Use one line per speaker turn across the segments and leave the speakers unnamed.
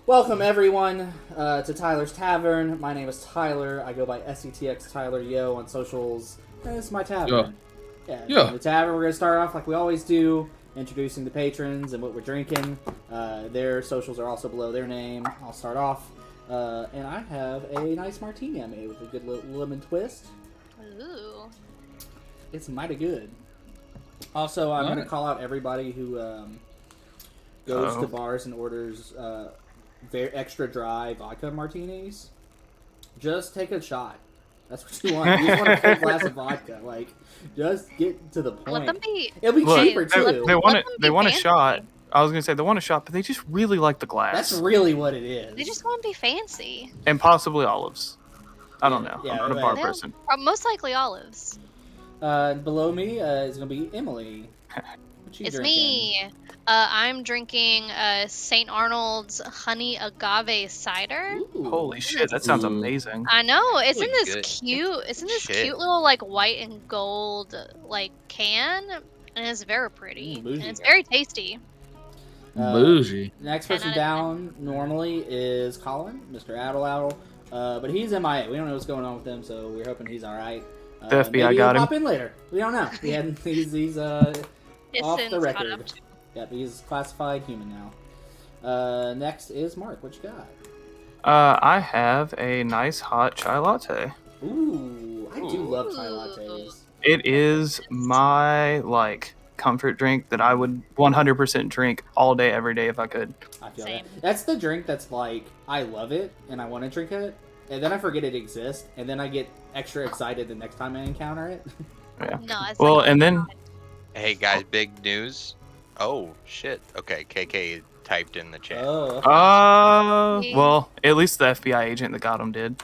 Welcome everyone to Tyler's Tavern. My name is Tyler. I go by SETX Tyler Yo on socials. And this is my tavern. Yeah. In the tavern, we're going to start off like we always do, introducing the patrons and what we're drinking. Their socials are also below their name. I'll start off. And I have a nice martini I made with a good little lemon twist.
Ooh.
It's mighty good. Also, I'm going to call out everybody who goes to bars and orders very extra dry vodka martinis. Just take a shot. That's what you want. You just want a full glass of vodka. Like, just get to the point.
Let them be.
It'll be cheaper too.
They want a shot. I was gonna say they want a shot, but they just really like the glass.
That's really what it is.
They just want to be fancy.
And possibly olives. I don't know.
Yeah,
I'm not a bar person.
Most likely olives.
Below me is gonna be Emily. What you
It's
drinking?
me. I'm drinking St. Arnold's honey agave cider.
Ooh.
Holy shit, that sounds amazing.
I know. It's in
Really
this
good
cute. It's in this
shit.
cute little like white and gold like can, and it's very pretty.
bougie.
And it's very tasty.
Bougie.
Next person
10 out of
down normally is Colin, Mr. Addle. But he's MIA. We don't know what's going on with him, so we're hoping he's all right.
The FBI
maybe
got
he'll
him.
pop in later. We don't know. He's
It's
off
since
the
caught
record.
up to-
Yep, he's classified human now. Next is Mark. What you got?
I have a nice hot chai latte.
Ooh, I do love chai
Ooh.
lattes.
It is my comfort drink that I would 100% drink all day, every day if I could.
I feel
Same.
that. That's the drink that's like, I love it, and I want to drink it, and then I forget it exists, and then I get extra excited the next time I encounter it.
Yeah.
No, it's
Well,
like,
and then
Hey guys, big news. Oh shit. Okay, KK typed in the chat.
Oh,
well, at least the FBI agent that got him did.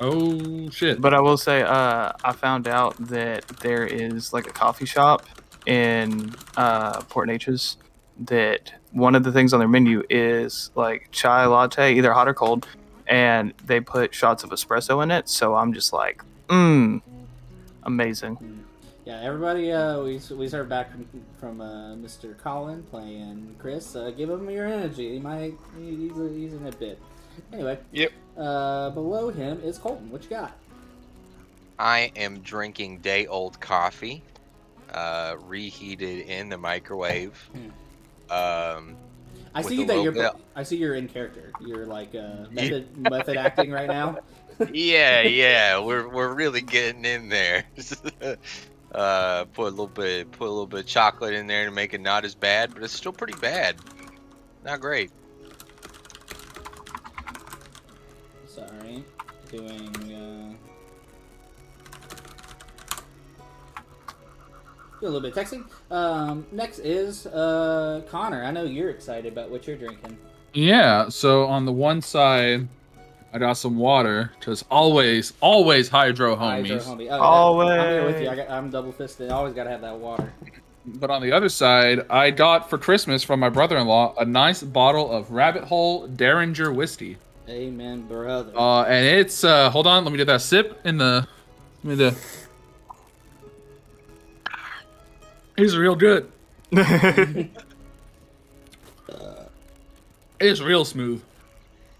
Oh shit.
But I will say, I found out that there is like a coffee shop in Port Neches that one of the things on their menu is like chai latte, either hot or cold, and they put shots of espresso in it. So I'm just like, amazing.
yeah, everybody, we heard back from Mr. Colin playing Chris. Give him your energy. He's in a bit. Anyway.
Yep.
Below him is Colton. What you got?
I am drinking day-old coffee, reheated in the microwave.
I
With
see
a
that
little
you're.
bit-
I see you're in character. You're like method acting right now.
Yeah, we're really getting in there. Put a little bit of chocolate in there to make it not as bad, but it's still pretty bad. Not great.
Sorry, doing. Do a little bit of texting. Next is Connor. I know you're excited about what you're drinking.
Yeah, so on the one side, I got some water, because always hydro
Hydro
homies.
homie. Oh,
Always.
I'm here with you. I'm double fisted. Always gotta have that water.
But on the other side, I got for Christmas from my brother-in-law a nice bottle of Rabbit Hole Derringer whiskey.
Amen, brother.
And it's hold on, let me get that sip in the. It's real good. It's real smooth.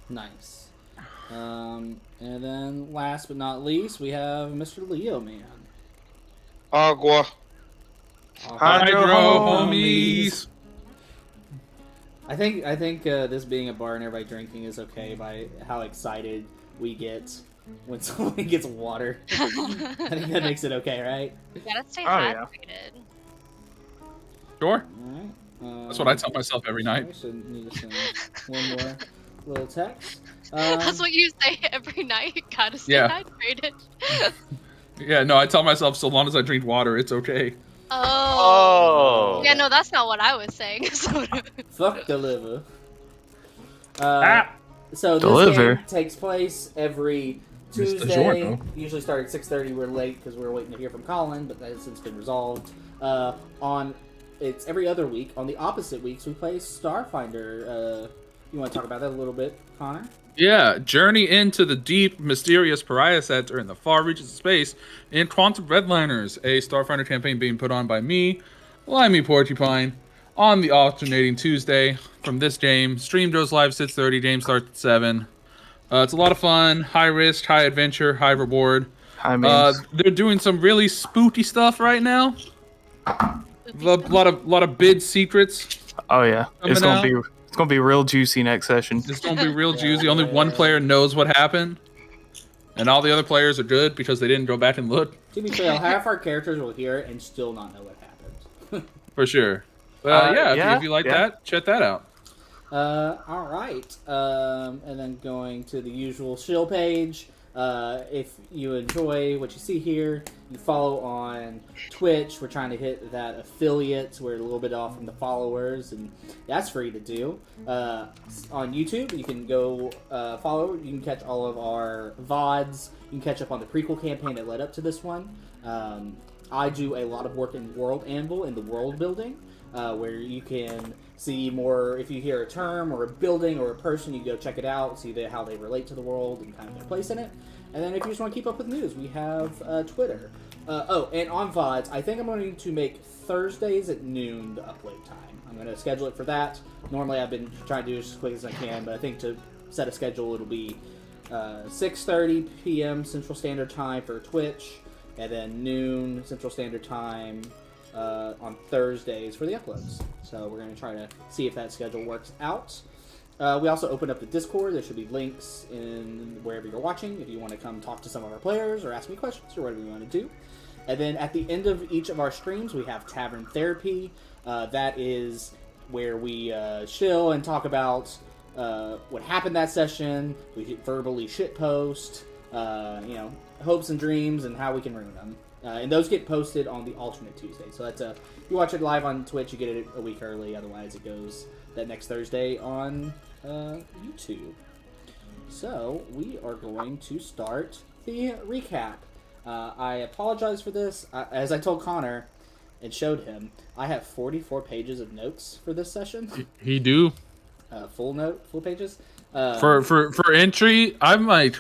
Nice. And then last but not least, we have Mr. Leo Man.
Agua.
Hydro
homies.
I think this being a bar and everybody drinking is okay by how excited we get when someone gets water. I think that makes it okay, right?
You gotta stay
Oh, yeah.
hydrated.
Sure.
Alright.
That's what I tell myself every night.
I should need to send one more little text.
That's what you say every night. You gotta stay
Yeah.
hydrated.
Yeah, no, I tell myself so long as I drink water, it's okay.
Oh. Yeah, no, that's not what I was saying.
Fuck deliver.
Ah!
So this
Deliver.
game takes place every
Mr.
Tuesday.
Giorno.
Usually start at 6:30. We're late because we're waiting to hear from Colin, but that has since been resolved. It's every other week. On the opposite weeks, we play Starfinder. You want to talk about that a little bit, Connor?
Yeah, journey into the deep, mysterious Pariah Center in the far reaches of space in Quantum Redliners, a Starfinder campaign being put on by me, Limey Porcupine, on the alternating Tuesday from this game. Stream goes live 6:30. Game starts at 7. It's a lot of fun. High risk, high adventure, high reward.
High memes.
They're doing some really spooky stuff right now. A lot of bid secrets.
Oh yeah, it's gonna be real juicy next session.
It's gonna be real juicy. Only one player knows what happened, and all the other players are good because they didn't go back and look.
To be fair, half our characters will hear it and still not know what happened.
For sure. If you like that, check that out.
All right. And then going to the usual shill page. If you enjoy what you see here, you follow on Twitch. We're trying to hit that affiliate. We're a little bit off from the followers, and that's free to do. On YouTube, you can go follow. You can catch all of our VODs. You can catch up on the prequel campaign that led up to this one. I do a lot of work in World Anvil in the world building, where you can see more. If you hear a term or a building or a person, you go check it out, see how they relate to the world and kind of their place in it. And then if you just want to keep up with news, we have Twitter. And on VODs, I think I'm going to make Thursdays at noon the upload time. I'm going to schedule it for that. Normally I've been trying to do it as quick as I can, but I think to set a schedule it'll be 6:30 p.m. Central Standard Time for Twitch, and then noon Central Standard Time on Thursdays for the uploads. So we're going to try to see if that schedule works out. We also opened up the Discord. There should be links in wherever you're watching if you want to come talk to some of our players or ask me questions or whatever you want to do. And then at the end of each of our streams, we have Tavern Therapy. That is where we chill and talk about what happened that session. We verbally shitpost, hopes and dreams and how we can ruin them. And those get posted on the alternate Tuesday. So that's you watch it live on Twitch, you get it a week early. Otherwise, it goes that next Thursday on YouTube. So we are going to start the recap. I apologize for this. As I told Connor and showed him, I have 44 pages of notes for this session.
He do.
Full pages.
For entry, I'm like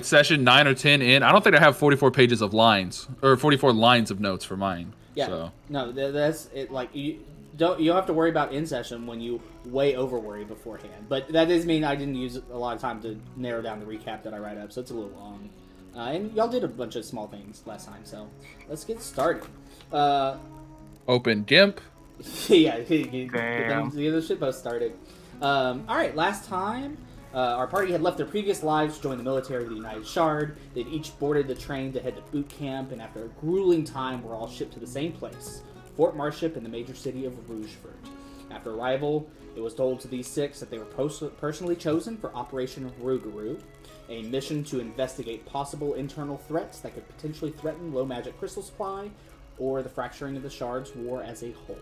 session 9 or 10 in. I don't think I have 44 pages of lines or 44 lines of notes for mine.
Yeah.
So.
No, that's it. Like you don't have to worry about in session when you way over worry beforehand. But that does mean I didn't use a lot of time to narrow down the recap that I write up, so it's a little long. And y'all did a bunch of small things last time, so let's get started.
Open GIMP.
Yeah, get the shitpost started. Alright, last time, our party had left their previous lives to join the military of the United Shard. They'd each boarded the train to head to boot camp, and after a grueling time, were all shipped to the same place, Fort Marship in the major city of Rougeford. After arrival, it was told to these 6 that they were personally chosen for Operation Rougarou, a mission to investigate possible internal threats that could potentially threaten low magic crystal supply or the fracturing of the Shard's war as a whole.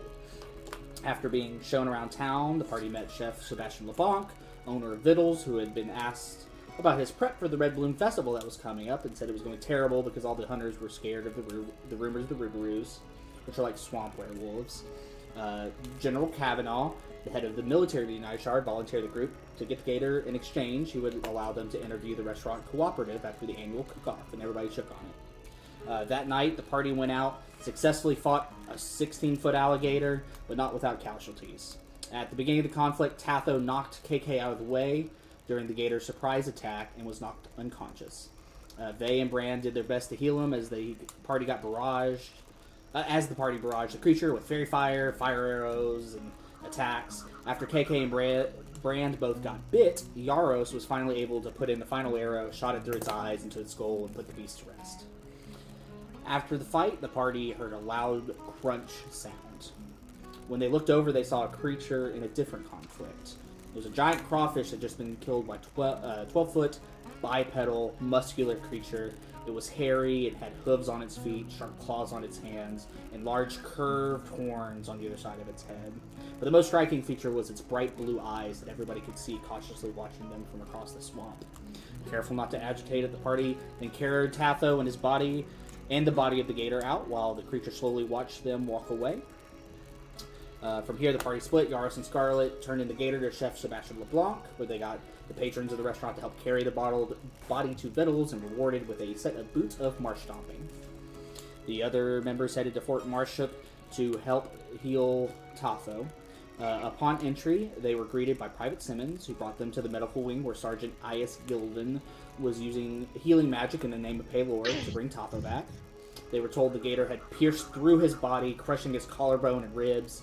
After being shown around town, the party met Chef Sebastian LeBlanc, owner of Vittles, who had been asked about his prep for the Red Bloom Festival that was coming up and said it was going terrible because all the hunters were scared of the rumors of the Rougarous, which are like swamp werewolves. General Kavanaugh, the head of the military of the United Shard, volunteered the group to get the gator. In exchange, he would allow them to interview the restaurant cooperative after the annual Cookoff, and everybody shook on it. That night, the party went out, successfully fought a 16-foot alligator, but not without casualties. At the beginning of the conflict, Tatho knocked KK out of the way during the gator's surprise attack and was knocked unconscious. They and Brand did their best to heal him as the party barraged the creature with fairy fire, fire arrows, and attacks. After KK and Brand both got bit, Yaros was finally able to put in the final arrow, shot it through its eyes into its skull, and put the beast to rest. After the fight, the party heard a loud crunch sound. When they looked over, they saw a creature in a different conflict. It was a giant crawfish that had just been killed by 12-foot, bipedal, muscular creature. It was hairy, it had hooves on its feet, sharp claws on its hands, and large curved horns on either side of its head. But the most striking feature was its bright blue eyes that everybody could see cautiously watching them from across the swamp. Careful not to agitate at the party, then carried Tatho and his body and the body of the gator out while the creature slowly watched them walk away. From here, the party split. Yaros and Scarlet turned in the gator to Chef Sebastian LeBlanc, where they got the patrons of the restaurant to help carry the body to Vittles and rewarded with a set of boots of marsh stomping. The other members headed to Fort Marship to help heal Tatho. Upon entry, they were greeted by Private Simmons, who brought them to the medical wing where Sergeant Ias Gilden was using healing magic in the name of Paylor to bring Tatho back. They were told the gator had pierced through his body, crushing his collarbone and ribs,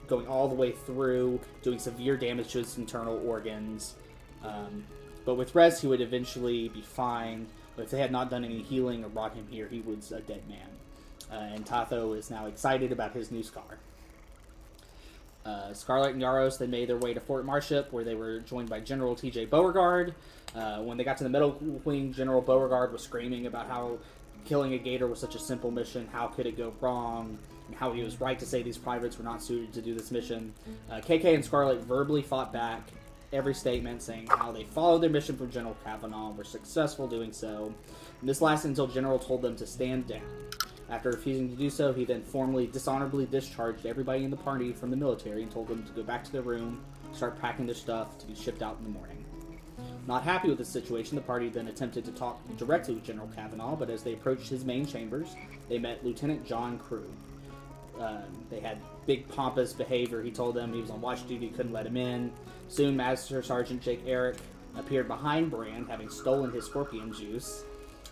going all the way through, doing severe damage to his internal organs. But with rest, he would eventually be fine. But if they had not done any healing or brought him here, he was a dead man. And Tatho is now excited about his new scar. Scarlet and Yaros then made their way to Fort Marship, where they were joined by General T.J. Beauregard. When they got to the medical wing, General Beauregard was screaming about how killing a gator was such a simple mission, how could it go wrong, and how he was right to say these privates were not suited to do this mission. KK and Scarlet verbally fought back every statement, saying how they followed their mission from General Kavanaugh and were successful doing so. And this lasted until General told them to stand down. After refusing to do so, he then formally, dishonorably discharged everybody in the party from the military and told them to go back to their room, start packing their stuff to be shipped out in the morning. Not happy with the situation, the party then attempted to talk directly with General Kavanaugh, but as they approached his main chambers, they met Lieutenant John Crew. They had big pompous behavior. He told them he was on watch duty, couldn't let him in. Soon, Master Sergeant Jake Eric appeared behind Brand, having stolen his scorpion juice.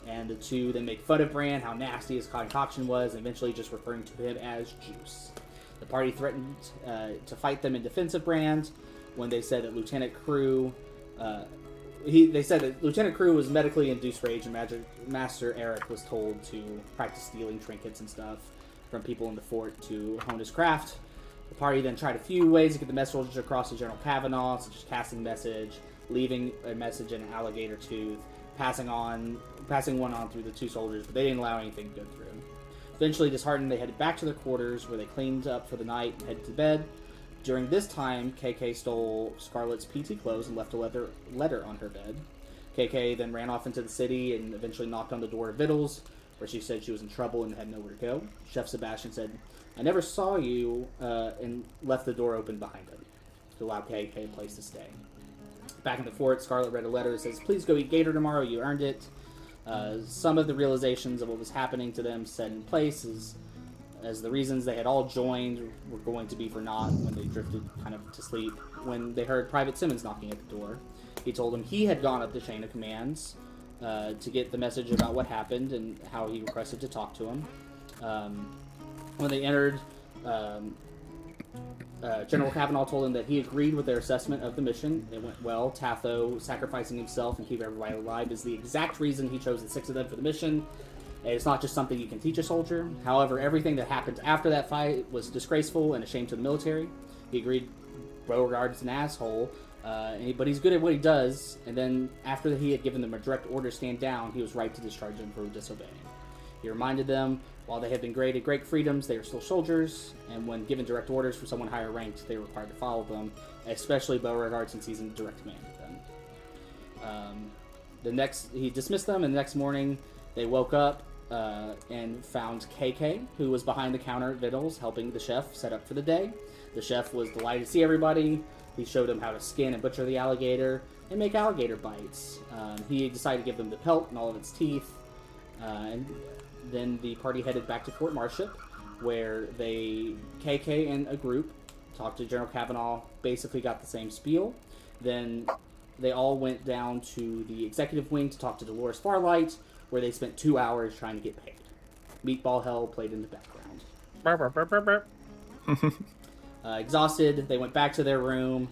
And the two then make fun of Brand, how nasty his concoction was, and eventually just referring to him as Juice. The party threatened to fight them in defense of Brand when they said that Lieutenant Crew... They said that Lieutenant Crew was medically induced rage, and Master Eric was told to practice stealing trinkets and stuff from people in the fort to hone his craft. The party then tried a few ways to get the message across to General Kavanaugh, such as casting a message, leaving a message in an alligator tooth, passing one on through the two soldiers, but they didn't allow anything to go through. Eventually, disheartened, they headed back to their quarters, where they cleaned up for the night and headed to bed. During this time, KK stole Scarlet's PT clothes and left a letter on her bed. KK then ran off into the city and eventually knocked on the door of Vittles, where she said she was in trouble and had nowhere to go. Chef Sebastian said, "I never saw you," and left the door open behind him to allow KK a place to stay. Back in the fort, Scarlet read a letter that says, "Please go eat gator tomorrow, you earned it." Some of the realizations of what was happening to them set in place as the reasons they had all joined were going to be for naught when they drifted kind of to sleep. When they heard Private Simmons knocking at the door, he told them he had gone up the chain of commands to get the message about what happened and how he requested to talk to him. When they entered, General Kavanaugh told them that he agreed with their assessment of the mission. It went well. Tatho sacrificing himself and keeping everybody alive is the exact reason he chose the 6 of them for the mission. It's not just something you can teach a soldier. However, everything that happened after that fight was disgraceful and a shame to the military. He agreed Beauregard's an asshole, but he's good at what he does, and then after he had given them a direct order to stand down, he was right to discharge them for disobeying. He reminded them, while they had been granted great freedoms, they were still soldiers, and when given direct orders from someone higher ranked, they were required to follow them, especially Beauregard, since he's in direct command of them. He dismissed them, and the next morning, they woke up and found KK, who was behind the counter at Vittles, helping the chef set up for the day. The chef was delighted to see everybody. He showed them how to skin and butcher the alligator and make alligator bites. He decided to give them the pelt and all of its teeth. And then the party headed back to Fort Marship, where KK and a group talked to General Kavanaugh, basically got the same spiel. Then they all went down to the executive wing to talk to Dolores Farlight, where they spent 2 hours trying to get paid. Meatball Hell played in the background. Exhausted, they went back to their room,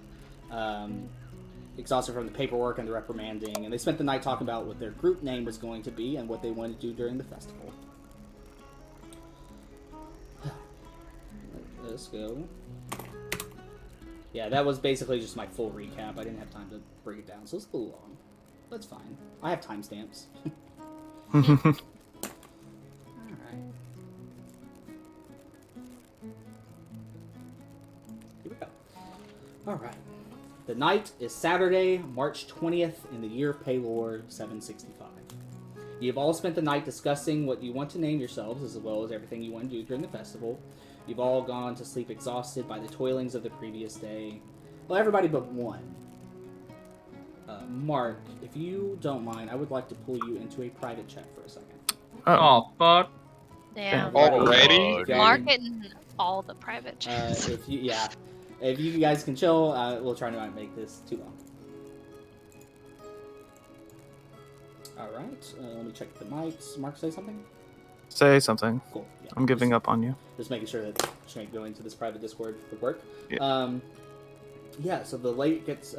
exhausted from the paperwork and the reprimanding, and they spent the night talking about what their group name was going to be and what they wanted to do during the festival. Let's go. Yeah, that was basically just my full recap. I didn't have time to break it down, so it's a little long. That's fine. I have timestamps. Alright. Here we go. Alright. The night is Saturday, March 20th in the year of Paylor 765. You've all spent the night discussing what you want to name yourselves, as well as everything you want to do during the festival. You've all gone to sleep exhausted by the toilings of the previous day. Well, everybody but one. Mark, if you don't mind, I would like to pull you into a private chat for a second.
Oh, fuck.
Damn.
Already?
Mark and all the private chats.
If you guys can chill, we'll try to not make this too long. All right, let me check the mics. Mark, say something.
Say something.
Cool. Yeah,
I'm giving up on you.
Just making sure that going to this private Discord would work.
Yeah.
Yeah. So the late gets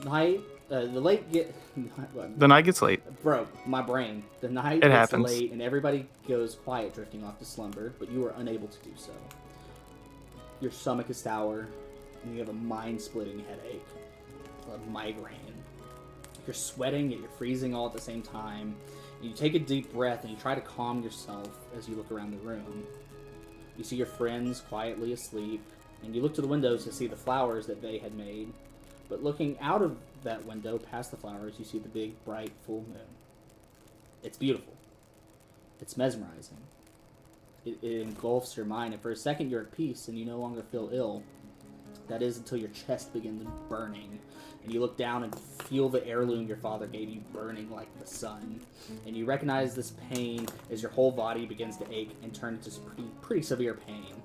night. The
night gets late.
Bro, my brain. The night
It
gets
happens.
late, and everybody goes quiet, drifting off to slumber. But you are unable to do so. Your stomach is sour, and you have a mind-splitting headache, a migraine. You're sweating, yet you're freezing all at the same time. You take a deep breath, and you try to calm yourself as you look around the room. You see your friends quietly asleep, and you look to the windows to see the flowers that they had made. But looking out of that window, past the flowers, you see the big, bright, full moon. It's beautiful. It's mesmerizing. It engulfs your mind, and for a second you're at peace, and you no longer feel ill. That is until your chest begins burning, and you look down and feel the heirloom your father gave you burning like the sun. And you recognize this pain as your whole body begins to ache and turn into pretty severe pain.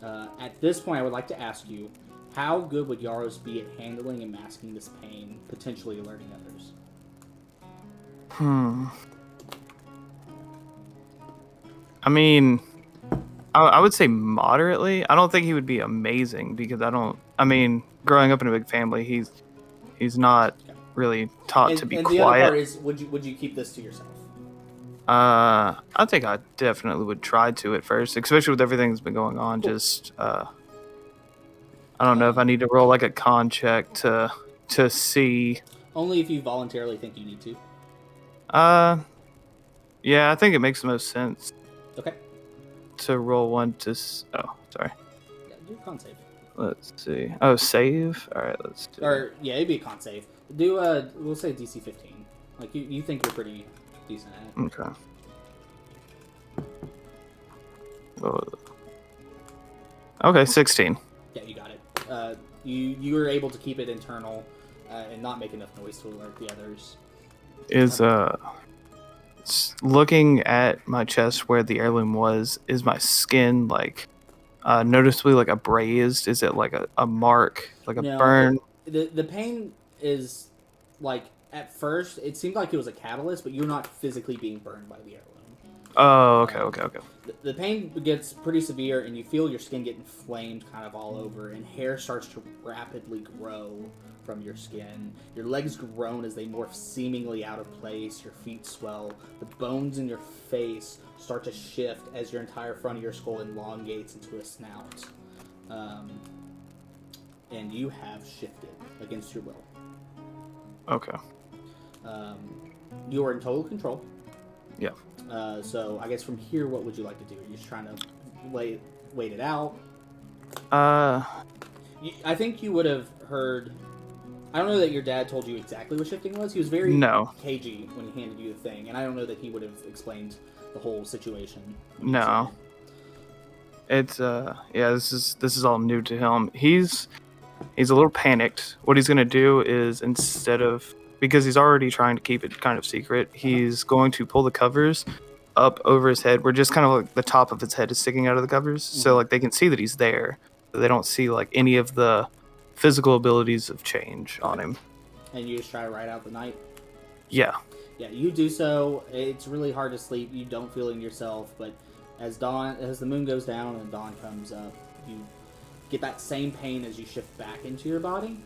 At this point, I would like to ask you, how good would Yaros be at handling and masking this pain, potentially alerting others?
I mean, I would say moderately. I don't think he would be amazing because growing up in a big family, he's not really taught to be
and
quiet.
The other part is, would you keep this to yourself?
I think I definitely would try to at first, especially with everything that's been going on.
Cool.
Just, I don't know if I need to roll like a con check to see.
Only if you voluntarily think you need to.
Yeah, I think it makes the most sense.
Okay.
To roll one to. Oh, sorry.
Yeah, do a con save.
Let's see. Oh, save. All right, let's do.
Or yeah, it'd be a con save. Do we'll say DC 15. Like you think you're pretty decent at it.
Okay. Oh. Okay, 16.
Yeah, you got it. You were able to keep it internal and not make enough noise to alert the others.
Is looking at my chest where the heirloom was, is my skin like noticeably like abrased? Is it like a mark, like a burn?
The pain is like, at first it seemed like it was a catalyst, but you're not physically being burned by the heirloom.
Oh, okay.
The pain gets pretty severe, and you feel your skin get inflamed kind of all over, and hair starts to rapidly grow from your skin. Your legs groan as they morph seemingly out of place. Your feet swell. The bones in your face start to shift as your entire front of your skull elongates into a snout. And you have shifted against your will.
Okay.
You are in total control.
Yeah.
So I guess from here, what would you like to do? Are you just trying to wait it out? I think you would have heard. I don't know that your dad told you exactly what shifting was. He was very cagey when he handed you the thing, and I don't know that he would have explained the whole situation.
No. It's this is all new to him. He's a little panicked. What he's gonna do is, instead of, because he's already trying to keep it kind of secret, he's going to pull the covers up over his head, where just kind of like the top of his head is sticking out of the covers, so like they can see that he's there, but they don't see like any of the physical abilities of change on him.
And you just try to ride out the night?
Yeah.
Yeah, you do so. It's really hard to sleep. You don't feel it in yourself, but as the moon goes down and dawn comes up, you get that same pain as you shift back into your body.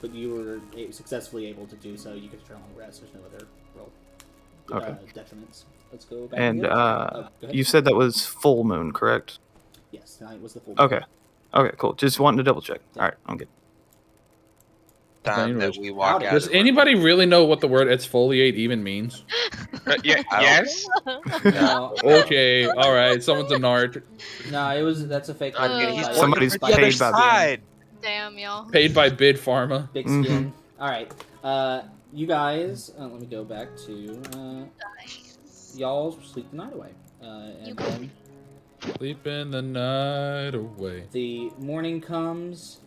But you were successfully able to do so. You get your long rest. There's no other real detriments. Let's go back.
And
go
you said that was full moon, correct?
Yes, tonight was the full moon.
Okay, cool. Just wanting to double check. All right, I'm good.
Time that we walk out.
Does anybody really know what the word exfoliate even means?
Yes.
No.
Okay, all right. Someone's a nerd.
No, that's a fake.
Somebody's paid by
Damn, y'all.
Paid by Bid Pharma.
Big skin. All right, you guys. Let me go back to y'all sleep the night away, and then
Sleeping the night away.
the morning comes,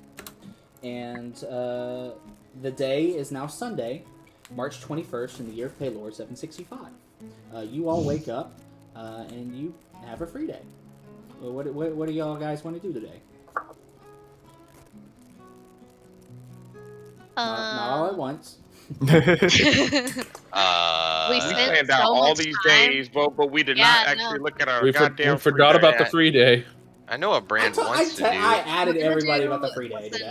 and the day is now Sunday, March 21st in the year of Paylor 765. You all wake up, and you have a free day. Well, what do y'all guys want to do today? Not all at once.
We
planned out all these days, but we did not actually look at our goddamn.
We forgot about the free day.
I know what Brand wants to do.
I added everybody about the free day today.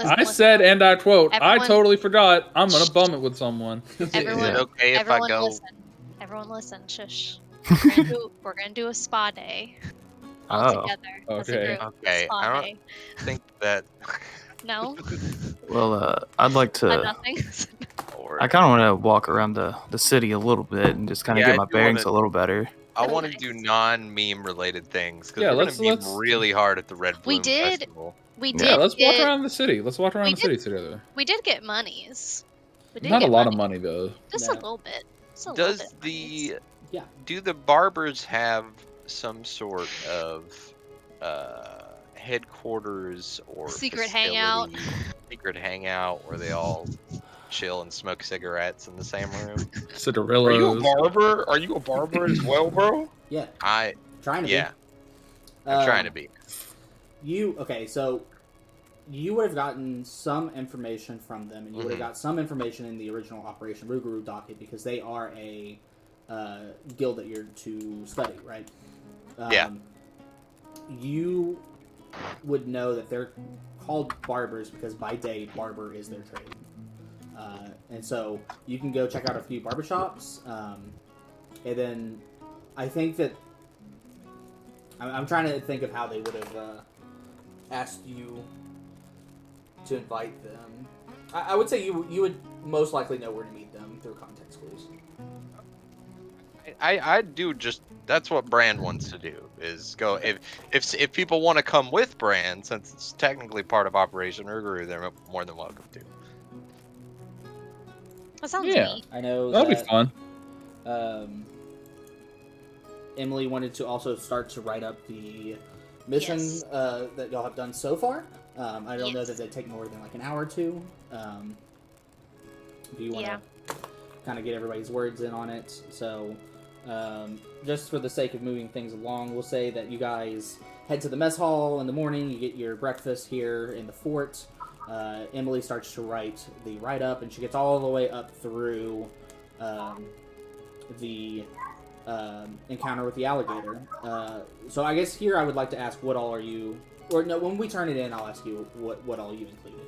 I said, and I quote, I totally forgot. I'm gonna bum it with someone.
Everyone, is it okay if I go?
Everyone listen, shush. We're gonna do a spa day.
Oh.
Together.
Okay.
Okay. I don't think that.
No.
Well, I'd like to.
Nothing.
I kind of want to walk around the city a little bit and just kind of get my bearings a little better.
I want to do non-meme related things because we're going to be really hard at the Red Bloom Festival.
We did.
Yeah, let's walk around the city. Let's walk around the city together.
We did get monies.
Not a lot of money though.
Just a little bit.
Do the barbers have some sort of headquarters or
secret hangout
where they all chill and smoke cigarettes in the same room?
Cigarillos.
Are you a barber? Are you a barber as well, bro?
Yeah.
Trying to be.
So you would have gotten some information from them, and you would have got some information in the original Operation Rougarou docket because they are a guild that you're to study, right? You would know that they're called barbers because by day, barber is their trade. And so you can go check out a few barbershops, and then I think that I'm trying to think of how they would have asked you to invite them. I would say you would most likely know where to meet them through context clues.
I do just that's what Brand wants to do is go if people want to come with Brand since it's technically part of Operation Rougarou, they're more than welcome to.
That sounds neat.
I know
that'll be fun.
Emily wanted to also start to write up the mission that y'all have done so far. I don't know that they take more than like an hour or two. Do you want to kind of get everybody's words in on it? So, just for the sake of moving things along, we'll say that you guys head to the mess hall in the morning. You get your breakfast here in the fort. Emily starts to write the write-up, and she gets all the way up through the encounter with the alligator. So I guess here I would like to ask what all are you... Or no, when we turn it in, I'll ask you what all you included.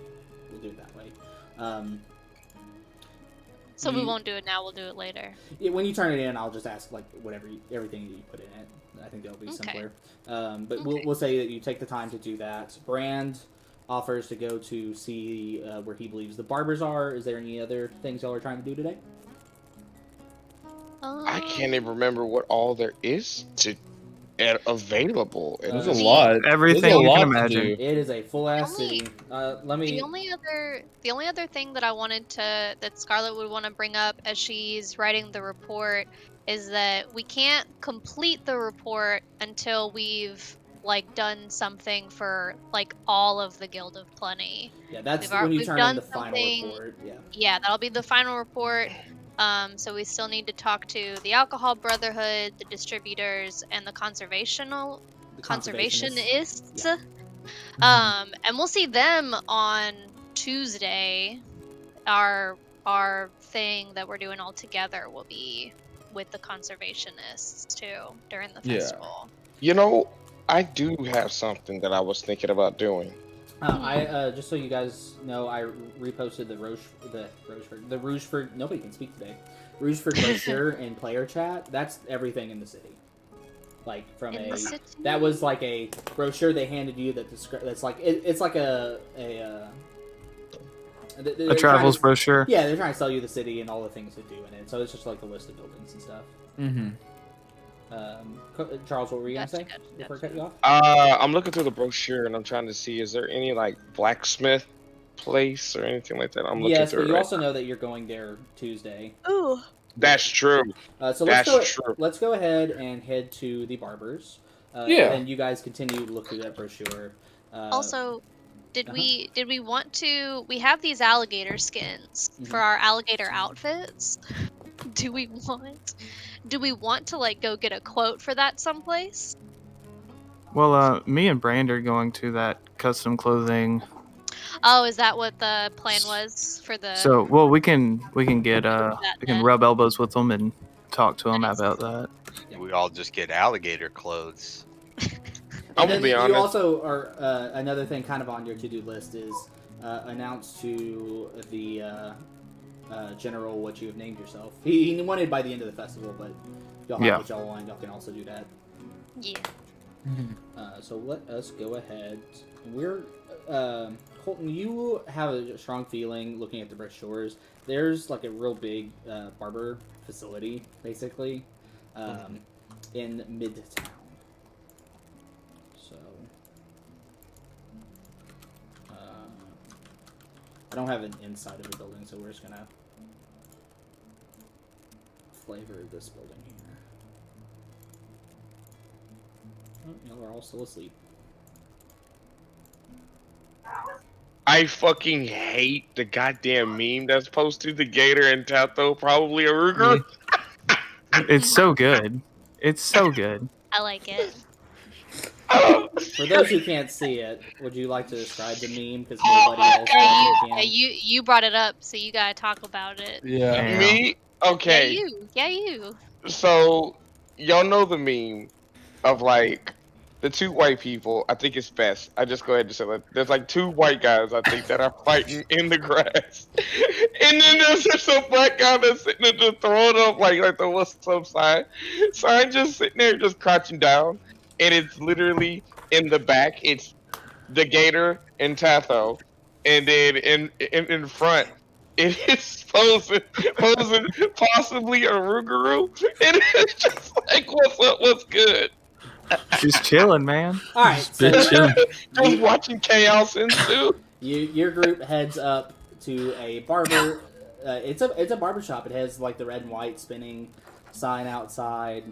We'll do it that way.
So we won't do it now, we'll do it later.
Yeah, when you turn it in, I'll just ask like everything that you put in it. I think that'll be simpler. But we'll say that you take the time to do that. Brand offers to go to see where he believes the barbers are. Is there any other things y'all are trying to do today?
I can't even remember what all there is available.
There's a lot.
Everything you can imagine.
It is a full ass city.
The only other thing that I wanted that Scarlett would want to bring up as she's writing the report is that we can't complete the report until we've done something for all of the Guild of Plenty.
Yeah, that's when you turn in the final report.
Yeah, that'll be the final report. So we still need to talk to the Alcohol Brotherhood, the distributors, and the conservationists. And we'll see them on Tuesday. Our thing that we're doing all together will be with the conservationists too during the festival.
You know, I do have something that I was thinking about doing.
I just so you guys know, I reposted the Rougeford. Nobody can speak today. Rougeford brochure in player chat. That's everything in the city. That was like a brochure they handed you that's like it's like a
travels brochure.
Yeah, they're trying to sell you the city and all the things to do in it. So it's just like the list of buildings and stuff.
Mm-hmm.
Charles, what were you gonna say before I cut you off?
I'm looking through the brochure and I'm trying to see is there any blacksmith place or anything like that. I'm looking through.
But you also know that you're going there Tuesday.
Ooh,
that's true.
So let's go ahead and head to the barbers. And you guys continue to look through that brochure.
Also, did we want to? We have these alligator skins for our alligator outfits. Do we want to go get a quote for that someplace?
Well, me and Brand are going to that custom clothing.
Oh, is that what the plan was for the?
So, well, we can get we can
then.
rub elbows with them and talk to them
Nice.
about that.
We all just get alligator clothes.
I'm
And
gonna
then
be
you
honest.
also are another thing kind of on your to-do list is announce to the general what you have named yourself. He wanted by the end of the festival, but if y'all have what y'all want, y'all can also do that.
Yeah.
So let us go ahead. We're Colton. You have a strong feeling looking at the brochures. There's like a real big barber facility, basically, in Midtown. So I don't have an inside of the building, so we're just gonna flavor this building here. Oh, y'all are all still asleep.
I fucking hate the goddamn meme that's posted. The gator and Tato probably a Rougarou.
It's so good. It's so good.
I like it.
For those who can't see it, would you like to describe the meme? Because nobody else can.
You brought it up, so you gotta talk about it.
Yeah.
Me? Okay.
Yeah, you.
So y'all know the meme of like the two white people. I think it's best. I just go ahead and say that there's like two white guys I think that are fighting in the grass, and then there's just a black guy that's sitting there just throwing up like the what's up sign. So I'm just sitting there just crouching down, and it's literally in the back. It's the gator and Tatho, and then in front. It is posing possibly a Rougarou, and it's just like, what's up, what's good?
Just chilling, man.
All right, so
Just watching chaos ensue.
your group heads up to a barber. It's a barber shop. It has like the red and white spinning sign outside.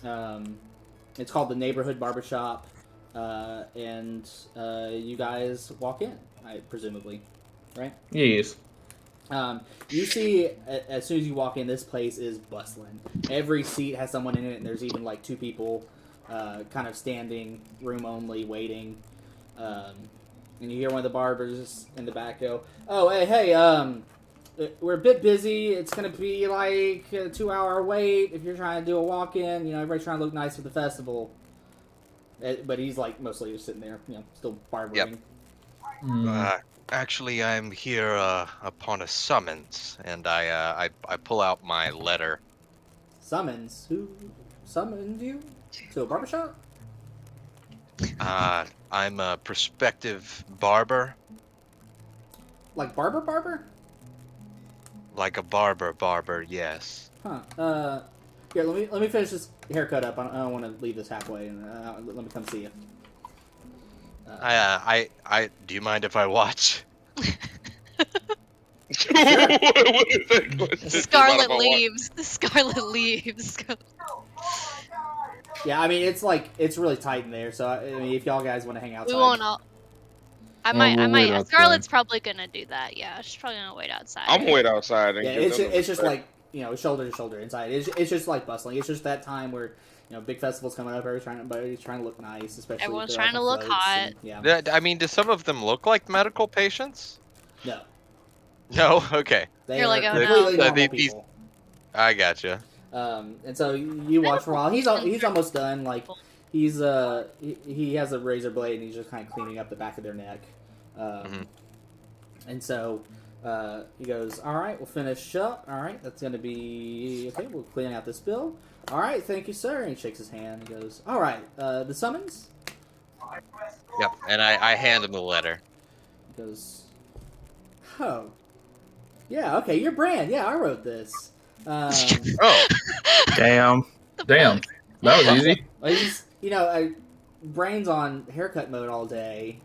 It's called the Neighborhood Barber Shop, and you guys walk in, presumably, right?
Yes.
You see, as soon as you walk in, this place is bustling. Every seat has someone in it, and there's even like two people kind of standing, room only, waiting. And you hear one of the barbers in the back go, "Oh, hey, we're a bit busy. It's going to be like a 2-hour wait if you're trying to do a walk-in. You know, everybody's trying to look nice for the festival." But he's like mostly just sitting there, still barbering.
Yep. Actually, I'm here upon a summons, and I pull out my letter.
Summons? Who summoned you to a barbershop?
I'm a prospective barber.
Like barber?
Like a barber, yes.
Huh. Here, let me finish this haircut up. I don't want to leave this halfway, and let me come see you.
Do you mind if I watch?
Scarlet leaves. The Scarlet leaves.
Yeah, I mean it's really tight in there. So I mean, if y'all guys want to hang outside,
We won't all. I
we'll wait
might.
outside.
Scarlett's probably gonna do that. Yeah, she's probably gonna wait outside.
I'm gonna wait outside. And
Yeah, it's just like shoulder to shoulder inside. It's just like bustling. It's just that time where big festivals coming up. Everybody's trying to look nice, especially
Everyone's
with
trying to look hot.
Yeah.
I mean, do some of them look like medical patients?
No.
No. Okay.
They
You're
are
like, oh,
completely
no.
normal people.
I gotcha.
And so you watch for a while. He's almost done. Like he has a razor blade and he's just kind of cleaning up the back of their neck. And so he goes, "All right, we'll finish up. All right, that's going to be okay. We'll clean out this bill. All right, thank you, sir." And he shakes his hand and goes, "All right, the summons."
Yep. And I hand him the letter.
He goes, "Oh, yeah, okay, you're Brand. Yeah, I wrote this."
Oh.
Damn.
Damn. That was easy.
Well, he's Brain's on haircut mode all day.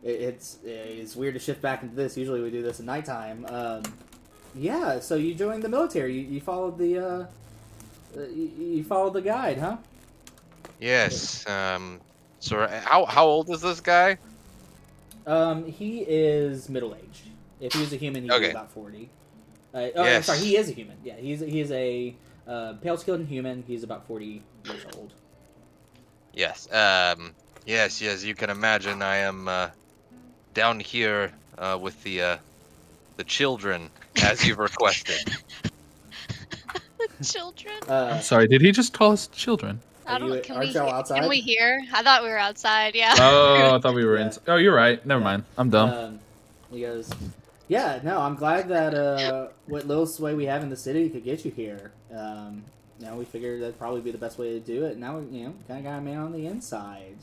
It's weird to shift back into this. Usually we do this at nighttime. Yeah, so you joined the military. You followed the you followed the guide, huh?
Yes. So how old is this guy?
He is middle aged. If he was a human, he'd be about 40.
Yes.
I'm sorry, he is a human. Yeah, he is a pale skinned human. He's about 40 years old.
Yes. Yes. You can imagine, I am down here with the children, as you've requested.
Children.
I'm sorry. Did he just call us children?
I don't.
Aren't y'all outside?
Can we hear? I thought we were outside. Yeah.
Oh, I thought we were
Yeah.
in. Oh, you're right. Never mind. I'm dumb.
He goes, yeah, no, I'm glad that what little sway we have in the city could get you here. We figured that'd probably be the best way to do it. Now, kind of got a man on the inside.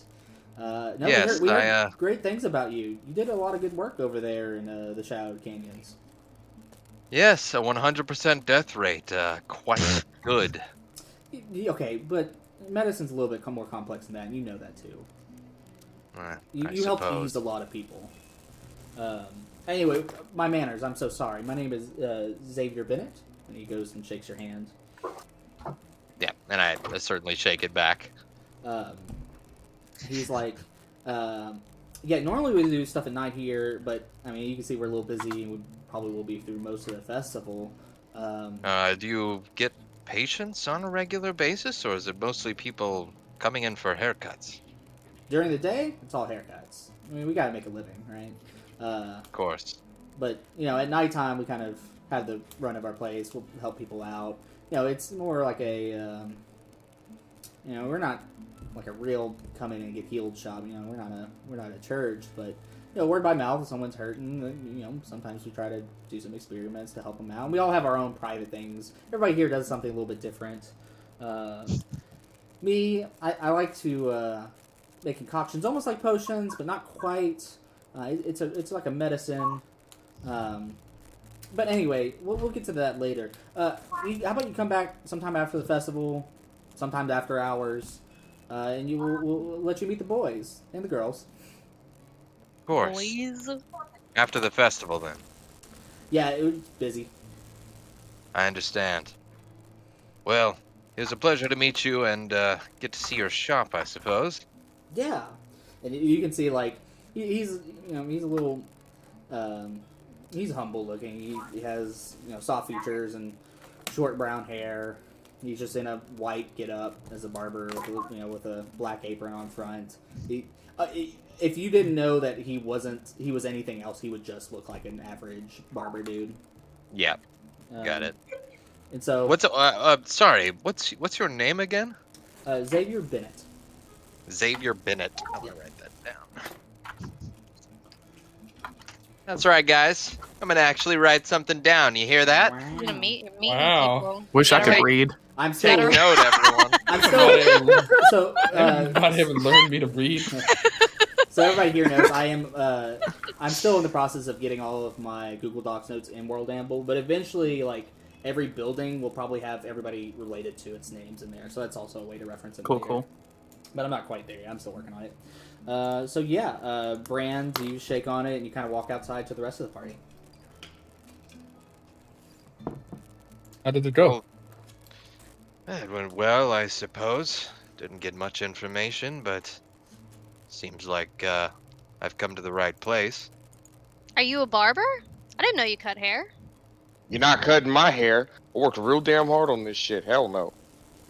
Yes,
we heard great things about you. You did a lot of good work over there in the Shadowed Canyons.
Yes, a 100% death rate. Quite good.
Okay, but medicine's a little bit more complex than that, and you know that too. You helped ease a lot of people. Anyway, my manners. I'm so sorry. My name is Xavier Bennett, and he goes and shakes your hand.
Yeah, and I certainly shake it back.
He's like, yeah, normally we do stuff at night here, but, I mean, you can see we're a little busy, and we probably will be through most of the festival.
Do you get patients on a regular basis, or is it mostly people coming in for haircuts?
During the day, it's all haircuts. I mean, we gotta make a living, right?
Of course.
But, at nighttime, we kind of have the run of our place. We'll help people out. It's more like a, we're not like a real come in and get healed shop. We're not a church, but word by mouth if someone's hurting. Sometimes we try to do some experiments to help them out. And we all have our own private things. Everybody here does something a little bit different. Me, I like to make concoctions, almost like potions, but not quite. It's like a medicine. But anyway, we'll get to that later. How about you come back sometime after the festival, sometimes after hours, and we'll let you meet the boys and the girls.
Of course.
Boys.
After the festival, then.
Yeah, it was busy.
I understand. Well, it was a pleasure to meet you and get to see your shop, I suppose.
Yeah, and you can see like he's he's a little he's humble looking. He has soft features and short brown hair. He's just in a white get-up as a barber with a black apron on front. If you didn't know that he was anything else, he would just look like an average barber dude.
Yeah, got it.
And so
sorry, what's your name again?
Xavier Bennett.
Xavier Bennett. I'm gonna write that down. That's right, guys. I'm gonna actually write something down. You hear that?
You're gonna meet
Wow.
people.
Wish I could
Alright.
read.
I'm
Take
still.
note, everyone.
I'm still. So.
Everybody haven't learned me to read.
So everybody here knows I'm still in the process of getting all of my Google Docs notes in World Anvil, but eventually, like, every building will probably have everybody related to its names in there, so that's also a way to reference it.
Cool.
But I'm not quite there yet. I'm still working on it. So yeah, Brand, you shake on it and you kind of walk outside to the rest of the party.
How did it go?
It went well, I suppose. Didn't get much information, but seems like I've come to the right place.
Are you a barber? I didn't know you cut hair.
You're not cutting my hair. I worked real damn hard on this shit. Hell no.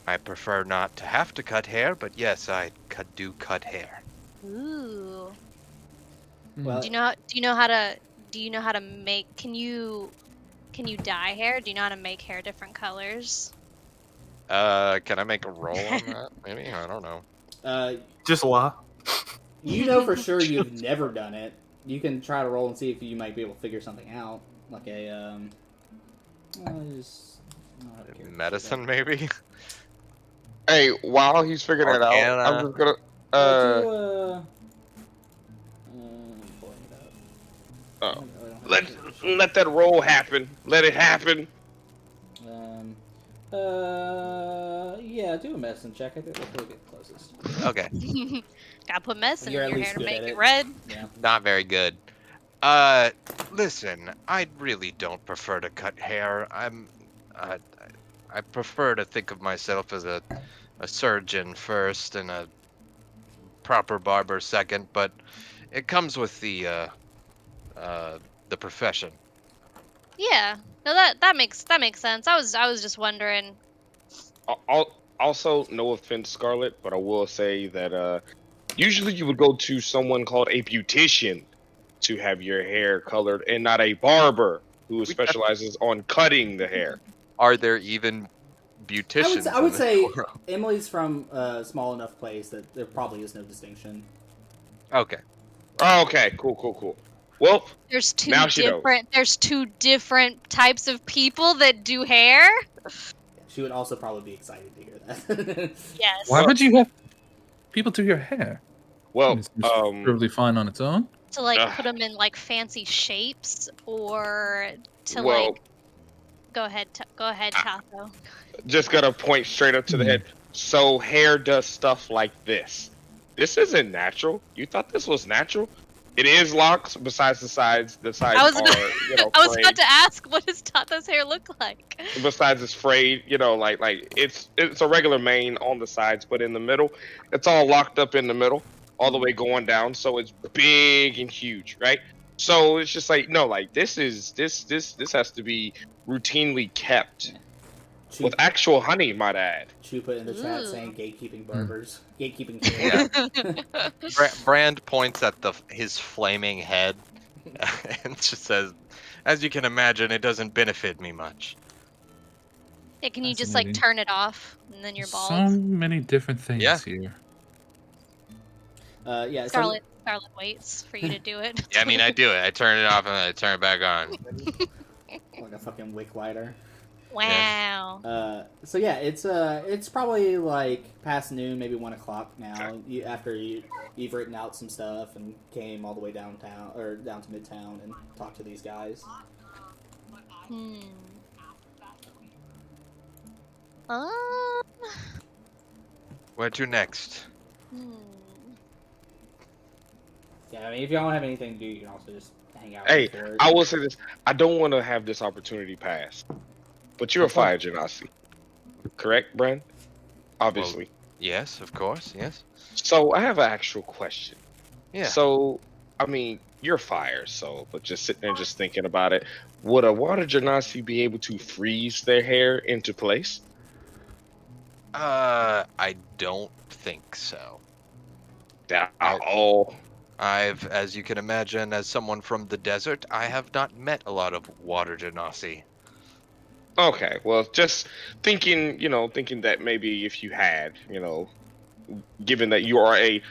I prefer not to have to cut hair, but yes, I do cut hair.
Ooh.
Well,
Do you know how to make? Can you dye hair? Do you know how to make hair different colors?
Can I make a roll on that? Maybe? I don't know.
Just lie.
You know for sure you've never done it. You can try to roll and see if you might be able to figure something out, like a
Medicine, maybe?
Hey, while he's figuring it out, I'm just gonna let that roll happen. Let it happen.
Yeah, do a medicine check. I think that's probably get closest.
Okay.
Gotta put medicine
You're
in
at
your
least
hair to
good
make
at
it
it.
red.
Yeah.
Not very good. Listen, I really don't prefer to cut hair. I prefer to think of myself as a surgeon first and a proper barber second, but it comes with the profession.
Yeah. No, that makes sense. I was just wondering.
Also, no offense, Scarlet, but I will say that usually you would go to someone called a beautician to have your hair colored, and not a barber who specializes on cutting the hair.
Are there even beauticians?
I would
in
say
this world?
Emily's from a small enough place that there probably is no distinction.
Okay.
Oh, okay, cool. Well,
There's two
now she knows.
There's two different types of people that do hair.
She would also probably be excited to hear that.
Yes.
Why would you have people do your hair?
Well,
It's perfectly fine on its own.
To like put them in like fancy shapes, or to
well,
like. Go ahead, Tato.
just gonna point straight up to the head. So hair does stuff like this. This isn't natural. You thought this was natural? It is locks. Besides the sides, the sides
I was,
are, you know,
I was
frayed.
about to ask, what does Tato's hair look like?
Besides it's frayed, you know, like it's a regular mane on the sides, but in the middle, it's all locked up in the middle, all the way going down. So it's big and huge, right? So it's just like, no, like this has to be routinely kept with actual honey, might add.
She put in the chat
Ooh.
saying gatekeeping barbers, gatekeeping. Hair.
Brand points at his flaming head and just says, "As you can imagine, it doesn't benefit me much."
Yeah, can you just like
Fascinating.
turn it off and then you're bald?
So many different things
Yeah.
here.
Yeah,
Scarlet waits for you to do it.
Yeah, I mean, I do it. I turn it off and then I turn it back on.
like a fucking wick lighter.
Wow.
So yeah, it's probably like past noon, maybe 1 o'clock now. After you've written out some stuff and came all the way downtown or down to Midtown and talked to these guys.
Where to next?
Yeah, I mean, if y'all don't have anything to do, you can also just hang out.
Hey,
before.
I will say this: I don't want to have this opportunity pass. But you're a fire genasi, correct, Bren? Obviously.
Well, yes, of course, yes.
So I have an actual question.
Yeah.
So, I mean, you're fire, but just sitting there just thinking about it, would a water genasi be able to freeze their hair into place?
I don't think so. As you can imagine, as someone from the desert, I have not met a lot of water genasi.
Okay, well, just thinking that maybe if you had, given that you are a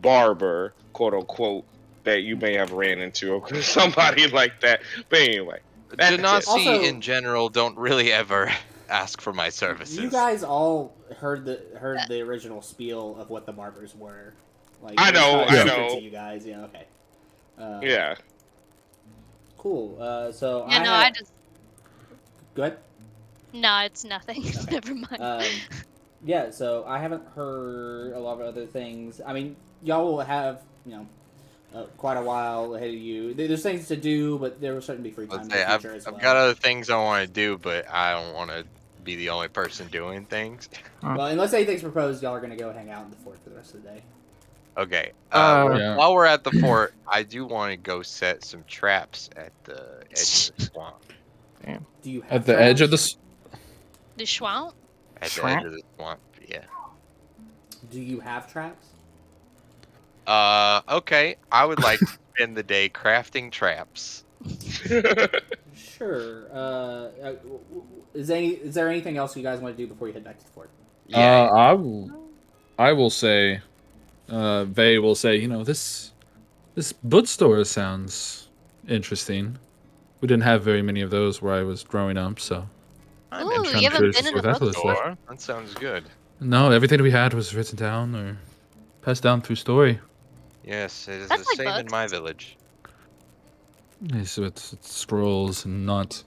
barber, quote unquote, that you may have ran into somebody like that. But anyway,
genasi
Also,
in general don't really ever ask for my services.
You guys all heard the original spiel of what the barbers were. Like,
I know.
To you guys, yeah, okay.
Yeah.
Cool. So
I just.
Go ahead.
No, it's nothing.
Okay.
Never mind.
Yeah, so I haven't heard a lot of other things. I mean, y'all will have, quite a while ahead of you. There's things to do, but there will certainly be free time in the future as well.
I've got other things I want to do, but I don't want to be the only person doing things.
Well, unless anything's proposed, y'all are going to go hang out in the fort for the rest of the day.
Okay.
Yeah.
While we're at the fort, I do want to go set some traps at the edge of the swamp.
Damn.
Do you have
At the edge of the...
The swamp?
At the edge of the swamp, yeah.
Do you have traps?
Okay. I would like to spend the day crafting traps.
Sure. Is there anything else you guys want to do before you head back to the fort?
Yeah.
I will say, Vay will say, this bookstore sounds interesting. We didn't have very many of those where I was growing up, so.
Ooh, you haven't been in a bookstore?
That sounds good.
No, everything we had was written down or passed down through story.
Yes, it is
That's
the
like
same in
books.
my village.
So it's scrolls and not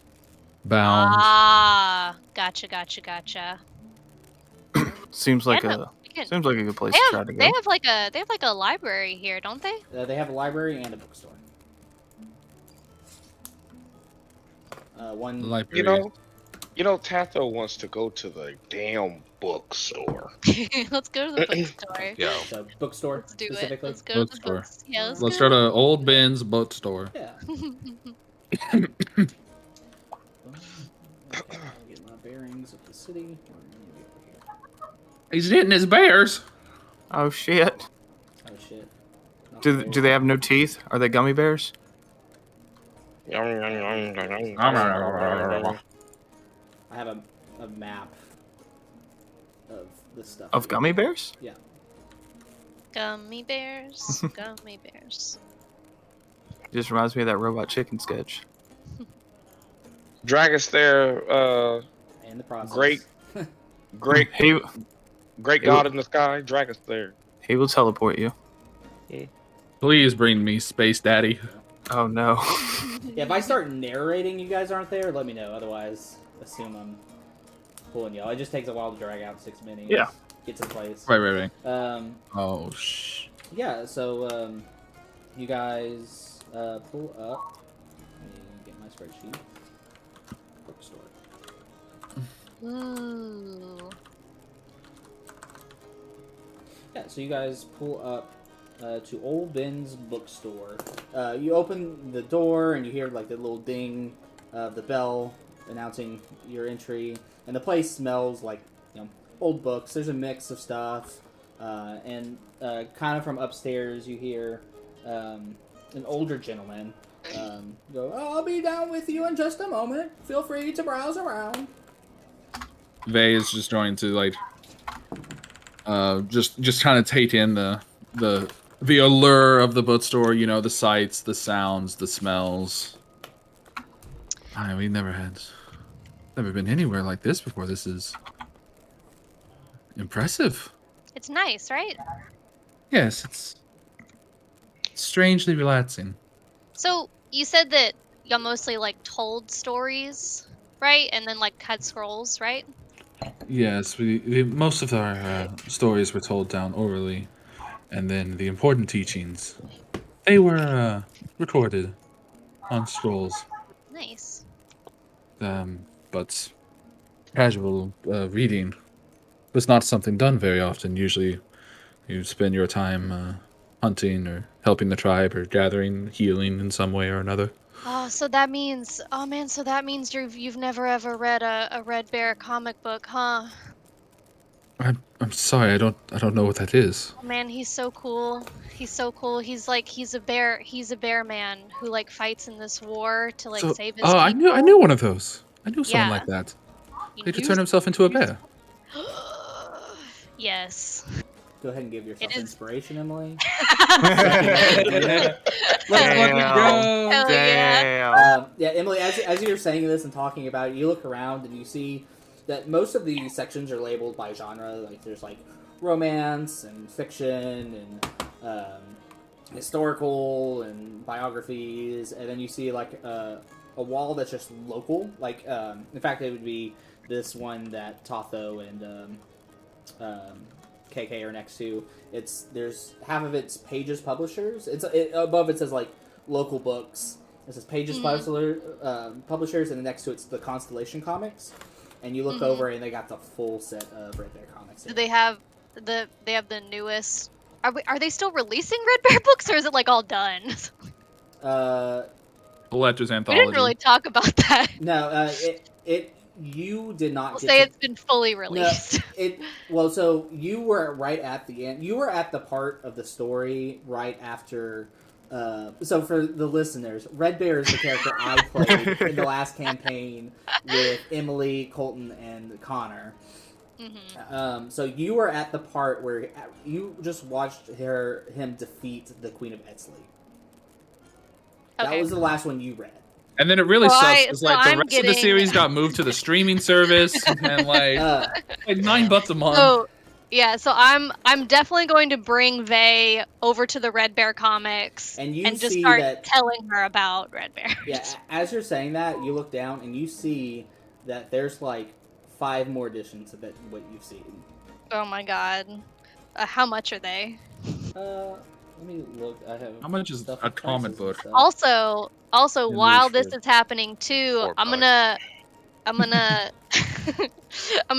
bound.
Ah, gotcha.
Seems like a good place to try to go.
They have like a library here, don't they?
They have a library and a bookstore. One
Library.
Tatho wants to go to the damn bookstore.
Let's go to the bookstore.
Go.
So bookstore
Let's do it.
specifically.
Let's go to the
Bookstore.
books. Yeah,
Let's try to Old Ben's bookstore.
Yeah. Get my bearings of the city. We're gonna be over here.
He's hitting his bears.
Oh shit.
Oh shit.
Do they have no teeth? Are they gummy bears?
I have a map of this stuff.
Of gummy bears?
Yeah.
Gummy bears, gummy bears.
Just reminds me of that Robot Chicken sketch.
Dragonstare,
And the process.
great
He
god in the sky, Dragonstare.
will teleport you.
Please bring me Space Daddy.
Oh no.
Yeah, if I start narrating, you guys aren't there. Let me know. Otherwise, assume I'm pulling y'all. It just takes a while to drag out 6 minis.
Yeah.
Get to place.
Right.
Oh yeah. So you guys pull up. Let me get my spreadsheet. Bookstore.
Ooh.
Yeah. So you guys pull up to Old Ben's Bookstore. You open the door and you hear like the little ding of the bell announcing your entry, and the place smells like old books. There's a mix of stuff, and kind of from upstairs you hear an older gentleman go, "I'll be down with you in just a moment. Feel free to browse around."
Vay is just trying to like, just kind of take in the allure of the bookstore. You know, the sights, the sounds, the smells. We never been anywhere like this before. This is impressive.
It's nice, right?
Yes, it's strangely relaxing.
So you said that y'all mostly like told stories, right? And then like had scrolls, right?
Yes, we most of our stories were told down orally, and then the important teachings, they were recorded on scrolls.
Nice.
But casual reading was not something done very often. Usually, you spend your time hunting or helping the tribe or gathering, healing in some way or another.
Oh, so that means, you've never ever read a Red Bear comic book, huh?
I'm sorry, I don't know what that is.
Oh, man, he's so cool. He's so cool. He's a bear man who like fights in this war to like save his people.
I knew one of those. I knew someone
Yeah.
like that.
You
They could
knew
turn himself into a bear.
Yes.
Go ahead and give yourself
It is-
inspiration, Emily.
Let's fucking go.
Hell yeah.
Damn.
Yeah, Emily, as you're saying this and talking about it, you look around and you see that most of the sections are labeled by genre. Like there's like romance and fiction and historical and biographies, and then you see like a wall that's just local. Like in fact, it would be this one that Totho and KK are next to. There's half of it's Pages Publishers. Above it says like local books. It says Pages Publishers, and next to it's the Constellation Comics. And you look over, and they got the full set of Red Bear comics.
Do they have the newest? Are they still releasing Red Bear books, or is it like all done?
Collector's
We
Anthology.
didn't really talk about that.
No, you did not.
We'll
get
say
to,
it's been fully released.
No, so you were right at the end. You were at the part of the story right after. So for the listeners, Red Bear is the character I played in the last campaign with Emily, Colton, and Connor.
Mm-hmm.
So you were at the part where you just watched him defeat the Queen of Etsley. That
Okay.
was the last one you read.
And then it really sucks. It's
so
like the
I'm
rest of the
getting-
series got moved to the streaming service, and like $9 a month.
So yeah, so I'm definitely going to bring Vay over to the Red Bear comics
And you
just
see
start
that-
telling her about Red Bear.
Yeah, as you're saying that, you look down and you see that there's like 5 more editions of what you've seen.
Oh my god. How much are they?
Let me look. I have.
How much is
stuff
a
with
comic
prices and
book?
stuff.
Also,
In
while this
Rougeford.
is happening too,
$4.
I'm gonna I'm gonna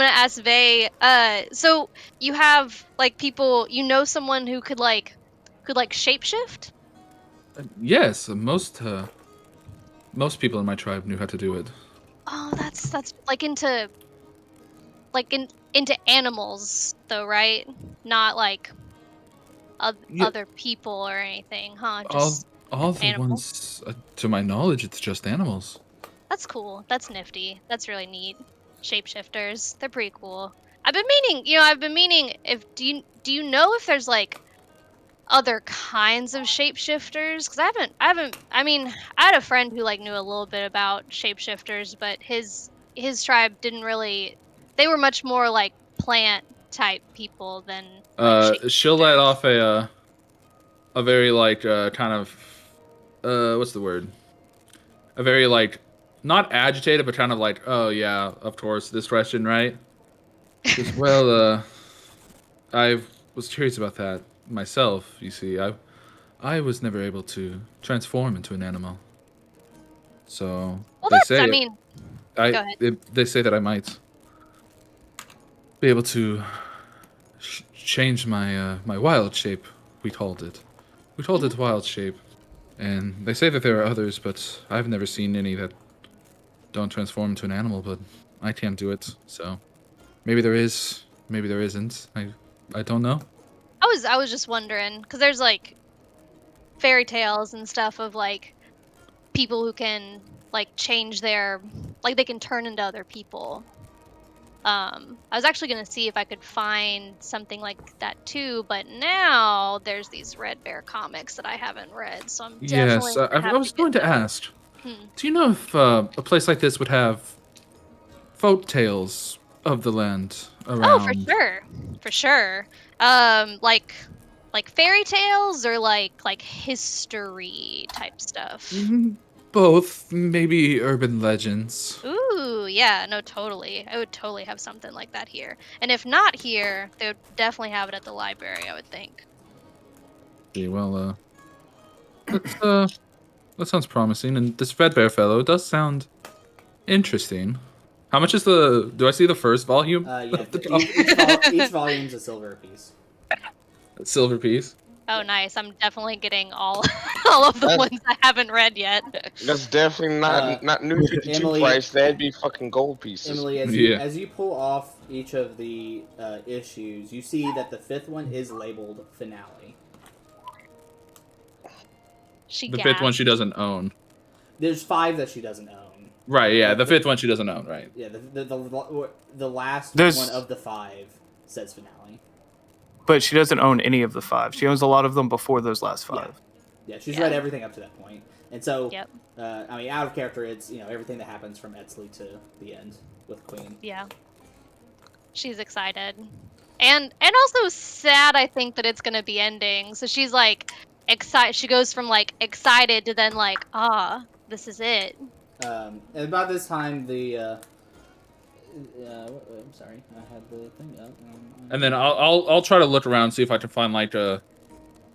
ask Vay. So you have like people, someone who could shapeshift?
Yes, most people in my tribe knew how to do it.
Oh, that's like into like into animals though, right? Not like other people or anything, huh? Just
all the
animals.
ones, to my knowledge, it's just animals.
That's cool. That's nifty. That's really neat. Shapeshifters, they're pretty cool. I've been meaning if do you know if there's like other kinds of shapeshifters? Because I mean, I had a friend who like knew a little bit about shapeshifters, but his tribe didn't really. They were much more like plant type people than like
She'll let off a very like kind of what's the word? A very like not agitated, but kind of like, oh yeah, of course, this question, right? Because well, I was curious about that myself. You see, I was never able to transform into an animal. So
well,
they
that's.
say
I mean, go ahead.
they say that I might be able to change my my wild shape. We called it wild shape, and they say that there are others, but I've never seen any that don't transform into an animal. But I can't do it, so maybe there is, maybe there isn't. I don't know.
I was just wondering because there's like fairy tales and stuff of like people who can like change their like they can turn into other people. I was actually gonna see if I could find something like that too, but now there's these Red Bear comics that I haven't read, so I'm definitely.
Yes, I was going to ask. Do you know if a place like this would have folk tales of the land around?
Oh, for sure. Like fairy tales or like history type stuff.
Both, maybe urban legends.
Ooh, yeah, no, totally. I would totally have something like that here. And if not here, they would definitely have it at the library, I would think.
Okay, well, that sounds promising. And this Red Bear fellow does sound interesting. How much is the... Do I see the first volume?
Yeah, each volume's a silver piece.
A silver piece?
Oh, nice. I'm definitely getting all of the ones I haven't read yet.
That's definitely not new 52
Emily,
price. That'd be fucking gold pieces.
Emily, as you pull off each of the issues, you see that the 5th one is labeled Finale.
The 5th one she doesn't own.
There's 5 that she doesn't own.
Right, yeah, the 5th one she doesn't own, right.
Yeah, the last one of the 5 says Finale.
But she doesn't own any of the 5. She owns a lot of them before those last 5.
Yeah, she's read everything up to that point. And so,
yep.
I mean, out of character, it's, everything that happens from Etsley to the end with Queen.
Yeah. She's excited. And also sad, I think, that it's going to be ending. So she's, like, excited. She goes from, like, excited to then, like, this is it.
And about this time, I'm sorry, I had the thing up.
And then I'll try to look around, see if I can find like a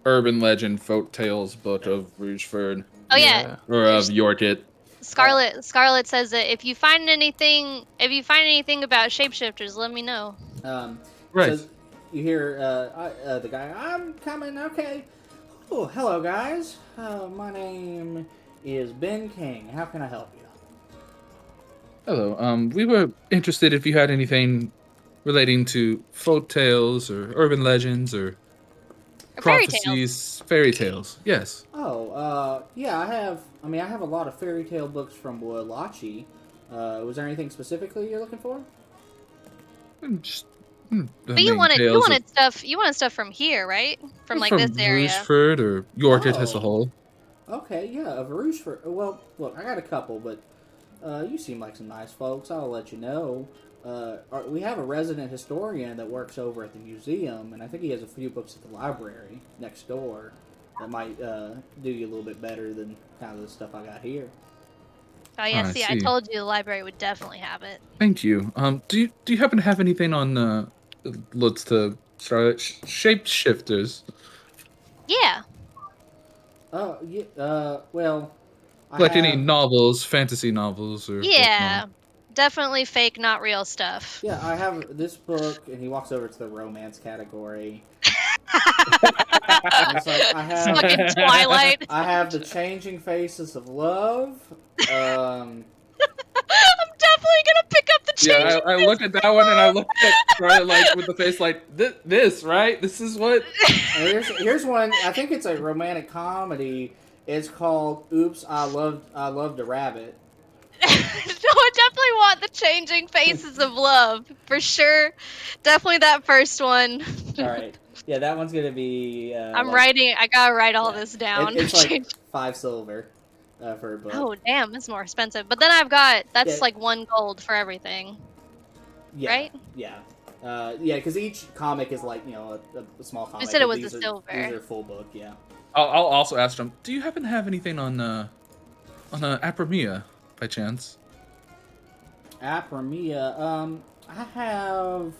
urban legend folk tales book of Rougeford.
Oh yeah,
or of Yorkit.
Scarlet says that if you find anything about shapeshifters, let me know.
Right.
So you hear the guy. I'm coming. Okay. Oh, hello guys. My name is Ben King. How can I help you?
Hello. We were interested if you had anything relating to folk tales or urban legends or prophecies, fairy tales. Yes.
Oh, yeah, I have a lot of fairy tale books from Woolachi. Was there anything specifically you're looking for?
But you wanted stuff from here, right? From like this area.
Rougeford or Yorkit as a whole.
Okay, yeah, of Rougeford. Well, look, I got a couple, but you seem like some nice folks. I'll let you know. We have a resident historian that works over at the museum, and I think he has a few books at the library next door that might do you a little bit better than kind of the stuff I got here.
Oh yeah, I told you the library would definitely have it.
Thank you. Do you happen to have anything on let's start shapeshifters?
Yeah.
Oh yeah. Well.
Any novels, fantasy novels, or
yeah, definitely fake, not real stuff.
Yeah, I have this book, and he walks over to the romance category.
It's like, fucking Twilight.
I have the Changing Faces of Love.
I'm definitely gonna pick up the
Yeah, I looked at that one and I looked at Scarlet like with the face like this, right? This is what.
Here's one. I think it's a romantic comedy. It's called "Oops, I Loved a Rabbit."
No, I definitely want the changing faces of love for sure. Definitely that first one.
All right. Yeah, that one's gonna be.
I'm writing. I gotta write all this down.
It's like $5 for a book.
Oh damn, it's more expensive. But then I've got that's
Yeah.
like 1 gold for everything.
Yeah,
right?
Yeah. Yeah, because each comic is like a small comic.
You said it was
these
a
are,
silver.
These are full book. Yeah.
I'll also ask them. Do you happen to have anything on Apramia by chance?
Apramia. I have.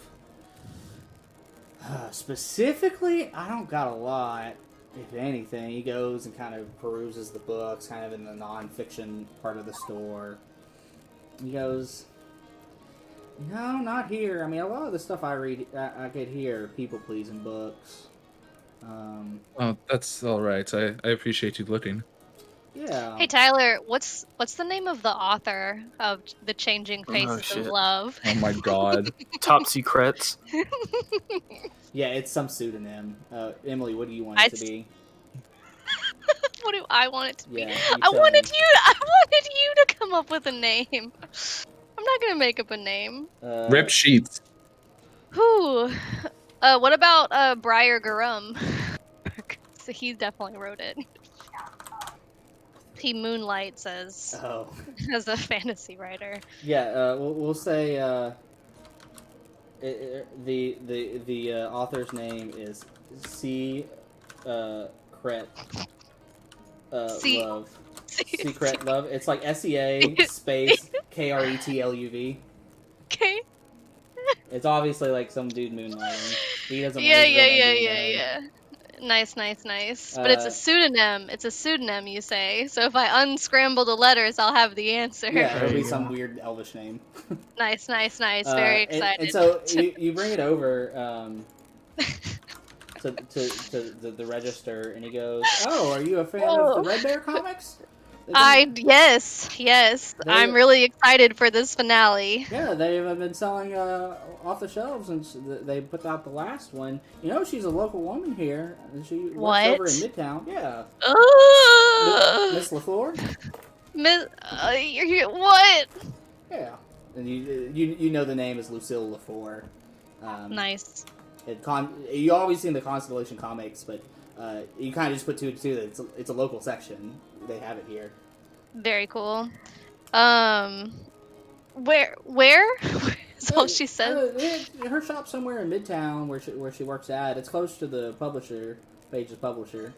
Specifically, I don't got a lot. If anything, he goes and kind of peruses the books, kind of in the non-fiction part of the store. He goes, no, not here. I mean, a lot of the stuff I read, I get here, people-pleasing books.
Oh, that's all right. I appreciate you looking.
Yeah.
Hey Tyler, what's the name of the author of The Changing Faces of Love?
Oh my god.
Top secrets.
Yeah, it's some pseudonym. Emily, what do you want it to be?
What do I want it to be?
Yeah,
I wanted you to come up with a name. I'm not gonna make up a name.
Rip sheets.
Who? What about Briar Garum? So he definitely wrote it. He moonlights as a fantasy writer.
Yeah, we'll say the author's name is Secret Love. Secret Love. It's like SEA space KRETLUV.
Okay.
It's obviously like some dude moonlighting. He doesn't.
Yeah. Nice. But it's a pseudonym. It's a pseudonym, you say. So if I unscramble the letters, I'll have the answer.
Yeah, it'll be some weird elvish name.
Nice. Very excited.
And so you bring it over to the register, and he goes, "Oh, are you a fan of the Red Bear comics?"
Yes. I'm really excited for this finale.
Yeah, they have been selling off the shelves since they put out the last one. You know, she's a local woman here. She works over in Midtown. Yeah. Miss LaFleur.
What?
Yeah, and you know the name is Lucille LaFleur.
Nice.
You always see in the Constellation comics, but you kind of just put two and two that it's a local section. They have it here.
Very cool. Where? That's all she said.
Her shop somewhere in Midtown where she works at. It's close to the publisher, Page's publisher.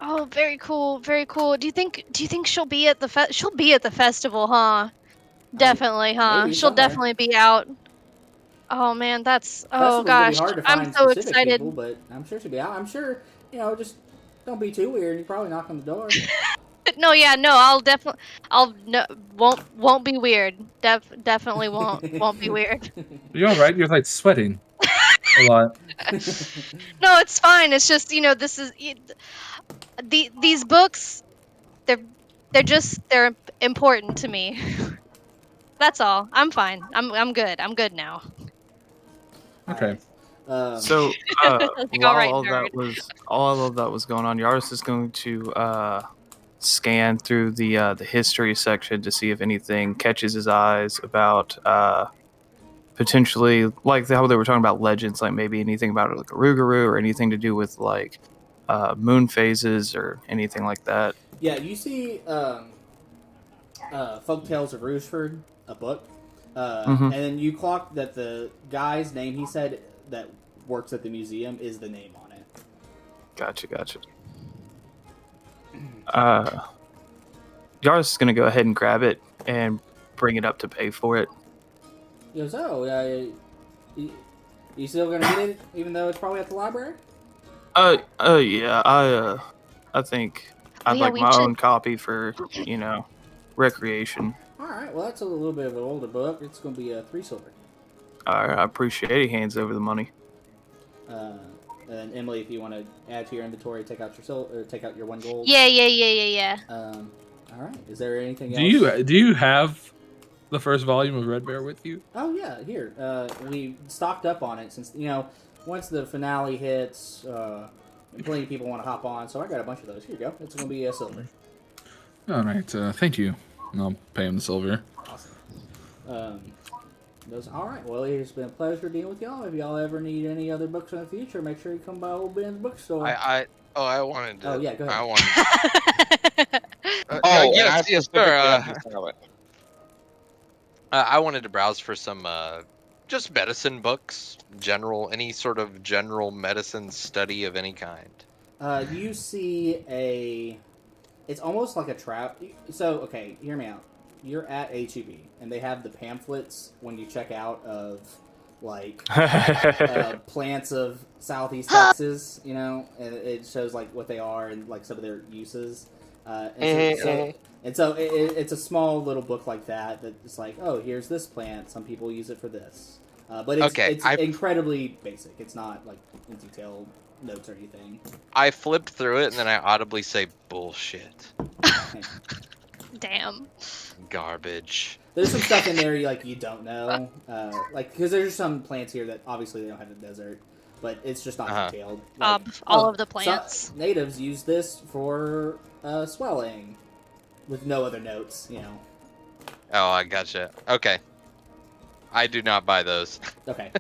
Oh, very cool. Do you think she'll be at the she'll be at the festival, huh? Definitely, huh? She'll definitely be out. Oh man, that's gosh.
Hard to find
I'm so excited.
People, but I'm sure she'll be out. I'm sure, just don't be too weird. You probably knock on the door.
No, won't be weird. Definitely won't be weird.
You're all right. You're like sweating a lot.
No, it's fine. It's just this is these books. They're important to me. That's all. I'm fine. I'm good. I'm good now.
Okay.
So while all of that was going on, Yaris is going to scan through the history section to see if anything catches his eyes about potentially like how they were talking about legends, like maybe anything about like a Rougarou or anything to do with like moon phases or anything like that.
Yeah, you see Folk Tales of Rougeford, a book, and then you clock that the guy's name he said that works at the museum is the name on it.
Gotcha. Yaris is going to go ahead and grab it and bring it up to pay for it.
He goes, you still going to get it, even though it's probably at the library?
Yeah, I think I'd like my own copy for, recreation.
Alright, well that's a little bit of an older book. It's going to be 3 silver.
Alright, I appreciate it. He hands over the money.
And Emily, if you want to add to your inventory, take out your 1 gold.
Yeah.
All right. Is there anything else?
Do you have the first volume of Red Bear with you?
Oh yeah, here. We stocked up on it since once the finale hits, plenty of people want to hop on, so I got a bunch of those. Here you go. It's gonna be a silver.
All right, thank you. I'll pay him the silver.
Awesome. All right. Well, it's been a pleasure dealing with y'all. If y'all ever need any other books in the future, make sure you come by Old Ben's Bookstore.
I wanted to.
Oh yeah, go ahead.
I wanted. I wanted to browse for some just medicine books, any sort of general medicine study of any kind.
You see it's almost like a trap. So, okay, hear me out. You're at HEB, and they have the pamphlets when you check out of, like, plants of Southeast Texas, and it shows, like, what they are and, like, some of their uses. So it's a small little book like that that's like, oh, here's this plant. Some people use it for this. But it's incredibly basic. It's not, like, in detail notes or anything.
I flipped through it, and then I audibly say, bullshit.
Damn.
Garbage.
There's some stuff in there you don't know, because there's some plants here that obviously they don't have in the desert, but it's just not detailed.
All of the plants.
Natives use this for swelling, with no other notes.
Oh, I gotcha. Okay. I do not buy those.
Okay.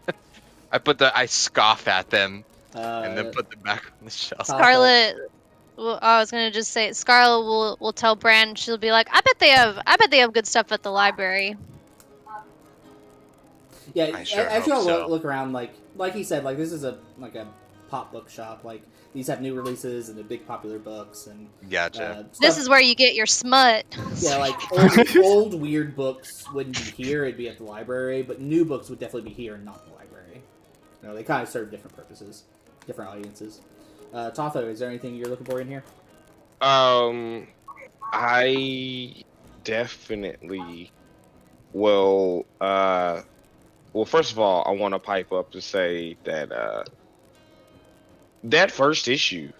I scoff at them, and then put them back on the shelf.
Scarlet. Well, I was gonna just say Scarlet will tell Bran. She'll be like, I bet they have good stuff at the library.
Yeah, as you all look around, like he said, this is a pop book shop. Like these have new releases and the big popular books and.
Gotcha.
This is where you get your smut.
Yeah, old weird books wouldn't be here; it'd be at the library. But new books would definitely be here and not the library. They kind of serve different purposes, different audiences. Totho, is there anything you're looking for in here?
I definitely will. Well, first of all, I want to pipe up to say that that first issue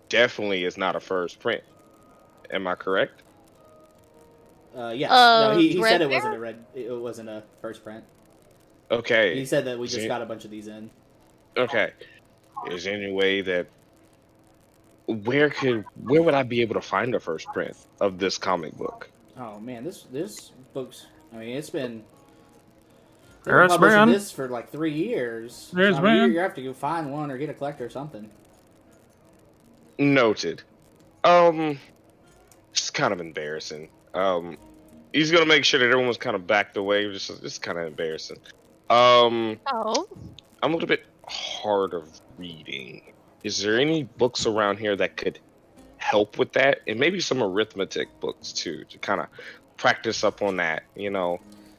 definitely is not a first print. Am I correct?
Yes. No, he said it wasn't a first print.
Okay.
He said that we just got a bunch of these in.
Okay. Is there any way that where would I be able to find the first print of this comic book?
Oh man, this book's. I mean, it's been.
There's
publishing this for 3 years.
There's man.
You have to go find one or get a collector or something.
Noted. It's kind of embarrassing. He's gonna make sure that everyone's kind of backed away. It's kind of embarrassing. I'm a little bit hard of reading. Is there any books around here that could help with that? And maybe some arithmetic books too, to kind of practice up on that.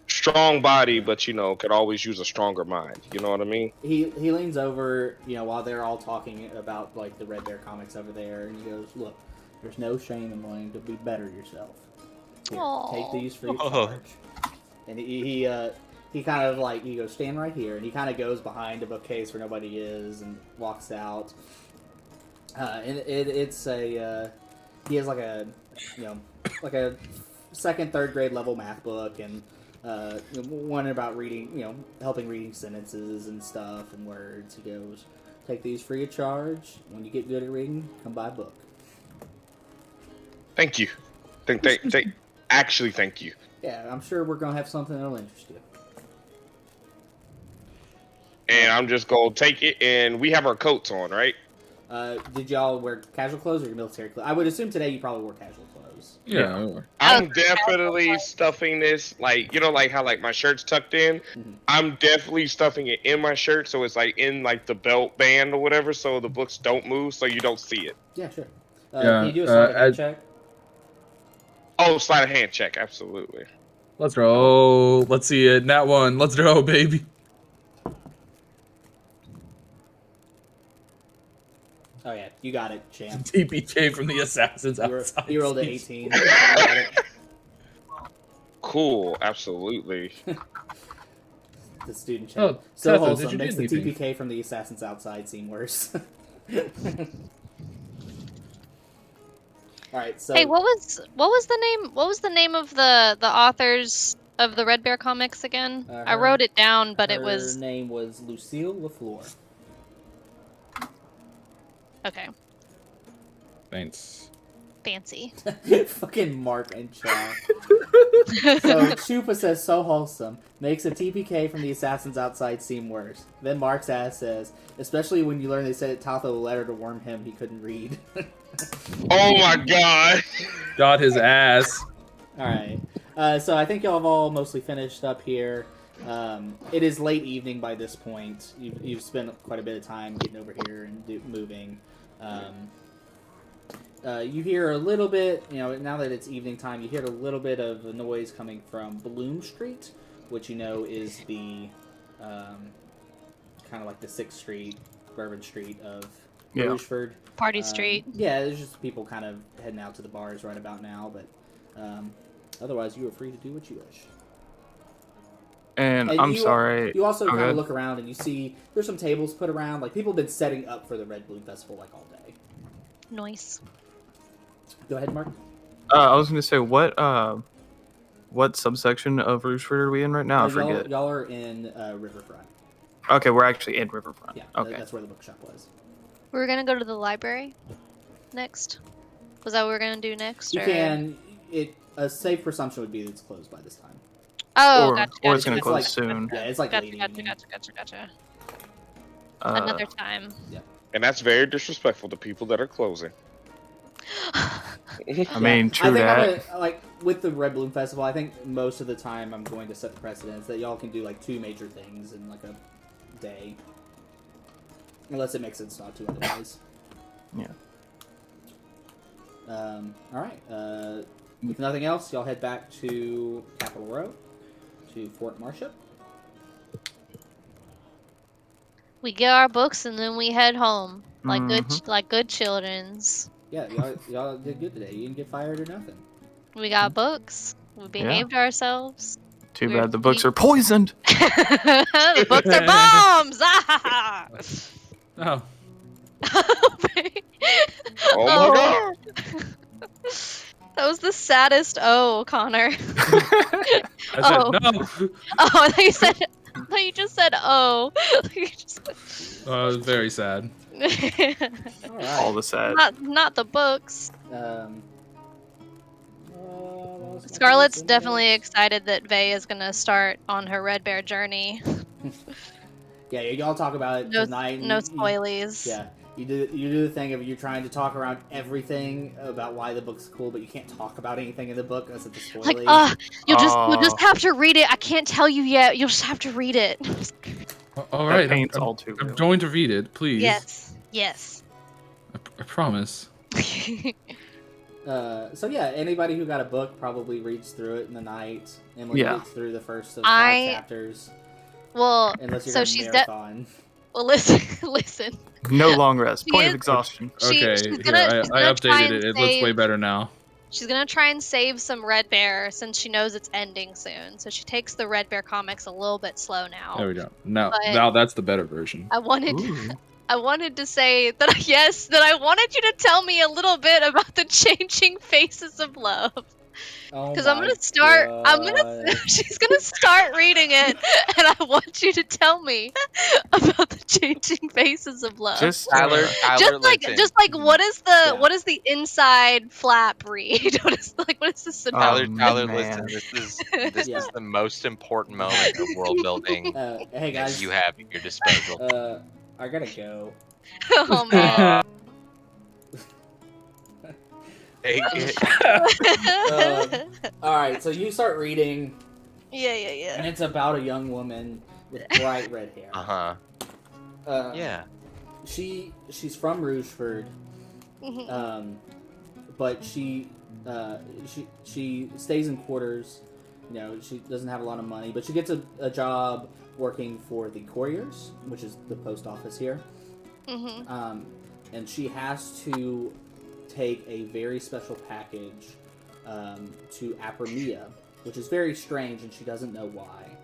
Strong body, but could always use a stronger mind. You know what I mean?
He leans over, while they're all talking about the Red Bear comics over there, and he goes, "Look, there's no shame in wanting to be better yourself. Here, take these for your charge." And he kind of he goes, "Stand right here," and he kind of goes behind a bookcase where nobody is and walks out. And it's a he has a second, third grade level math book and one about reading, helping reading sentences and stuff and words. He goes, "Take these free of charge. When you get good at reading, come buy a book."
Thank you. Actually, thank you.
Yeah, I'm sure we're gonna have something that'll interest you.
And I'm just gonna take it, and we have our coats on, right?
Did y'all wear casual clothes or your military clothes? I would assume today you probably wore casual clothes.
Yeah.
I'm definitely stuffing this, how my shirt's tucked in.
Mm-hmm.
I'm definitely stuffing it in my shirt, so it's in the belt band or whatever, so the books don't move, so you don't see it.
Yeah, sure. Can you do a sleight of hand check?
Oh, sleight of hand check, absolutely.
Let's roll. Let's see it. Nat 1. Let's go, baby.
Oh yeah, you got it, champ.
TPK from the assassins outside.
You rolled an 18.
Cool, absolutely.
The student check.
Oh,
so
Tefo,
wholesome.
did you
Makes the
do anything?
TPK from the assassins outside seem worse. All right. So
Hey, what was the name of the author's of the Red Bear comics again? I wrote it down, but it was...
Her name was Lucille LaFleur.
Okay.
Thanks.
Fancy.
Fucking Mark and chat. So Chupa says, so wholesome. Makes a TPK from the assassins outside seem worse. Then Mark's ass says, especially when you learn they said it top of the letter to warn him he couldn't read.
Oh my god.
Got his ass.
Alright. So I think y'all have all mostly finished up here. It is late evening by this point. You've spent quite a bit of time getting over here and moving. You hear a little bit, now that it's evening time, you hear a little bit of a noise coming from Bloom Street, which is the kind of like the 6th Street, Bourbon Street of Rougeford.
Party Street.
Yeah, there's just people kind of heading out to the bars right about now, but otherwise you are free to do what you wish.
And I'm sorry.
You also kind of look around and you see there's some tables put around. Like, people have been setting up for the Red Bloom Festival like all day.
Nice.
Go ahead, Mark.
I was going to say, what subsection of Rougeford are we in right now? I forget.
Y'all are in Riverfront.
Okay, we're actually in Riverfront.
Yeah,
okay.
That's where the bookshop was.
We were gonna go to the library next. Was that what we were gonna do next?
You can. A safe presumption would be that it's closed by this time.
Oh,
or,
gotcha.
Or it's gonna close soon.
Yeah, it's like
gotcha,
late evening.
Gotcha. Another time.
Yeah.
And that's very disrespectful to people that are closing.
I mean, true
that. With the Red Bloom Festival, I think most of the time I'm going to set the precedence that y'all can do like 2 major things in like a day. Unless it makes sense not to otherwise.
Yeah.
Alright. With nothing else, y'all head back to Capitol Row, to Fort Marcia.
We get our books and then we head home. Like good childrens.
Yeah, y'all did good today. You didn't get fired or nothing.
We got books. We behaved ourselves.
Too bad the books are poisoned.
The books are bombs! Ah!
Oh.
Oh my god!
That was the saddest Connor.
I said no.
Oh, I thought you said... I thought you just said
It was very sad.
All the sad.
Not the books. Scarlett's definitely excited that Vey is gonna start on her Red Bear journey.
Yeah, y'all talk about it tonight.
No spoilies.
Yeah, you do the thing of you're trying to talk around everything about why the book's cool, but you can't talk about anything in the book because it's a spoiler.
Like, you'll just have to read it. I can't tell you yet. You'll just have to read it.
All right,
I'm
going to read it, please.
Yes.
I promise.
So yeah, anybody who got a book probably reads through it in the night. Emily gets through the first of 5 chapters.
Well,
unless you're
so
she's marathon.
Well, listen.
No long rest. Point of exhaustion.
Okay, I updated it. It looks way better now.
She's gonna try and save some Red Bear since she knows it's ending soon. So she takes the Red Bear comics a little bit slow now.
There we go. Now that's the better version.
I wanted to say that that I wanted you to tell me a little bit about the changing faces of love. Because she's gonna start reading it, and I want you to tell me about the changing faces of love.
Tyler,
just like what is the inside flap read? What is this about?
Tyler, listen. This is the most important moment of world building
hey guys,
that you have at your disposal.
I gotta go.
Oh man.
Alright, so you start reading.
Yeah.
And it's about a young woman with bright red hair.
Yeah.
She's from Rougeford. But she stays in quarters. She doesn't have a lot of money, but she gets a job working for the Couriers, which is the post office here. And she has to take a very special package to Apramia, which is very strange, and she doesn't know why.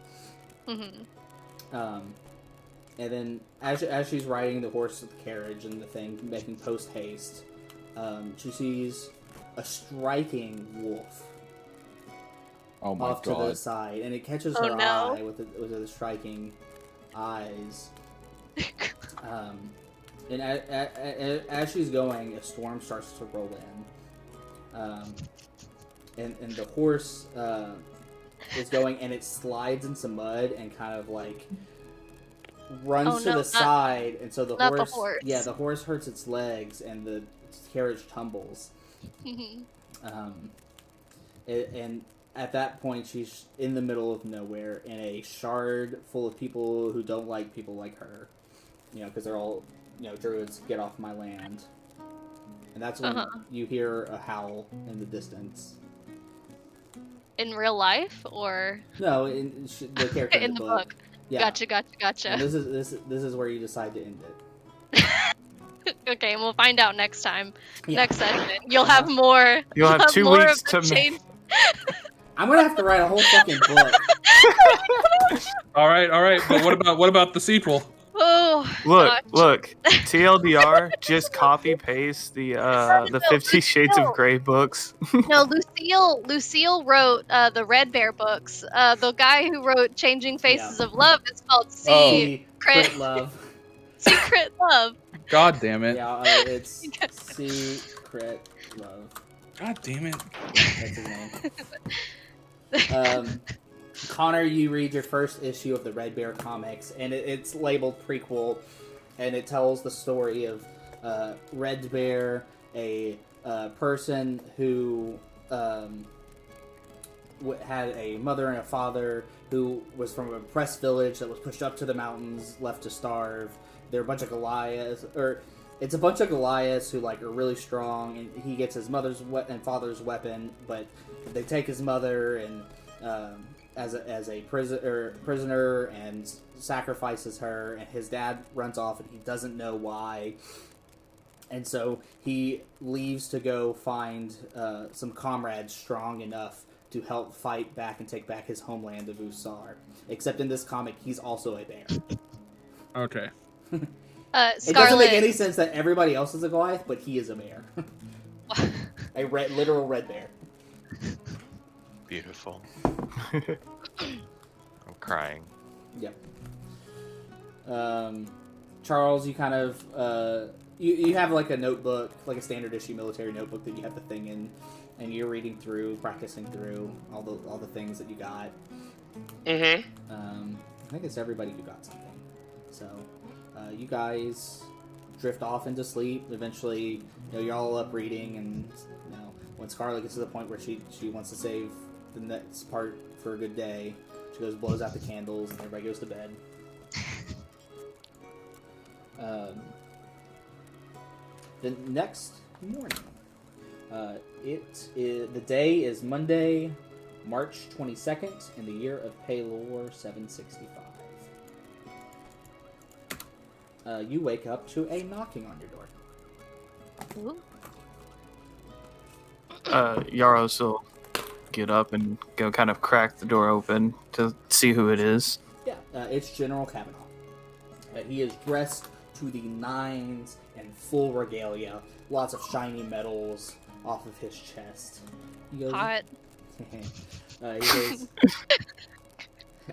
And then as she's riding the horse, the carriage, and the thing, making post haste, she sees a striking wolf
Oh my
off
god.
to the side, and it catches
Oh,
her
no.
eye with the striking eyes. And as she's going, a storm starts to roll in. And the horse is going, and it slides in some mud and kind of like runs to the side, and so the horse. Yeah, the horse hurts its legs, and the carriage tumbles. And at that point, she's in the middle of nowhere in a shard full of people who don't like people like her. Because they're all, druids, get off my land. And that's when you hear a howl in the distance.
In real life, or
no, the character in the book. Yeah.
Gotcha.
And this is where you decide to end it.
Okay, and we'll find out next time.
Yeah.
Next session, you'll have more.
You'll have 2
more
weeks
of the
to
change.
I'm gonna have to write a whole fucking book.
All right. But what about the sequel?
Oh,
Look. TLDR, just copy paste the 50 Shades of Grey books.
No, Lucille wrote the Red Bear books. The guy who wrote Changing Faces of Love is called Secret
Love.
Secret Love.
God damn it.
Yeah, it's Secret Love.
God damn it.
That's his name. Connor, you read your first issue of the Red Bear comics, and it's labeled prequel, and it tells the story of Red Bear, a person who had a mother and a father who was from a oppressed village that was pushed up to the mountains, left to starve. They're a bunch of Goliaths, it's a bunch of Goliaths who are really strong, and he gets his mother's and father's weapon, but they take his mother and as a prisoner and sacrifices her, and his dad runs off and he doesn't know why, and so he leaves to go find some comrades strong enough to help fight back and take back his homeland of Usar. Except in this comic, he's also a bear.
Okay.
It doesn't make any sense that everybody else is a Goliath, but he is a bear. A literal red bear.
Beautiful. I'm crying.
Yep. Charles, you kind of you have a notebook, like a standard issue military notebook that you have the thing in, and you're reading through, practicing through all the things that you got.
Mm-hmm.
I think it's everybody who got something. So you guys drift off into sleep. Eventually, you're all up reading, and when Scarlet gets to the point where she wants to save the next part for a good day, she goes, blows out the candles, and everybody goes to bed. The next morning, the day is Monday, March 22nd, in the year of Paylor 765. You wake up to a knocking on your door.
Yaros will get up and go kind of crack the door open to see who it is.
Yeah, it's General Kavanaugh. He is dressed to the nines and full regalia, lots of shiny medals off of his chest. He goes,
hot.
He goes,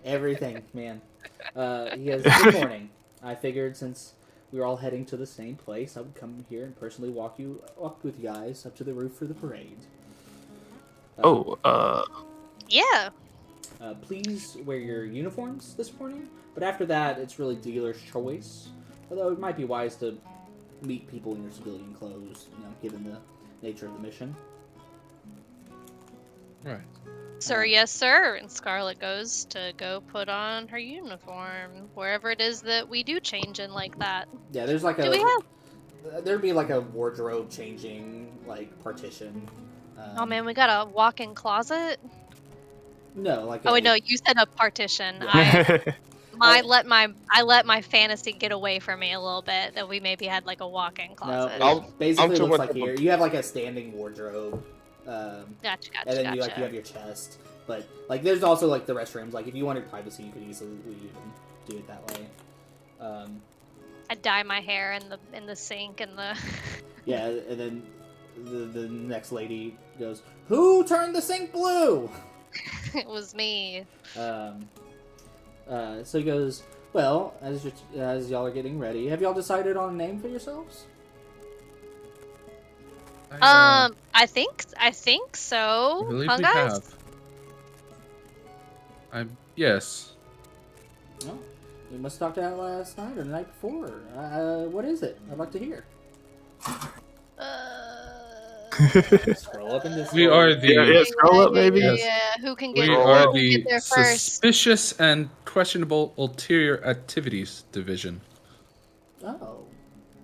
everything, man. He goes, good morning. I figured since we were all heading to the same place, I would come here and personally walk with you guys up to the roof for the parade.
Yeah.
Please wear your uniforms this morning, but after that, it's really dealer's choice. Although it might be wise to meet people in your civilian clothes, given the nature of the mission.
Right.
Sir, yes, sir. And Scarlet goes to go put on her uniform, wherever it is that we do change in like that.
Yeah, there's there'd be a wardrobe changing partition.
Oh man, we got a walk-in closet?
No,
Oh wait, no, you said a partition.
Yeah.
I let my fantasy get away from me a little bit, that we maybe had a walk-in closet.
No, it basically looks like here. You have a standing wardrobe.
Gotcha.
And then you have your chest. But there's also the restrooms. If you wanted privacy, you could easily do it that way.
I dye my hair in the sink and the.
Yeah, and then the next lady goes, "Who turned the sink blue?"
It was me.
So he goes, well, as y'all are getting ready, have y'all decided on a name for yourselves?
I think so.
I believe
Huh,
we
guys?
Yes.
No. We must have talked about it last night or the night before. What is it? I'd like to hear. Scroll up in this.
We are the.
Yeah, scroll up, maybe.
Yeah. Who can get?
We
who
are
can
the
get there first?
suspicious and questionable ulterior activities division.
Oh,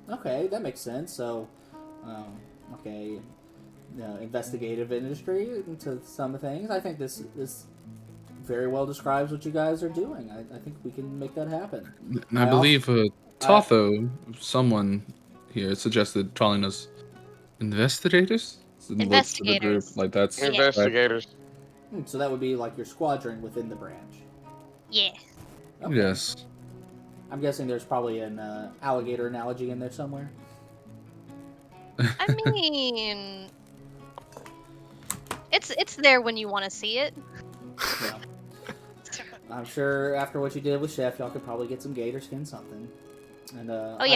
okay, that makes sense. So, okay, investigative industry into some things. I think this very well describes what you guys are doing. I think we can make that happen.
And I believe Totho, someone here, suggested calling us investigators.
Investigators.
Like that's
Investigators.
So that would be like your squadron within the branch.
Yeah.
Okay.
Yes.
I'm guessing there's probably an alligator analogy in there somewhere.
I mean, it's there when you want to see it.
Yeah. I'm sure after what you did with Chef, y'all could probably get some gator skin something. And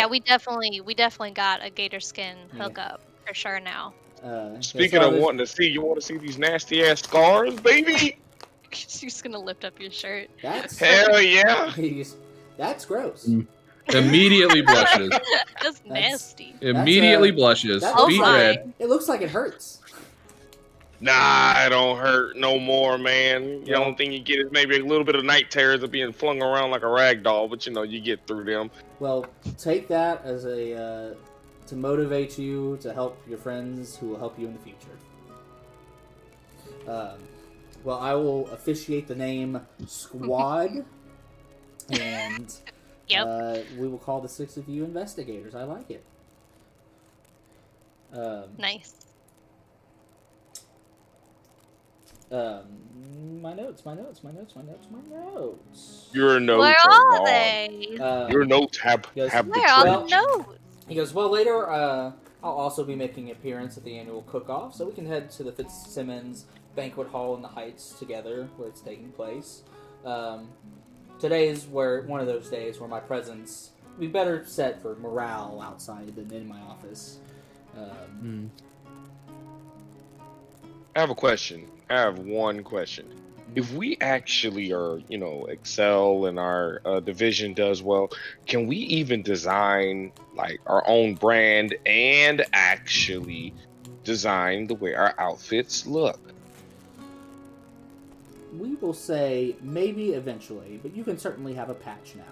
we definitely got a gator skin hookup for sure now.
Speaking of wanting to see, you want to see these nasty ass scars, baby?
She's just gonna lift up your shirt.
That's
hell yeah.
That's gross.
Immediately blushes.
That's nasty.
Immediately blushes. Feet red.
It looks like it hurts.
Nah, it don't hurt no more, man. The only thing you get is maybe a little bit of night terrors of being flung around like a rag doll, but you get through them.
Well, take that as a to motivate you to help your friends who will help you in the future. Well, I will officiate the name S.Q.U.A.D. and we will call the 6 of you investigators. I like it.
Nice.
My notes.
Your notes
Where
are
are
gone.
they?
Your notes have
Where are the notes?
He goes, well, later I'll also be making an appearance at the annual Cookoff, so we can head to the Fitzsimmons Banquet Hall in the Heights together, where it's taking place. Today is one of those days where my presence will be better set for morale outside than in my office.
I have a question. I have one question. If we actually are, excel and our division does well, can we even design like our own brand and actually design the way our outfits look?
We will say maybe eventually, but you can certainly have a patch now.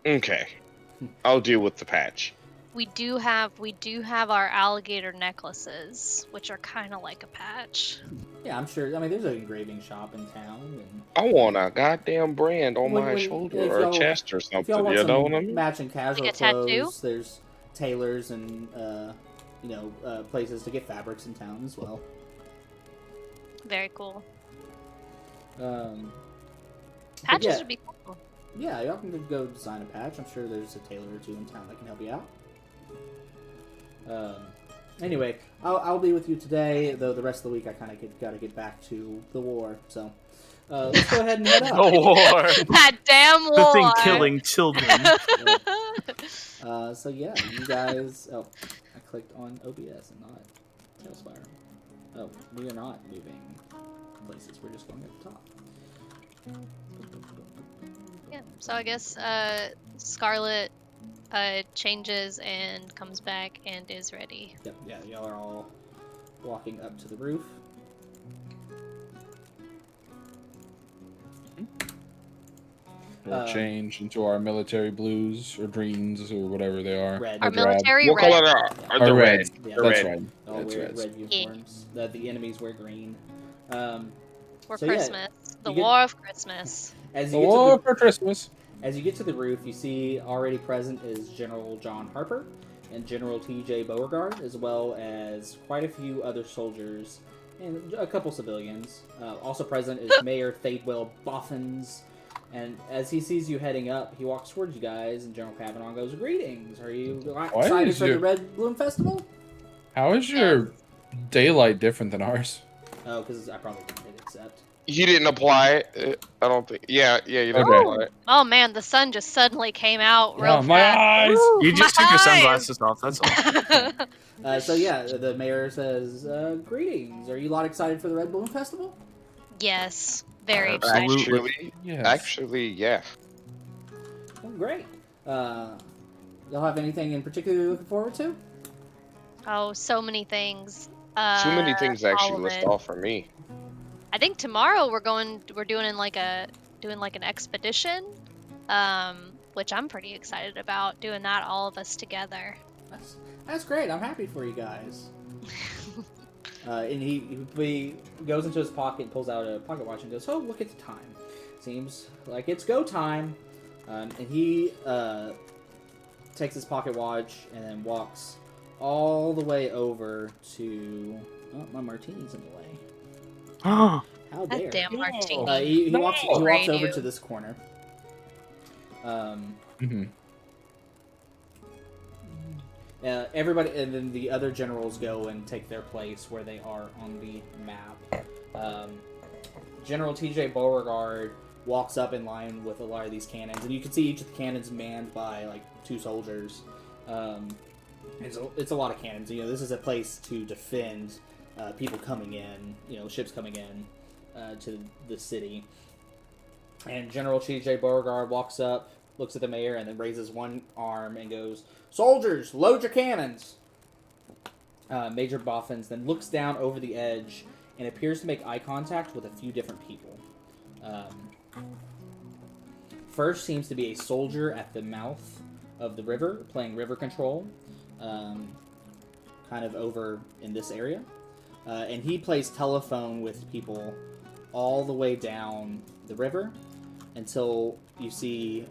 Okay. I'll deal with the patch.
We do have our alligator necklaces, which are kind of like a patch.
Yeah, I'm sure. I mean, there's an engraving shop in town. And
I want a goddamn brand on my shoulder or chest or something. You know what I mean?
Matching casual
like a
clothes.
Tattoo?
There's tailors and places to get fabrics in town as well.
Very cool.
Patches
Patches would be cool.
Yeah, y'all can go design a patch. I'm sure there's a tailor or two in town that can help you out. Anyway, I'll be with you today, though the rest of the week I kind of got to get back to the war. So let's go ahead and head out.
The war.
That damn war.
The thing killing children.
So yeah, you guys. Oh, I clicked on OBS and not TaleSpire. Oh, we are not moving places. We're just going at the top.
Yeah. So I guess Scarlet changes and comes back and is ready.
Yep. Yeah, y'all are all walking up to the roof.
We'll change into our military blues or greens or whatever they are.
Red.
Our military
What
red.
color are the red?
Yeah,
The
That's
red.
right.
All
That's
wear
right.
red uniforms. The enemies wear green.
For
So, yeah,
Christmas. The
you get-
war of Christmas.
As
The
you get
war
to
for Christmas.
as you get to the roof, you see already present is General John Harper and General T.J. Beauregard, as well as quite a few other soldiers and a couple civilians. Also present is Mayor Thadewell Boffins. And as he sees you heading up, he walks towards you guys, and General Kavanaugh goes, "Greetings. Are you excited for the Red Bloom Festival?"
How is your daylight different than ours?
Oh, because I probably didn't hit accept.
You didn't apply it. I don't think. Yeah, you didn't
Okay.
apply it.
Oh man, the sun just suddenly came out real
Oh, my
fast.
eyes!
Ooh,
You just
my
took your
eyes!
sunglasses off. That's all.
So yeah, the mayor says, "Greetings. Are you a lot excited for the Red Balloon Festival?"
Yes, very excited.
Absolutely.
Actually, yeah.
Oh, great. Y'all have anything in particular you're looking forward to?
Oh, so many things.
Too many things
all
actually
of
list
it.
off for me.
I think tomorrow we're doing an expedition, which I'm pretty excited about doing that, all of us together.
That's great. I'm happy for you guys. And he goes into his pocket and pulls out a pocket watch and goes, "Oh, look at the time. Seems like it's go time." And he takes his pocket watch and then walks all the way over to... Oh, my martini's in the way. How dare.
That damn martini.
He walks over
Radio.
to this corner. Everybody, and then the other generals go and take their place where they are on the map. General T.J. Beauregard walks up in line with a lot of these cannons, and you can see each of the cannons manned by like 2 soldiers. It's a lot of cannons. You know, this is a place to defend people coming in. You know, ships coming in to the city. And General T.J. Beauregard walks up, looks at the mayor, and then raises one arm and goes, "Soldiers, load your cannons!" Major Boffins then looks down over the edge and appears to make eye contact with a few different people. First seems to be a soldier at the mouth of the river, playing river control, kind of over in this area. And he plays telephone with people all the way down the river until you see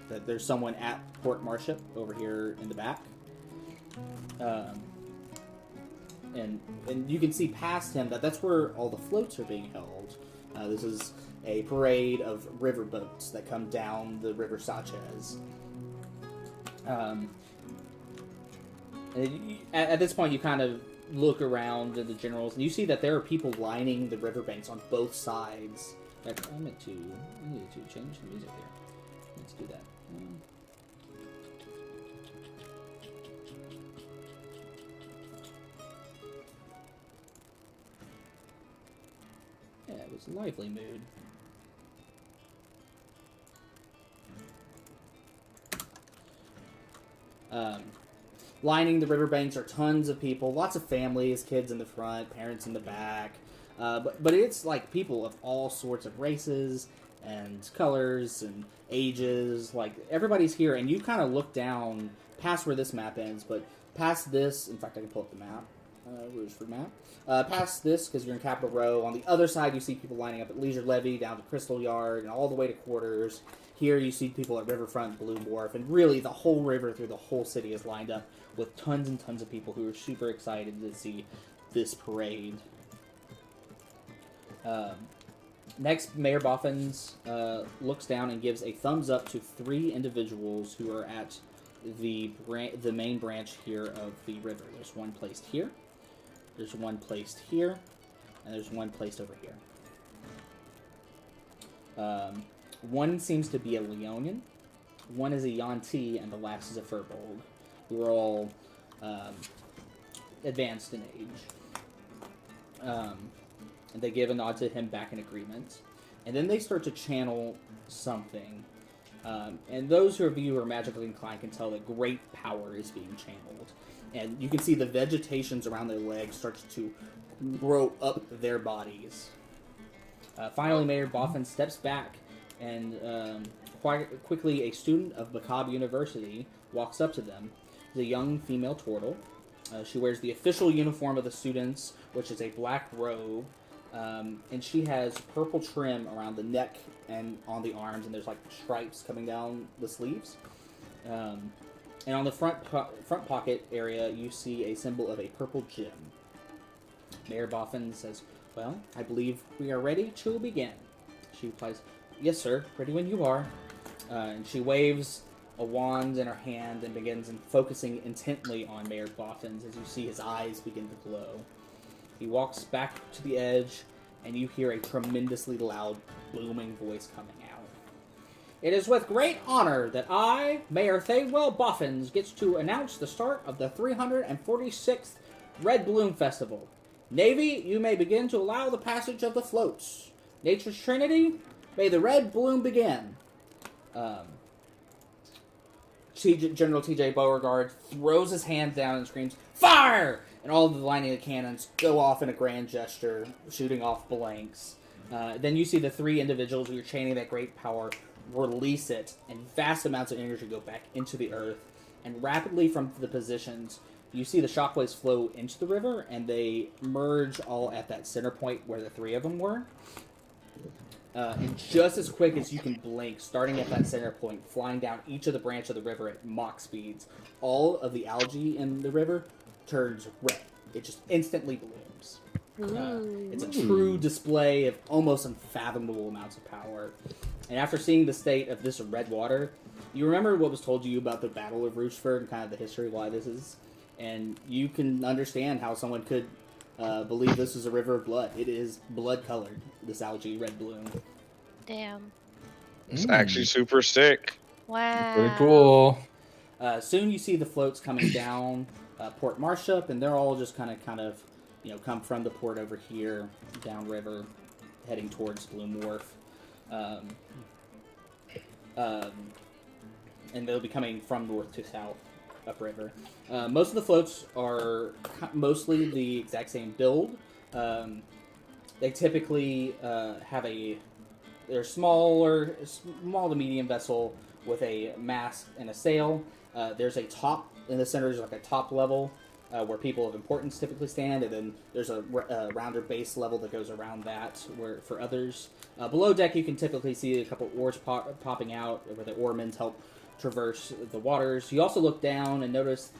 that there's someone at Port Marship over here in the back. And you can see past him that's where all the floats are being held. This is a parade of river boats that come down the River Sanchez. At this point, you kind of look around at the generals, and you see that there are people lining the riverbanks on both sides. I need to change the music here. Let's do that. Yeah, it was a lively mood. Lining the riverbanks are tons of people, lots of families, kids in the front, parents in the back. But it's like people of all sorts of races and colors and ages. Like, everybody's here, and you kind of look down past where this map ends, but past this, in fact, I can pull up the map, Rougeford map. Past this, because you're in Capitol Row, on the other side you see people lining up at Leisure Levee, down to Crystal Yard, and all the way to Quarters. Here you see people at Riverfront, Blue Wharf, and really the whole river through the whole city is lined up with tons and tons of people who are super excited to see this parade. Next, Mayor Boffins looks down and gives a thumbs up to 3 individuals who are at the main branch here of the river. There's one placed here, there's one placed here, and there's one placed over here. One seems to be a Leonian, one is a Yuan-Ti, and the last is a Furbolg, who are all advanced in age. And they give a nod to him back in agreement. And then they start to channel something. And those of you who are magically inclined can tell that great power is being channeled. And you can see the vegetations around their legs start to grow up their bodies. Finally, Mayor Boffin steps back, and quite quickly a student of Macabre University walks up to them. It's a young female turtle. She wears the official uniform of the students, which is a black robe. And she has purple trim around the neck and on the arms, and there's like stripes coming down the sleeves. And on the front pocket area, you see a symbol of a purple gem. Mayor Boffin says, "Well, I believe we are ready to begin." She replies, "Yes, sir, ready when you are." And she waves a wand in her hand and begins focusing intently on Mayor Boffins as you see his eyes begin to glow. He walks back to the edge, and you hear a tremendously loud, booming voice coming out. It is with great honor that I, Mayor Thaywell Boffins, gets to announce the start of the 346th Red Bloom Festival. Navy, you may begin to allow the passage of the floats. Nature's Trinity, may the Red Bloom begin. General T.J. Beauregard throws his hands down and screams, "Fire!" And all of the lining of cannons go off in a grand gesture, shooting off blanks. Then you see the three individuals who are chanting that great power release it, and vast amounts of energy go back into the earth. And rapidly from the positions, you see the shockwaves flow into the river, and they merge all at that center point where the three of them were. And just as quick as you can blink, starting at that center point, flying down each of the branch of the river at Mach speeds, all of the algae in the river turns red. It just instantly blooms. It's a true display of almost unfathomable amounts of power. And after seeing the state of this red water, you remember what was told to you about the Battle of Rougeford and kind of the history of why this is. And you can understand how someone could believe this is a river of blood. It is blood-colored, this algae red bloom.
Damn.
It's actually super sick.
Wow.
Pretty cool.
Soon you see the floats coming down Port Marshup, and they're all just kind of, come from the port over here, downriver, heading towards Bloom Wharf. And they'll be coming from north to south, upriver. Most of the floats are mostly the exact same build. They typically they're small to medium vessel with a mast and a sail. There's a top in the center. There's like a top level where people of importance typically stand, and then there's a rounder base level that goes around that where for others. Below deck, you can typically see a couple oars popping out where the oarmen help traverse the waters. You also look down and notice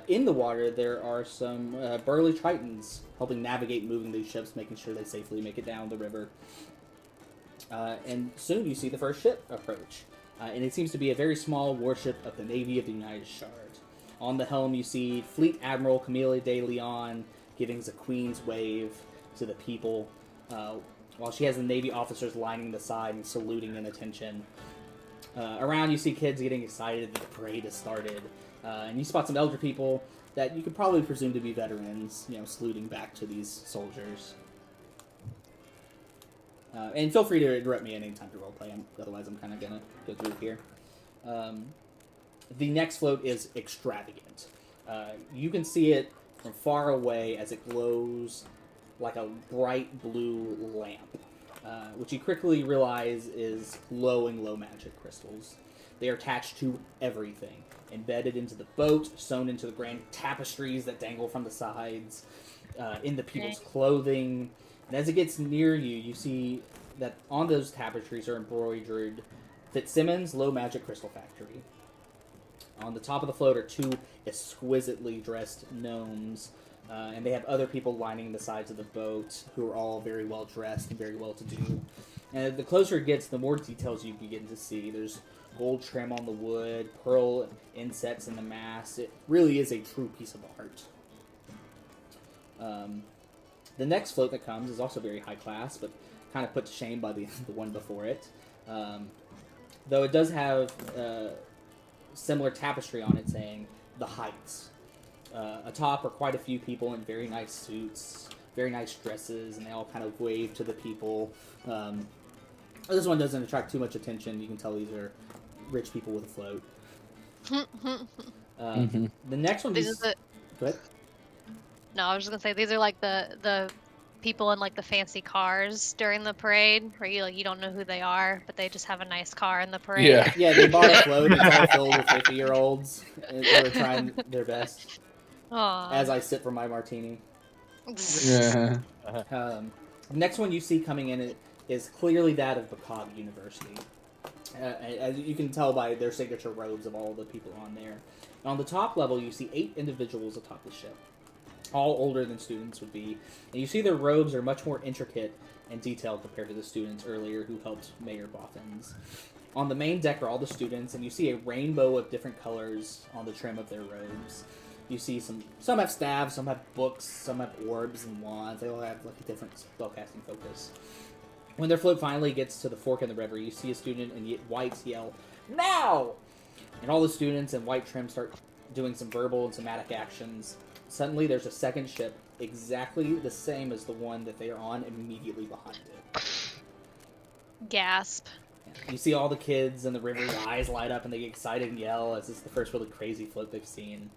in the water there are some burly tritons helping navigate moving these ships, making sure they safely make it down the river. And soon you see the first ship approach. And it seems to be a very small warship of the Navy of the United Shard. On the helm you see Fleet Admiral Camilla de Leon giving the Queen's wave to the people, while she has the Navy officers lining the side and saluting in attention. Around you see kids getting excited that the parade has started, and you spot some elder people that you could probably presume to be veterans, saluting back to these soldiers. And feel free to interrupt me at any time to roleplay, otherwise I'm kind of going to go through here. The next float is extravagant. You can see it from far away as it glows like a bright blue lamp, which you quickly realize is glowing low magic crystals. They are attached to everything, embedded into the boat, sewn into the grand tapestries that dangle from the sides, in the people's clothing. And as it gets near you, you see that on those tapestries are embroidered Fitzsimmons Low Magic Crystal Factory. On the top of the float are two exquisitely dressed gnomes, and they have other people lining the sides of the boat who are all very well dressed and very well to do. And the closer it gets, the more details you begin to see. There's gold trim on the wood, pearl insets in the mast. It really is a true piece of art. The next float that comes is also very high class, but kind of put to shame by the one before it. Though it does have similar tapestry on it saying The Heights. Atop are quite a few people in very nice suits, very nice dresses, and they all kind of wave to the people. This one doesn't attract too much attention. You can tell these are rich people with a float. The next one... Go ahead.
No, I was just gonna say these are like the people in like the fancy cars during the parade, where you don't know who they are, but they just have a nice car in the parade.
Yeah, they bought a float. It's all filled with 50-year-olds. They were trying their best.
Aww.
As I sip from my martini.
Yeah.
The next one you see coming in is clearly that of Bookstore University. As you can tell by their signature robes of all the people on there. And on the top level, you see 8 individuals atop the ship. All older than students would be. And you see their robes are much more intricate and detailed compared to the students earlier who helped Mayor Boffins. On the main deck are all the students, and you see a rainbow of different colors on the trim of their robes. You see some have staves, some have books, some have orbs and wands. They all have like a different spellcasting focus. When their float finally gets to the fork in the river, you see a student in whites yell, "Now!" And all the students in white trim start doing some verbal and somatic actions. Suddenly, there's a second ship, exactly the same as the one that they are on, immediately behind it.
Gasp.
You see all the kids in the river's eyes light up and they get excited and yell as it's the first really crazy float they've seen.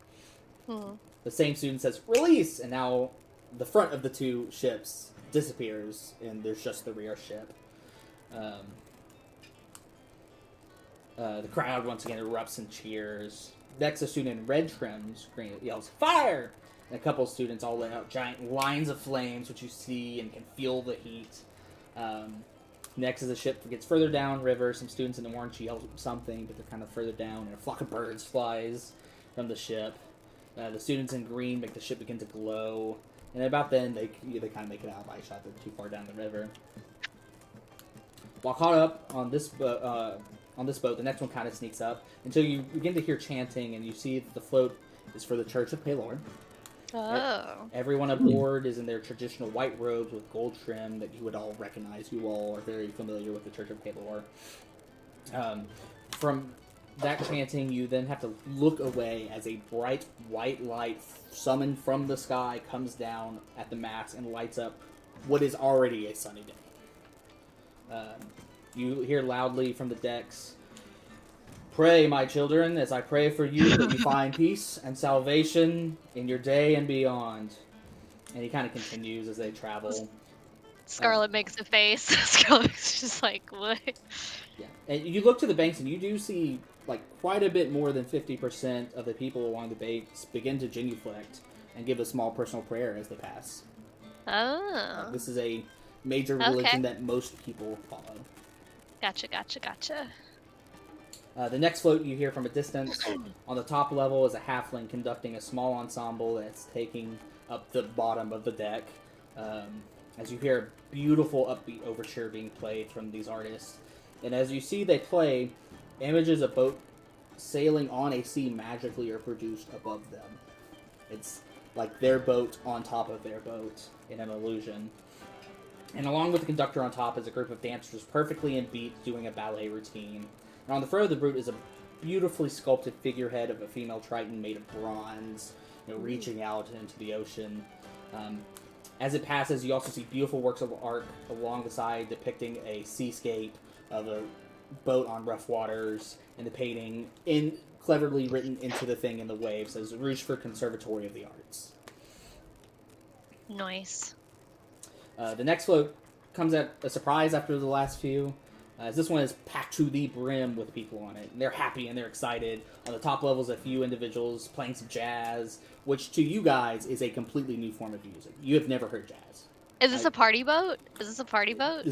The same student says, "Release!" And now the front of the two ships disappears and there's just the rear ship. The crowd once again erupts in cheers. Next, a student in red trims yells, "Fire!" And a couple of students all let out giant lines of flames, which you see and can feel the heat. Next, as the ship gets further down river, some students in orange yell something, but they're kind of further down, and a flock of birds flies from the ship. The students in green make the ship begin to glow, and about then they kind of make it out by a shot. They're too far down the river. While caught up on this boat, the next one kind of sneaks up until you begin to hear chanting, and you see that the float is for the Church of Pelor.
Oh.
Everyone aboard is in their traditional white robes with gold trim that you would all recognize. You all are very familiar with the Church of Pelor. From that chanting, you then have to look away as a bright white light summoned from the sky comes down at the mast and lights up what is already a sunny day. You hear loudly from the decks, "Pray, my children, as I pray for you that you find peace and salvation in your day and beyond." And he kind of continues as they travel.
Scarlet makes a face. Scarlet's just like, what?
Yeah, and you look to the banks and you do see like quite a bit more than 50% of the people along the banks begin to genuflect and give a small personal prayer as they pass.
Oh.
This is a major religion that most people follow.
Gotcha.
The next float you hear from a distance. On the top level is a halfling conducting a small ensemble that's taking up the bottom of the deck. As you hear a beautiful upbeat overture being played from these artists. And as you see they play, images of boat sailing on a sea magically are produced above them. It's like their boat on top of their boat in an illusion. And along with the conductor on top is a group of dancers perfectly in beat doing a ballet routine. And on the front of the boat is a beautifully sculpted figurehead of a female triton made of bronze, reaching out into the ocean. As it passes, you also see beautiful works of art along the side depicting a seascape of a boat on rough waters, and the painting cleverly written into the thing in the waves as Rougeford Conservatory of the Arts.
Nice.
The next float comes at a surprise after the last few. As this one is packed to the brim with people on it. And they're happy and they're excited. On the top levels, a few individuals playing some jazz, which to you guys is a completely new form of music. You have never heard jazz.
Is this a party boat? This is a party boat.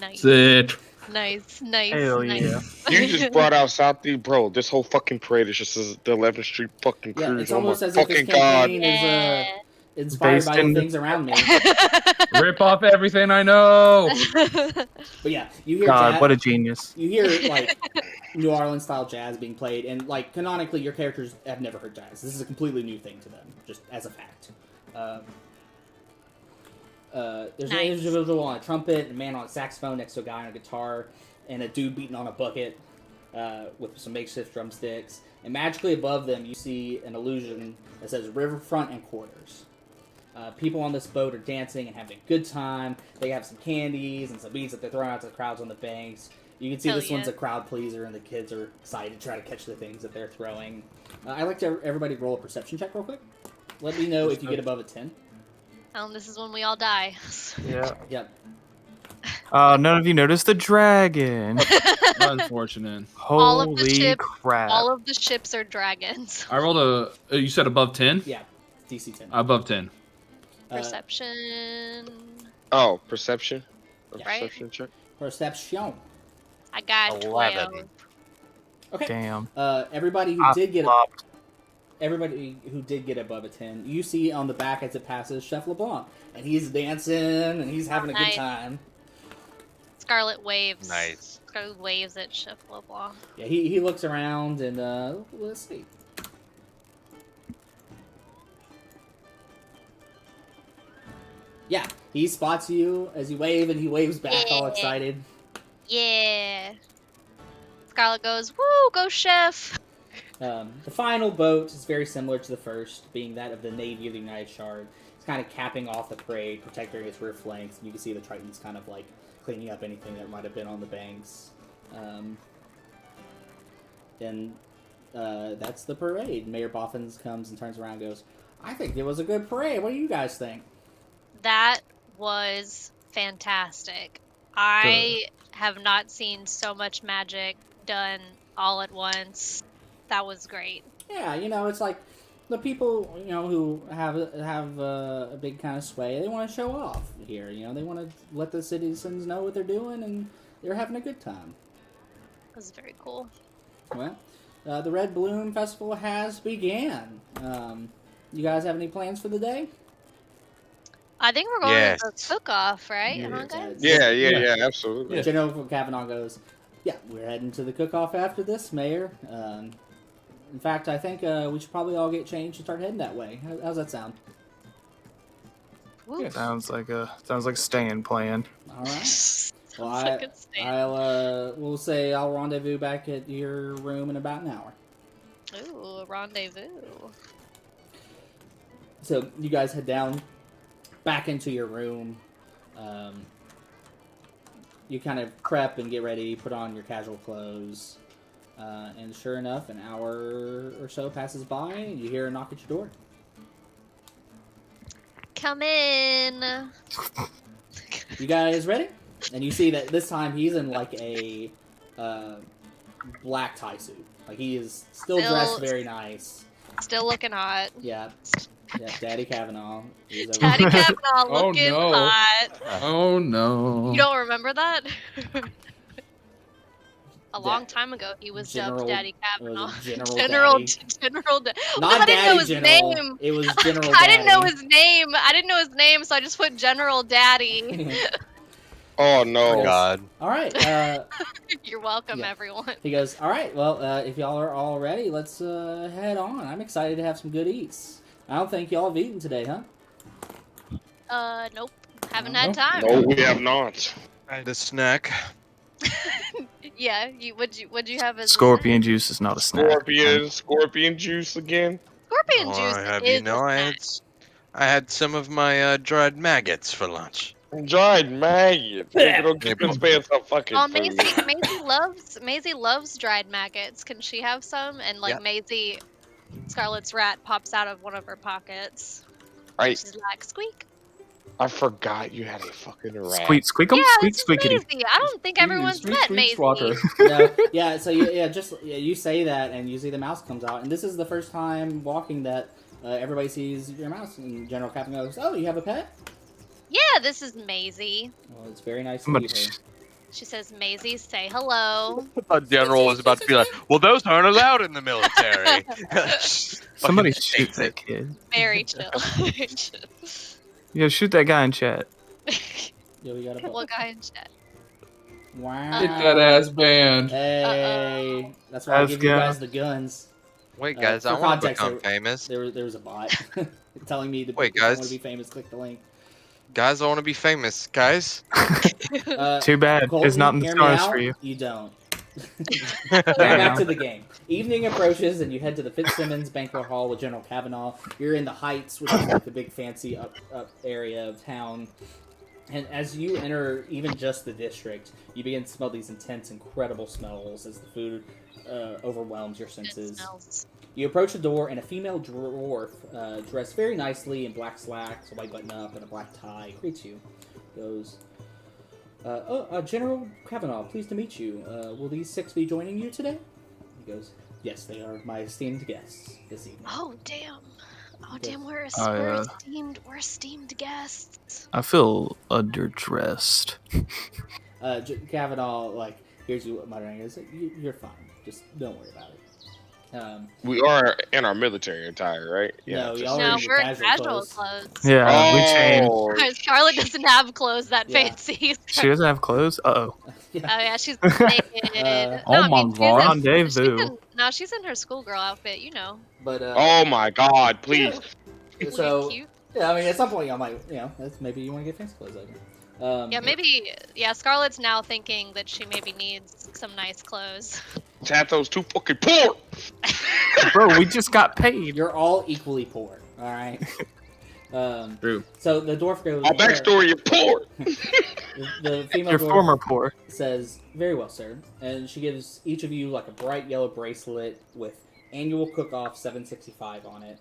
Nice.
Sit.
Nice.
Hell
nice.
yeah.
You just brought out Southeast, bro. This whole fucking parade is just the 11th Street fucking
Yeah,
cruise.
it's
Oh
almost
my
as if this
fucking god.
campaign is inspired by the things around me.
Rip off everything I know.
But yeah, you hear
God,
jazz.
what a genius.
You hear like New Orleans style jazz being played, and like canonically, your characters have never heard jazz. This is a completely new thing to them, just as a fact. There's an individual on a trumpet, a man on a saxophone next to a guy on a guitar, and a dude beating on a bucket with some makeshift drumsticks. And magically above them, you see an illusion that says Riverfront and Quarters. People on this boat are dancing and having a good time. They have some candies and some beads that they're throwing out to the crowds on the banks. You can see this one's a crowd pleaser, and the kids are excited to try to catch the things that they're throwing. I'd like to everybody roll a perception check real quick. Let me know if you get above a 10.
This is when we all die.
Yeah.
Yep.
None of you noticed the dragon.
Unfortunate.
Holy crap.
All of the ships are dragons.
I rolled you said above 10?
Yeah. DC 10.
Above 10.
Perception.
Oh, perception?
Yeah.
Perception check?
Perception.
I got 12.
Okay.
Damn.
Everybody who did get above a 10, you see on the back as it passes Chef LeBlanc, and he's dancing and he's having a good time.
Scarlet waves.
Nice.
Scarlet waves at Chef LeBlanc.
Yeah, he looks around and let's see. He spots you as you wave, and he waves back all excited.
Yeah. Scarlet goes, woo, go chef!
The final boat is very similar to the first, being that of the Navy of the United Shard. It's kind of capping off the parade, protecting its rear flanks, and you can see the Tritons kind of like cleaning up anything that might have been on the banks. And that's the parade. Mayor Boffins comes and turns around and goes, I think it was a good parade. What do you guys think?
That was fantastic. I have not seen so much magic done all at once. That was great.
Yeah, it's like the people, who have a big kind of sway, they want to show off here. They want to let the citizens know what they're doing, and they're having a good time.
That was very cool.
Well, the Red Balloon Festival has began. You guys have any plans for the day?
I think we're going to the Cookoff, right? Huh, guys?
Yeah, absolutely.
Yeah. General Kavanaugh goes, yeah, we're heading to the Cookoff after this, Mayor. In fact, I think we should probably all get changed and start heading that way. How's that sound?
Woo.
Sounds like a staying plan.
All right. Well, we'll say I'll rendezvous back at your room in about an hour.
Ooh, a rendezvous.
So you guys head down, back into your room. You kind of prep and get ready, put on your casual clothes. And sure enough, an hour or so passes by, and you hear a knock at your door.
Come in.
You guys ready? And you see that this time he's in like a black tie suit. Like he is still dressed very nice.
Still looking hot.
Yeah, Daddy Kavanaugh.
Daddy Kavanaugh looking hot.
Oh no.
You don't remember that? A long time ago, he was dubbed Daddy Kavanaugh.
General
Daddy.
Not
I didn't know his
General.
name.
It was General
I
Daddy.
didn't know his name, so I just put General Daddy.
Oh no!
Oh, God.
All right.
You're welcome, everyone.
He goes, all right, well, if y'all are all ready, let's head on. I'm excited to have some good eats. I don't think y'all have eaten today, huh?
Nope. Haven't had time.
No, we have not.
I had a snack.
Yeah, what'd you have as
Scorpion juice is not a snack.
Scorpion juice again.
Scorpion juice is a snack.
I had some of my dried maggots for lunch.
Dried maggots. Don't keep this man some fucking food.
Maisie loves dried maggots. Can she have some? And Maisie, Scarlet's rat pops out of one of her pockets.
Right.
She's like, squeak.
I forgot you had a fucking rat.
Squeakum?
Yeah,
Squeak,
Maisie. I don't think everyone's met Maisie.
Yeah, so you say that, and you see the mouse comes out, and this is the first time walking that everybody sees your mouse, and General Captain goes, oh, you have a pet?
Yeah, this is Maisie.
Well, it's very nice to meet her.
She says, Maisie, say hello.
I thought General was about to be like, well, those aren't allowed in the military.
Somebody shoot that kid.
Very chill.
Yeah, shoot that guy in chat.
Yeah, we got a
what guy in chat?
Wow.
Hit that ass band.
Hey. That's why I give you guys the guns.
Wait, guys, I want to become famous.
There was a bot telling me to
Wait,
if I
guys.
want to be famous, click the link.
Guys, I want to be famous. Guys.
Too bad.
Colton,
It's not in the
hear me
stars
out?
for you.
You don't. Back to the game. Evening approaches, and you head to the Fitzsimmons Banquet Hall with General Kavanaugh. You're in the Heights, which is like the big fancy up area of town. And as you enter even just the district, you begin to smell these intense, incredible smells as the food overwhelms your senses. You approach the door, and a female dwarf, dressed very nicely in black slacks, a white button-up, and a black tie, greets you. Goes, General Kavanaugh, pleased to meet you. Will these 6 be joining you today? He goes, yes, they are my esteemed guests this evening.
Oh, damn. Oh, damn, we're esteemed guests.
I feel underdressed.
Kavanaugh, hears you muttering, is you're fine. Just don't worry about it.
We are in our military attire, right?
No,
just-
y'all are in
we're in
casual
casual
clothes.
clothes.
Yeah, we changed.
Scarlet doesn't have clothes that
Yeah.
fancy.
She doesn't have clothes? Uh-oh.
Oh yeah, she's naked.
Oh my God.
Rendezvous.
She's in her schoolgirl outfit, you know.
But
Oh my God! Please.
so
Cute.
Yeah, I mean, at some point, I might, maybe you want to get fancy clothes over.
Yeah, maybe. Yeah, Scarlett's now thinking that she maybe needs some nice clothes.
Tato's too fucking poor.
Bro, we just got paid.
You're all equally poor, all right?
True.
So the dwarf goes.
My backstory, you're poor.
The female
Your
dwarf
former poor.
says, "Very well, sir," and she gives each of you like a bright yellow bracelet with annual Cookoff 765 on it.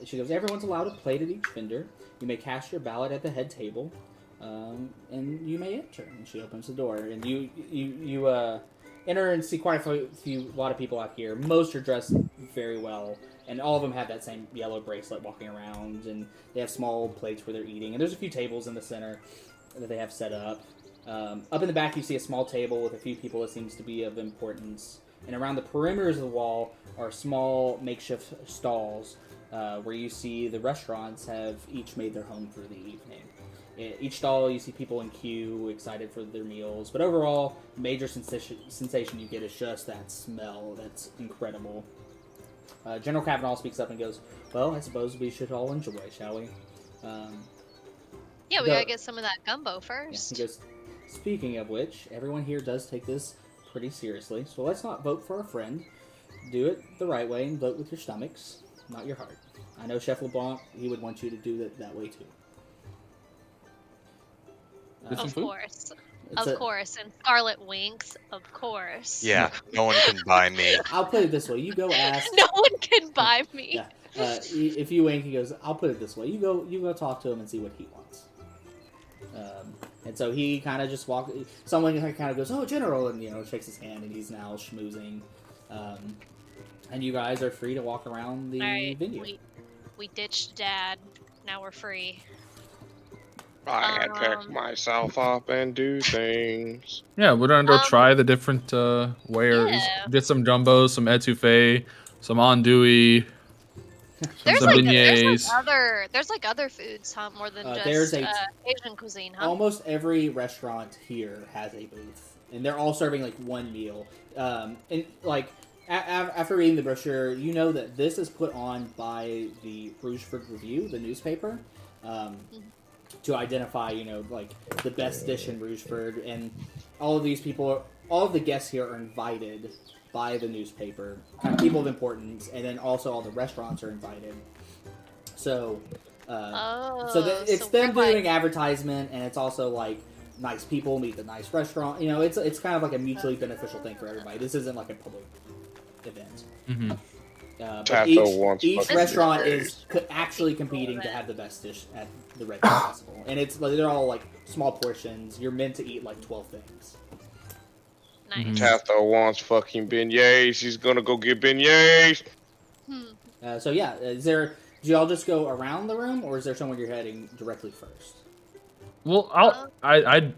She goes, everyone's allowed a plate at each vendor. You may cast your ballot at the head table, and you may enter. And she opens the door, and you enter and see quite a lot of people out here. Most are dressed very well, and all of them have that same yellow bracelet walking around, and they have small plates where they're eating. And there's a few tables in the center that they have set up. Up in the back, you see a small table with a few people that seems to be of importance. And around the perimeters of the wall are small makeshift stalls where you see the restaurants have each made their home for the evening. Each stall, you see people in queue, excited for their meals. But overall, major sensation you get is just that smell. That's incredible. General Kavanaugh speaks up and goes, well, I suppose we should all enjoy, shall we?
Yeah, we gotta get some of that gumbo first.
Yeah, he goes, speaking of which, everyone here does take this pretty seriously, so let's not vote for our friend. Do it the right way and vote with your stomachs, not your heart. I know Chef LeBlanc, he would want you to do it that way too.
Of course. Of course. And Scarlet winks, of course.
Yeah, no one can buy me.
I'll put it this way. You go ask.
No one can buy me.
Yeah. If you wink, he goes, I'll put it this way. You go talk to him and see what he wants. And so he kind of just walks. Someone kind of goes, oh, General, and shakes his hand, and he's now schmoozing. And you guys are free to walk around the venue.
We ditched Dad. Now we're free.
I had to pick myself up and do things.
Yeah, we're gonna go try the different wares.
Yeah.
Get some jumbo, some etouffee, some andouille.
There's
some beignets.
like other foods, huh? More than just Asian cuisine, huh?
Almost every restaurant here has a booth, and they're all serving like one meal. And like after reading the brochure, you know that this is put on by the Rougeford Review, the newspaper, to identify like the best dish in Rougeford, and all of these people, all of the guests here are invited by the newspaper, kind of people of importance, and then also all the restaurants are invited. So, it's them doing advertisement, and it's also like nice people meet the nice restaurant. It's kind of like a mutually beneficial thing for everybody. This isn't like a public event.
Mm-hmm.
But each restaurant is actually competing to have the best dish at the Red Festival, and they're all like small portions. You're meant to eat like 12 things.
Nice.
Tato wants fucking beignets. He's gonna go get beignets.
So yeah, do y'all just go around the room, or is there somewhere you're heading directly first?
Well,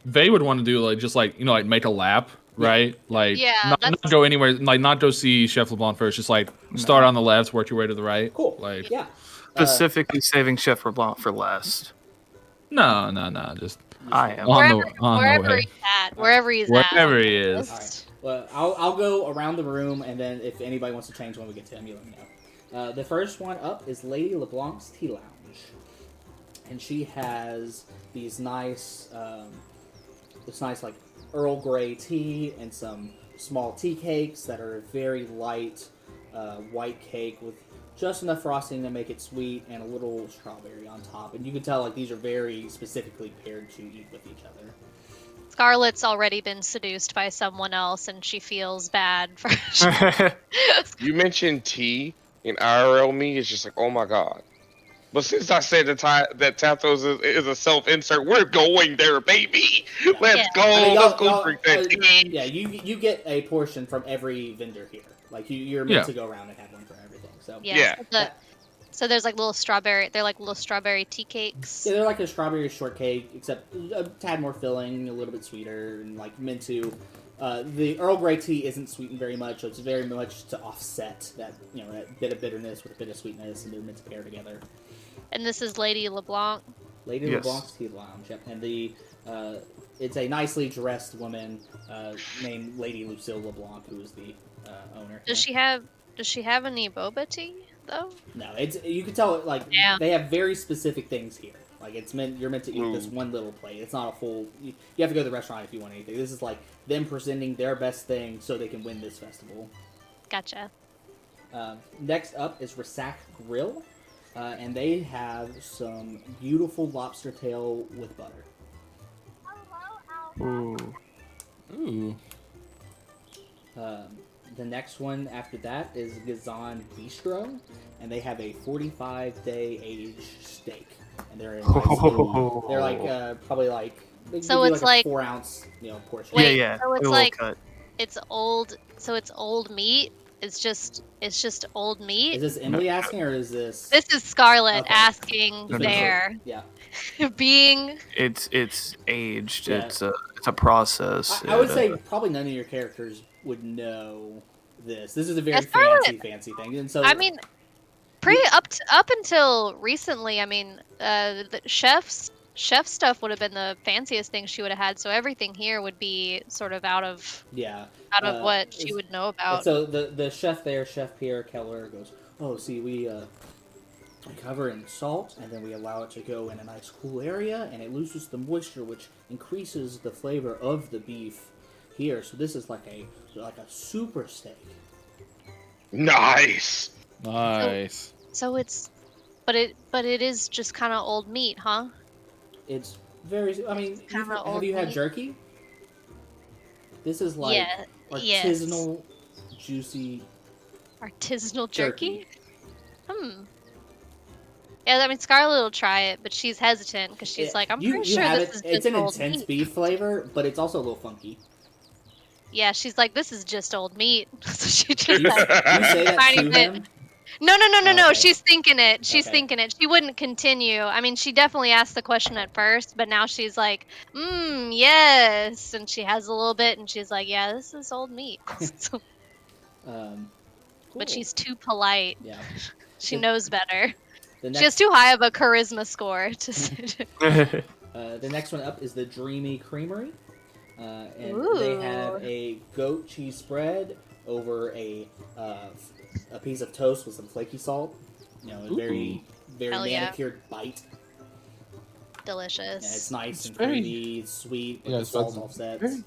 they would want to do like make a lap, right? Like not go anywhere, like not go see Chef LeBlanc first. Just like start on the left, work your way to the right.
Cool.
Like
yeah.
Specifically saving Chef LeBlanc for last.
No. Just
I am
wherever he's at. Wherever he is.
All
right. Well, I'll go around the room, and then if anybody wants to change when we get to him, you let me know. The first one up is Lady LeBlanc's Tea Lounge, and she has these nice, like Earl Grey tea and some small tea cakes that are very light, white cake with just enough frosting to make it sweet and a little strawberry on top. And you can tell like these are very specifically paired to eat with each other.
Scarlett's already been seduced by someone else, and she feels bad for.
You mentioned tea, and IRL me is just like, oh my god. But since I said that Tatos is a self-insert, we're going there, baby. Let's go. Let's go drink that tea.
Yeah, you get a portion from every vendor here. Like you're meant to go around and have one for everything. So
So there's like little strawberry. They're like little strawberry tea cakes.
Yeah, they're like a strawberry shortcake, except a tad more filling, a little bit sweeter, and like meant to. The Earl Grey tea isn't sweetened very much, so it's very much to offset that that bit of bitterness with a bit of sweetness, and they're meant to pair together.
And this is Lady LeBlanc.
Lady LeBlanc's Tea Lounge, yep. And it's a nicely dressed woman named Lady Lucille LeBlanc, who is the owner.
Does she have any boba tea? though?
No, it's you can tell like
Damn.
they have very specific things here. Like you're meant to eat this one little plate. It's not a full. You have to go to the restaurant if you want anything. This is like them presenting their best thing so they can win this festival.
Gotcha.
Next up is Rasak Grill, and they have some beautiful lobster tail with butter.
Ooh.
Ooh.
The next one after that is Gazan Bistro, and they have a 45-day aged steak, and they're in nice little, they're like probably like they
So
give you
it's
like a
like-
4-ounce portion.
Wait,
yeah.
so it's
a little
like-
cut.
It's old. So it's old meat. It's just old meat.
Is this Emily asking or is this?
This is Scarlet
Okay.
asking
Okay.
there.
Yeah.
Being
It's aged.
Yeah.
It's a process.
I would say probably none of your characters would know this. This is a very
Yeah, Scarlet-
fancy thing, and so
I mean, up until recently, I mean, the chef stuff would have been the fanciest thing she would have had. So everything here would be sort of out of what she would know about.
So the chef there, Chef Pierre Keller, goes, "Oh, see, we cover in salt, and then we allow it to go in a nice cool area, and it loses the moisture, which increases the flavor of the beef here. So this is like a super steak."
Nice.
Nice.
So it's, but it is just kind of old meat, huh?
It's very. I mean,
kinda
have
old
you had
meat.
jerky? This is like
Yeah.
artisanal, juicy.
Artisanal jerky? Yeah, I mean, Scarlet will try it, but she's hesitant because she's like, I'm pretty sure
have
this
it.
is
It's
just
an
old
intense
meat.
beef flavor, but it's also a little funky.
Yeah, she's like, this is just old meat. So she just
You say that
tiny
to
bit.
him?
No.
Okay.
She's thinking it. She's
Okay.
thinking it. She wouldn't continue. I mean, she definitely asked the question at first, but now she's like, yes. And she has a little bit, and she's like, yeah, this is old meat. So-
Cool.
But she's too polite.
Yeah.
She
The-
knows better.
The
She has too high of a charisma score.
The next one up is the Dreamy Creamery, and they
Ooh.
have a goat cheese spread over a piece of toast with some flaky salt. A very
Hell yeah.
manicured bite.
Delicious.
And it's nice
It's
and
very-
creamy, sweet, with
Yeah,
the
it's
salt
very-
offsets.
very-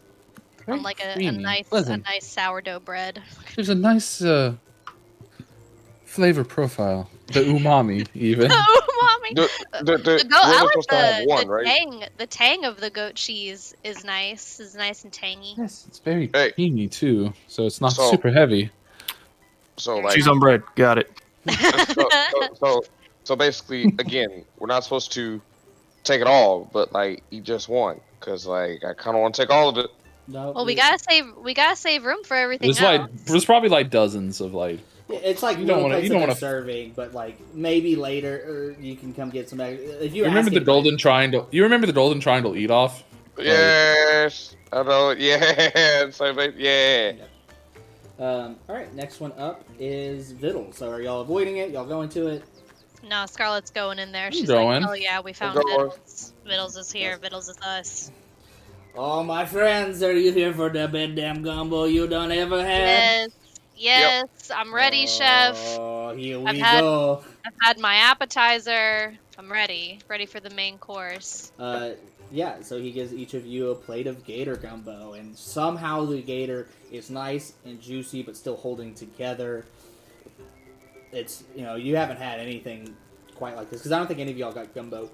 On like a
creamy,
nice
pleasant.
sourdough bread.
There's a nice flavor profile. The umami, even.
Oh, mommy.
The
The goat.
we're
I
supposed to have
like
one,
the
right?
tang. The tang of the goat cheese is nice. Is nice and tangy.
Yes, it's very
Hey.
creamy too, so it's not
So-
super heavy.
So like,
Cheese on bread. Got it.
so basically, again, we're not supposed to take it all, but like eat just one, cause like I kind of want to take all of it.
No,
Well, we gotta save room for everything
There's probably like dozens of like.
It's like
You don't
little
wanna-
plates
you
that
don't
they're
wanna-
serving, but like maybe later, or you can come get some. If
You remember the golden triangle? You remember the golden triangle eat off?
Yes, I know. Yeah, so yeah.
All right, next one up is Vittles. So are y'all avoiding it? Y'all going to it?
No, Scarlett's going in there. She's
going.
like, oh yeah, we found
going.
Vittles. Vittles is here. Vittles is us.
Oh, my friends, are you here for the bed damn gumbo you don't ever had?
Yes, I'm ready, chef.
Oh, here we
I've
go.
I've had my appetizer. I'm ready for the main course.
Yeah, so he gives each of you a plate of gator gumbo, and somehow the gator is nice and juicy, but still holding together. It's, you haven't had anything quite like this, because I don't think any of y'all got gumbo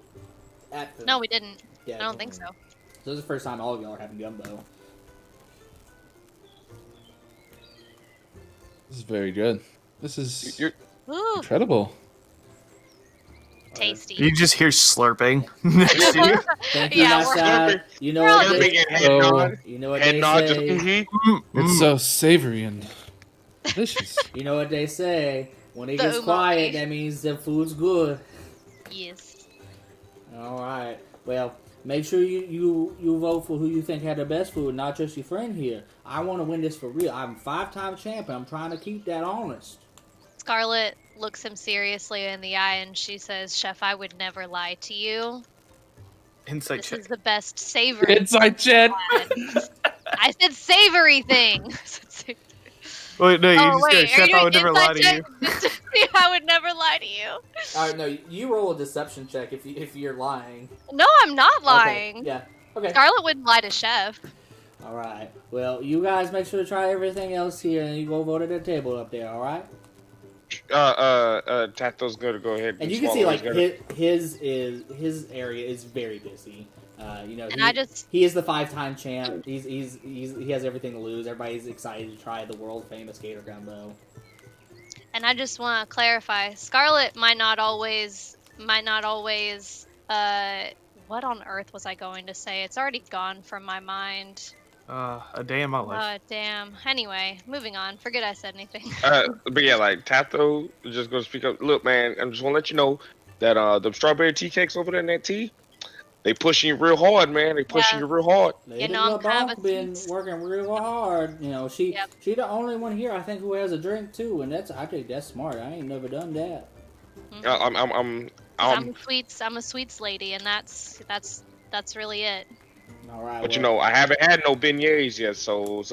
at the...
No, we didn't.
Yeah,
I don't think so.
So this is the first time all of y'all are having gumbo.
This is very good. This is
You're,
Ooh,
incredible.
tasty.
You just hear slurping next to you.
Thank you,
Yeah,
Massa. You know
we're all
what
you're
they,
making head
So-
nod,
you know what
head
they
nod, just
say.
It's so savory and delicious.
You know what they say. When it
The
gets
umami.
quiet, that means the food's good.
Yes.
All right. Well, make sure you vote for who you think had the best food, not just your friend here. I want to win this for real. I'm 5-time champion. I'm trying to keep that honest.
Scarlett looks him seriously in the eye and she says, Chef, I would never lie to you.
Inside
This
check.
is the best savory
Inside chat.
I said savory thing.
Wait, no, you
Oh,
just
wait,
go,
are
Chef,
you
I would never lie to
inside
you.
check? I would never lie to you.
All right, no, you roll a deception check if you're lying.
No, I'm not lying.
Okay, yeah. Okay.
Scarlet wouldn't lie to Chef.
All right. Well, you guys make sure to try everything else here, and you go vote at the table up there. All right.
Tato's gonna go ahead
And you can see like his area is very busy. He is the 5-time champ. He has everything to lose. Everybody's excited to try the world famous Gator Gumbo.
And I just want to clarify, Scarlet might not always. What on earth was I going to say? It's already gone from my mind.
A day in my life.
Damn. Anyway, moving on. Forget I said anything.
But yeah, like Tato just gonna speak up. Look, man, I just want to let you know that the strawberry tea cakes over there in that tea, they pushing you real hard, man. They pushing you real hard.
Lady LeBlanc been working real hard. You know, she the only one here I think who has a drink too, and I think that's smart. I ain't never done that.
Mm-hmm. I'm a sweets lady, and that's really it.
All right.
But I haven't had no beignets yet, so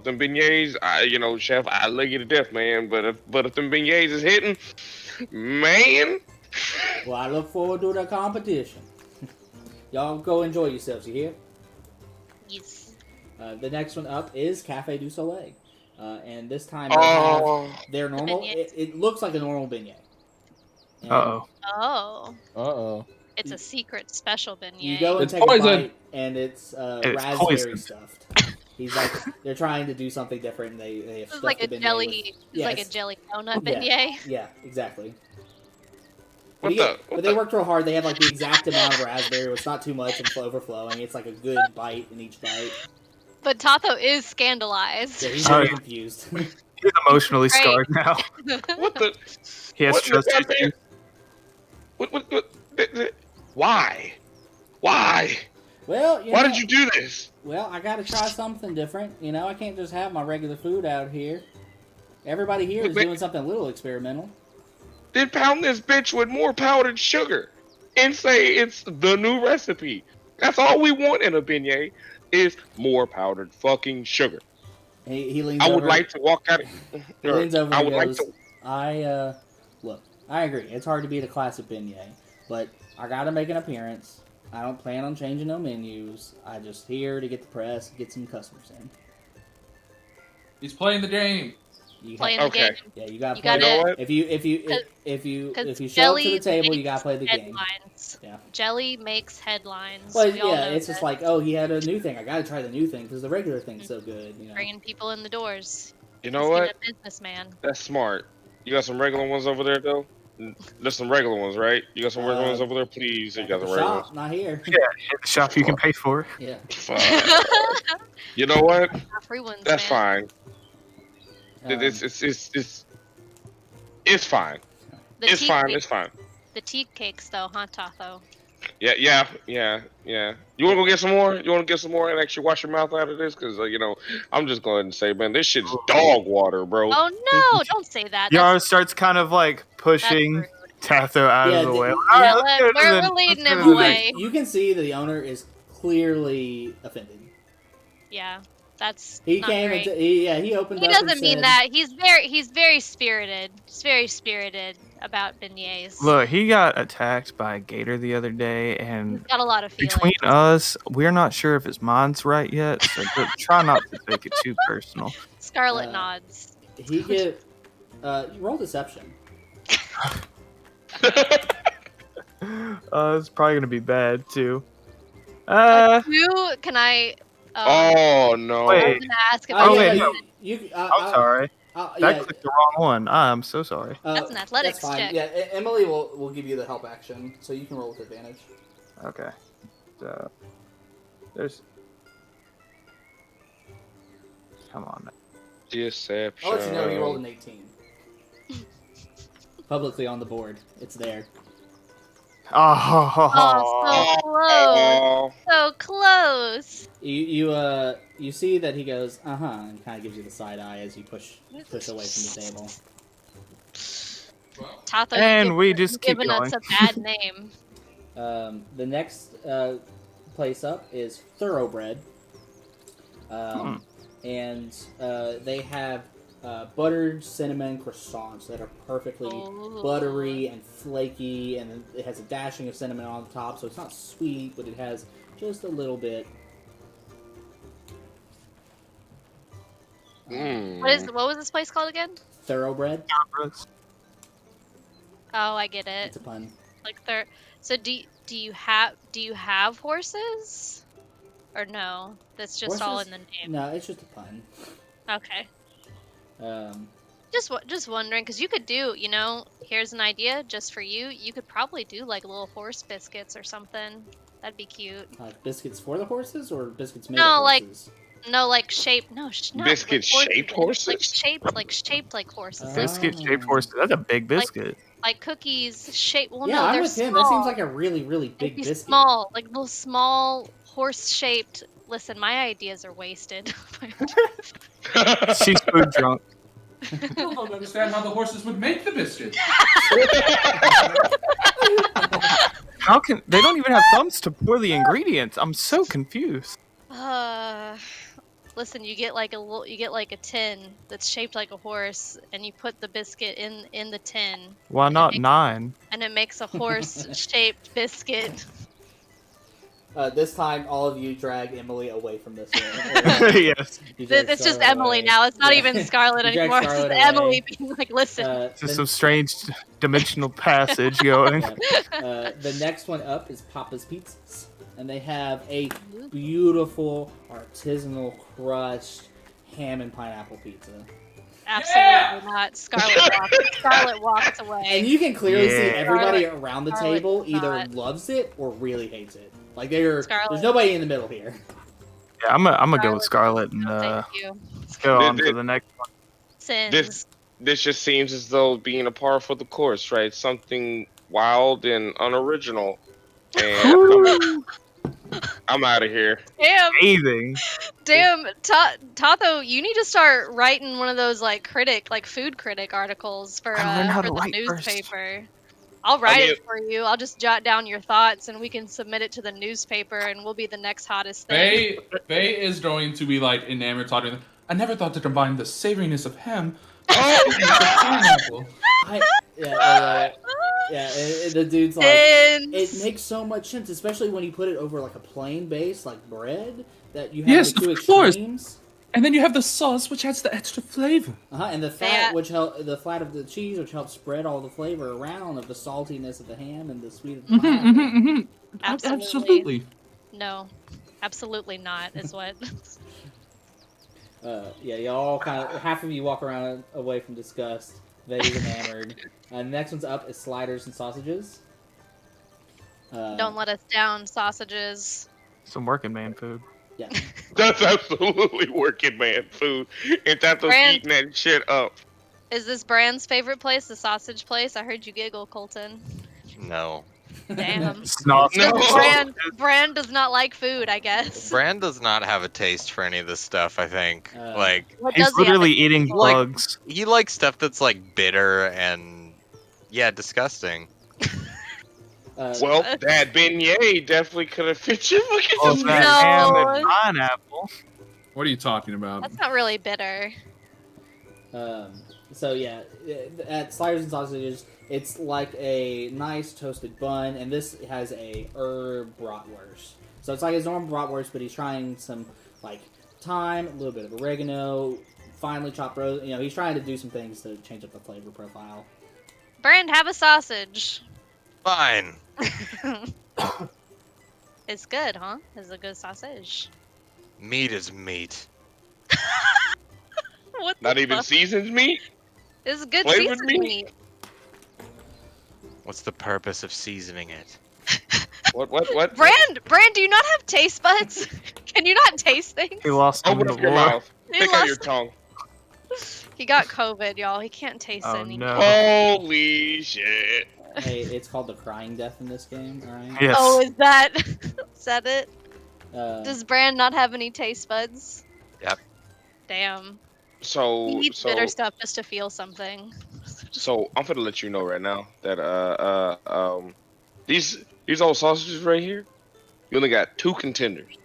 them beignets, Chef, I love you to death, man. But if them beignets is hitting, man.
Well, I look forward to the competition. Y'all go enjoy yourselves. You hear?
Yes.
The next one up is Cafe du Soleil, and this time they have their normal. It looks like a normal beignet.
Oh. It's a secret special beignet.
You go and take a bite, and it's raspberry stuffed. He's like, they're trying to do something different. They have stuffed
like
the
a
beignet
jelly, like a jelly donut beignet.
Yeah, exactly. But they worked real hard. They have like the exact amount of raspberry. It's not too much and overflowing. It's like a good bite in each bite.
But Tato is scandalized.
Yeah, he's very confused.
He's emotionally scarred now.
What the?
He has trust issues.
Why? Why?
Well,
why did you do this?
Well, I got to try something different. I can't just have my regular food out here. Everybody here is doing something a little experimental.
Then pound this bitch with more powdered sugar and say it's the new recipe. That's all we want in a beignet is more powdered fucking sugar.
He leans
I
over.
would like to walk out.
He leans over and goes, look, I agree. It's hard to beat a classic beignet, but I gotta make an appearance. I don't plan on changing no menus. I just here to get the press, get some customers in.
He's playing the game.
The game.
Yeah, you gotta play. If you show up to the table, you gotta play the game. Yeah.
Jelly makes headlines.
Well, yeah, it's just like, oh, he had a new thing. I gotta try the new thing because the regular thing's so good.
Bringing people in the doors.
You know what?
A businessman.
That's smart. You got some regular ones over there, though? There's some regular ones, right? You got some regular ones over there? Please, you got the regular ones.
Not here.
Yeah, at the shop you can pay for.
Yeah.
You know what?
Free ones,
that's fine. It's fine. It's fine.
The tea cakes, though, huh, Tato?
Yeah. You want to go get some more? You want to get some more and actually wash your mouth out of this? Because, I'm just going to say, man, this shit's dog water, bro.
Oh, no, don't say that.
Yara starts kind of, pushing Tato out of the way.
We're leading him away.
You can see the owner is clearly offended.
Yeah. That's
he
not
came
great.
He opened up.
He doesn't mean that. He's very spirited. He's very spirited about beignets.
Look, he got attacked by a gator the other day, and
he's got a lot of feelings.
Between us, we're not sure if his mind's right yet, so try not to take it too personal.
Scarlet nods.
Roll deception.
It's probably gonna be bad too.
Can I?
Oh no!
Wait.
I was gonna ask if
I'm sorry. That clicked the wrong one. I'm so sorry.
That's an athletics
that's fine.
check.
Yeah, Emily will give you the help action, so you can roll with advantage.
Okay. There's. Come on.
Deception.
I'll let you know you rolled an 18. Publicly on the board, it's there.
Oh, so close. So close.
You see that he goes, and kind of gives you the side eye as you push away from the table.
Tato,
and we just keep
giving
going.
us a bad name.
The next place up is Thoroughbred. And they have buttered cinnamon croissants that are perfectly buttery and flaky, and it has a dashing of cinnamon on the top, so it's not sweet, but it has just a little bit.
What was this place called again?
Thoroughbred.
Oh, I get it.
It's a pun.
Like So do you have horses? Or no? That's just all in the name.
No, it's just a pun.
Okay. Just wondering, because you could do, here's an idea just for you. You could probably do like little horse biscuits or something. That'd be cute.
Like biscuits for the horses, or biscuits made of horses?
Like shaped. No, not
biscuit shaped horses.
Like shaped like horses.
Biscuit shaped horses. That's a big biscuit.
Like cookies shaped. Well,
yeah,
no,
I'm
they're
with
small.
him. That seems like a really, really big biscuit.
Small, like little small horse shaped. Listen, my ideas are wasted.
She's food drunk.
I don't understand how the horses would make the biscuit.
How can they don't even have thumbs to pour the ingredients? I'm so confused.
Listen, you get like a tin that's shaped like a horse, and you put the biscuit in the tin.
Why not 9?
And it makes a horse-shaped biscuit.
This time, all of you drag Emily away from this room.
Yes.
It's just Emily now. It's not even Scarlet anymore. It's just Emily being like, listen.
Just some strange dimensional passage going.
The next one up is Papa's Pizzas. And they have a beautiful artisanal crushed ham and pineapple pizza.
Absolutely not. Scarlet walks away.
And you can clearly see everybody around the table either loves it or really hates it. Like there's nobody in the middle here.
Yeah, I'm gonna go with Scarlet and let's go on to the next one.
This just seems as though being a par for the course, right? Something wild and unoriginal. And I'm out of here.
Damn.
Amazing.
Damn, Tato, you need to start writing one of those food critic articles for the newspaper. First. I'll write it for you. I'll just jot down your thoughts, and we can submit it to the newspaper, and we'll be the next hottest thing.
Faye is going to be like enamored, talking. I never thought to combine the savoriness of ham with pineapple.
The dude's like, it makes so much sense, especially when you put it over like a plain base, like bread, that you have the two extremes.
And then you have the sauce, which adds the extra flavor.
And the fat, the fat of the cheese, which helps spread all the flavor around of the saltiness of the ham and the sweet of the pineapple.
Absolutely. No, absolutely not, is what.
Y'all half of you walk around away from disgust. Very enamored. Next one's up is sliders and sausages.
Don't let us down, sausages.
Some working man food.
Yeah.
That's absolutely working man food. And Tato's eating that shit up.
Is this Brand's favorite place, the sausage place? I heard you giggle, Colton.
No.
Damn.
No.
Brand does not like food, I guess.
Brand does not have a taste for any of this stuff, I think.
He's literally eating bugs.
He likes stuff that's bitter and disgusting.
That beignet definitely could have fit your fucking
ham and pineapple.
What are you talking about?
That's not really bitter.
At sliders and sausages, it's like a nice toasted bun, and this has a herb bratwurst. So it's like his normal bratwurst, but he's trying some thyme, a little bit of oregano, finely chopped rose. He's trying to do some things to change up the flavor profile.
Brand, have a sausage.
Fine.
It's good, huh? It's a good sausage.
Meat is meat.
What
Not even seasoned meat?
It's good seasoned meat.
What's the purpose of seasoning it?
What?
Brand, do you not have taste buds? Can you not taste things?
He lost
Open up your mouth. Pick out your tongue.
He got COVID, y'all. He can't taste anything.
No.
Holy shit.
Hey, it's called the crying death in this game, alright?
Yes.
Oh, is that it? Does Brand not have any taste buds?
Yep.
Damn.
So
he needs bitter stuff just to feel something.
So I'm gonna let you know right now that these old sausages right here, you only got 2 contenders.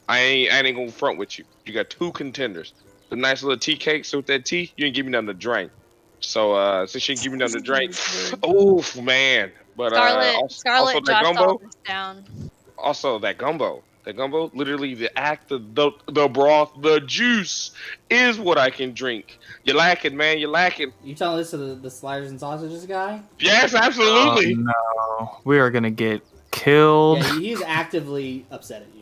I ain't gonna front with you. You got 2 contenders. the nice little tea cakes with that tea. You didn't give me nothing to drink. So since she didn't give me nothing to drink, oof, man. But also
Scarlet
that
jots all
gumbo.
this down.
Also that gumbo. The gumbo, literally the act of the broth, the juice is what I can drink. You like it, man. You like it.
You telling this to the sliders and sausages guy?
Yes, absolutely.
No, we are gonna get killed.
Yeah, he's actively upset at you.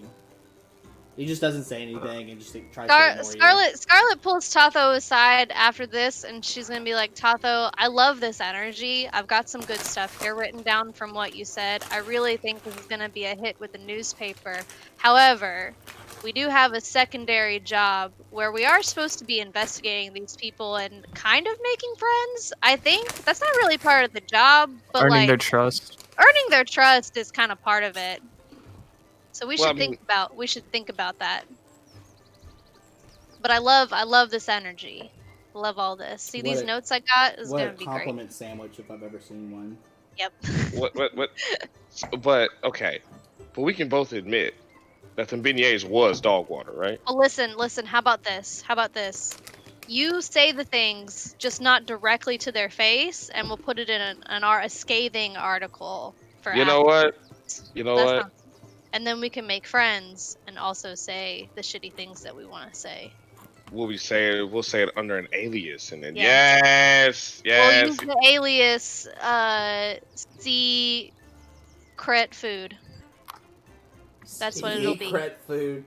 He just doesn't say anything and just tries to ignore you.
Scarlet pulls Tatho aside after this, and she's gonna be like, Tatho, I love this energy. I've got some good stuff here written down from what you said. I really think this is gonna be a hit with the newspaper. However, we do have a secondary job where we are supposed to be investigating these people and kind of making friends. I think that's not really part of the job, but
Earning their trust.
Earning their trust is kind of part of it. So we should think about that. But I love this energy. Love all this. See these notes I got? It's gonna be great.
What a compliment sandwich if I've ever seen one.
Yep.
What? But okay, but we can both admit that the beignets was dog water, right?
Well, listen. How about this? You say the things, just not directly to their face, and we'll put it in a scathing article for.
You know what?
And then we can make friends and also say the shitty things that we want to say.
We'll say it under an alias, and then yes.
We'll use the alias Secret Food. That's what it'll be.
Secret Food.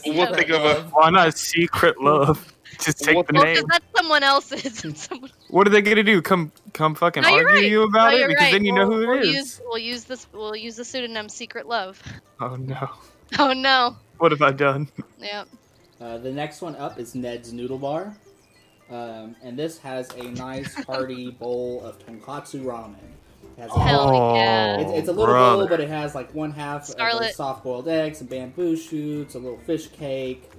We'll think of
why not Secret Love? Just take the name.
Because that's someone else's.
What are they gonna do? Come fucking argue you about it? Because then you know who it is.
We'll use the pseudonym Secret Love.
Oh no.
Oh no.
What have I done?
Yep.
The next one up is Ned's Noodle Bar. And this has a nice hearty bowl of tonkatsu ramen.
Hell yeah.
It's a little bowl, but it has like one half of soft boiled eggs, some bamboo shoots, a little fish cake,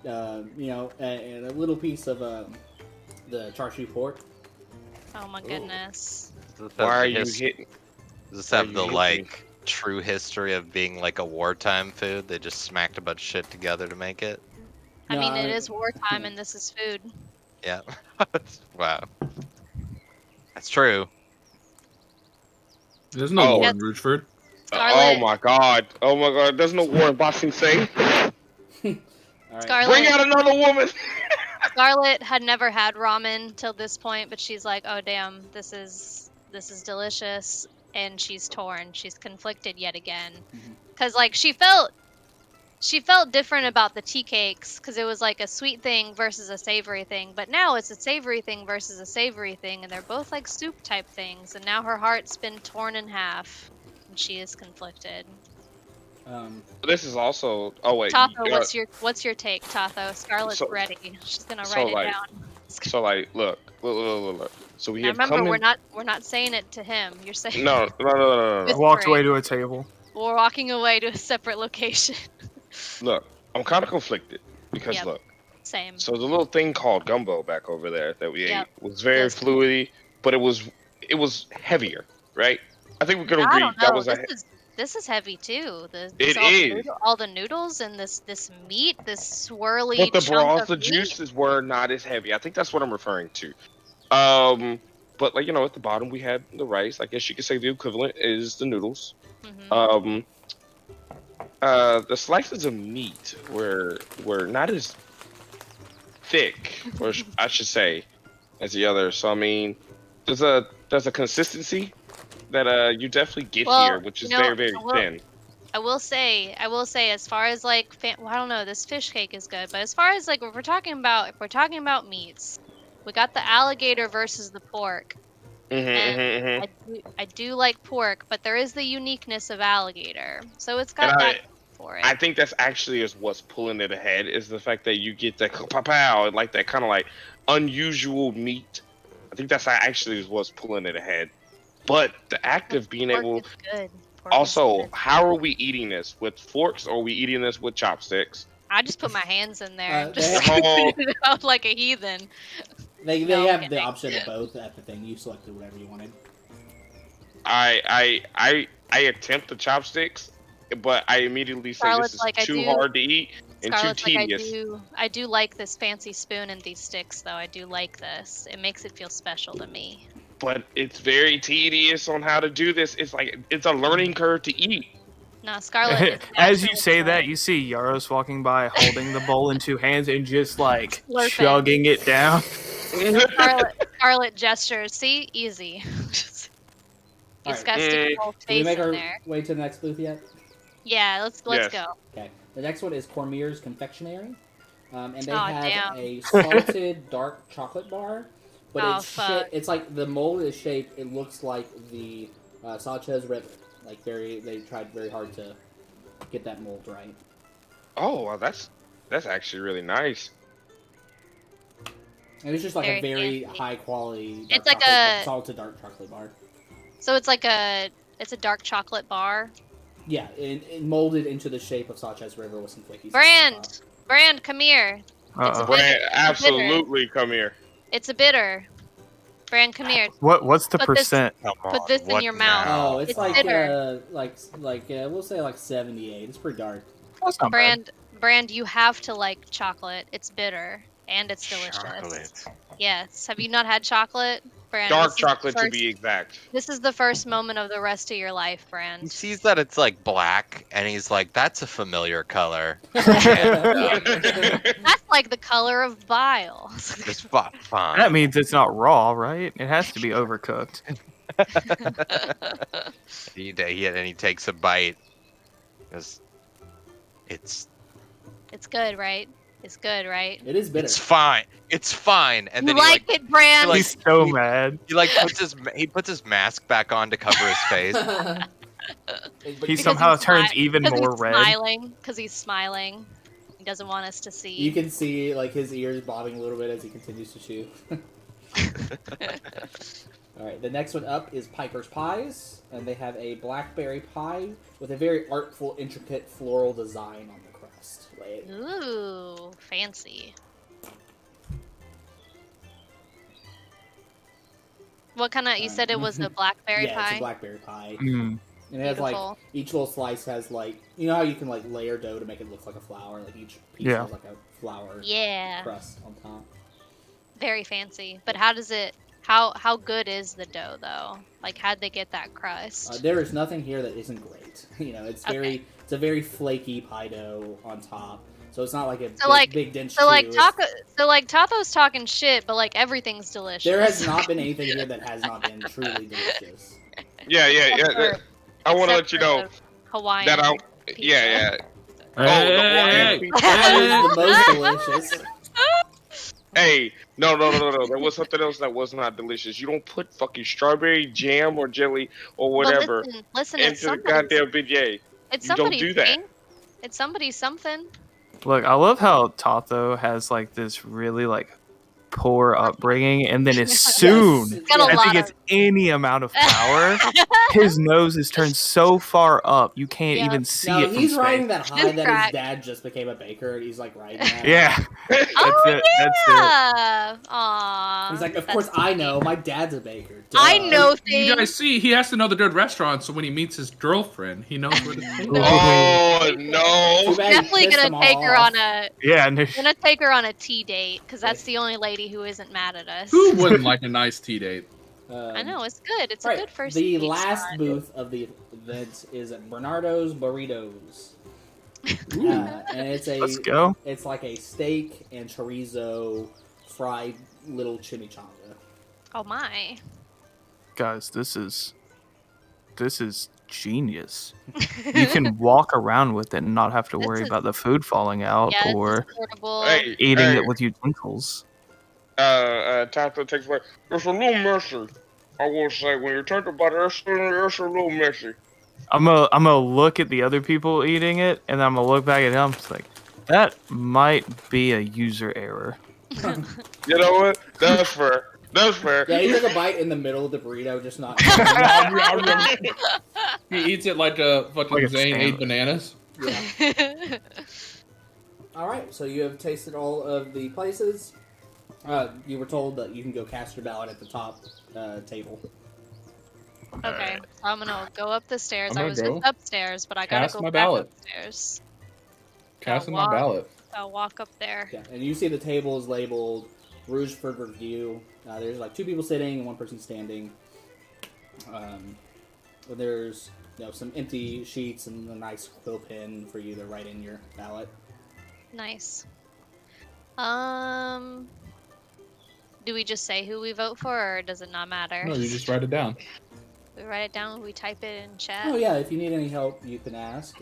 and a little piece of the char siu pork.
Oh my goodness.
Why are you hitting?
Does this have the true history of being like a wartime food? They just smacked a bunch of shit together to make it.
I mean, it is wartime and this is food.
Yeah. Wow. That's true.
There's no war in Rougeford.
Oh my god. There's no war in Boxing Sing.
Scarlet,
bring out another woman.
Scarlet had never had ramen till this point, but she's like, oh damn, this is delicious, and she's torn. She's conflicted yet again. Because she felt different about the tea cakes, because it was like a sweet thing versus a savory thing, but now it's a savory thing versus a savory thing, and they're both like soup type things, and now her heart's been torn in half, and she is conflicted.
This is also. Oh wait.
Tatho, what's your take, Tatho? Scarlet's ready. She's gonna write it down.
So look. So we have.
Remember, we're not saying it to him. You're saying.
No.
I walked away to a table.
We're walking away to a separate location.
Look, I'm kind of conflicted because look.
Same.
So the little thing called gumbo back over there that we ate was very fluidy, but it was heavier, right? I think we could agree that was
This is heavy too.
It is.
All the noodles and this meat, this swirly.
But the broth, the juices were not as heavy. I think that's what I'm referring to. But at the bottom we had the rice. I guess you could say the equivalent is the noodles. The slices of meat were not as thick, or I should say, as the others. So I mean, there's a consistency that you definitely get here, which is very, very thin.
I will say, as far as I don't know, this fish cake is good, but as far as if we're talking about meats, we got the alligator versus the pork. I do like pork, but there is the uniqueness of alligator, so it's got that for it.
I think that's actually is what's pulling it ahead, is the fact that you get that pow, like that kind of unusual meat. I think that's actually is what's pulling it ahead. But the act of being able. Also, how are we eating this? With forks, or are we eating this with chopsticks?
I just put my hands in there, just spit it out like a heathen.
They have the option of both at the thing. You selected whatever you wanted.
I attempt the chopsticks, but I immediately say
Scarlett's
this is
like,
too hard to eat and too
Scarlett's like,
tedious.
I do like this fancy spoon and these sticks, though. I do like this. It makes it feel special to me.
But it's very tedious on how to do this. It's like it's a learning curve to eat.
No, Scarlett is
As you
naturally
say
good.
that, you see Yaros walking by holding the bowl in two hands and just like
Slurping.
chugging it down.
Scarlett gestures. See? Easy. He's
Alright.
got to stick his whole
Did we
face
make
in
our
there.
way to the next booth yet?
Yeah, let's
Yes.
go.
Okay. The next one is Cormier's Confectionery. And they
Aw,
have
damn.
a salted dark chocolate bar. But
Oh,
it's
fuck.
it's like the mold is shaped, it looks like the Sanchez River. Like they tried very hard to get that mold right.
Oh, well, that's actually really nice.
And it's just like
Very
a very
fancy.
high quality
It's like
salted dark chocolate bar.
So it's like it's a dark chocolate bar.
Yeah, it molded into the shape of Sanchez River with some quickies.
Brand, come here.
Uh-oh.
Brand, absolutely, come here.
It's a bitter. Brand, come here.
What's the
Put this-
percent?
Come
Put
on,
this in
what
your mouth.
now?
Oh, it's
It's
like
bitter.
we'll say like 78. It's pretty dark.
That's not bad.
Brand, you have to like chocolate. It's bitter and it's delicious.
Chocolate.
Yes. Have you not had chocolate, Brand?
Dark
This is the
chocolate to
first-
be exact.
This is the first moment of the rest of your life,
He
Brand.
sees that it's like black, and he's like, "That's a familiar color."
That's like the color of bile.
It's fine.
That means it's not raw, right? It has to be overcooked.
He takes a bite. It's
It's good, right? It's good, right?
It is bitter.
it's fine. It's fine. And
You
then
like it, Brand?
like-
He's so mad.
he puts his mask back on to cover his face.
He somehow turns even more red.
Because he's smiling. He doesn't want us to see.
You can see like his ears bobbing a little bit as he continues to chew. Alright, the next one up is Piper's Pies, and they have a blackberry pie with a very artful, intricate floral design on the crust. Like,
Ooh, fancy. What kind of? You said it was a blackberry
yeah,
pie.
it's a blackberry pie.
Mm.
And it has like
Beautiful.
each little slice has like how you can like layer dough to make it look like a flower. Like each piece
Yeah.
has like a flower
Yeah,
crust on top.
very fancy. But how does it? How good is the dough though? Like, how'd they get that crust?
There is nothing here that isn't great. It's
Okay.
it's a very flaky pie dough on top. So it's not like a
So, like-
big dense
So like
chew.
Taco's talking shit, but like everything's delicious.
There has not been anything here that has not been truly delicious.
Yeah. I want to let you know
Except for Hawaiian.
that I.
pizza.
Yeah.
Hey,
the
hey,
Hawaiian pizza.
That is the most delicious.
Hey, no. There was something else that was not delicious. You don't put fucking strawberry jam or jelly or
But
whatever
listen, it's
into the
somebody's,
goddamn beignet.
it's
you don't
somebody's
do that.
thing. It's somebody's something.
Look, I love how Tato has like this really like poor upbringing, and then as soon
Yes.
Got a
as he
lot
gets
of-
any amount of power, his nose is turned so far up you can't
Yeah.
even see
No,
it from
he's
space.
riding that high that
Crack.
his dad just became a baker, and he's like riding that.
Yeah, that's it. That's it.
Yeah. Aww.
He's like, of
That's
course I
sweet.
know. My dad's a baker. Duh.
I know
You
things.
guys see, he has to know the good restaurants, so when he meets his girlfriend, he knows where to take her.
Oh
Too
no!
bad you
Definitely
pissed them
gonna take
all
her
off.
on a.
Yeah, and
Gonna take her on a tea date because that's the only lady who isn't mad at us.
Who wouldn't like a nice tea date?
I know it's good. It's a
Right,
good first.
the
date
last
spot.
booth of the event is at Bernardo's Burritos. And
let's go.
it's like a steak and chorizo fried little chimichanga.
Oh my!
Guys, this is genius. You can walk around with it and not have to
This
worry
is-
about the food falling out
Yeah, this
or
is portable.
Hey,
eating
hey,
it with utensils.
Tato takes away. It's a little messy. I will say when you talk about it, it's a little messy.
I'm gonna look at the other people eating it, and then I'm gonna look back at him. It's like that might be a user error.
You know what? That's fair. That's fair.
Yeah, he took a bite in the middle of the burrito, just not.
He eats it like a fucking
Like a
Zane ate
sandwich.
bananas.
Yeah. All right, so you have tasted all of the places. You were told that you can go cast your ballot at the top table.
Okay, so I'm gonna go up the stairs.
I'm
I
gonna
was just
go
upstairs, but I gotta
cast
go
my
back
ballot.
upstairs.
Casting my
walk.
ballot.
I'll walk up there.
Yeah, and you see the table is labeled Rougeford Review. There's like 2 people sitting and 1 person standing. There's some empty sheets and a nice quill pen for you to write in your ballot.
Nice. Do we just say who we vote for, or does it not matter?
No, you just write it down.
We write it down. We type it in chat.
Oh yeah, if you need any help, you can ask.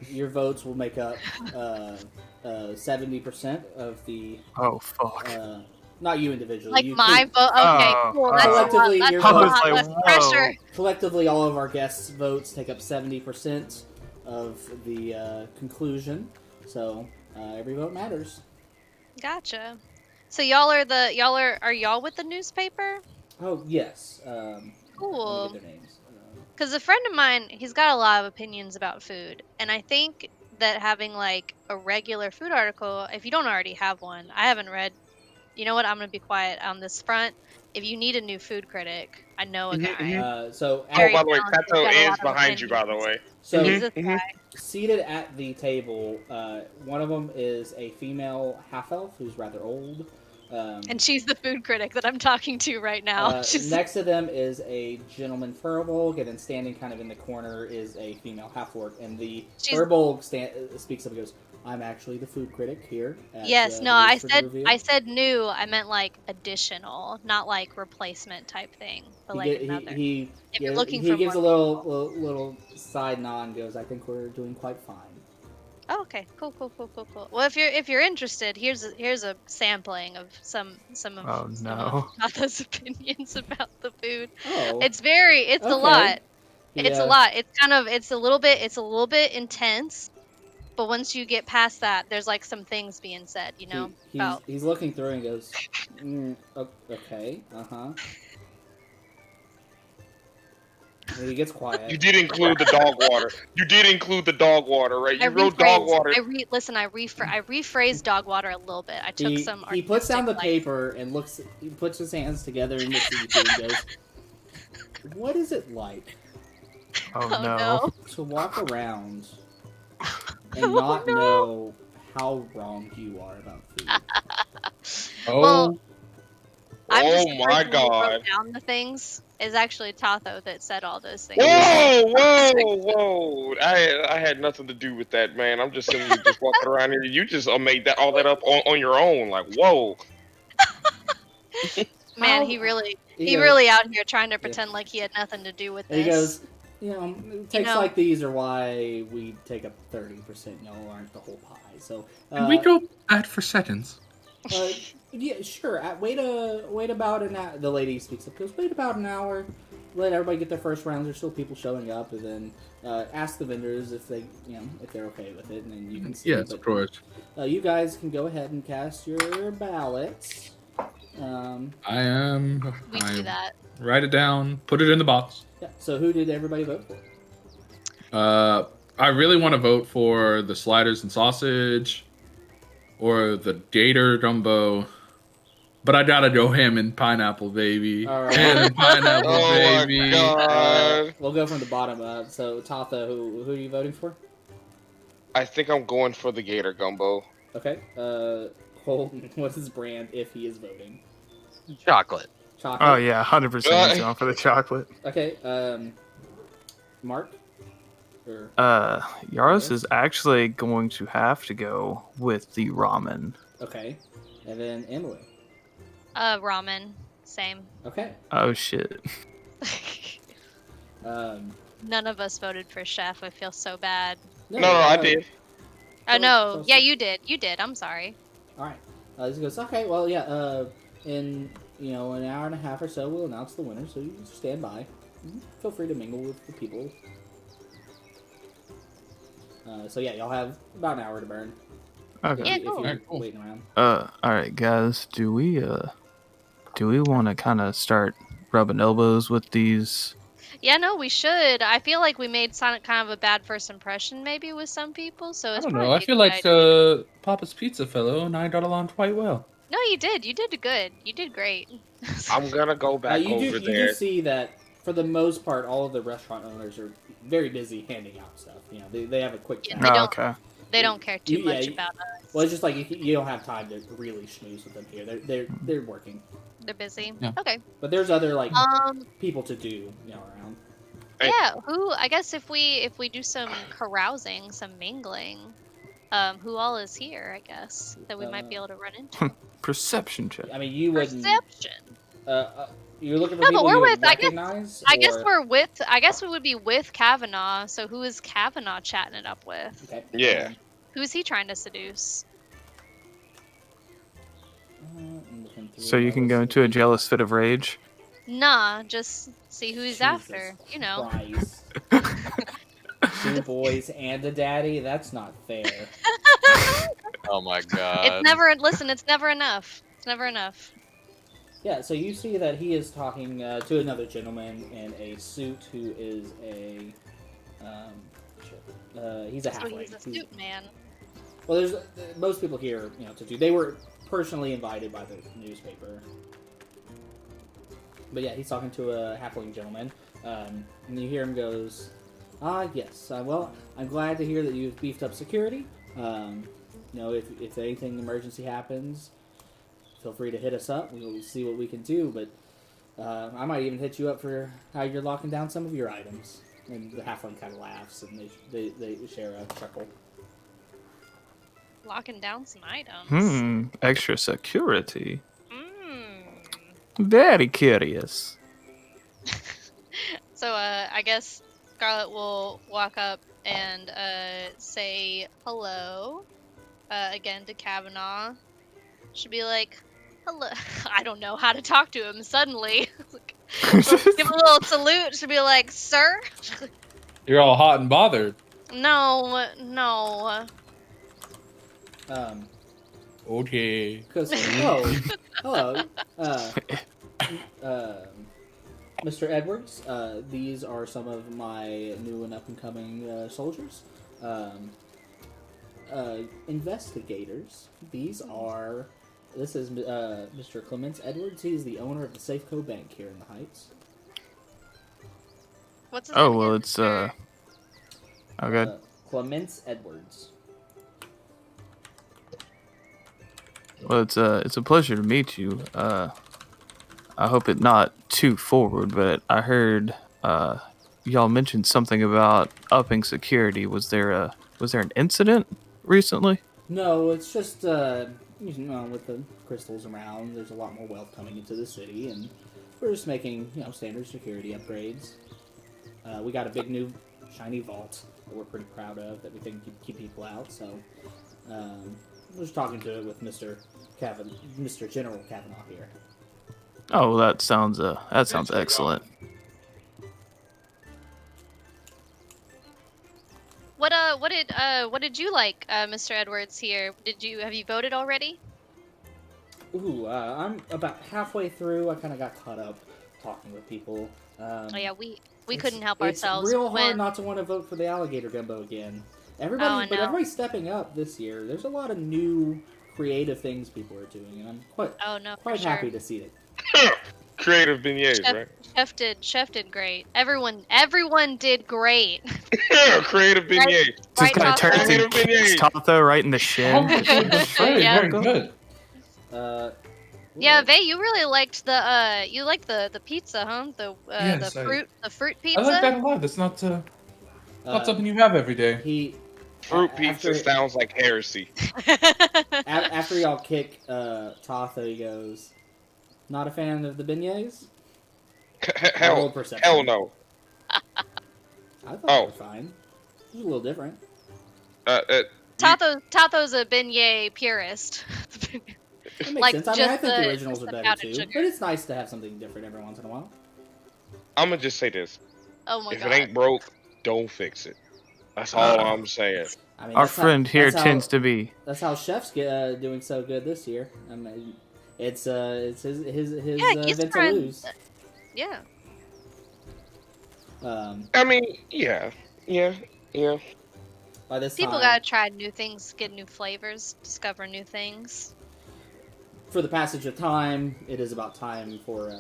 Your votes will make up 70% of the.
Oh fuck.
Not you individually.
Like
you
my vote. Okay, cool. That's
collectively,
that's
your
a lot
votes-
less pressure.
Collectively, all of our guests' votes take up 70% of the conclusion. So every vote matters.
Gotcha. So are y'all with the newspaper?
Oh yes.
Cool.
Let me get their names.
Because a friend of mine, he's got a lot of opinions about food, and I think that having like a regular food article, if you don't already have one, I haven't read. You know what? I'm gonna be quiet on this front. If you need a new food critic, I know a guy.
So
Oh, by the way, Pato is behind you, by the way.
So
He's this guy.
seated at the table, one of them is a female half-elf who's rather old.
And she's the food critic that I'm talking to right now.
Next to them is a gentleman furbolg, and then standing kind of in the corner is a female half-orc. And the furbolg speaks up and goes, "I'm actually the food critic here."
Yes, no, I said new. I meant like additional, not like replacement type thing, but like another.
He gives a little side nod and goes, "I think we're doing quite fine."
Oh, okay, cool. Well, if you're interested, here's a sampling of some of Natha's opinions about the food.
Oh,
it's a lot. It's a lot. It's a little bit intense, but once you get past that, there's like some things being said, you know.
He's looking through and goes, "Okay, And he gets quiet.
You did include the dog water. You did include the dog water, right? You wrote dog water.
I rephrased dog water a little bit. I took some.
He puts down the paper and looks. He puts his hands together and looks at you two and goes, "What is it like
Oh no.
to walk around and not know how wrong you are about food?"
Well,
oh my God!
Who wrote down the things is actually Tatho that said all those things.
Whoa! I had nothing to do with that, man. I'm just simply just walking around here. You just made all that up on your own. Like, whoa.
Man, he really out here trying to pretend like he had nothing to do with this.
And he goes, takes like these are why we take up 30%. Y'all aren't the whole pie. So
can we go at for seconds?
Yeah, sure. Wait about an hour. The lady speaks up. Goes, wait about an hour. Let everybody get their first rounds. There's still people showing up, and then ask the vendors if they, if they're okay with it, and then you can see.
Yes, of course.
You guys can go ahead and cast your ballots.
I am.
We do that.
Write it down. Put it in the box.
Yeah. So who did everybody vote for?
I really want to vote for the sliders and sausage, or the gator gumbo. But I gotta go ham and pineapple, baby.
All right.
Ham and pineapple, baby.
My God.
We'll go from the bottom up. So, Tatha, who are you voting for?
I think I'm going for the gator gumbo.
Okay. Holden, what's his brand if he is voting?
Chocolate.
Oh yeah, 100% he's going for the chocolate.
Okay. Mark?
Yaros is actually going to have to go with the ramen.
Okay. And then Emily?
Ramen. Same.
Okay.
Oh shit.
None of us voted for chef. I feel so bad.
No, I did.
Oh no. Yeah, you did. I'm sorry.
All right. This goes, okay, well, yeah, in, an hour and a half or so, we'll announce the winner, so you can stand by. Feel free to mingle with the people. So, yeah, y'all have about an hour to burn.
Okay.
Yeah,
if you're
cool.
waiting around.
Alright, guys, do we want to kind of start rubbing elbows with these?
Yeah, no, we should. I feel like we made kind of a bad first impression, maybe, with some people. So it's
I don't know. I feel like Papa's Pizza fellow and I got along quite well.
No, you did. You did good. You did great.
I'm gonna go back over
You
there.
do see that for the most part, all of the restaurant owners are very busy handing out stuff. You know, they have a quick
Yeah,
time.
they don't.
okay.
They don't care too much about us.
Well, it's just like you don't have time to really schmooze with them here. They're working.
They're busy.
Yeah.
Okay.
But there's other like people to do around.
Yeah. Who? I guess if we do some carousing, some mingling, who all is here? I guess that we might be able to run into.
Perception check.
I mean, you wouldn't.
Perception.
You're looking for
No, but
people
we're
you would
with.
recognize.
I guess we're with. I guess we would be with Kavanaugh. So who is Kavanaugh chatting it up with?
Okay.
Yeah.
Who's he trying to seduce?
So you can go into a jealous fit of rage.
Nah, just see who he's
Jesus
after. You know.
Christ. 2 boys and a daddy? That's not fair.
Oh my god.
It's never. Listen, it's never enough. It's never enough.
Yeah, so you see that he is talking to another gentleman in a suit who is a... he's a
So
halfling.
he's a suit man.
Well, there's most people here, to do. They were personally invited by the newspaper. But yeah, he's talking to a halfling gentleman, and you hear him goes, yes, well, I'm glad to hear that you've beefed up security. If anything emergency happens, feel free to hit us up. We'll see what we can do, but I might even hit you up for how you're locking down some of your items. And the halfling kind of laughs, and they share a chuckle.
Locking down some items.
Extra security. Very curious.
So, I guess Scarlet will walk up and say hello again to Kavanaugh. She'll be like, hello. I don't know how to talk to him suddenly. Give him a little salute. She'll be like, sir?
You're all hot and bothered.
No.
Okay.
Because, hello, Mr. Edwards. These are some of my new and up-and-coming soldiers. Investigators. This is Mr. Clements Edwards. He's the owner of the Safeco Bank here in the Heights.
What's his name again?
It's okay.
Clements Edwards.
Well, it's a pleasure to meet you. I hope it's not too forward, but I heard y'all mentioned something about upping security. Was there an incident recently?
No, it's just with the crystals around, there's a lot more wealth coming into the city, and we're just making standard security upgrades. We got a big new shiny vault that we're pretty proud of that we think can keep people out. So we're just talking to it with Mr. General Kavanaugh here.
Oh, well, that sounds excellent.
What did you like, Mr. Edwards here? Have you voted already?
Ooh, I'm about halfway through. I kind of got caught up talking with people.
We couldn't help ourselves.
It's real hard not to want to vote for the alligator gumbo again. Everybody's stepping up this year. There's a lot of new creative things people are doing, and I'm quite happy to see it.
Creative beignets, right?
Chef did great. Everyone did great.
Creative beignets.
Just gonna turn to Tatho right in the shin.
Very good.
Yeah, Vay, you really liked the pizza, huh? The fruit pizza.
I like that a lot. That's not something you have every day.
Fruit pizza sounds like heresy.
After y'all kick Tatho, he goes, "Not a fan of the beignets?"
Hell no.
I thought they were fine. It was a little different.
Tatho's a beignet purist.
It makes sense. I think the originals are better too, but it's nice to have something different every once in a while.
I'm gonna just say this.
Oh my god.
If it ain't broke, don't fix it. That's all I'm saying.
I mean,
Our friend here tends to be.
That's how chefs get doing so good this year. I mean, it's his Vittles.
Yeah.
I mean, yeah.
By this
People
time,
gotta try new things, get new flavors, discover new things.
for the passage of time, it is about time for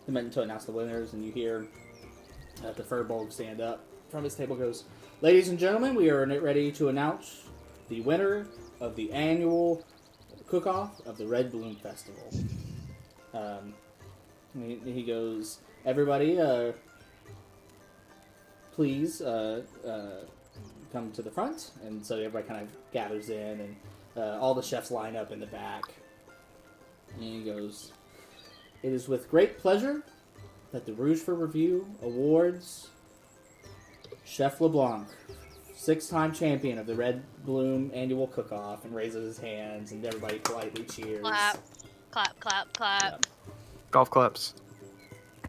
the men to announce the winners, and you hear the Furbolg stand up from his table, goes, "Ladies and gentlemen, we are ready to announce the winner of the annual Cookoff of the Red Bloom Festival." He goes, "Everybody, please come to the front." And so everybody kind of gathers in, and all the chefs line up in the back. And he goes, "It is with great pleasure that the Rougeford Review awards Chef LeBlanc, 6-time champion of the Red Bloom Annual Cook-Off," and raises his hands, and everybody politely cheers.
Clap, clap, clap, clap.
Yeah.
Golf claps.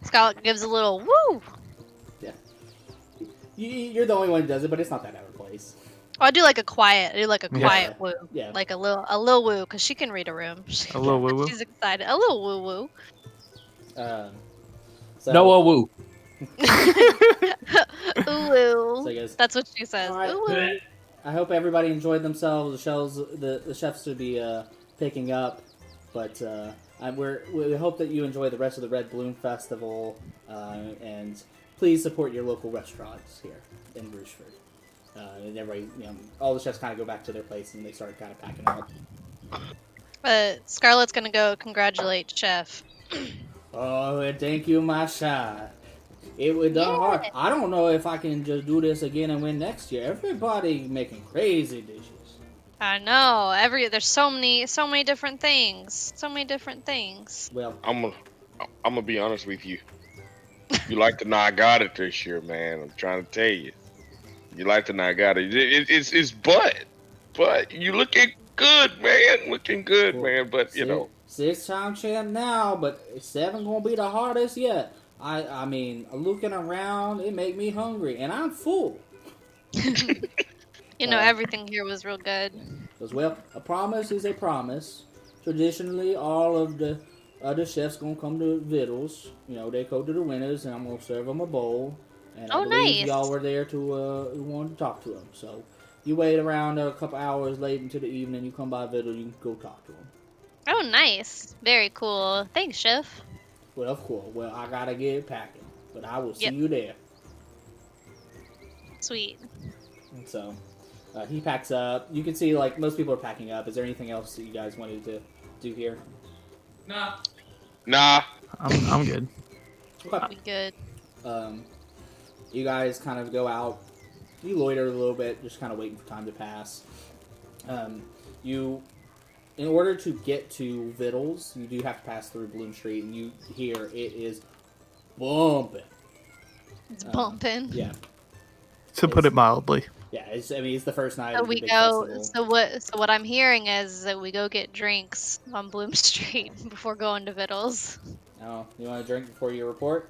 Scarlet gives a little woo.
Yeah. You're the only one who does it, but it's not that out of place.
Oh, I do like a quiet woo.
Yeah.
Like a little woo, because she can read a room.
A little woo woo.
She's excited. A little woo woo.
Noah Woo.
Ooh woo.
So he goes,
That's what she says.
"All right.
Ooh woo.
I hope everybody enjoyed themselves. The chefs should be picking up, but we hope that you enjoy the rest of the Red Bloom Festival, and please support your local restaurants here in Rougeford." And everybody, all the chefs kind of go back to their place, and they start kind of packing up.
Scarlet's gonna go congratulate Chef.
"Oh, and thank you, my child. It was done hard. I don't know if I can just do this again and win next year. Everybody making crazy dishes."
I know. There's so many different things. So many different things.
Well,
I'm gonna be honest with you. You like to not got it this year, man. I'm trying to tell you. You like to not got it. It's but you looking good, man. Looking good, man. But
6-time champ now, but 7 gonna be the hardest yet. I mean, looking around, it make me hungry, and I'm full.
Everything here was real good.
Because, well, a promise is a promise. Traditionally, all of the other chefs gonna come to Vittles. They go to the winners, and I'm gonna serve them a bowl. And I believe
nice.
y'all were there to want to talk to them. So you wait around a couple hours late into the evening. You come by Vittles, you can go talk to them.
Oh, nice. Very cool. Thanks, Chef.
Well, of course. Well, I gotta get packing, but I will see
Yep.
you there.
Sweet.
And so he packs up. You can see, like, most people are packing up. Is there anything else that you guys wanted to do here?
nah.
I'm good.
Be good.
You guys kind of go out. You loiter a little bit, just kind of waiting for time to pass. In order to get to Vittles, you do have to pass through Bloom Street, and you hear it is bumping.
It's bumping.
Yeah.
To put it mildly.
Yeah, it's the first night
So
of the
we
big
go.
festival.
So what I'm hearing is that we go get drinks on Bloom Street before going to Vittles.
Oh, you want a drink before you report?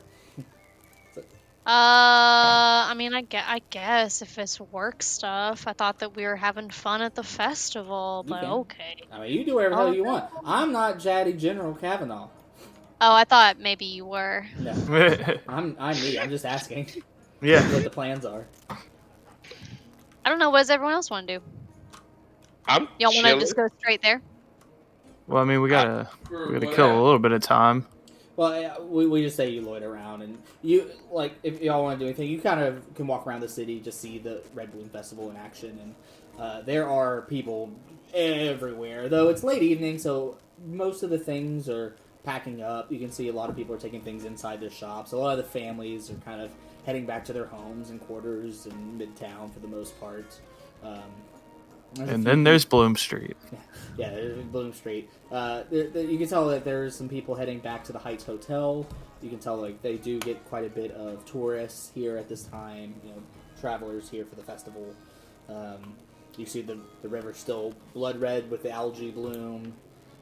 I mean, I guess if it's work stuff, I thought that we were having fun at the festival,
You
but
can.
okay.
I mean, you do whatever the hell you want. I'm not Jaddy General Kavanaugh.
Oh, I thought maybe you were.
No, I'm me. I'm just asking
Yeah.
what the plans are.
I don't know. What does everyone else want to do?
I'm
Y'all want to
chilling.
just go straight there?
Well, I mean, we gotta kill a little bit of time.
Well, we just say you loiter around, and you, like, if y'all want to do anything, you kind of can walk around the city, just see the Red Bloom Festival in action, and there are people everywhere, though it's late evening, so most of the things are packing up. You can see a lot of people are taking things inside their shops. A lot of the families are kind of heading back to their homes and quarters in Midtown for the most part.
And then there's Bloom Street.
Yeah, Bloom Street. You can tell that there's some people heading back to the Heights Hotel. You can tell, like, they do get quite a bit of tourists here at this time. Travelers here for the festival. You see the river still blood red with the algae bloom.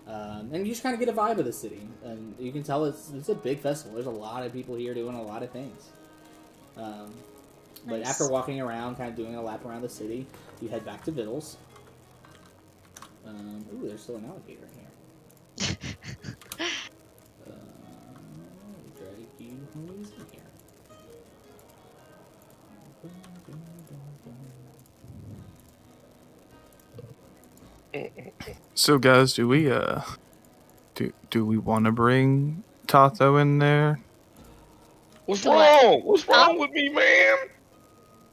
And you just kind of get a vibe of the city. And you can tell it's a big festival. There's a lot of people here doing a lot of things. But
Nice.
after walking around, kind of doing a lap around the city, you head back to Vittles. Ooh, there's still an alligator in here. Drag you homies in here.
So, guys, do we Do we want to bring Tato in there?
What's
What?
wrong? What's wrong with me, man?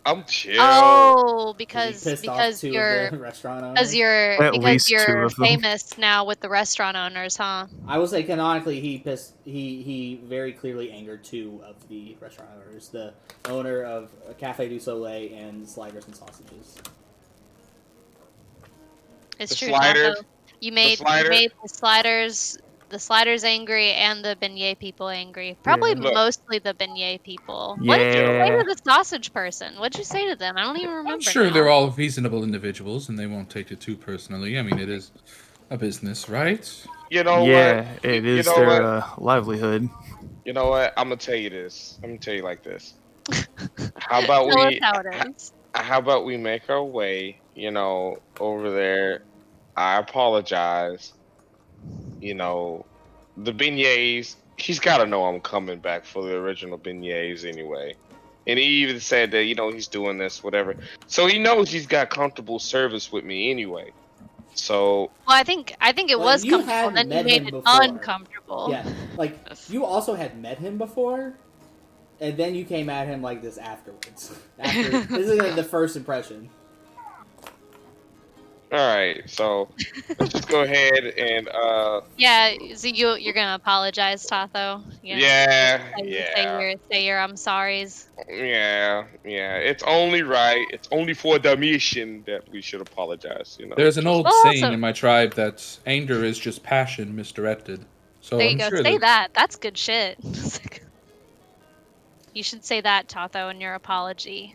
I'm chill.
Oh,
Is he
because
pissed off two
you're
of the restaurant owners?
At least two
you're
of them.
famous now with the restaurant owners, huh?
I will say canonically, he very clearly angered two of the restaurant owners, the owner of Cafe du Soleil and Sliders and Sausages.
It's
The
true,
sliders-
Taco. You made the sliders angry and the beignet people angry. Probably
Look.
mostly the beignet people. What did you say to the sausage person? What did you say to them? I don't even remember.
I'm sure
now.
they're all reasonable individuals, and they won't take it too personally. I mean, it is a business, right?
You know
Yeah,
what?
it
You
is
know
their
what?
livelihood.
You know what? I'm gonna tell you this. I'm gonna tell you like this. How about
Tell us
we?
how it is.
How about we make our way? Over there. I apologize. The beignets. He's got to know I'm coming back for the original beignets anyway. And he even said that he's doing this, whatever. So he knows he's got comfortable service with me anyway. So
Well, I think it was
you
comfortable,
had
then you
met
made
him
it
before.
uncomfortable.
Yeah, like you also had met him before, and then you came at him like this afterwards. This is the first impression.
all right, so let's just go ahead and
Yeah, so you're gonna apologize, Tato.
yeah.
Say your I'm sorries.
Yeah. It's only right. It's only for the mission that we should apologize.
There's an old
Well,
saying
also-
in my tribe that anger is just passion misdirected. So
There you
I'm
go.
sure
Say that. That's good shit. You should say that, Tato, in your apology.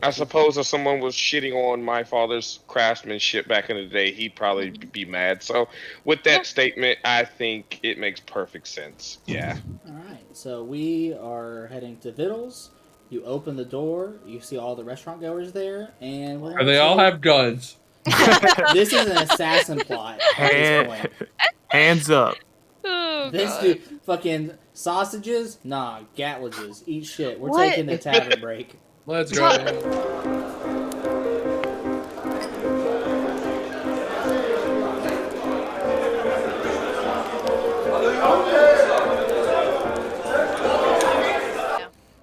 I suppose if someone was shitting on my father's craftsmanship back in the day, he'd probably be mad. So, with that statement, I think it makes perfect sense. Yeah.
All right, so we are heading to Vittles. You open the door, you see all the restaurant goers there, and
Or they all have guns.
This is an assassin plot at this point.
Hands up.
Oh,
This
God.
dude, fucking sausages? Nah, gatlages. Eat shit. We're
What?
taking a tavern break.
Let's go.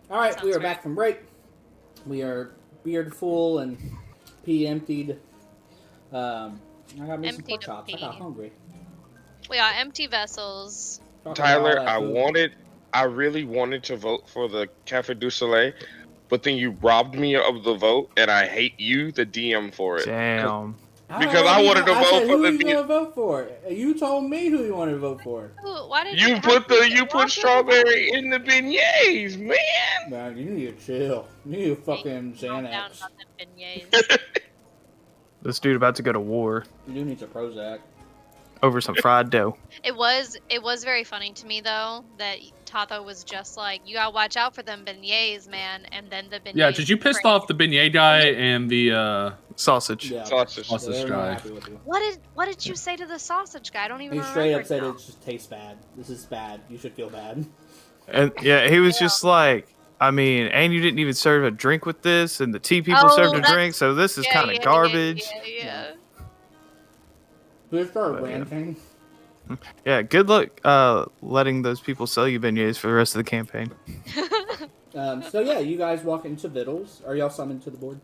All right, we are
Sounds
back from break. We are beard full and pee emptied. I got me some
Emptied
pork
of
chops. I
pee.
got hungry.
We got empty vessels.
Talking about all
Tyler,
that food.
I really wanted to vote for the Cafe du Soleil, but then you robbed me of the vote, and I hate you, the DM, for it.
Damn.
Because I wanted to
I
vote
said,
for
who
the
you gonna vote for? You told me who you wanted to vote for.
Ooh, why did
You
how
put
did you
put
walk
strawberry in the beignets, man.
Man, you need to chill. You need to fucking
Calm down
Xanax.
about them beignets.
This dude about to go to war
You do need some Prozac.
over some fried dough.
It was very funny to me though that Tato was just like, you gotta watch out for them beignets, man, and then the beignets.
Yeah, did you piss off the beignet guy and the
Sausage.
Yeah.
Sausage.
Sausage
They're not
guy?
happy with you.
What did you say to the sausage guy? I don't even
He
remember.
straight up said
now.
it just tastes bad. This is bad. You should feel bad.
And yeah, he was just like, I mean, and you didn't even serve a drink with this, and the tea people served a
that's-
drink, so this is
Yeah,
kind of
yeah,
garbage.
Yeah.
Who's our
But, yeah.
ranting?
Yeah, good luck letting those people sell you beignets for the rest of the campaign.
So yeah, you guys walk into Vittles. Are y'all summoned to the board?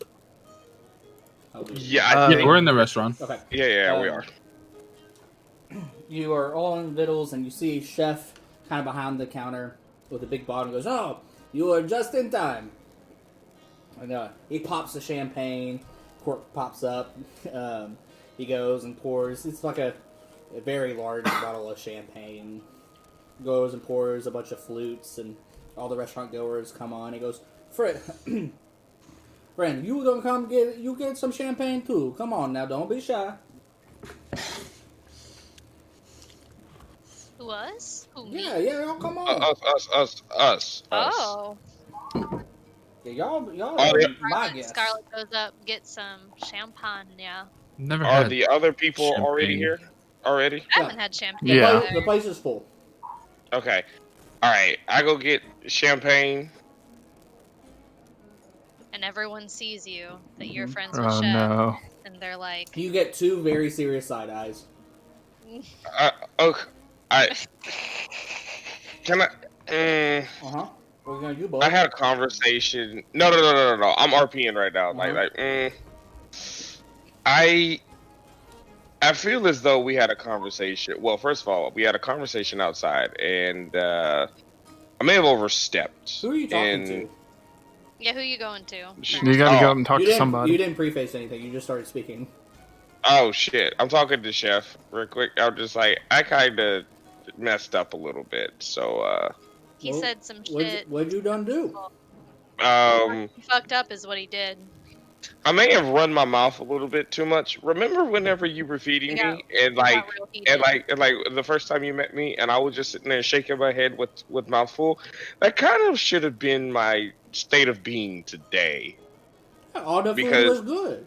Oh,
Yeah, I
Uh,
think.
Yeah, we're in the restaurant.
Okay.
Yeah, we
Um,
are.
You are all in Vittles, and you see a chef kind of behind the counter with a big bottle. And goes, "Oh, you are just in time." And he pops the champagne. Cork pops up. He goes and pours. It's like a very large bottle of champagne. Goes and pours a bunch of flutes, and all the restaurant goers come on. He goes, "Friend, friend, you gonna come get some champagne too? Come on now, don't be shy."
Who was? Who me?
Yeah, y'all come on.
Us.
Oh.
Yeah, y'all
Oh,
are
yeah.
my guests.
Scarlet goes up, get some champagne. Yeah.
Never
Are
had.
the other people already
champagne.
here? Already?
I
Yeah.
haven't had champagne.
Yeah.
either.
The place is full.
Okay. All right. I go get champagne.
And everyone sees you that you're friends with
Oh
Chef,
no.
and they're like,
You get two very serious side eyes.
Okay. Can I?
What are we gonna do, bud?
I had a conversation. No. I'm RPing right now. I feel as though we had a conversation. Well, first of all, we had a conversation outside, and I may have overstepped.
Who are you talking to?
Yeah, who are you going to?
You gotta go and talk to somebody.
You didn't preface anything. You just started speaking.
Oh shit! I'm talking to Chef real quick. I'm just like, I kind of messed up a little bit, so.
He said some shit.
What'd you done do?
He fucked up, is what he did.
I may have run my mouth a little bit too much. Remember whenever you were feeding me, and the first time you met me, and I was just sitting there shaking my head with mouth full. That kind of should have been my state of being today.
All the food was good.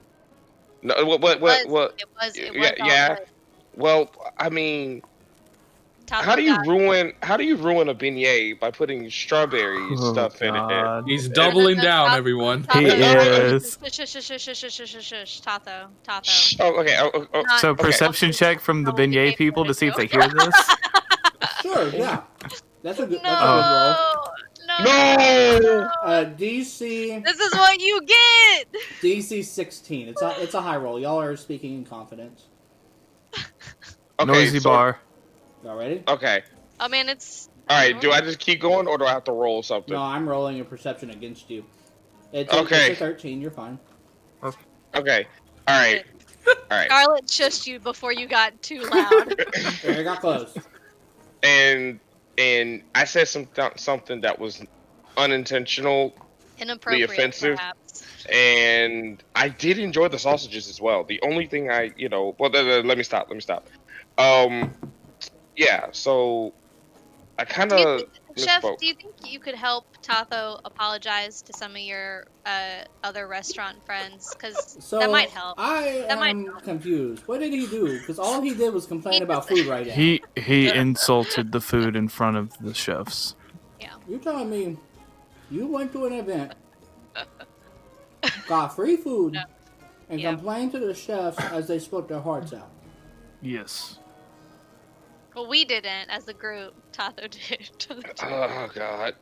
No, what? It was yeah. Good. Well, I mean, how do you ruin a beignet by putting strawberry stuff in it?
He's doubling down, everyone.
He is.
Tato.
Oh, okay.
So perception check from the beignet people to see if they hear this.
Sure, yeah. That's a good roll.
No.
DC.
This is what you get.
DC 16. It's a high roll. Y'all are speaking in confidence.
Okay,
Noisy bar.
Y'all ready?
Okay.
I mean, it's.
All right. Do I just keep going, or do I have to roll something?
No, I'm rolling your perception against you. It's a 13. You're fine.
Okay. All right.
Scarlet shushed you before you got too loud.
I got close.
And I said something that was unintentional,
inappropriate,
offensive,
perhaps.
And I did enjoy the sausages as well. The only thing let me stop. Yeah. So I kind of.
Chef, do you think you could help Tato apologize to some of your other restaurant friends? Because that might help.
I am confused. What did he do? Because all he did was complain about food right now.
He insulted the food in front of the chefs.
Yeah.
You telling me you went to an event, got free food, and complained to the chefs as they spoke their hearts out?
Yes.
Well, we didn't, as a group. Tato did.
Oh, God.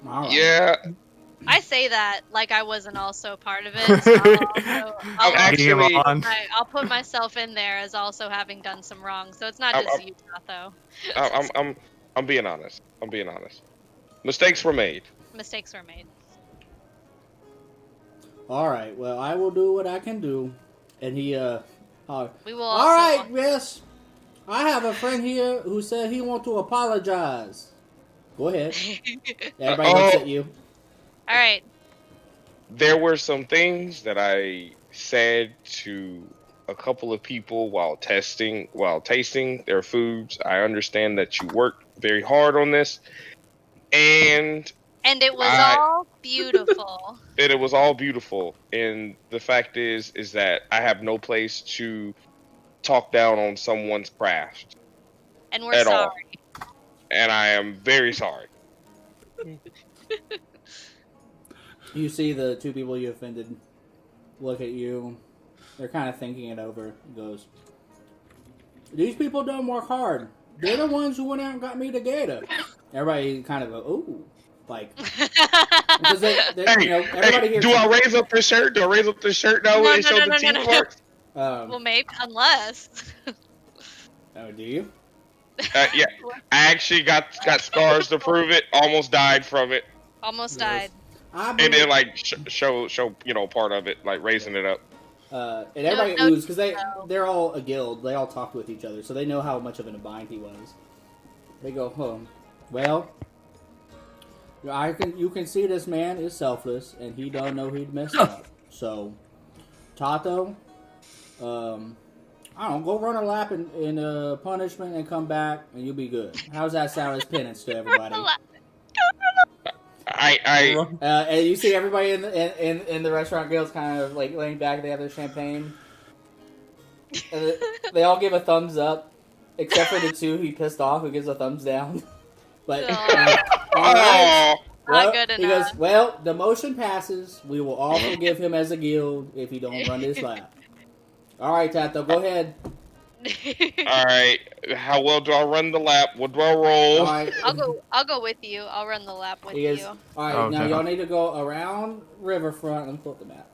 Right.
Yeah.
I say that like I wasn't also part of it. So I'll put myself in there as also having done some wrong. So it's not just you, Tato.
I'm being honest. Mistakes were made.
All right. Well, I will do what I can do. And he,
we will also...
All right, yes. I have a friend here who said he wants to apologize. Go ahead. Everybody looks at you.
All right.
There were some things that I said to a couple of people while tasting their foods. I understand that you worked very hard on this, and
it was all beautiful.
And it was all beautiful. And the fact is that I have no place to talk down on someone's craft.
And we're sorry.
All. And I am very sorry.
You see the two people you offended look at you. They're kind of thinking it over. He goes, these people don't work hard. They're the ones who went out and got me the gator. Everybody kind of go, ooh. Like, because everybody here.
Do I raise up the shirt? now when they show the team marks?
Well, maybe, unless.
Oh, do you?
Yeah, I actually got scars to prove it. Almost died from it.
Almost died.
And then show part of it, like raising it up.
And everybody oohs because they're all a guild. They all talk with each other, so they know how much of in a bind he was. They go, well, you can see this man is selfless, and he don't know he'd messed up. So, Tato, I don't know, go run a lap in punishment and come back, and you'll be good. How's that sound as penance to everybody? And you see everybody in the restaurant guilds kind of like laying back. They have their champagne. And they all give a thumbs up, except for the two he pissed off who gives a thumbs down. But all right. Well,
not good enough.
He goes, well, the motion passes. We will all forgive him as a guild if he don't run this lap. All right, Tato, go ahead.
All right. How well do I run the lap? What do I roll?
All right.
I'll go with you. I'll run the lap with you.
All right. Now y'all need to go around Riverfront. Let me pull up the map.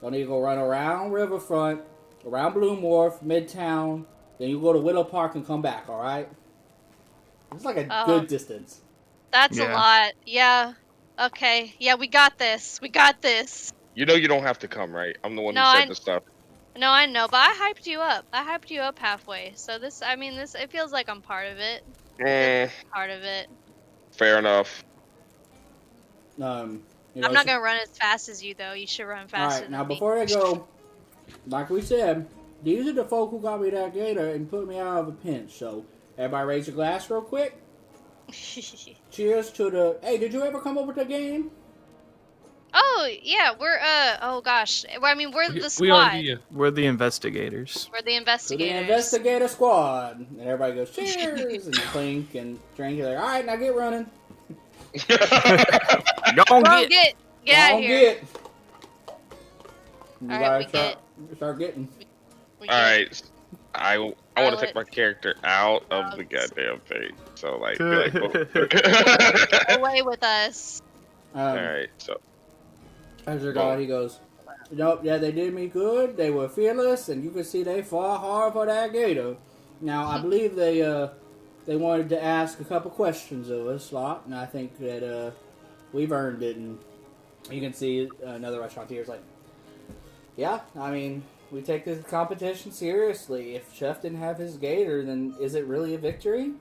Y'all need to go run around Riverfront, around Bloom Wharf, Midtown. Then you go to Willow Park and come back. All right. It's like a good distance.
That's a lot. Yeah. Okay. Yeah, we got this. We got this.
You know you don't have to come, right? I'm the one who said the stuff.
No, I know, but I hyped you up. I hyped you up halfway. So this, it feels like I'm part of it. Part of it.
Fair enough.
I'm not gonna run as fast as you, though. You should run faster.
All right. Now, before I go, like we said, these are the folk who got me that gator and put me out of a pinch. So, everybody raise your glass real quick. Cheers to the... Hey, did you ever come over to the game?
Oh, yeah, we're, oh gosh. We're the squad.
We're the investigators.
We're the investigators.
To the Investigator S.Q.U.A.D. And everybody goes, cheers, and clink and drink. You're like, all right, now get running.
Get out of here.
You gotta start getting.
Alright. I want to take my character out of the goddamn thing. So, like,
away with us.
Alright, so.
As your god, he goes, nope, yeah, they did me good. They were fearless, and you can see they fought hard for that gator. Now, I believe they wanted to ask a couple questions of us, lot, and I think that we've earned it. And you can see another restaurateur's like, yeah, I mean, we take this competition seriously. If Chef didn't have his gator, then is it really a victory?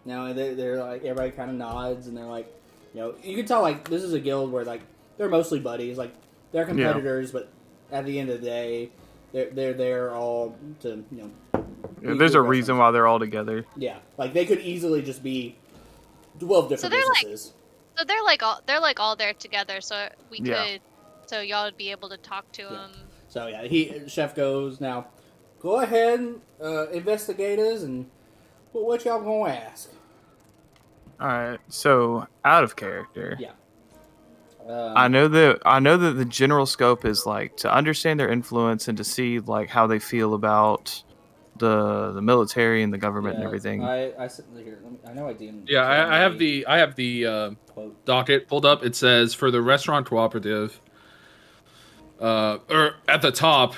No, they're like, everybody kind of nods, and they're like, you know, you can tell, like, this is a guild where, like, they're mostly buddies. Like, they're competitors, but at the end of the day, they're there all to, you know...
There's a reason why they're all together.
Yeah. Like, they could easily just be 12 different businesses.
So they're all there together, so we could... So y'all would be able to talk to him.
So, yeah, Chef goes, now, go ahead, investigators, and what y'all gonna ask?
Alright, so out of character.
Yeah.
I know that the general scope is like to understand their influence and to see like how they feel about the military and the government and everything.
I sit here. I know I didn't.
Yeah, I have the docket pulled up. It says for the restaurant cooperative. Or at the top,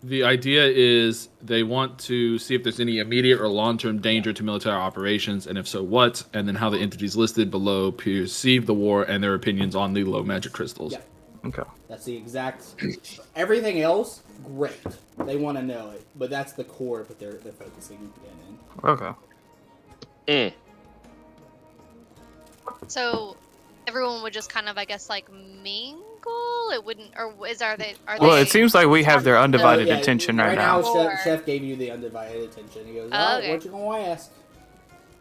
the idea is they want to see if there's any immediate or long-term danger to military operations, and if so, what, and then how the entities listed below perceive the war and their opinions on the low magic crystals. Yeah.
Okay.
That's the exact... Everything else, great. They want to know it, but that's the core of what they're focusing in.
Okay.
So, everyone would just kind of, I guess, like, mingle? It wouldn't, or are they?
Well, it seems like we have their undivided attention right now.
Chef gave you the undivided attention. He goes, what you gonna ask?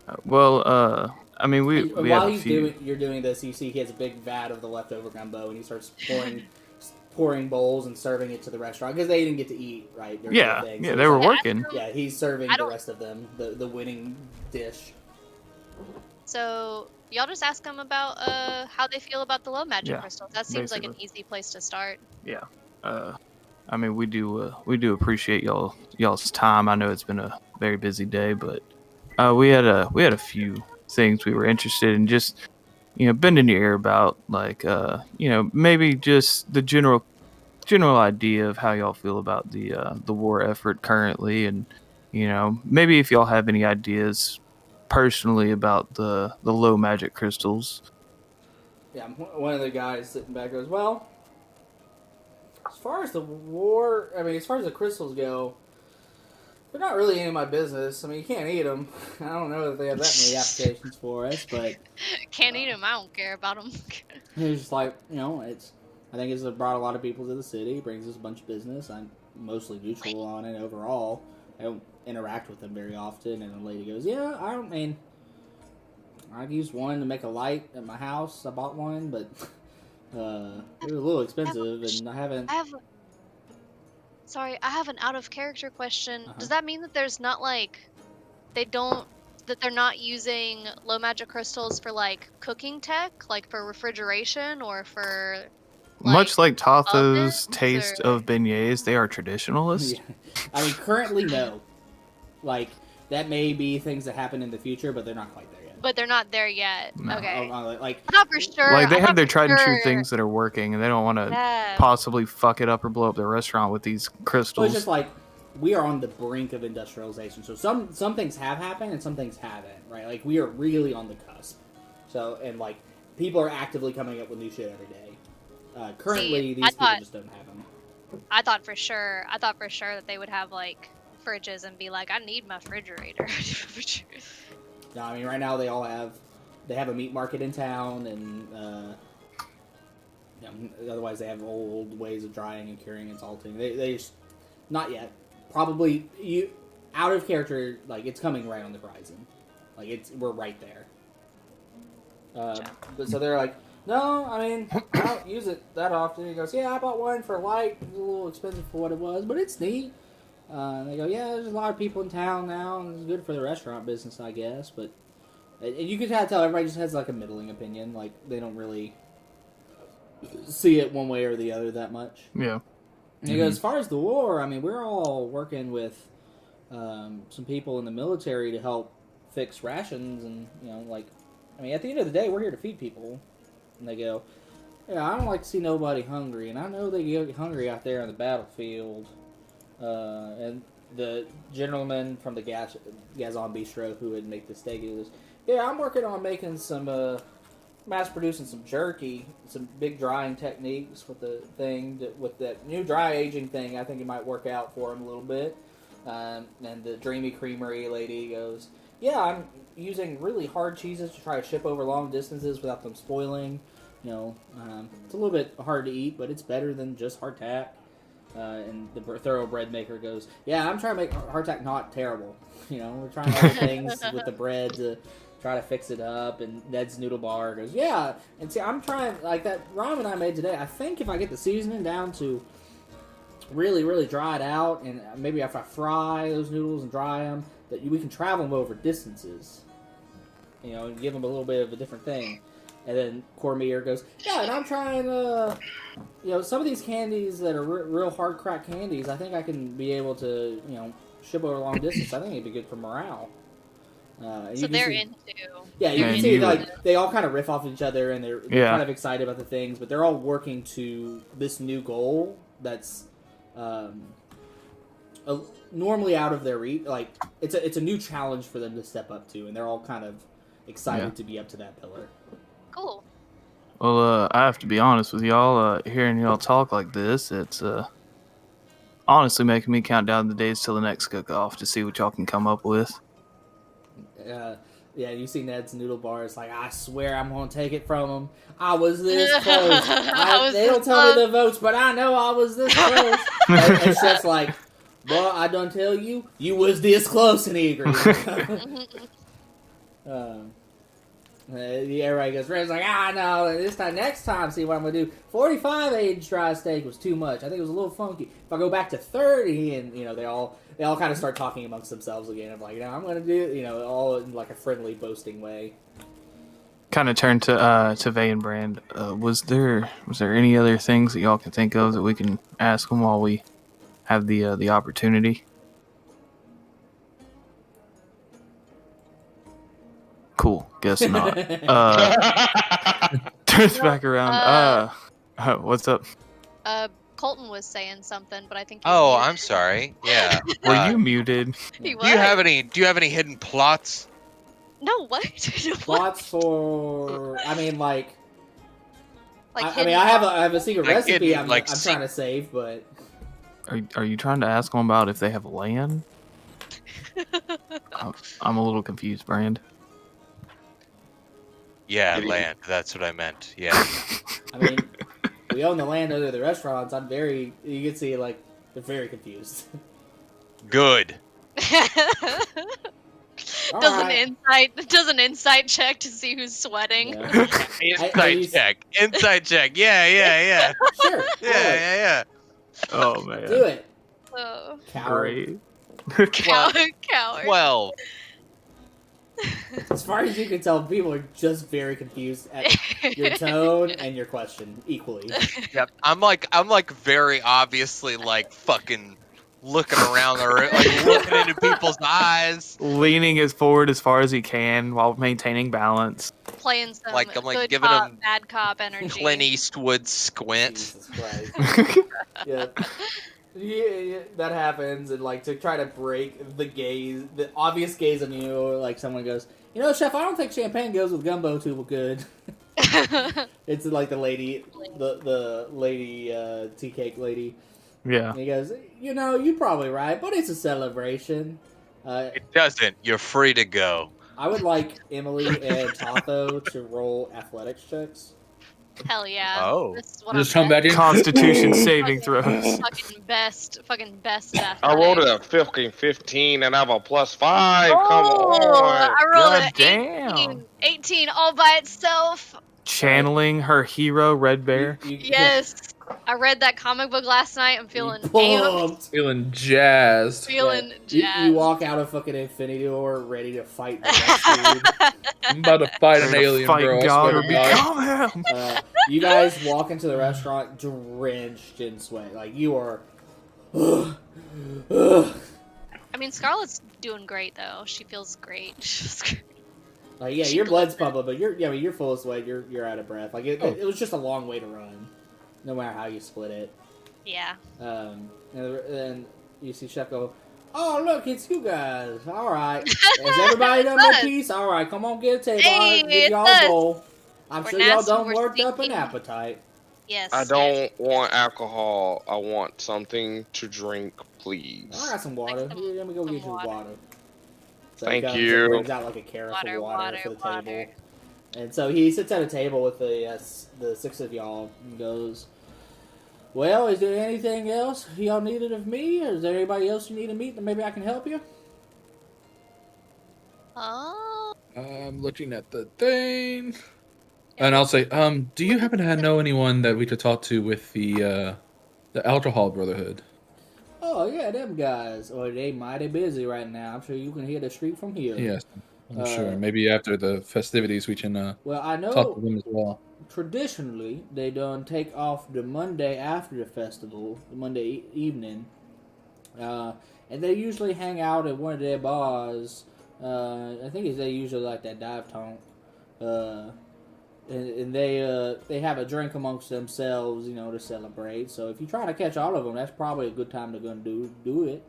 I mean, we
while
have a few.
you're doing this, you see he has a big vat of the leftover gumbo, and he starts pouring bowls and serving it to the restaurant because they didn't get to eat, right?
Yeah, they were working.
Yeah, he's serving the rest of them the winning dish.
So y'all just ask them about how they feel about the low magic crystals. That seems like an easy place to start.
Yeah. I mean, we do appreciate y'all's time. I know it's been a very busy day, but we had a few things we were interested in, just bending your ear about, like maybe just the general idea of how y'all feel about the war effort currently, and maybe if y'all have any ideas personally about the low magic crystals.
Yeah, one of the guys sitting back goes, well, as far as the war, as far as the crystals go, they're not really any of my business. I mean, you can't eat them. I don't know if they have that many applications for us, but...
Can't eat them, I don't care about them.
It's just like, I think it's brought a lot of people to the city, brings us a bunch of business. I'm mostly neutral on it overall. I don't interact with them very often, and the lady goes, yeah, I've used one to make a light at my house. I bought one, but it was a little expensive, and I haven't...
Sorry, I have an out-of-character question. Does that mean that there's not, like... that they're not using low magic crystals for, like, cooking tech? Like, for refrigeration, or for...
Much like
ovens,
Tatho's taste
or-
of beignets, they are traditionalists.
Yeah. I mean, currently, no. Like, that may be things that happen in the future, but they're not quite there yet.
But they're not there yet.
No.
Okay.
Like,
I thought for sure.
Like, they
I
have
thought
their
for
tried and true
sure-
things that are working, and they don't want to
Yeah.
possibly fuck it up or blow up their restaurant with these
well,
crystals.
it's just like, we are on the brink of industrialization. So some things have happened and some things haven't, right? Like, we are really on the cusp. So, and like, people are actively coming up with new shit every day. Currently, these people just don't have them.
I thought for sure that they would have like fridges and be like, I need my refrigerator.
No, I mean, right now they have a meat market in town, and otherwise they have old ways of drying and curing and salting. They just, not yet. Probably out of character. Like, it's coming right on the horizon. Like, we're right there. But so they're like, no, I mean, I don't use it that often. He goes, yeah, I bought one for light. It was a little expensive for what it was, but it's neat. And they go, yeah, there's a lot of people in town now, and it's good for the restaurant business, I guess. But you can kind of tell everybody just has like a middling opinion. Like, they don't really see it one way or the other that much.
Yeah.
And he goes, as far as the war, I mean, we're all working with some people in the military to help fix rations, and like, I mean, at the end of the day, we're here to feed people. And they go, yeah, I don't like to see nobody hungry, and I know they get hungry out there on the battlefield. And the gentleman from the Gazon Bistro who would make the steak, he goes, yeah, I'm working on making some, mass-producing some jerky, some big drying techniques with the thing, with that new dry aging thing. I think it might work out for him a little bit. And the Dreamy Creamery lady goes, yeah, I'm using really hard cheeses to try to ship over long distances without them spoiling. It's a little bit hard to eat, but it's better than just hardtack. And the thoroughbred maker goes, yeah, I'm trying to make hardtack not terrible. We're trying other things with the bread to try to fix it up. And Ned's Noodle Bar goes, yeah. And see, I'm trying, like that ramen I made today, I think if I get the seasoning down to really, really dry it out, and maybe if I fry those noodles and dry them, that we can travel them over distances. And give them a little bit of a different thing. And then Cormier goes, yeah, and I'm trying, some of these candies that are real hard crack candies, I think I can be able to, ship over long distance. I think it'd be good for morale.
So they're into.
Yeah, you can see, like, they all kind of riff off each other, and they're kind of excited about the things, but they're all working to this new goal that's normally out of their reach. Like, it's a new challenge for them to step up to, and they're all kind of excited to be up to that pillar.
Cool.
Well, I have to be honest with y'all. Hearing y'all talk like this, it's honestly making me count down the days till the next cook-off to see what y'all can come up with.
Yeah, you see Ned's Noodle Bar. It's like, I swear I'm going to take it from him. I was this close. They don't tell me the votes, but I know I was this close. And Chef's like, well, I don't tell you, you was this close, and he agrees. Everybody goes, Red's like, no, next time, see what I'm going to do. 45 aged dry steak was too much. I think it was a little funky. If I go back to 30, and, they all kind of start talking amongst themselves again. I'm like, I'm going to do, all in like a friendly, boasting way.
Kind of turn to Vay and Brand. Was there any other things that y'all can think of that we can ask them while we have the opportunity? Cool. Guess not. Turns back around. What's up?
Colton was saying something, but I think.
Oh, I'm sorry. Yeah.
Were you muted?
He was.
Do you have any hidden plots?
No, what?
Plots for? I mean, like.
I
have a secret
Like
recipe.
hidden,
I'm
like,
trying to save, but.
Are you trying to ask them about if they have land? I'm a little confused, Brand.
Yeah, land. That's what I meant. Yeah.
I mean, we own the land under the restaurants. You can see, like, they're very confused.
Good.
Does an insight check to see who's sweating.
Yeah. Insight check. Yeah.
Sure.
Yeah.
Oh man.
Do it.
Oh.
Coward.
Great.
Coward.
12.
As far as you can tell, people are just very confused at your tone and your question equally.
Yep. I'm like very obviously like fucking looking around the room, like looking into people's eyes,
leaning as forward as far as he can while maintaining balance.
Playing some
like I'm like
good
giving
cop,
him
bad cop energy.
Clint Eastwood squint.
Jesus Christ. Yeah. Yeah, that happens, and like to try to break the obvious gaze on you, like someone goes, Chef, I don't think champagne goes with gumbo too good. It's like the lady, the lady, tea cake lady.
Yeah.
And he goes, you're probably right, but it's a celebration.
It doesn't. You're free to go.
I would like Emily and Totho to roll athletics checks.
Hell yeah.
Oh.
This is what
Just
I'm
come back in.
Constitution saving throws.
fucking best
I rolled
athletics.
a 15 and I have a +5. Come
Oh,
on.
I rolled
God
an
damn.
18 all by itself.
Channeling her hero, Red Bear.
Yes. I read that comic book last night. I'm feeling amped.
pumped.
Feeling jazzed.
Feeling
Yeah.
jazzed.
You walk out of fucking Infinity War ready to fight the next dude.
I'm about to fight an alien,
Fight
bro. I
God
swear
or
to God.
become him.
You guys walk into the restaurant drenched in sweat. Like, you are...
I mean, Scarlett's doing great, though. She feels great.
Like, yeah, your blood's pumping, but you're full of sweat. You're out of breath. Like, it was just a long way to run, no matter how you split it.
Yeah.
And you see Chef go, "Oh, look, it's you guys. All right. Has everybody done their piece? All right, come on, get a table.
Hey,
I'll give y'all
it's
a bowl. I'm
We're
sure y'all
nasty,
done
we're
worked up an
stinky.
appetite."
Yes.
I don't want alcohol. I want something to drink, please.
I got some water. Here, let me go
some
get you
water.
water. So
Thank
he comes
you.
and brings out like a carafe of water for the table. And so he sits at a table with the six of y'all and goes, "Well, is there anything else y'all needed of me? Or is there anybody else you need to meet that maybe I can help you?"
Oh.
I'm looking at the thing. And I'll say, do you happen to know anyone that we could talk to with the Alcohol Brotherhood?
"Oh, yeah, them guys. Oh, they mighty busy right now. I'm sure you can hear the street from here."
Yes, I'm sure. Maybe after the festivities we can
Well, I
talk
know
to them as well.
traditionally they done take off the Monday after the festival, the Monday evening. And they usually hang out at one of their bars. I think they usually like that dive tonk. And they have a drink amongst themselves, to celebrate. So if you try to catch all of them, that's probably a good time to go and do it.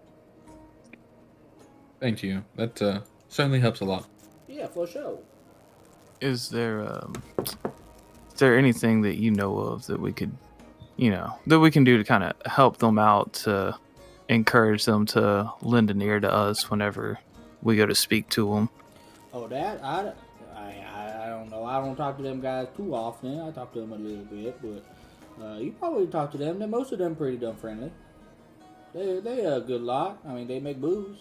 Thank you. That certainly helps a lot.
Yeah, for sure.
Is there anything that you know of that we could, that we can do to kind of help them out, to encourage them to lend an ear to us whenever we go to speak to them?
Oh, that I don't know. I don't talk to them guys too often. I talk to them a little bit, but you probably talk to them. Most of them pretty dumb friendly. They a good lot. I mean, they make booze.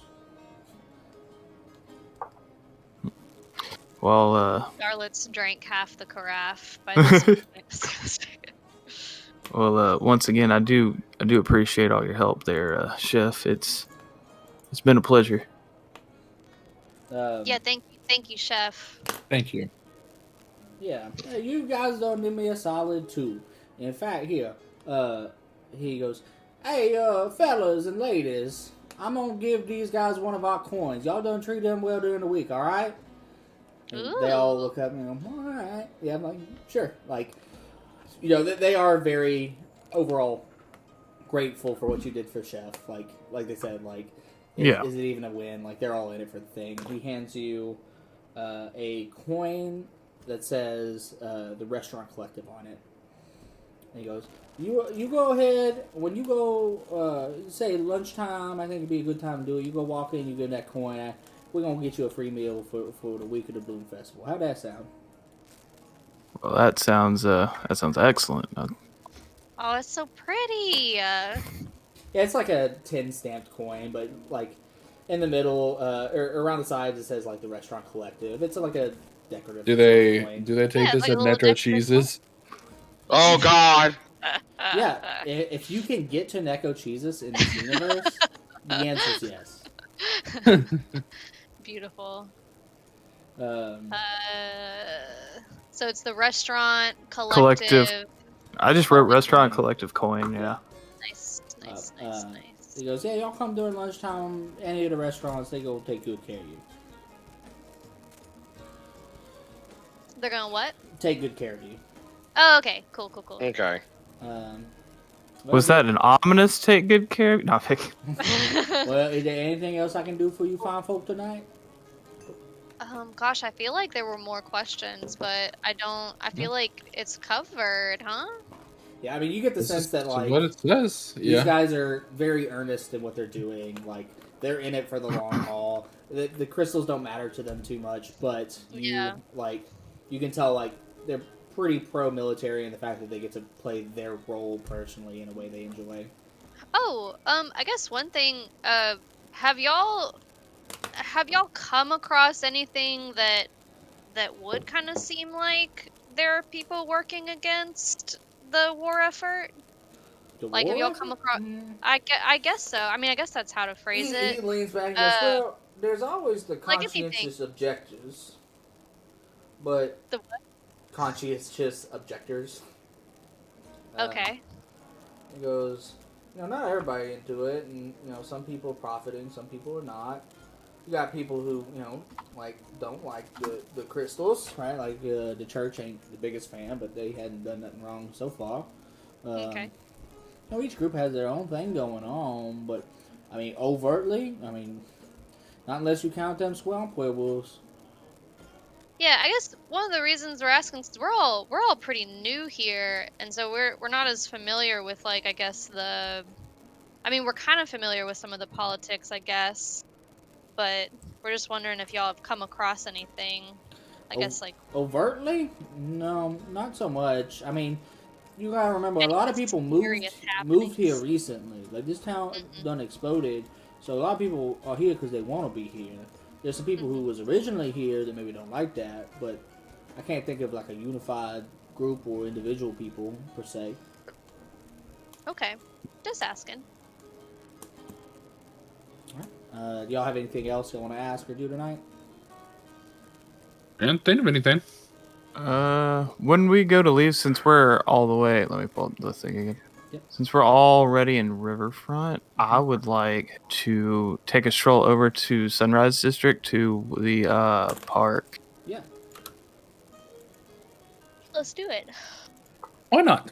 Well,
Scarlett's drank half the carafe by this point.
well, once again, I do appreciate all your help there, Chef. It's been a pleasure.
Yeah, thank you, Chef.
Thank you.
Yeah, you guys don't do me a solid too. In fact, here, he goes, "Hey, fellas and ladies, I'm gonna give these guys one of our coins. Y'all done treat them well during the week, all right?" And they all look up and go, "All right." Yeah, I'm like, sure. Like, they are very overall grateful for what you did for Chef. Like they said, is it even a win? Like, they're all in it for the thing. He hands you a coin that says the Restaurant Collective on it. And he goes, you go ahead, when you go, say lunchtime, I think it'd be a good time to do it. You go walk in, you get that coin. We're going to get you a free meal for the week of the Bloom Festival. How'd that sound?
Well, that sounds excellent.
Oh, it's so pretty.
Yeah, it's like a 10 stamped coin, but like in the middle, or around the sides, it says like the Restaurant Collective. It's like a decorative
Do they
coin.
take this
like
at
a little
Metro
decorative
Cheeses?
Oh, God.
Yeah, if you can get to Necco Cheeses in this universe, the answer is yes.
Beautiful. So it's the restaurant collective.
I just wrote restaurant collective coin. Yeah.
Nice.
He goes, yeah, y'all come during lunchtime. Any of the restaurants, they go take good care of you.
They're gonna what?
Take good care of you.
Oh, okay. Cool.
Okay.
Was that an ominous take good care? No,
Well, is there anything else I can do for you fine folk tonight?
Gosh, I feel like there were more questions, but I feel like it's covered, huh?
Yeah, I mean, you get the sense that, like,
what it says.
these guys are very earnest in what they're doing. Like, they're in it for the long haul. The crystals don't matter to them too much, but you can tell, like, they're pretty pro-military in the fact that they get to play their role personally in a way they enjoy.
Oh, I guess one thing, have y'all come across anything that would kind of seem like there are people working against the war effort? Like, have y'all come across? I guess so. I mean, I guess that's how to phrase it.
He leans back and goes, well, there's always the
like
conscientious objectors. But...
The what?
Conscientious objectors.
Okay.
He goes, not everybody into it, and, some people are profiting, some people are not. You got people who, like, don't like the crystals, right? Like, the church ain't the biggest fan, but they hadn't done nothing wrong so far.
Okay.
Each group has their own thing going on, but, I mean, overtly, not unless you count them swamp werewolves.
Yeah, I guess one of the reasons we're asking is we're all pretty new here, and so we're not as familiar with, like, I guess we're kind of familiar with some of the politics, I guess, but we're just wondering if y'all have come across anything, I guess, like...
Overtly? No, not so much. I mean, you gotta remember, a lot of people moved here recently. Like, this town done exploded, so a lot of people are here because they want to be here. There's some people who was originally here that maybe don't like that, but I can't think of, like, a unified group or individual people, per se.
Okay. Just asking.
Alright. Do y'all have anything else you want to ask or do tonight?
I didn't think of anything.
When we go to leave, since we're all the way... Let me pull up the thing again.
Yep.
Since we're already in Riverfront, I would like to take a stroll over to Sunrise District to the park.
Yeah.
Let's do it.
Why not?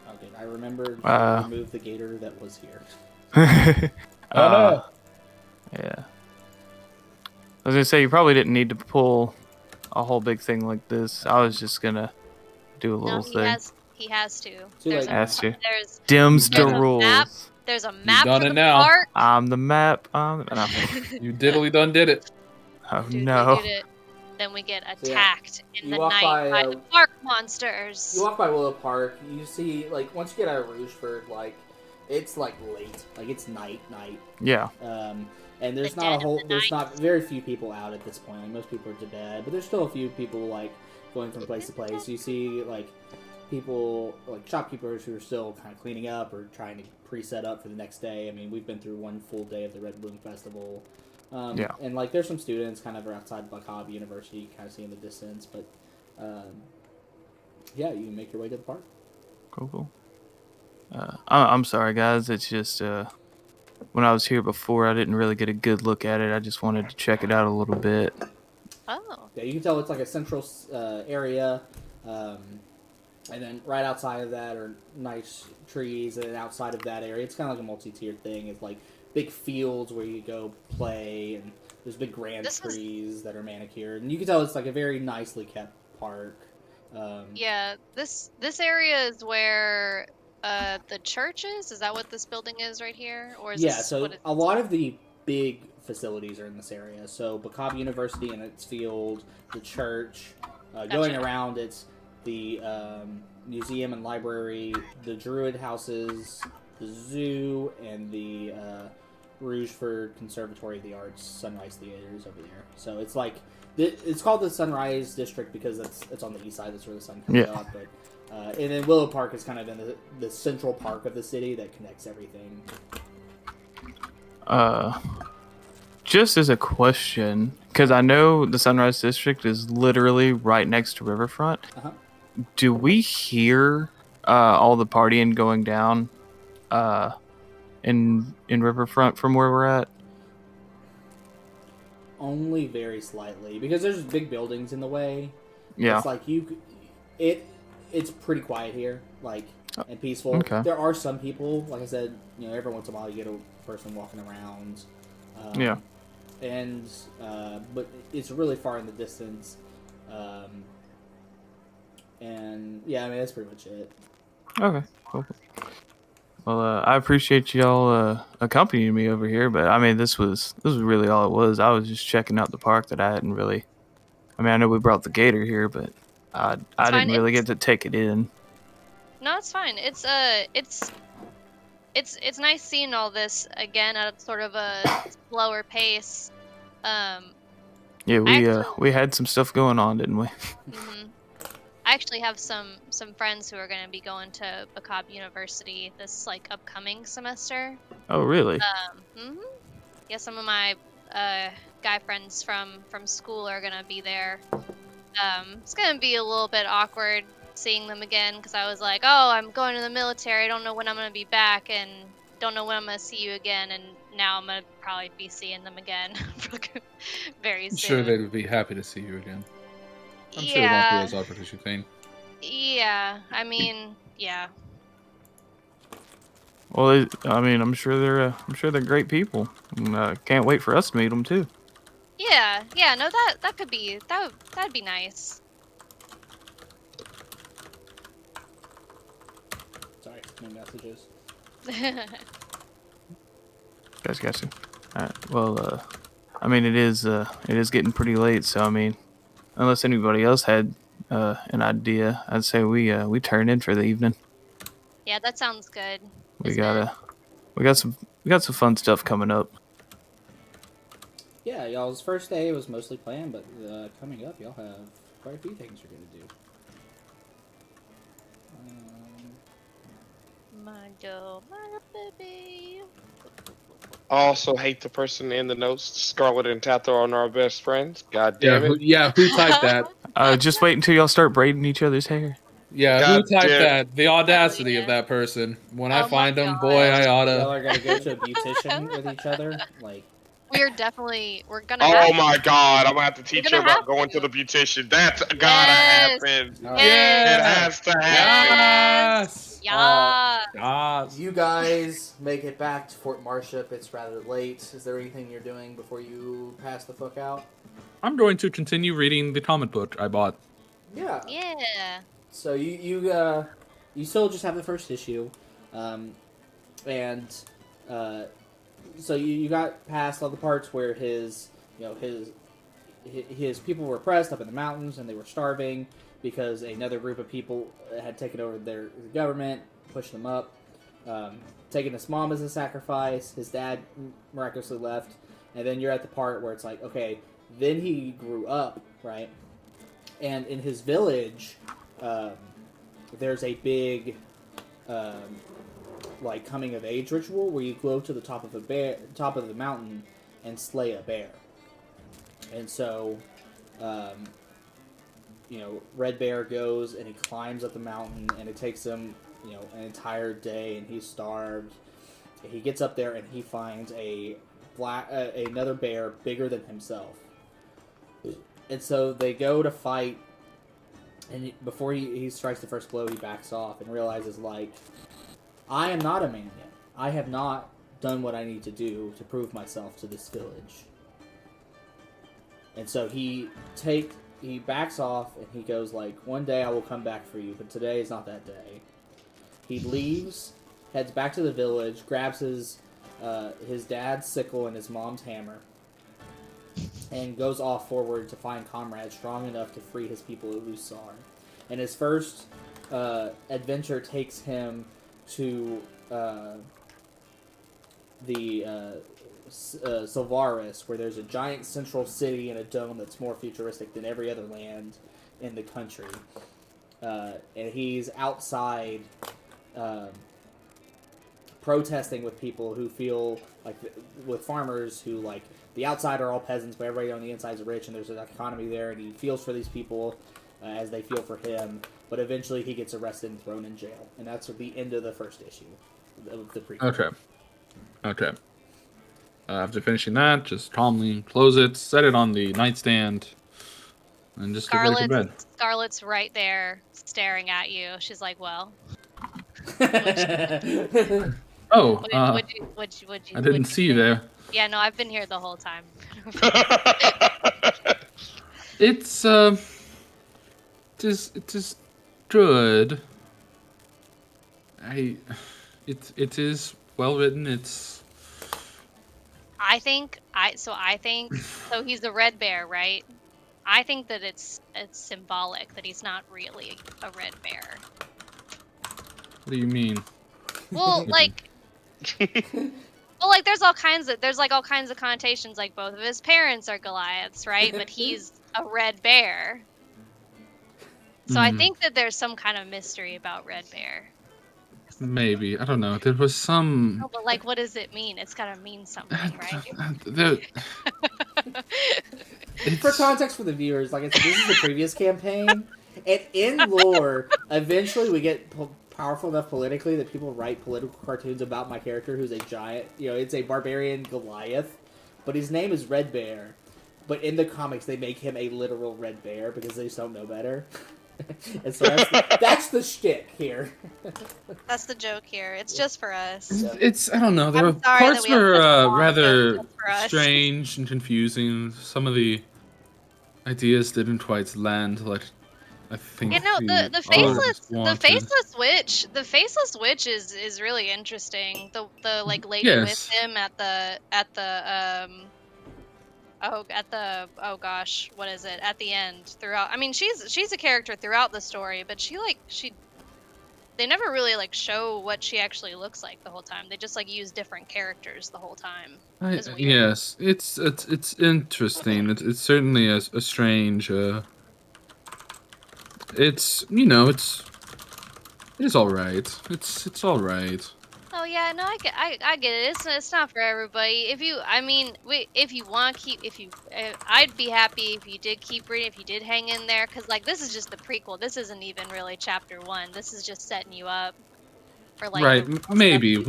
Okay, I remember to remove the gator that was here.
Yeah. I was gonna say, you probably didn't need to pull a whole big thing like this. I was just gonna do a little thing.
He has to.
Has to. Dims the rules.
There's a map
done
for
it
the
now.
park.
I'm the map.
You diddly done did it.
Oh
Dude,
no.
we did it. Then we get attacked in the night by the park monsters.
You walk by Willow Park, you see, like, once you get out of Rougeford, like, it's, like, late. Like, it's night.
Yeah.
And there's not very few people out at this point. Like, most people are to bed, but there's still a few people, like, going from place to place. You see, like, people, like, shopkeepers who are still kind of cleaning up or trying to pre-set up for the next day. I mean, we've been through one full day of the Red Bloom Festival. And, like, there's some students kind of outside Buckhobb University, kind of see in the distance, but, yeah, you can make your way to the park.
Cool. I'm sorry, guys. It's just, when I was here before, I didn't really get a good look at it. I just wanted to check it out a little bit.
Oh.
Yeah, you can tell it's like a central area, and then right outside of that are nice trees, and then outside of that area, it's kind of like a multi-tiered thing. It's like big fields where you go play, and there's big grand trees that are manicured, and you can tell it's like a very nicely kept park.
Yeah, this area is where the church is. Is that what this building is right here, or is this
so
what
a lot of the big facilities are in this area. So Buckhobb University and its field, the church, going around it's the museum and library, the druid houses, the zoo, and the Rougeford Conservatory of the Arts Sunrise Theater is over there. So it's like it's called the Sunrise District because it's on the east side. That's where the sun comes up. But and then Willow Park is kind of in the central park of the city that connects everything.
Just as a question, because I know the Sunrise District is literally right next to Riverfront.
Uh-huh.
Do we hear all the partying going down in Riverfront from where we're at?
Only very slightly, because there's big buildings in the way.
Yeah.
It's like it's pretty quiet here, like, and peaceful.
Okay.
There are some people, like I said, every once in a while you get a person walking around. And but it's really far in the distance. And yeah, I mean that's pretty much it.
Okay, cool. Well, I appreciate y'all accompanying me over here, but I mean this was really all it was. I was just checking out the park that I hadn't really. I mean, I know we brought the gator here, but I didn't really get to take it in.
No, it's fine. It's nice seeing all this again at sort of a slower pace.
Yeah, we had some stuff going on, didn't we?
Mm-hmm. I actually have some friends who are going to be going to Bookstore University this upcoming semester.
Oh, really?
Mm-hmm. Yeah, some of my guy friends from school are going to be there. It's going to be a little bit awkward seeing them again because I was like, oh, I'm going to the military. I don't know when I'm going to be back and don't know when I'm going to see you again. And now I'm going to probably be seeing them again very soon.
I'm sure they would be happy to see you again. I'm sure it won't be as awkward as you think.
Yeah, I mean, yeah.
Well, I'm sure they're great people. Can't wait for us to meet them too.
Yeah. No, that'd be nice.
Sorry, no messages.
Guys, got you. All right. Well, I mean, it is getting pretty late, so I mean, unless anybody else had an idea, I'd say we turn in for the evening.
Yeah, that sounds good.
We got some fun stuff coming up.
Yeah, y'all's first day was mostly planned, but coming up, y'all have quite a few things you're gonna do.
My baby.
I also hate the person in the notes. Scarlet and Tather are our best friends. God damn it.
Who typed that?
Just wait until y'all start braiding each other's hair.
Yeah,
God
who typed
damn.
that? The audacity of that person. When I find
my
them,
God.
boy, I
Y'all
oughta.
are gonna go to a beautician with each other, like.
We're gonna.
Oh my god, I'm gonna have to teach
You're
her
gonna
about
have
going to
to.
the beautician. That's gotta
Yes.
happen.
Yes.
It has to happen.
Yes!
Yeah.
Yes!
You guys make it back to Fort Marship. It's rather late. Is there anything you're doing before you pass the fuck out?
I'm going to continue reading the comic book I bought.
Yeah.
Yeah.
So you still just have the first issue, so you got past all the parts where his people were oppressed up in the mountains and they were starving because another group of people had taken over their government, pushed them up, taken his mom as a sacrifice. His dad miraculously left, and then you're at the part where it's like, okay, then he grew up, right? And in his village, there's a big, coming of age ritual where you go to the top of the mountain, and slay a bear. And so, Red Bear goes and he climbs up the mountain, and it takes him, an entire day, and he's starved. He gets up there and he finds another bear bigger than himself. And so they go to fight, and before he strikes the first blow, he backs off and realizes, I am not a man yet. I have not done what I need to do to prove myself to this village. And so he backs off, and he goes, one day I will come back for you, but today is not that day. He leaves, heads back to the village, grabs his dad's sickle and his mom's hammer, and goes off forward to find comrades strong enough to free his people at Lusar. And his first adventure takes him to the Silvaris, where there's a giant central city and a dome that's more futuristic than every other land in the country. And he's outside protesting with people who feel like, with farmers who, like, the outside are all peasants, but everybody on the inside is rich, and there's an economy there, and he feels for these people as they feel for him. But eventually he gets arrested and thrown in jail. And that's the end of the first issue of the prequel.
Okay. After finishing that, just calmly close it, set it on the nightstand, and just get ready for bed.
Scarlett's right there staring at you. She's like, well.
Oh,
what'd you
I didn't see you there.
Yeah, no, I've been here the whole time.
It is good. It is well written.
So he's a red bear, right? I think that it's symbolic that he's not really a red bear.
What do you mean?
Well, there's all kinds of connotations. Like, both of his parents are Goliaths, right? But he's a red bear. So I think that there's some kind of mystery about red bear.
Maybe, I don't know. There was some.
No, but like, what does it mean? It's gotta mean something, right?
For context for the viewers, like I said, this is the previous campaign, and in lore, eventually we get powerful enough politically that people write political cartoons about my character, who's a giant. It's a barbarian Goliath, but his name is Red Bear. But in the comics, they make him a literal red bear because they just don't know better. And so that's the shtick here.
That's the joke here. It's just for us.
I don't know. There were parts were rather strange and confusing. Some of the ideas didn't quite land like I think.
The faceless witch is really interesting. The like lady with him at the what is it, at the end, throughout. I mean, she's a character throughout the story, but they never really like show what she actually looks like the whole time. They just like use different characters the whole time.
Yes, it's interesting. It's certainly a strange. It is all right. It's all right.
Oh yeah, no, I get it. It's not for everybody. I'd be happy if you did keep reading, if you did hang in there, because like this is just the prequel. This isn't even really chapter 1. This is just setting you up for like.
Right, maybe.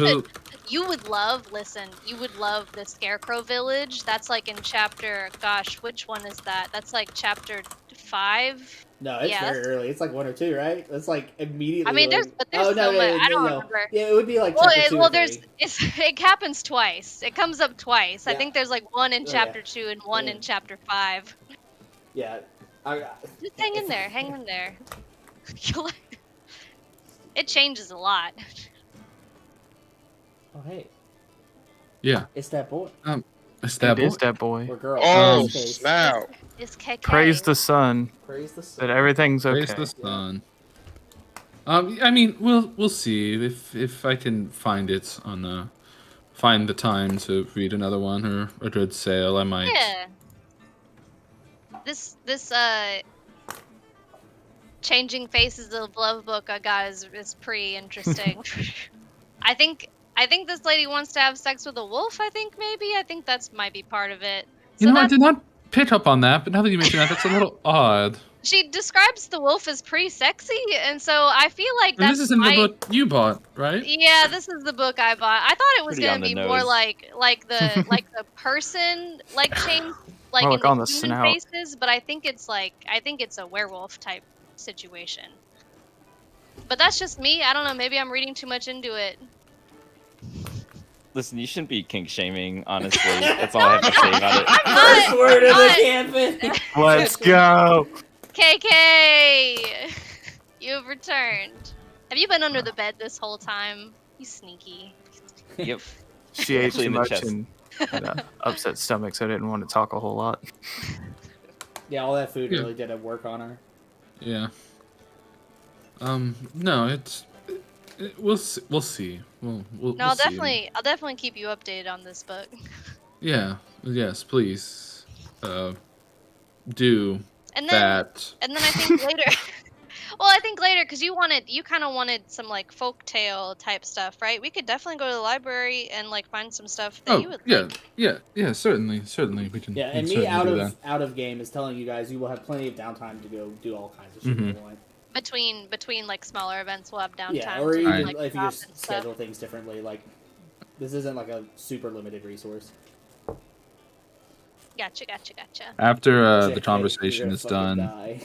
You would love the Scarecrow Village. That's like in chapter. Gosh, which one is that? That's like chapter 5.
No, it's very early. It's like 1 or 2, right? It's like immediately.
I mean, there's so much. I don't remember.
Yeah, it would be like chapter 2 or 3.
It happens twice. It comes up twice.
Yeah.
I think there's like 1 in chapter 2 and 1 in chapter 5.
Yeah.
Just hang in there. Hang in there. It changes a lot.
Oh, hey.
Yeah.
It's that boy.
Is that
boy.
Or girl.
Oh, snap.
It's KK.
Praise the sun.
Praise the sun.
That everything's okay.
Praise the sun. I mean, we'll see if I can find it on find the time to read another one or a good sale. I might.
Yeah. This Changing Faces of Love book I got is pretty interesting. I think this lady wants to have sex with a wolf. I think that's might be part of it. So
I did not pick up on that, but now that you mention that, that's a little odd.
She describes the wolf as pretty sexy, and so I feel like
And this is in the book you bought, right?
Yeah, this is the book I bought. I thought it was gonna be more like the person like change like in the human faces, but I think it's a werewolf type situation. But that's just me. I don't know. Maybe I'm reading too much into it.
Listen, you shouldn't be kink shaming, honestly. That's all I have to say about it.
First word of the campaign.
Let's go.
KK, you've returned. Have you been under the bed this whole time? You sneaky.
Yep.
She ate
Actually
too
in the
much
chest.
and had an upset stomach, so I didn't want to talk a whole lot.
Yeah, all that food really did work on her.
Yeah. No, we'll see. We'll
I'll
see.
definitely keep you updated on this book.
Yeah. Yes, please. Do
And then,
that.
and then I think later. Well, I think later because you kind of wanted some like folktale type stuff, right? We could definitely go to the library and like find some stuff that you
Oh,
would
yeah,
like.
yeah. Certainly, we can.
Yeah,
we can
and me
certainly do that.
out of game is telling you guys you will have plenty of downtime to go do all kinds of shit you want.
Between like smaller events, we'll have downtime.
Yeah, or
to,
even
like,
if you
shop
just
and
schedule
stuff.
things differently. Like, this isn't like a super limited resource.
Gotcha.
After
Chick,
the
you're
conversation
gonna
is
fucking
done,
die.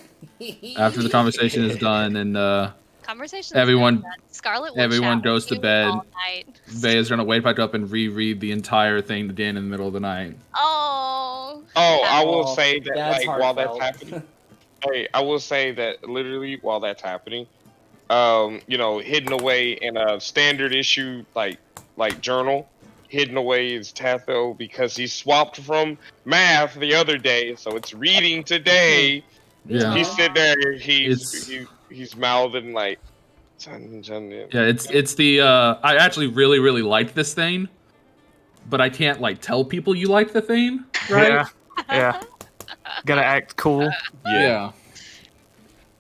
after the conversation is done, and
Conversation's
everyone
never done. Scarlet will
everyone
chat with
goes to
you
bed,
all night.
Vay is gonna wake back up and reread the entire thing again in the middle of the night.
Oh.
Oh, I
Happy.
will say that
That's
like while that's
heartfelt.
happening, hey, I will say that literally while that's happening, hidden away in a standard issue like journal, hidden away is Tatho because he swapped from math the other day, so it's reading today.
Yeah,
He's sitting there,
it's
he's mouthing like,
yeah, it's the I actually really liked this thing, but I can't like tell people you like the thing, right?
Yeah. Gotta act cool.
Yeah.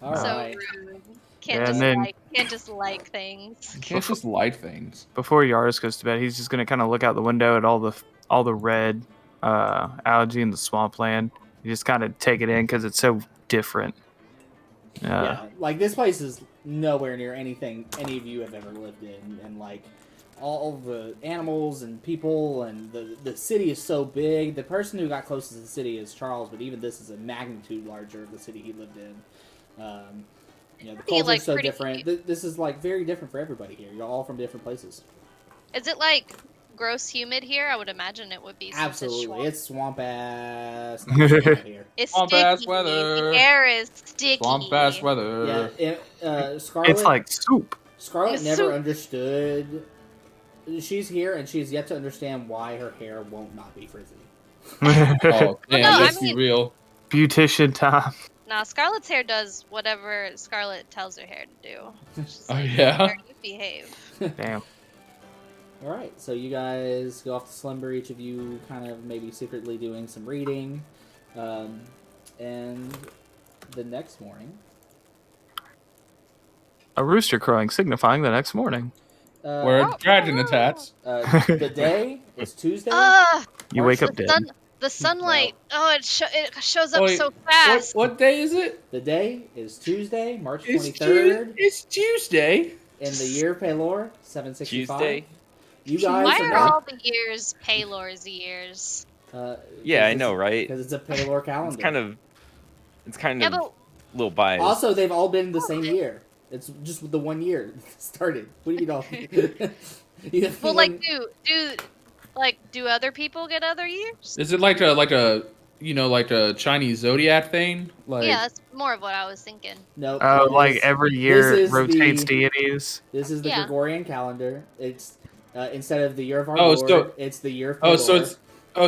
All
So
right.
rude.
And then
Can't just like things.
You can't just like things.
before Yaris goes to bed, he's just gonna kind of look out the window at all the red algae in the swampland. You just kind of take it in because it's so different.
Yeah, like this place is nowhere near anything any of you have ever lived in, and like all the animals and people, and the city is so big. The person who got closest to the city is Charles, but even this is a magnitude larger of the city he lived in. The culture's
like,
so
pretty
different. This is like very different for everybody here. You're all from different places.
Is it like gross humid here? I would imagine it would be.
Absolutely, it's swamp ass here.
It's
Swamp
sticky.
ass weather.
The air is sticky.
Swamp ass weather.
Yeah, Scarlet.
It's like soup.
Scarlet
It's
never
soup.
understood. She's here, and she's yet to understand why her hair won't not be frizzy.
Oh, damn,
no,
let's
I
be
mean-
real.
Beautician time.
Nah, Scarlet's hair does whatever Scarlet tells her hair to do. She's
Oh,
like,
yeah?
"Hair, you behave."
Damn.
All right, so you guys go off to slumber. Each of you kind of maybe secretly doing some reading, and the next morning,
A rooster crowing, signifying the next morning.
Where a dragon attacks.
the day is Tuesday.
You
March
wake up dead.
The sunlight. Oh, it shows up
Wait,
so fast.
What day is it?
The day is Tuesday, March 23rd,
It's Tuesday.
in the year Paylor 765.
Tuesday.
You guys
Why
are
are
not.
all the years Paylor's years?
Yeah, I know, right?
Because it's a Paylor calendar.
It's kind
Yeah,
of
but
a little biased.
Also, they've all been the same year. It's just the 1 year started. What do you know?
well, like, do other people get other years?
Is it like a Chinese zodiac thing? Like,
Yeah, that's more of what I was thinking.
Nope.
Oh,
it
like
is-
every year
this is
rotates
the-
deities.
This is the
Yeah.
Gregorian calendar. It's instead of the year of our
Oh,
Lord,
so-
it's the year of
oh,
Paylor.
so it's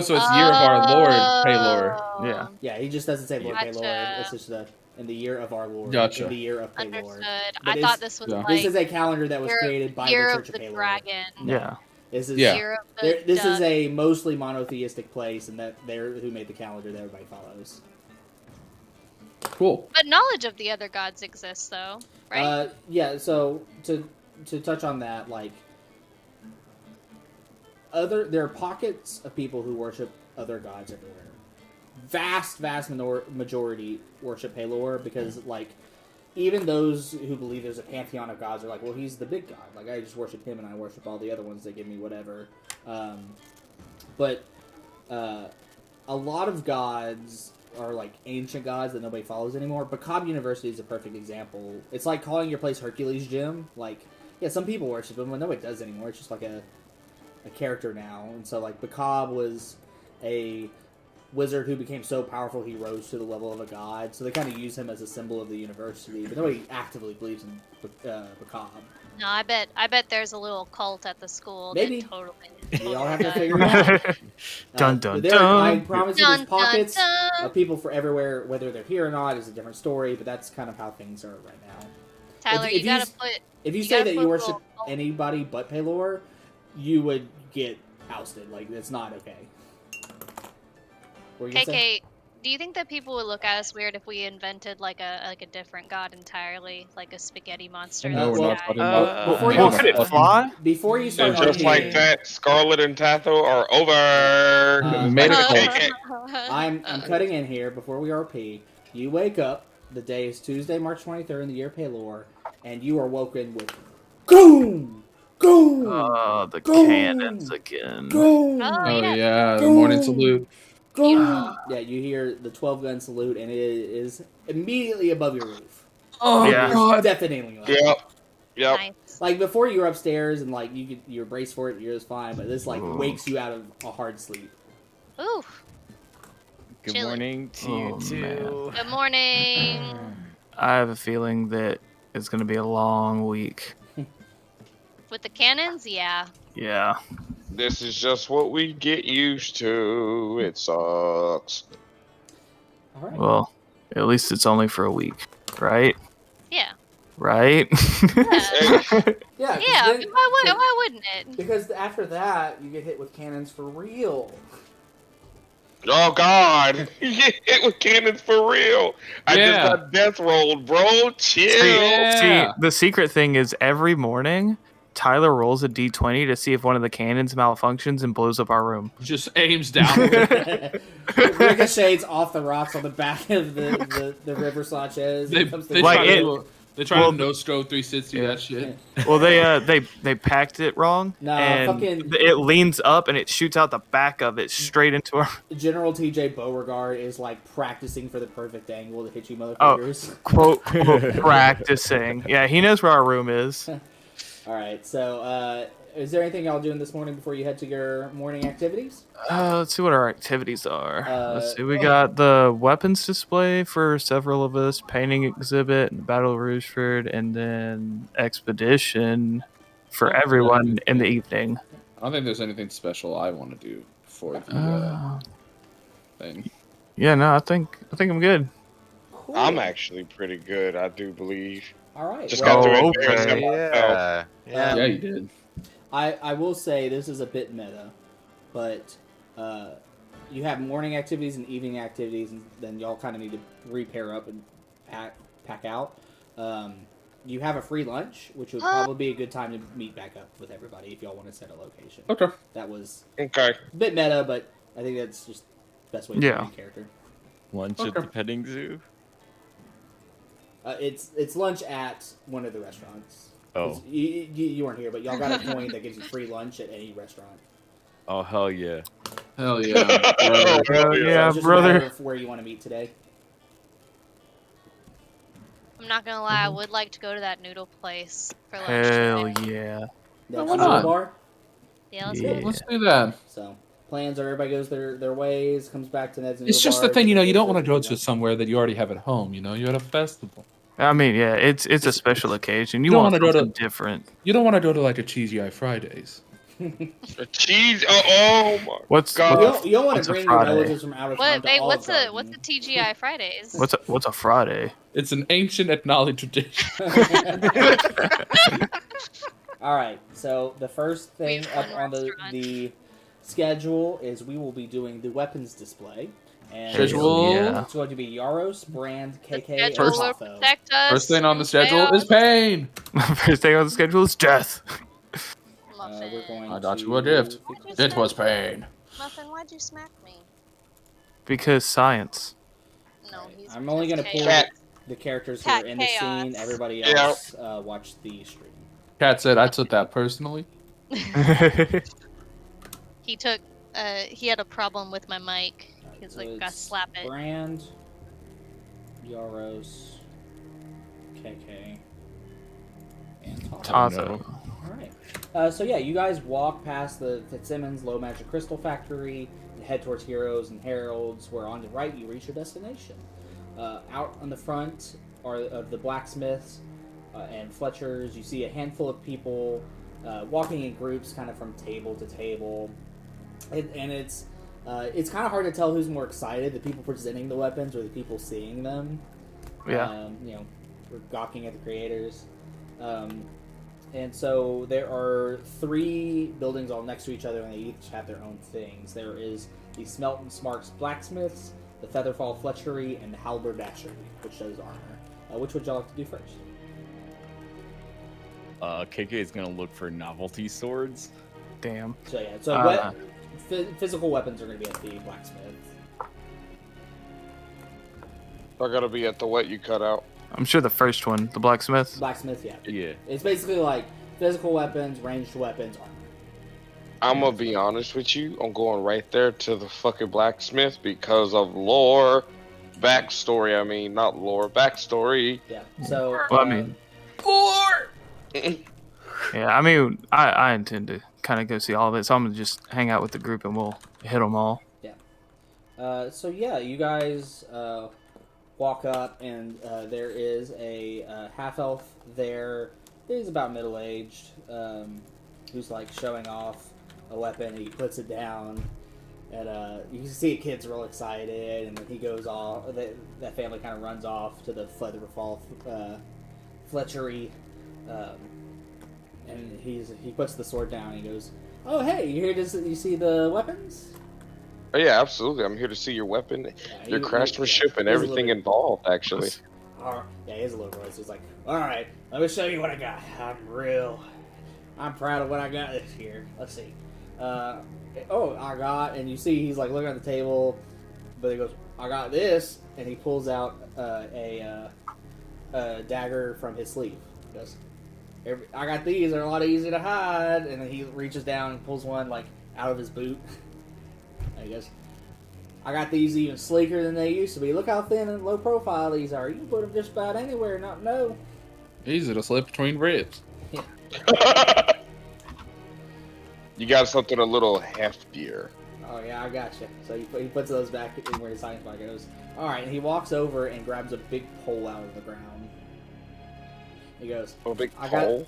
year of our Lord, Paylor.
Oh,
Yeah.
Yeah, he just doesn't say Lord
Gotcha.
Paylor. It's just in the year of our Lord.
Gotcha.
In the year of Paylor.
Understood.
But
I
it's-
thought this was
yeah.
like
This is a calendar that was created by
year
the
of
Church
the
of Paylor.
Dragon.
Yeah.
This is
Yeah.
Year of the
this is
duck.
a mostly monotheistic place, and that they're who made the calendar that everybody follows.
Cool.
But knowledge of the other gods exists, though, right?
Yeah. So to touch on that, like there are pockets of people who worship other gods everywhere. Vast majority worship Paylor because like even those who believe there's a pantheon of gods are like, well, he's the big god. Like I just worship him and I worship all the other ones that give me whatever. But a lot of gods are like ancient gods that nobody follows anymore. But Cobb University is a perfect example. It's like calling your place Hercules Gym. Like, yeah, some people worship him, but nobody does anymore. It's just like a character now. And so, like, Bacab was a wizard who became so powerful he rose to the level of a god. So they kind of use him as a symbol of the university, but nobody actively believes in Bacab.
No, I bet there's a little cult at the school.
Maybe.
That totally.
We all have to figure it out.
Dun, dun,
but I
dun.
promise you, there's
Dun,
pockets
dun, dun.
of people for everywhere. Whether they're here or not is a different story, but that's kind of how things are right now.
Tyler,
If
you
you
gotta
s-
put.
If you
You
say
gotta
that
put
you
a
worship
little-
anybody but Paylor, you would get ousted. Like, it's not okay. What were you gonna say?
KK, do you think that people would look at us weird if we invented like a different god entirely, like a spaghetti monster?
No, we're not
guy?
talking about.
Before
we're
you
not
Could it
talking-
fly?
Before you start
And just like
arguing,
that, Scarlet and Tatho are over. 'Cause it's
Made
like
a
a
call.
KK.
I'm cutting in here before we RP. You wake up. The day is Tuesday, March 23rd in the year Palor, and you are woken with Goom! Goom!
Oh, the
Go!
cannons again.
Goom!
Oh
yeah.
yeah, the morning salute.
Goom! Yeah, you hear the 12-gun salute, and it is immediately above your roof.
Oh
Yeah.
It's
god.
deafening loud.
Yep.
Nice.
Like before, you were upstairs and like you're braced for it, you're just fine. But this like
Ooh.
wakes you out of a hard sleep.
Ooh.
Good
Chilly.
morning to
Oh,
you too.
Good morning.
I have a feeling that it's going to be a long week.
With the cannons, yeah.
Yeah.
This is just what we get used to. It sucks.
All right.
Well, at least it's only for a week, right?
Yeah.
Right?
Yeah.
Yeah. 'cause
Yeah. I
then-
mean, why wouldn't it?
because after that, you get hit with cannons for real.
Oh God! You get hit with cannons for real. I
Yeah.
just got death rolled, bro. Chill.
Yeah.
See, the secret thing is every morning, Tyler rolls a d20 to see if one of the cannons malfunctions and blows up our room.
Just aims down.
Ricochets off the rocks on the back of the River Sanchez.
they
It comes to
they
Like
try
it-
to they try
well,
to no stroke 360 that shit.
Well, they packed it wrong,
Nah,
and
fucking-
it leans up and it shoots out the back of it straight into our
General TJ Beauregard is like practicing for the perfect angle to hit you motherfuckers.
quote practicing. Yeah, he knows where our room is.
All right, so is there anything y'all doing this morning before you head to your morning activities?
Let's see what our activities are. Let's see. We
oh.
got the weapons display for several of us, painting exhibit, and Battle of Rougeford, and then expedition for everyone in the evening.
I don't think there's anything special I want to do before the thing.
Yeah, no, I think I'm good.
Cool.
I'm actually pretty good. I do believe.
All right.
Just
well,
got to
Oh,
embarrass
okay.
him myself.
Yeah.
Yeah, you did.
I will say this is a bit meta, but you have morning activities and evening activities, and then y'all kind of need to repair up and pack out. You have a free lunch, which would probably be a good time to meet back up with everybody if y'all want to set a location.
Okay.
That was
Okay.
a bit meta, but I think that's just the best way to
Yeah.
be a character.
Lunch at
Okay.
the petting zoo.
It's lunch at one of the restaurants.
Oh,
You weren't here, but y'all got a coin that gives you free lunch at any restaurant.
oh hell yeah!
Hell yeah.
Oh,
Yeah,
So it's just a
brother.
matter of where you want to meet today.
I'm not gonna lie, I would like to go to that noodle place for lunch.
Hell
today.
yeah.
That's
why
the
not?
bar.
Yeah, let's
Yeah.
go.
Let's do that.
So plans are everybody goes their ways, comes back to Ned's.
It's just the thing, you don't want to go to somewhere that you already have at home. You're at a festival.
I mean, yeah, it's a special occasion. You
don't
want
wanna go to-
something different.
You don't want to go to like a Cheesy Eye Fridays.
A cheese. Oh my.
What's
God.
You don't want
What's
to
a
bring your
Friday?
relatives from out of town
What?
to
Wait,
Olive
what's
Garden.
the TGI Fridays?
what's a Friday?
It's an ancient acknowledged tradition.
All right. So the first thing
We've
up
one
on
restaurant.
the schedule is we will be doing the weapons display. And
Schedule.
Yeah.
It's going to be Yaros, Brand, KK, and
Schedule
First-
Tafo.
protect us.
First thing on the schedule
chaos.
is pain.
First thing on the schedule is death.
Muffin.
We're going
I got
to
you a gift.
Just
It was pain.
Muffin, why'd you smack me?
Because science.
No, he's.
I'm only going to pull
Cat.
the characters who
Cat
are in the
chaos.
scene. Everybody
Yeah.
else watch the stream.
Kat said I took that personally.
He took. He had a problem with my mic. He's
So
like, gotta
it's
slap it.
Brand, Yaros, KK, and Tafo.
Tazo.
Alright. So yeah, you guys walk past the Fitzsimmons Low Magic Crystal Factory and head towards Heroes and Heralds, where on the right you reach your destination. Out on the front are of the blacksmiths and Fletchers. You see a handful of people walking in groups, kind of from table to table. And it's kind of hard to tell who's more excited, the people presenting the weapons or the people seeing them.
Yeah.
We're gawking at the creators. And so there are 3 buildings all next to each other, and they each have their own things. There is the Smelt and Smarts Blacksmiths, the Featherfall Fletchery, and the Halberdashery, which does armor. Which would y'all like to do first?
KK is gonna look for novelty swords.
Damn.
So yeah, so physical weapons are going to be at the blacksmith.
I gotta be at the what you cut out.
I'm sure the first one, the blacksmith.
Blacksmith, yeah.
Yeah.
It's basically like physical weapons, ranged weapons, armor.
I'm gonna be honest with you. I'm going right there to the fucking blacksmith because of lore, backstory. I mean, not lore, backstory.
Yeah. So.
Well, I mean,
lore.
Yeah, I mean, I intend to kind of go see all of it, so I'm gonna just hang out with the group and we'll hit them all.
Yeah. So yeah, you guys walk up, and there is a half elf there. He's about middle aged, who's like showing off a weapon. He puts it down, and you can see a kid's real excited, and then he goes off. That family kind of runs off to the Featherfall Fletchery. And he puts the sword down and he goes, "Oh, hey, you here to you see the weapons?"
Oh, yeah, absolutely. I'm here to see your weapon, your craftsmanship, and everything involved, actually.
Yeah, he has a little voice. He's like, "All right, let me show you what I got. I'm proud of what I got this year. Let's see. I got," and you see he's like looking at the table, but he goes, "I got this," and he pulls out a dagger from his sleeve. He goes, "I got these. They're a lot easier to hide." And then he reaches down and pulls one like out of his boot. And he goes, "I got these even sleeker than they used to be. Look how thin and low profile these are. You can put them just about anywhere, not know."
Easy to slip between ribs.
Yeah.
You got something a little heftier.
Oh yeah, I got you. So he puts those back in where his science bag goes. All right, and he walks over and grabs a big pole out of the ground. He goes,
A big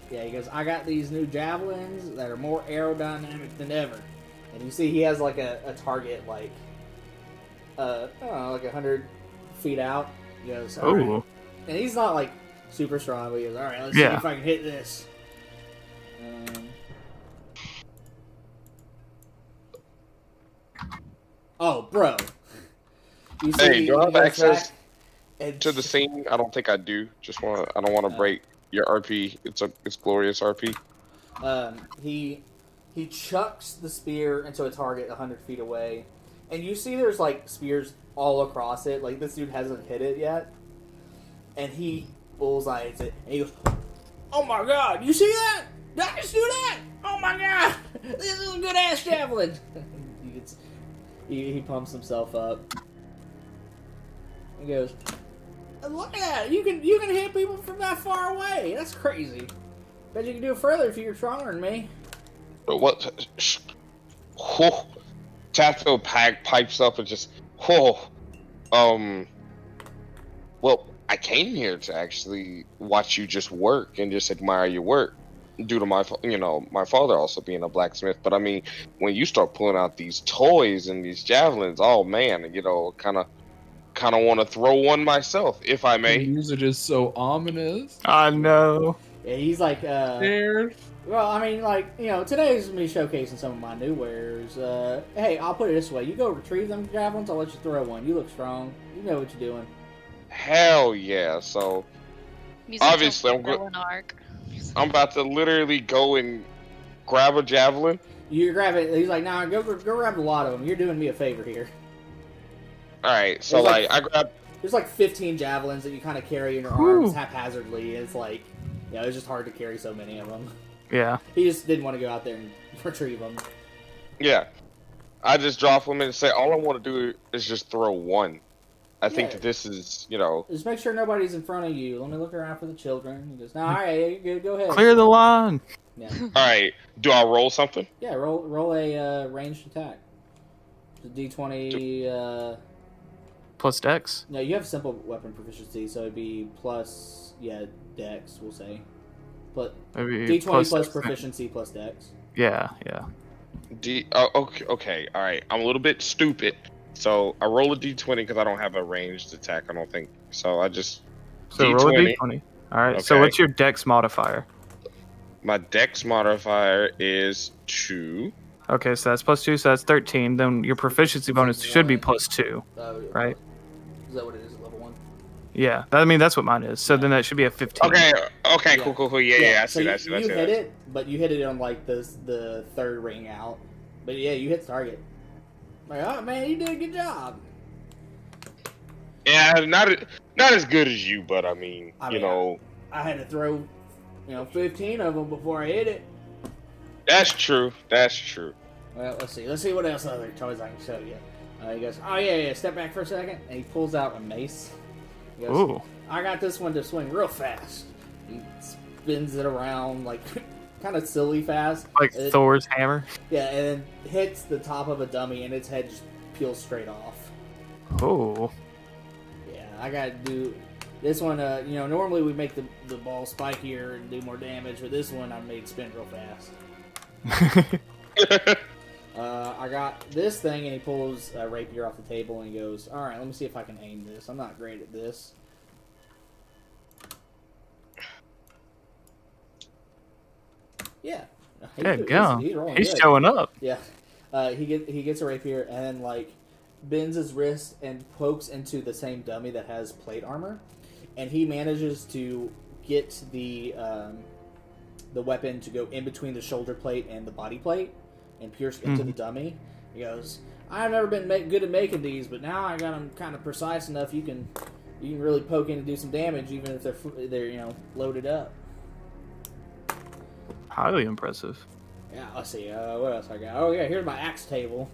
He goes, "I got these new javelins that are more aerodynamic than ever." And you see he has like a target like, I don't know, like 100 feet out. He goes, "All right." And he's not like super strong, but he goes, "All right, let's see if I can hit this." Oh, bro. You see,
hey, do I have access
and
to the scene? I don't think I do. I don't want to break your RP. It's glorious RP.
He chucks the spear into a target 100 feet away, and you see there's like spears all across it. Like this dude hasn't hit it yet, and he bullseyes it. And he goes, "Oh my god, you see that? Did I just do that? Oh my god, this is a good ass javelin." He pumps himself up. He goes, "Look at that! You can hit people from that far away. That's crazy. Bet you can do it further if you're stronger than me."
But what? Chatfield pipes up and just, Well, I came here to actually watch you just work and just admire your work. Due to my father also being a blacksmith. But I mean, when you start pulling out these toys and these javelins, oh man, kind of want to throw one myself, if I may.
The music is so ominous.
I know.
Yeah, he's like,
Scared.
well, I mean, like, today's me showcasing some of my new wares. Hey, I'll put it this way: you go retrieve them javelins, I'll let you throw one. You look strong. You know what you're doing.
Hell yeah! So obviously, I'm about to literally go and grab a javelin.
You grab it. He's like, "Nah, go grab a lot of them. You're doing me a favor here."
All right, so I grab.
There's like 15 javelins that you kind of carry in your arms haphazardly. It's like, it's just hard to carry so many of them.
Yeah.
He just didn't want to go out there and retrieve them.
Yeah, I just drop them and say, all I want to do is just throw one. I think that this is,
Just make sure nobody's in front of you. Let me look around for the children. He goes, "No, all right, go ahead.
Clear the line."
Yeah.
All right, do I roll something?
Yeah, roll a ranged attack. The D20.
Plus Dex.
No, you have simple weapon proficiency, so it'd be plus Dex. We'll say, but
maybe
D20 plus proficiency plus Dex.
Yeah.
Okay, all right. I'm a little bit stupid. So I roll a d20 because I don't have a ranged attack, I don't think. So I just
roll a d20. All right. Okay. So what's your Dex modifier?
My dex modifier is 2.
Okay, so that's +2, so that's 13. Then your proficiency bonus should be +2, right?
Is that what it is at level 1?
Yeah, that's what mine is. So then that should be a 15.
Okay,
Yeah.
cool. Yeah, I see
so
that.
You hit it, but you hit it on like the third ring out. But yeah, you hit the target. Like, oh man, you did a good job.
Yeah, not as good as you, but I mean, you know.
I had to throw, 15 of them before I hit it.
That's true.
Well, let's see what else other toys I can show you. He goes, oh yeah, step back for a second, and he pulls out a mace. He goes,
Ooh.
I got this one to swing real fast. He spins it around like kind of silly fast.
Like Thor's hammer?
Yeah, and then hits the top of a dummy, and its head just peels straight off.
Oh.
Yeah, I gotta do this one. Normally we make the ball spikier and do more damage, but this one I made spin real fast. I got this thing, and he pulls a rapier off the table, and he goes, all right, let me see if I can aim this. I'm not great at this. Yeah.
Good go. He's
good.
showing up.
Yeah. He gets a rapier and then bends his wrist and pokes into the same dummy that has plate armor, and he manages to get the weapon to go in between the shoulder plate and the body plate and pierce into the dummy. He goes, I've never been good at making these, but now I got them kind of precise enough you can really poke in and do some damage even if they're loaded up.
Highly impressive.
Yeah, let's see. What else I got? Oh yeah, here's my axe table.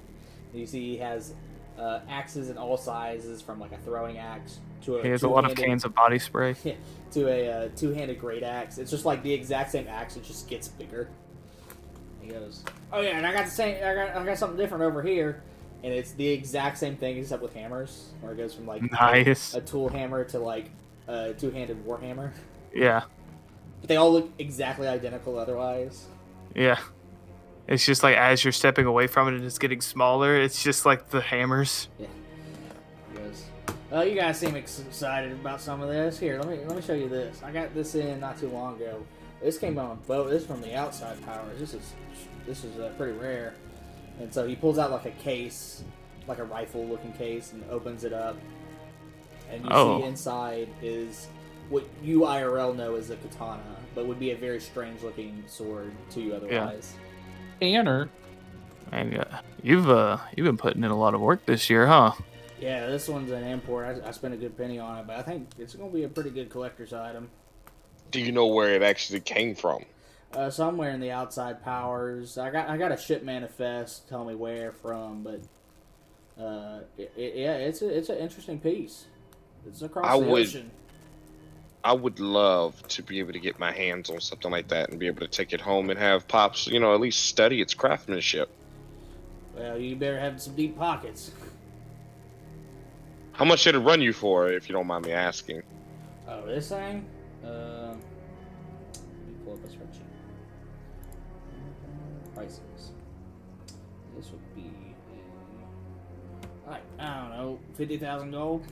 You see, he has axes in all sizes, from like a throwing axe to a.
He has a lot of cans of body spray.
Yeah, to a two-handed great axe. It's just like the exact same axe. It just gets bigger. He goes, oh yeah, and I got the same. I got something different over here, and it's the exact same thing except with hammers, where it goes from like
nice
a tool hammer to like a two-handed war hammer.
Yeah.
But they all look exactly identical otherwise.
Yeah. It's just like as you're stepping away from it and it's getting smaller, it's just like the hammers.
Yeah. You guys seem excited about some of this. Here, let me show you this. I got this in not too long ago. This came on a boat. This is from the outside powers. This is pretty rare. And so he pulls out like a case, like a rifle-looking case, and opens it up. And you see inside is what you IRL know as a katana, but would be a very strange-looking sword to you otherwise.
Yeah. Tanner.
And you've been putting in a lot of work this year, huh?
Yeah, this one's an import. I spent a good penny on it, but I think it's going to be a pretty good collector's item.
Do you know where it actually came from?
Somewhere in the outside powers. I got a ship manifest telling me where from, but it's an interesting piece. It's across the ocean.
I would love to be able to get my hands on something like that and be able to take it home and have Pops, at least study its craftsmanship.
Well, you better have some deep pockets.
How much should it run you for, if you don't mind me asking?
Oh, this thing? Let me pull up a spreadsheet. Prices. This would be, I don't know, 50,000 gold?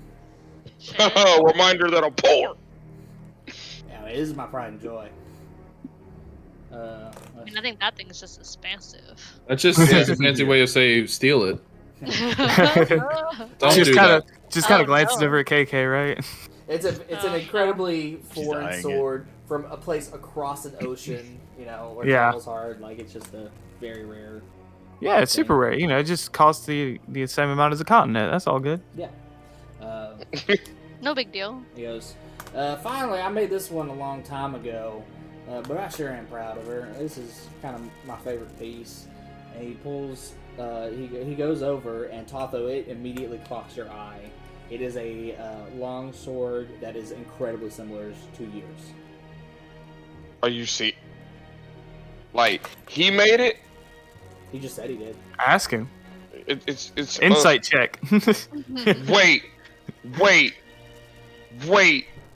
Reminder that I'm poor!
Yeah, this is my pride and joy.
I think that thing's just expensive.
That's just a fancy way of saying steal it. Don't do that.
Just kind of glances over at KK, right?
It's an incredibly foreign sword from a place across an ocean, where it travels hard. Like, it's just a very rare.
Yeah, it's super rare. It just costs the same amount as a continent. That's all good.
Yeah.
No big deal.
He goes, finally, I made this one a long time ago, but I sure am proud of her. This is kind of my favorite piece. And he pulls, he goes over, and Tatho, it immediately clocks your eye. It is a long sword that is incredibly similar to yours.
Are you see? Like, he made it?
He just said he did.
Ask him.
It's
insight check.
Wait.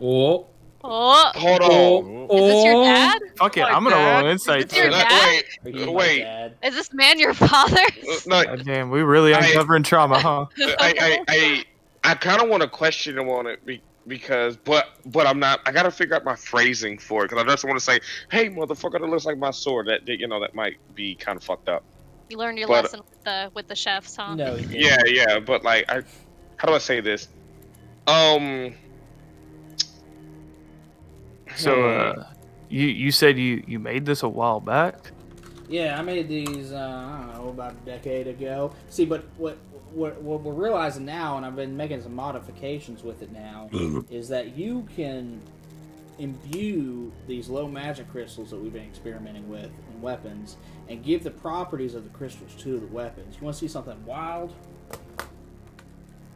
Oh.
Hold on.
Is this your dad?
Fuck it, I'm gonna roll an insight
Is this your
check.
dad?
Wait.
Is this man your father?
No,
damn, we really uncovering trauma, huh?
I kind of want to question him on it but I'm not. I gotta figure out my phrasing for it because I just want to say, "Hey, motherfucker, that looks like my sword." That might be kind of fucked up.
You learned your
But-
lesson with the chefs, huh?
No, he didn't.
Yeah. But like, how do I say this?
So, you said you made this a while back?
Yeah, I made these, I don't know, about a decade ago. See, but what we're realizing now, and I've been making some modifications with it now, is that you can imbue these low magic crystals that we've been experimenting with in weapons and give the properties of the crystals to the weapons. You want to see something wild?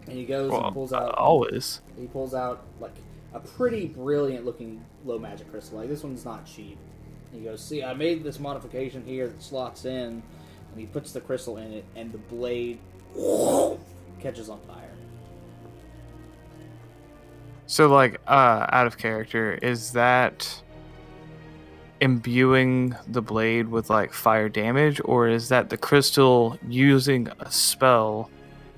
And he goes and pulls out...
Always.
He pulls out, like, a pretty brilliant-looking low magic crystal. Like, this one's not cheap. He goes, see, I made this modification here that slots in, and he puts the crystal in it, and the blade catches on fire.
So, like, out of character, is that imbuing the blade with, like, fire damage, or is that the crystal using a spell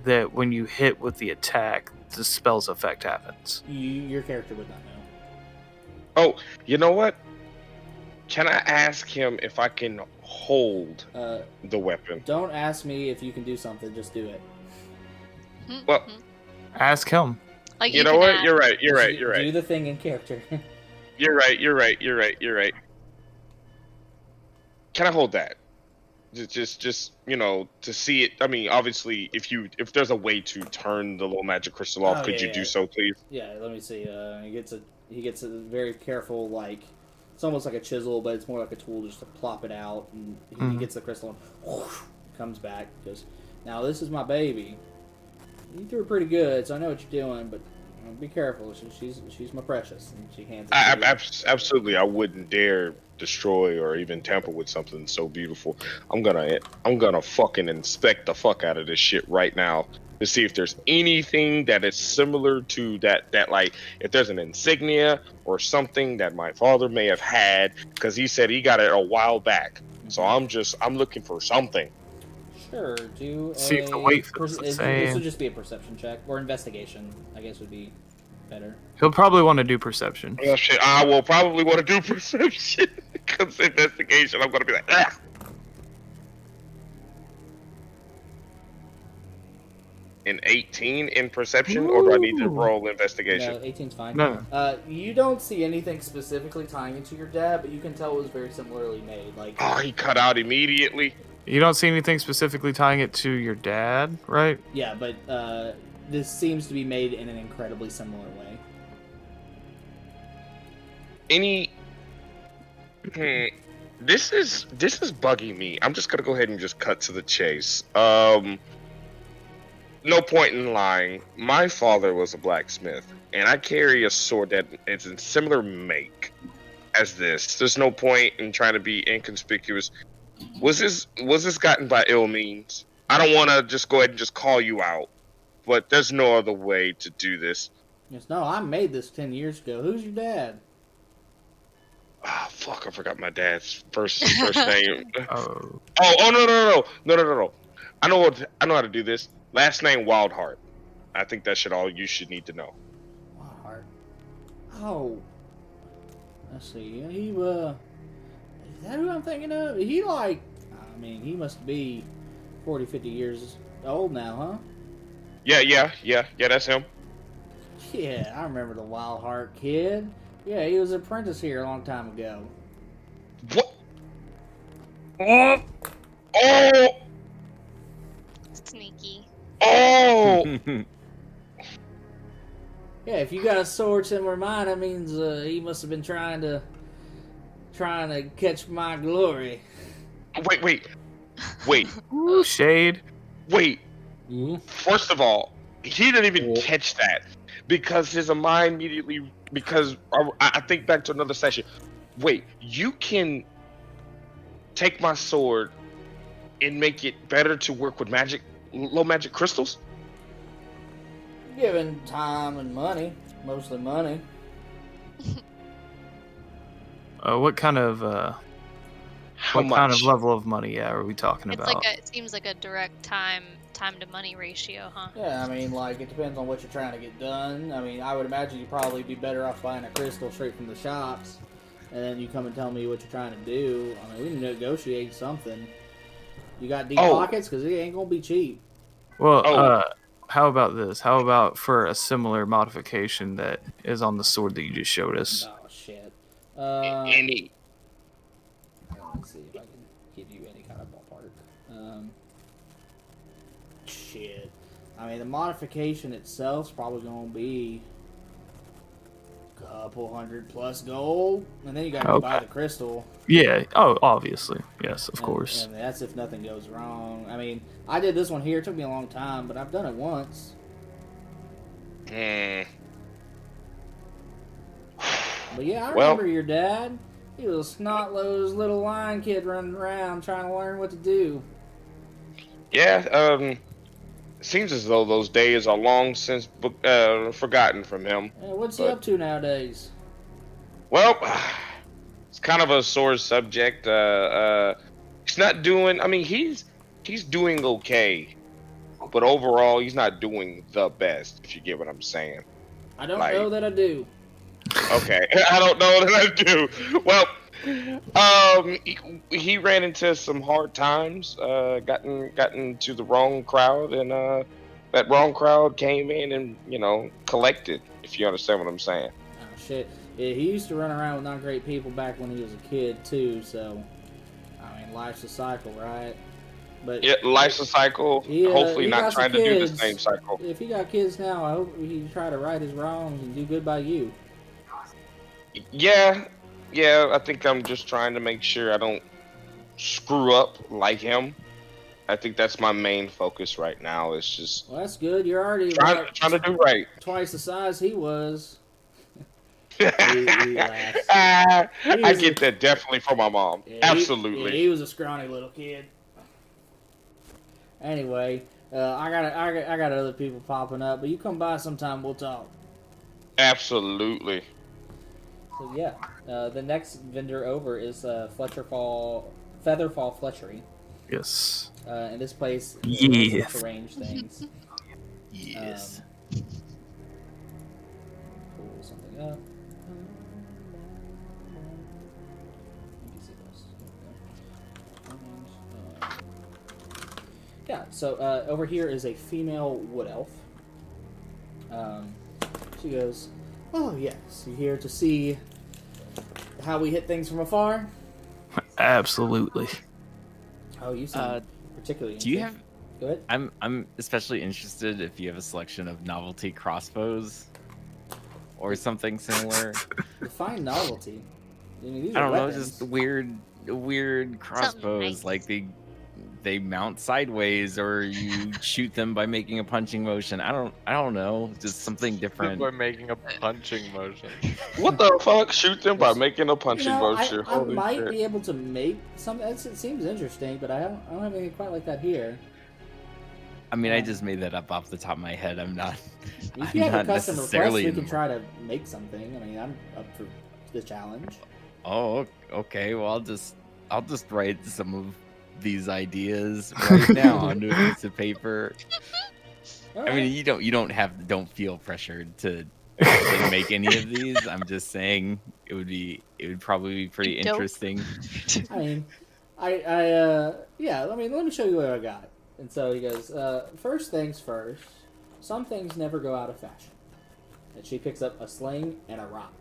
that when you hit with the attack, the spell's effect happens?
Your character would not know.
Oh, you know what? Can I ask him if I can hold the weapon?
Don't ask me if you can do something, just do it.
Well,
Ask him.
Like
you know
can
what?
ask.
You're right.
Do the thing in character.
You're right. Can I hold that? Just to see it. I mean, obviously, if there's a way to turn the little magic crystal off, could you do so, please?
Yeah, let me see. He gets a very careful, like, it's almost like a chisel, but it's more like a tool just to plop it out, and he gets the crystal and whoosh, comes back. Goes, now this is my baby. You threw her pretty good, so I know what you're doing, but be careful. She's my precious. And she hands it to you.
Absolutely, I wouldn't dare destroy or even tamper with something so beautiful. I'm gonna fucking inspect the fuck out of this shit right now to see if there's anything that is similar to that like if there's an insignia or something that my father may have had, because he said he got it a while back. So I'm looking for something.
Sure,
see if the weight feels the same.
This would just be a perception check or investigation, I guess would be better.
He'll probably want to do perception.
Oh shit, I will probably want to do perception because investigation. I'm gonna be like, ah. An 18 in perception, or do I need to roll investigation?
No, 18's fine.
No.
You don't see anything specifically tying it to your dad, but you can tell it was very similarly made. Like,
Oh, he cut out immediately.
You don't see anything specifically tying it to your dad, right?
yeah, but this seems to be made in an incredibly similar way.
This is bugging me. I'm just gonna go ahead and just cut to the chase. No point in lying. My father was a blacksmith, and I carry a sword that is in similar make as this. There's no point in trying to be inconspicuous. Was this gotten by ill means? I don't want to just go ahead and just call you out, but there's no other way to do this.
Yes, no, I made this 10 years ago. Who's your dad?
Ah, fuck! I forgot my dad's first name.
Oh.
No. I know how to do this. Last name Wildheart. I think that should all you should need to know.
Wildheart. Oh. Let's see. Is that who I'm thinking of? He he must be 40, 50 years old now, huh?
Yeah, that's him.
Yeah, I remember the Wildheart kid. Yeah, he was an apprentice here a long time ago.
What? Oh!
Sneaky.
Oh!
Yeah, if you got a sword similar to mine, that means he must have been trying to catch my glory. Wait.
Ooh, shade.
Wait. First of all, he didn't even catch that because his mind immediately. Because I think back to another session. Wait, you can take my sword and make it better to work with low magic crystals?
Given time and money, mostly money.
What kind of
How much?
kind of level of money are we talking
It's
about?
like it seems like a direct time to money ratio, huh?
Yeah, I mean, like, it depends on what you're trying to get done. I mean, I would imagine you'd probably be better off buying a crystal straight from the shops, and then you come and tell me what you're trying to do. I mean, we can negotiate something. You got deep pockets? Because it ain't going to be cheap.
Well, how about this? How about for a similar modification that is on the sword that you just showed us?
Oh, shit.
Any.
Let's see if I can give you any kind of ballpark. Shit. I mean, the modification itself is probably going to be a couple $100+ gold, and then you got to buy the crystal.
Yeah. Oh, obviously. Yes, of course.
And that's if nothing goes wrong. I mean, I did this one here. It took me a long time, but I've done it once. But yeah, I remember your dad. He was a snot-nosed little lion kid running around trying to learn what to do.
Yeah, it seems as though those days are long since forgotten from him.
Yeah, what's he up to nowadays?
Well, it's kind of a sore subject. He's not doing. I mean, he's doing okay, but overall, he's not doing the best. If you get what I'm saying.
I don't know that I do.
Okay, I don't know that I do. Well, he ran into some hard times. Gotten to the wrong crowd, and that wrong crowd came in and collected. If you understand what I'm saying.
Oh shit! Yeah, he used to run around with not great people back when he was a kid too. So, I mean, life's a cycle, right? But
yeah, life's a cycle. Hopefully, not trying to do the same cycle.
If he got kids now, I hope he try to right his wrongs and do good by you.
Yeah, I think I'm just trying to make sure I don't screw up like him. I think that's my main focus right now. It's just
well, that's good. You're already
trying to do right.
Twice the size he was.
I get that definitely from my mom.
Yeah,
Absolutely.
He was a scrawny little kid. Anyway, I got other people popping up, but you come by sometime. We'll talk.
Absolutely.
So yeah, the next vendor over is Featherfall Fletchery.
Yes.
And this place
yes.
arrange things.
Yes.
Pull something up. Yeah, so over here is a female wood elf. She goes, "Oh yes, you here to see how we hit things from afar?"
Absolutely.
Oh, you seem particularly.
Do you have?
Go ahead.
I'm especially interested if you have a selection of novelty crossbows or something similar.
Define novelty. I mean, these
I
are
don't know,
weapons.
just weird crossbows,
nice.
like they mount sideways, or you shoot them by making a punching motion. I don't know, just something different.
By making a punching motion.
What the fuck? Shoot them by making a punching motion.
I might be able to make something. It seems interesting, but I don't have anything quite like that here.
I mean, I just made that up off the top of my head. I'm not.
If you have a custom request,
necessarily
we can try to make something. I mean, I'm up for the challenge.
Oh, okay. Well, I'll just write some of these ideas right now onto a piece of paper.
All
I
right.
mean, don't feel pressured to make any of these. I'm just saying it would probably be pretty
Dope.
interesting.
I mean, yeah. Let me show you what I got. And so he goes, first things first. Some things never go out of fashion. And she picks up a sling and a rock,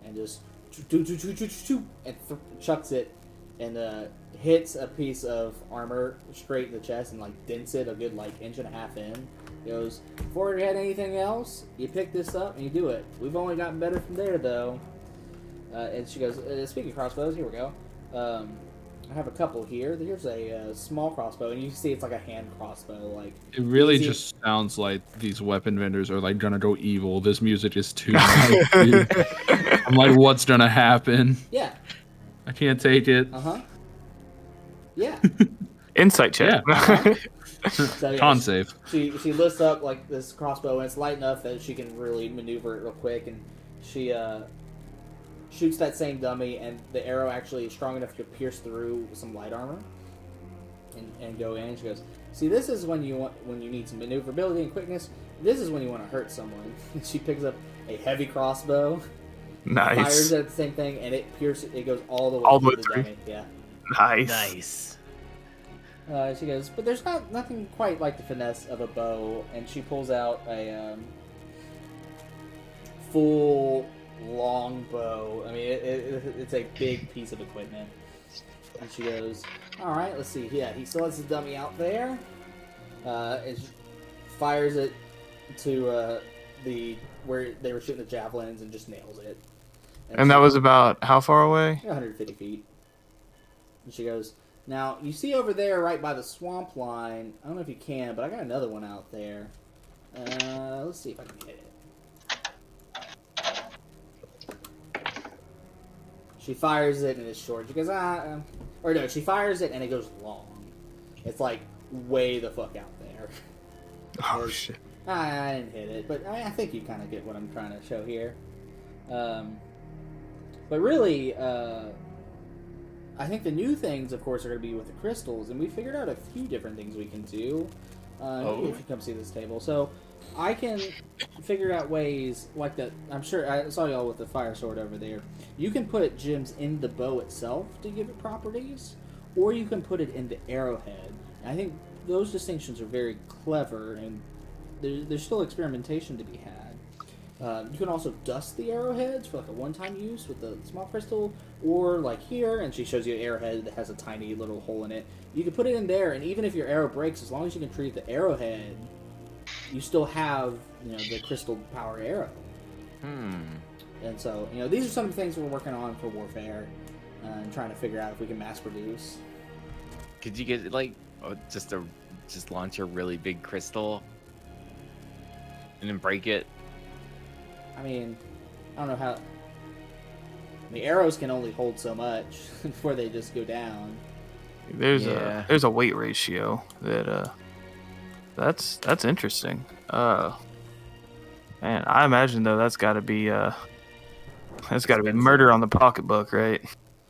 and just and chucks it, and hits a piece of armor straight in the chest and dents it a good 1.5 inches in. He goes, before you had anything else, you pick this up and you do it. We've only gotten better from there though. And she goes, speaking of crossbows, here we go. I have a couple here. Here's a small crossbow, and you can see it's like a hand crossbow.
It really
easy.
just sounds like these weapon vendors are gonna go evil. This music is too much, dude. I'm like, what's gonna happen?
Yeah.
I can't take it.
Yeah.
Insight check.
Yeah.
So, yeah,
Con save.
She lifts up this crossbow, and it's light enough that she can really maneuver it real quick, and she shoots that same dummy, and the arrow actually is strong enough to pierce through some light armor and go in. She goes, "See, this is when you need some maneuverability and quickness. This is when you want to hurt someone." She picks up a heavy crossbow,
Nice.
fires at the same thing, and it goes all the way
All the
through
way
the
through.
dummy. Yeah.
Nice.
She goes, "But there's nothing quite like the finesse of a bow," and she pulls out a full long bow. I mean, it's a big piece of equipment. And she goes, "All right, let's see. Yeah, he still has the dummy out there. And she fires it to where they were shooting the javelins and just nails it.
And that was about how far away?
150 feet. And she goes, "Now, you see over there right by the swamp line, I don't know if you can, but I got another one out there. Let's see if I can hit it." She fires it and it's short. She goes, or no, she fires it and it goes long. It's like way the fuck out there.
Oh, shit.
I didn't hit it, but I think you kind of get what I'm trying to show here. But really, I think the new things, of course, are going to be with the crystals, and we figured out a few different things we can do. If you come see this table, so I can figure out ways like that. I'm sure I saw y'all with the fire sword over there. You can put gems in the bow itself to give it properties, or you can put it in the arrowhead. And I think those distinctions are very clever, and there's still experimentation to be had. You can also dust the arrowheads for like a one-time use with the small crystal, or like here, and she shows you an arrowhead that has a tiny little hole in it. You can put it in there, and even if your arrow breaks, as long as you can treat the arrowhead, you still have the crystal power arrow. And so these are some of the things we're working on for Warfare, and trying to figure out if we can mass produce.
Could you get just launch a really big crystal and then break it?
I mean, I don't know how. The arrows can only hold so much before they just go down.
There's a weight ratio that's interesting. Man, I imagine though that's got to be murder on the pocketbook, right?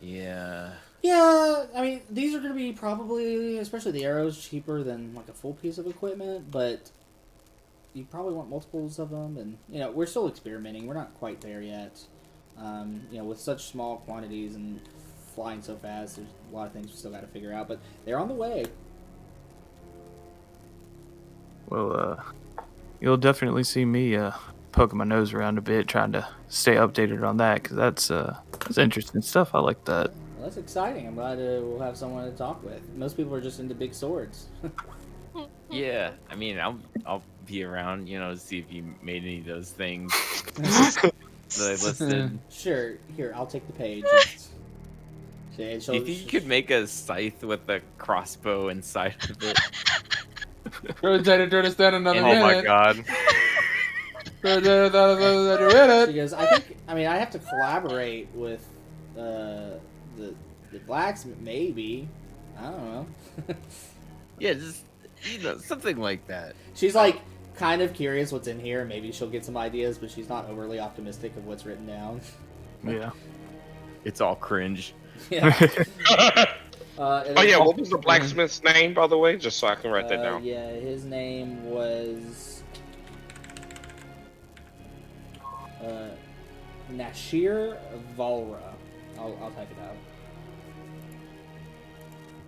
Yeah.
Yeah, I mean, these are going to be probably, especially the arrows, cheaper than like a full piece of equipment, but you probably want multiples of them, and we're still experimenting. We're not quite there yet. With such small quantities and flying so fast, there's a lot of things we still got to figure out, but they're on the way.
Well, you'll definitely see me poking my nose around a bit, trying to stay updated on that, because that's interesting stuff. I like that.
Well, that's exciting. I'm glad we'll have someone to talk with. Most people are just into big swords.
Yeah, I mean, I'll be around, to see if you made any of those things that I listed.
Sure. Here, I'll take the page.
If you could make a scythe with a crossbow inside of it.
Oh my
god.
She goes, I have to collaborate with the blacksmith, maybe. I don't know.
Yeah, just something like that.
She's like kind of curious what's in here. Maybe she'll get some ideas, but she's not overly optimistic of what's written down.
Yeah.
It's all cringe.
Yeah.
What was the blacksmith's name, by the way? Just so I can write that down.
Yeah, his name was Nashir Valra. I'll type it out.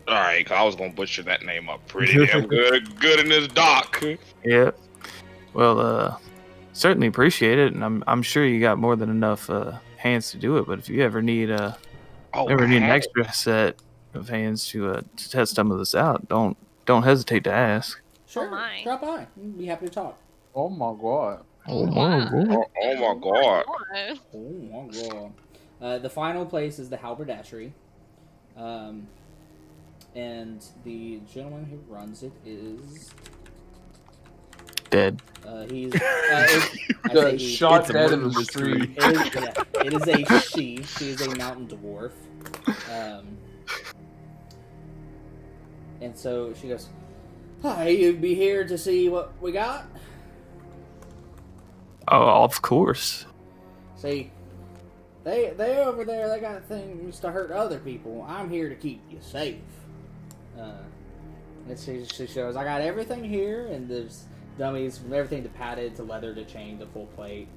Alright, I was gonna butcher that name up pretty damn good in this doc.
Yeah. Well, certainly appreciate it, and I'm sure you got more than enough hands to do it. But if you ever need an extra set of hands to test some of this out, don't hesitate to ask.
Sure,
Oh my.
drop by. Be happy to talk.
Oh my god.
Oh my god.
Oh my god.
Oh my god. The final place is the Halberdashery. And the gentleman who runs it is
Dead.
He's
shot dead in the street.
It is a she. She is a mountain dwarf. And so she goes, "Hi, you'd be here to see what we got?"
Oh, of course.
See, They over there, they got things to hurt other people. I'm here to keep you safe. And she shows, I got everything here, and there's dummies from everything to padded to leather to chain to full plate.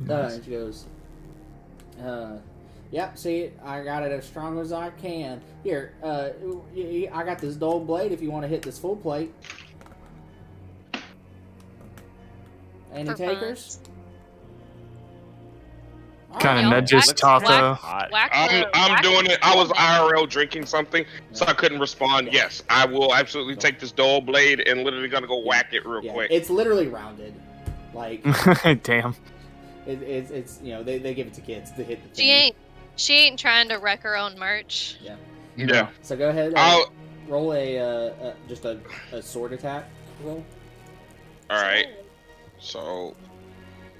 Nice.
And she goes, yep, see, I got it as strong as I can. Here, I got this dull blade if you want to hit this full plate. Any
For
takers?
Kind of
Y'all
nudges
whack-
Taco.
I'm doing it. I was IRL drinking something, so I couldn't respond.
Yeah.
Yes, I will absolutely take this dull blade and literally gonna go whack it real quick.
It's literally rounded. Like,
Damn.
it's they give it to kids to hit the thing.
She ain't trying to wreck her own merch.
Yeah.
So go ahead.
I'll-
Roll just a sword attack roll.
All right. So,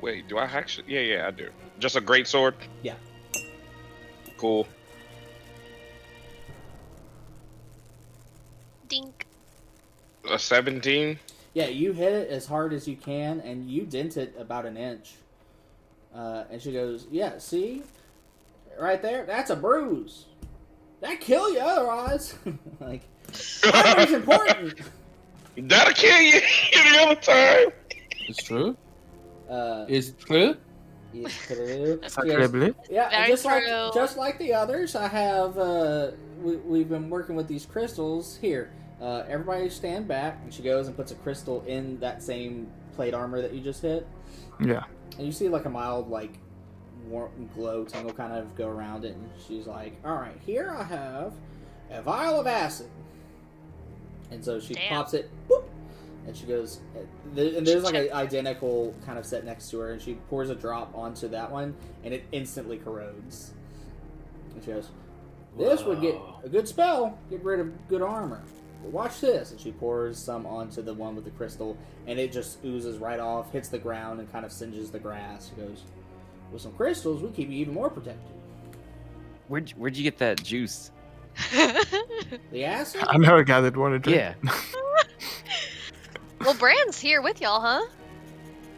wait, do I actually? Yeah, I do. Just a great sword.
Yeah.
Cool.
Dink.
A 17.
Yeah, you hit it as hard as you can, and you dent it about an inch. And she goes, "Yeah, see, right there, that's a bruise. That kill you otherwise. Like, armor's important.
That'll kill you any other time."
It's true.
Uh,
It's true.
it's true.
Sacre-bleu.
Yeah,
Very
just
true.
like the others, I have. We've been working with these crystals here. Everybody stand back, and she goes and puts a crystal in that same plate armor that you just hit,
Yeah.
and you see like a mild like warm glow tingle kind of go around it, and she's like, "All right, here I have a vial of acid," and so she
Damn.
pops it, whoop, and she goes, and there's like an identical kind of set next to her, and she pours a drop onto that one, and it instantly corrodes. And she goes, "This would get a good spell, get rid of good armor. But watch this." And she pours some onto the one with the crystal, and it just oozes right off, hits the ground, and kind of singes the grass. She goes, "With some crystals, we keep you even more protected."
Where'd you get that juice?
The acid?
I know a guy that wanted to drink.
Yeah.
Well, Brand's here with y'all, huh?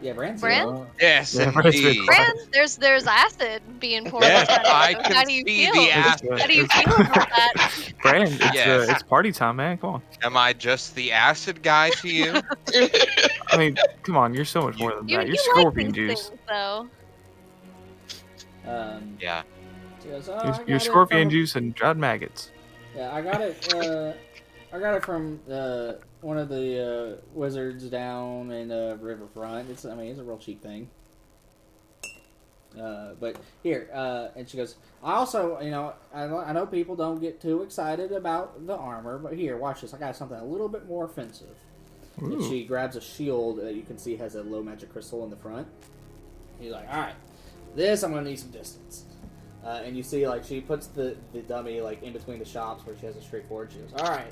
Yeah, Brand's
Brand?
here.
Yes,
Yeah, Brand's
indeed.
been
Brand, there's acid being poured
Yes,
on
I
you.
can
How do you
see
feel?
the acid.
How do you feel about that?
Brand, it's,
Yes.
it's party time, man. Come on.
Am I just the acid guy to you?
I mean, come on. You're so much more than
You,
that. You're
you like
scorpion
these
juice.
things, though.
Yeah.
She goes, "Oh, I
You're
got it
scorpion
from-
juice and dried maggots.
Yeah, I got it. I got it from one of the wizards down in Riverfront. It's a real cheap thing. But here, and she goes, I also, I know people don't get too excited about the armor, but here, watch this. I got something a little bit more offensive." And
Ooh.
she grabs a shield that you can see has a low magic crystal in the front. He's like, "All right, this I'm gonna need some distance." And you see, like, she puts the dummy, like, in between the shops where she has a straightforward. She goes, "All right,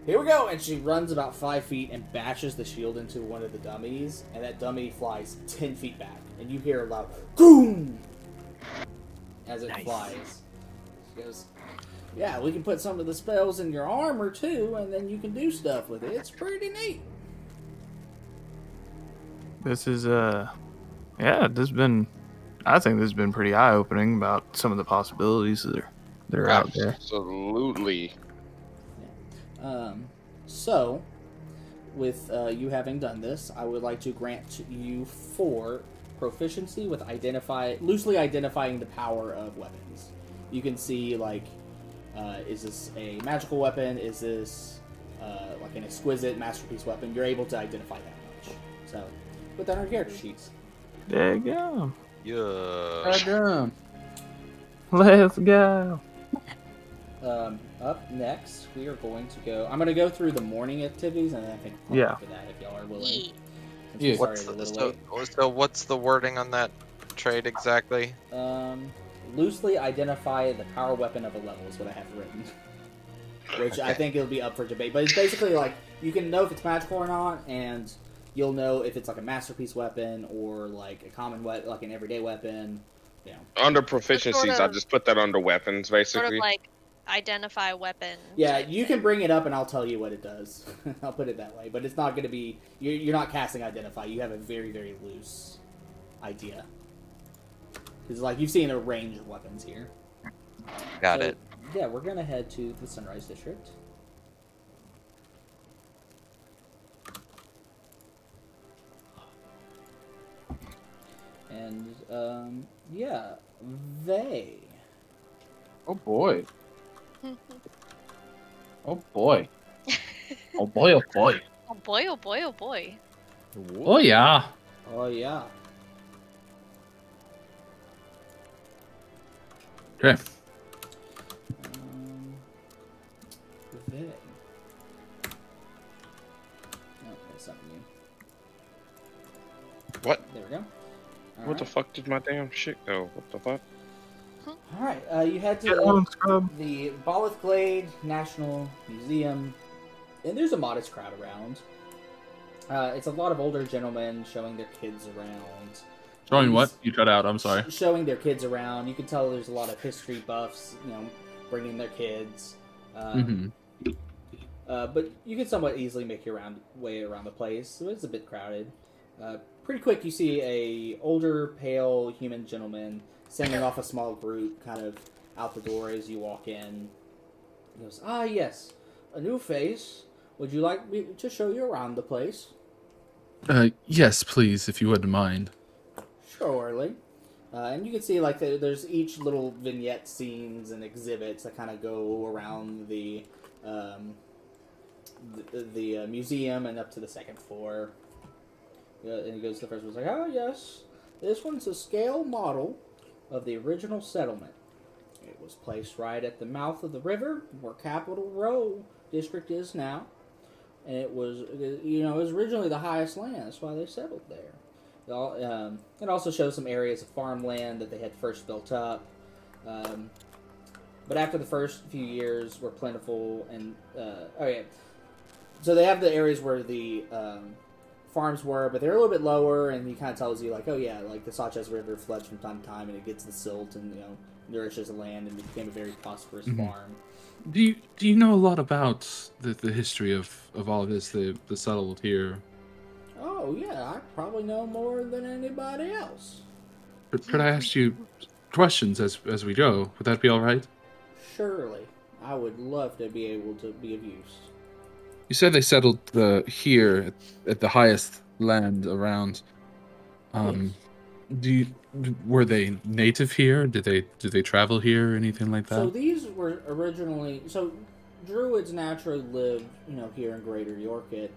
here we go." And she runs about 5 feet and bashes the shield into one of the dummies, and that dummy flies 10 feet back. And you hear a loud boom as it
Nice.
flies. She goes, "Yeah, we can put some of the spells in your armor, too, and then you can do stuff with it. It's pretty neat."
This is I think this has been pretty eye opening about some of the possibilities that are out there.
Absolutely.
So, with you having done this, I would like to grant you 4 proficiency with loosely identifying the power of weapons. You can see, like, is this a magical weapon? Is this like an exquisite masterpiece weapon? You're able to identify that much. So, put that on your character sheets.
There you go.
Yeah.
Damn.
Let's go.
Up next, we are going to go. I'm going to go through the morning activities, and then I think
Yeah.
for that if y'all are willing.
Yeah.
Since we
Yeah.
started a little late.
So what's the wording on that trade exactly?
Loosely identify the power weapon of a level is what I have written. Which I think it'll be up for debate. But it's basically like, you can know if it's magical or not, and you'll know if it's like a masterpiece weapon or like a common weapon, like an everyday weapon. You know.
Under proficiencies,
Sort
I
of-
just put that under weapons,
Sort
basically.
of like identify weapon.
Yeah,
type
you
thing.
can bring it up and I'll tell you what it does. I'll put it that way. But it's not going to be... You're not casting identify. You have a very, very loose idea. Because like you've seen a range of weapons here.
Got it.
Yeah, we're gonna head to the Sunrise District. And yeah, they.
Oh boy. Oh boy. Oh boy, oh boy.
Oh boy, oh boy, oh boy.
Oh yeah.
Oh yeah.
Okay.
They. Oh, that's something new.
What?
There we go.
What the fuck did my damn shit go? What the fuck?
Alright, you head to the Ballith Glade National Museum, and there's a modest crowd around. It's a lot of older gentlemen showing their kids around.
Showing what? You cut out, I'm sorry.
Showing their kids around. You can tell there's a lot of history buffs, bringing their kids. But you can somewhat easily make your way around the place, so it's a bit crowded. Pretty quick, you see a older, pale human gentleman sending off a small group kind of out the door as you walk in. He goes, "Ah, yes, a new face. Would you like me to show you around the place?"
Yes, please, if you wouldn't mind.
Surely. And you can see, like, there's each little vignette scenes and exhibits that kind of go around the museum and up to the second floor. And he goes to the first one. He's like, "Oh, yes, this one's a scale model of the original settlement. It was placed right at the mouth of the river where Capitol Row district is now. And it was, it was originally the highest land. That's why they settled there. It also shows some areas of farmland that they had first built up. But after the first few years were plentiful and, so they have the areas where the farms were, but they're a little bit lower, and he kind of tells you, like, oh yeah, like the Sanchez River floods from time to time, and it gets the silt and, nourishes the land, and it became a very prosperous farm.
Do you know a lot about the history of all of this, the settled here?
Oh yeah, I probably know more than anybody else.
Could I ask you questions as we go? Would that be all right?
Surely. I would love to be able to be of use.
You said they settled here at the highest land around.
Yes.
Were they native here? Did they travel here or anything like that?
So these were originally Druids naturally lived, here in Greater Yorkett.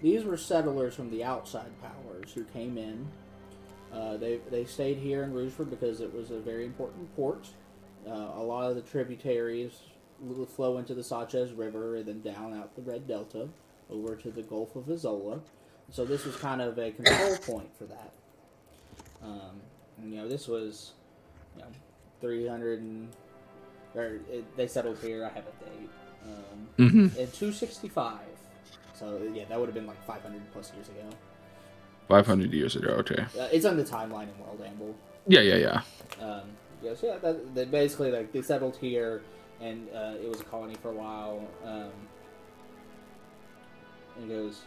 These were settlers from the outside powers who came in. They stayed here in Rougeford because it was a very important port. A lot of the tributaries flow into the Sanchez River and then down out the Red Delta over to the Gulf of Isola. So this was kind of a control point for that. This was 300 they settled here. I have a date. In 265. So yeah, that would have been like 500 plus years ago.
500 years ago. Okay.
It's on the timeline in World Anvil.
Yeah.
They basically they settled here, and it was a colony for a while. And he goes,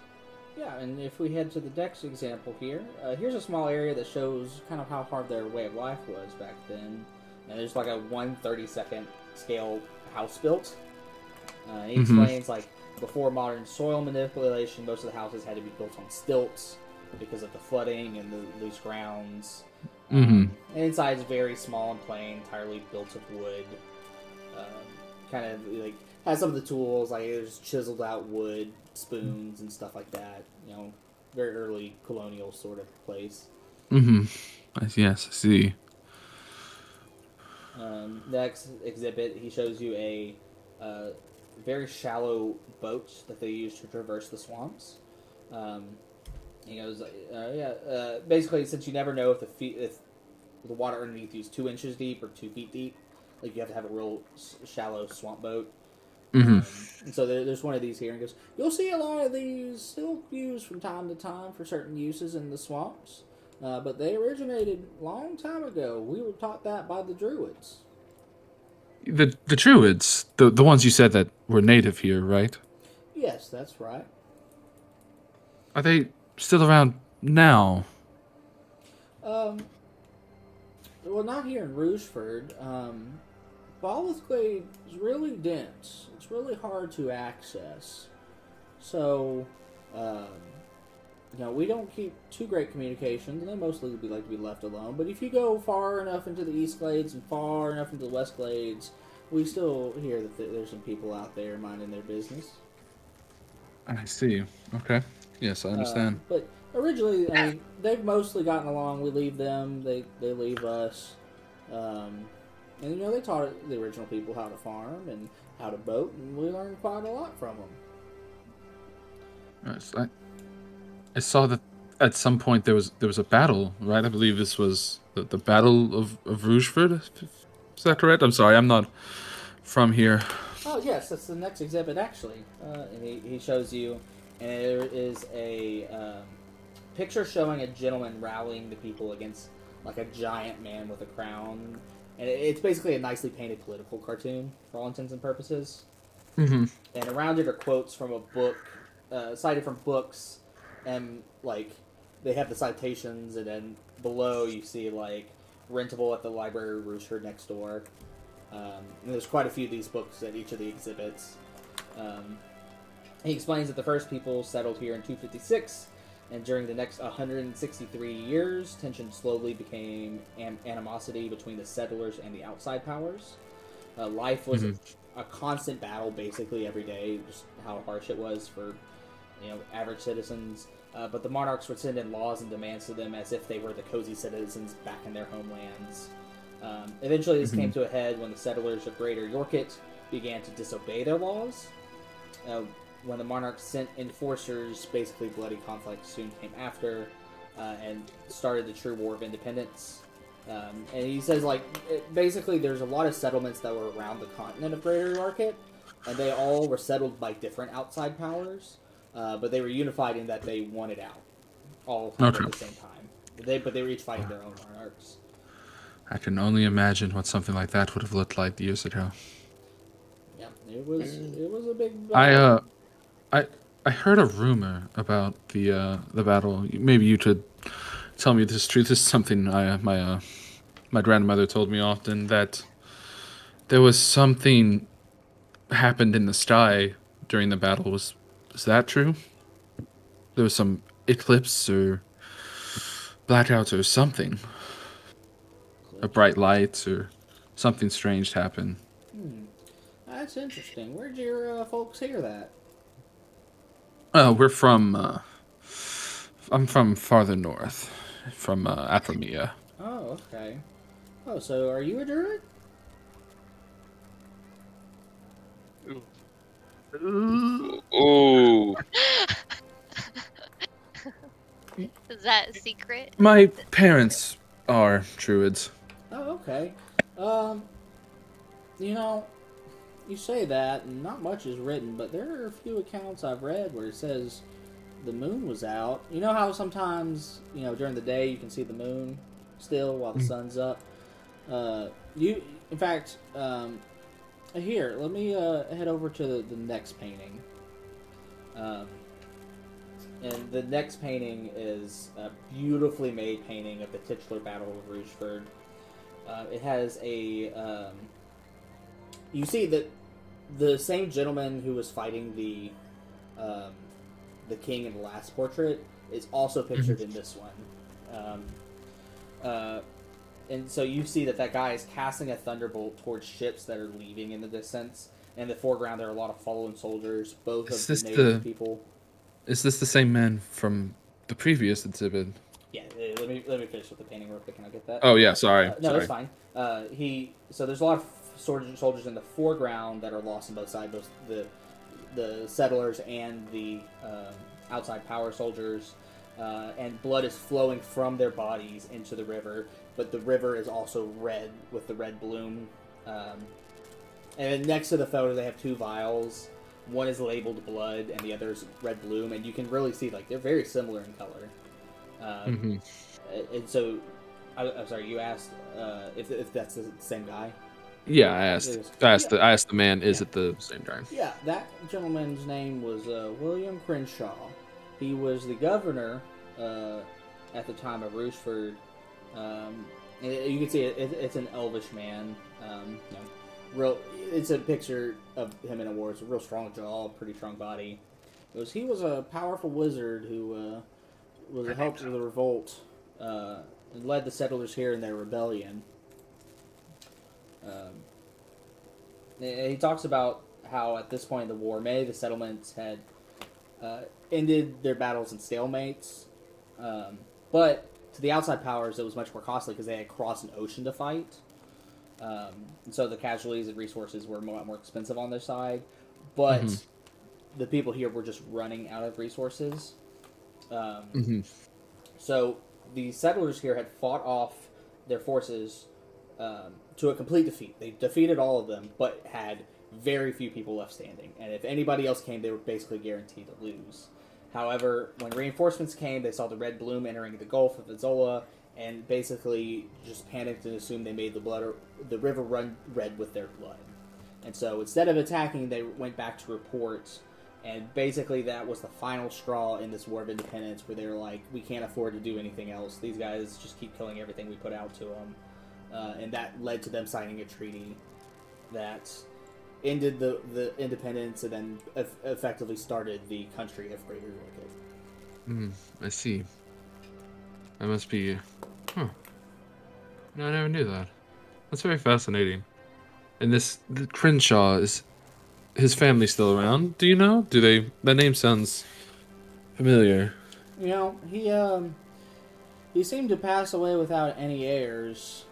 yeah, and if we head to the Dex example here, here's a small area that shows kind of how hard their way of life was back then. And there's like a 1/32 scale house built. He explains, like, before modern soil manipulation, most of the houses had to be built on stilts because of the flooding and the loose grounds. And inside is very small and plain, entirely built of wood. Kind of like has some of the tools, like there's chiseled out wood, spoons and stuff like that. Very early colonial sort of place.
Yes, I see.
Next exhibit, he shows you a very shallow boat that they use to traverse the swamps. He goes, basically, since you never know if the water underneath you is 2 inches deep or 2 feet deep, like you have to have a real shallow swamp boat. And so there's one of these here, and he goes, you'll see a lot of these still used from time to time for certain uses in the swamps, but they originated a long time ago. We were taught that by the Druids.
The Druids, the ones you said that were native here, right?
Yes, that's right.
Are they still around now?
well, not here in Rougeford. Glade is really dense. It's really hard to access. So, we don't keep too great communications, and they mostly like to be left alone. But if you go far enough into the East Glades and far enough into the West Glades, we still hear that there's some people out there minding their business.
I see. Okay. Yes, I understand.
But originally, I mean, they've mostly gotten along. We leave them, they leave us. And, they taught the original people how to farm and how to boat, and we learned quite a lot from them.
Yes, I saw that at some point there was a battle, right? I believe this was the Battle of Rougeford. Is that correct? I'm sorry, I'm not from here.
Oh, yes, that's the next exhibit, actually. And he shows you, and there is a picture showing a gentleman rallying the people against, like, a giant man with a crown. And it's basically a nicely painted political cartoon, for all intents and purposes.
Mm-hmm.
And around it are quotes from a book, cited from books, and, like, they have the citations, and then below you see, like, rentable at the library Rougeford next door. And there's quite a few of these books at each of the exhibits. He explains that the first people settled here in 256, and during the next 163 years, tension slowly became animosity between the settlers and the outside powers. Life was a constant battle, basically every day, just how harsh it was for average citizens. But the monarchs would send in laws and demands to them as if they were the cozy citizens back in their homelands. Eventually, this came to a head when the settlers of Greater Yorkett began to disobey their laws. When the monarchs sent enforcers, basically bloody conflict soon came after, and started the true War of Independence. And he says, basically there's a lot of settlements that were around the continent of Greater Yorkett, and they all were settled by different outside powers, but they were unified in that they wanted out, all at the same time. But they were each fighting their own monarchs.
I can only imagine what something like that would have looked like years ago.
Yeah, it was a big battle.
I heard a rumor about the battle. Maybe you could tell me this truth. This is something my grandmother told me often, that there was something happened in the sky during the battle. Was that true? There was some eclipse or blackouts or something. A bright light or something strange happened.
That's interesting. Where'd your folks hear that?
We're from. I'm from farther north, from Apramia.
Oh, okay. Oh, so are you a druid?
Ooh.
Is that a secret?
My parents are druids.
Oh, okay. You say that, and not much is written, but there are a few accounts I've read where it says the moon was out. You know how sometimes, during the day you can see the moon still while the sun's up? In fact, here, let me head over to the next painting. And the next painting is a beautifully made painting of the titular Battle of Rougeford. It has a... you see that the same gentleman who was fighting the king in the last portrait is also pictured in this one. And so you see that guy is casting a thunderbolt towards ships that are leaving in the distance. In the foreground, there are a lot of fallen soldiers, both of the native people. Is
this the same man from the previous exhibit?
Yeah, let me finish with the painting real quick, and I'll get that.
Oh yeah, sorry.
No, that's fine. So there's a lot of soldiers in the foreground that are lost on both sides, both the settlers and the outside power soldiers, and blood is flowing from their bodies into the river, but the river is also red with the red bloom. And then next to the photo, they have two vials. One is labeled blood, and the other is red bloom, and you can really see they're very similar in color. And so, I'm sorry, you asked if that's the same guy.
Yeah, I asked the man, is it the same guy?
Yeah, that gentleman's name was William Crenshaw. He was the governor at the time of Rougeford, You can see it's an elvish man. It's a picture of him in a war. It's a real strong jaw, pretty strong body. He was a powerful wizard who was a help to the revolt and led the settlers here in their rebellion. He talks about how at this point in the war, many of the settlements had ended their battles in stalemates, but to the outside powers, it was much more costly because they had crossed an ocean to fight. And so the casualties and resources were a lot more expensive on their side, but the people here were just running out of resources. So the settlers here had fought off their forces to a complete defeat. They defeated all of them, but had very few people left standing. And if anybody else came, they were basically guaranteed to lose. However, when reinforcements came, they saw the red bloom entering the Gulf of Azola, and basically just panicked and assumed they made the river run red with their blood. And so instead of attacking, they went back to report, and basically that was the final straw in this War of Independence, where they were like, we can't afford to do anything else. These guys just keep killing everything we put out to them. And that led to them signing a treaty that ended the independence and then effectively started the country of Greater Wicked.
I see. That must be... Huh. No, I never knew that. That's very fascinating. And the Crenshaw, is his family still around? Do you know? That name sounds familiar.
You know, he seemed to pass away without any heirs.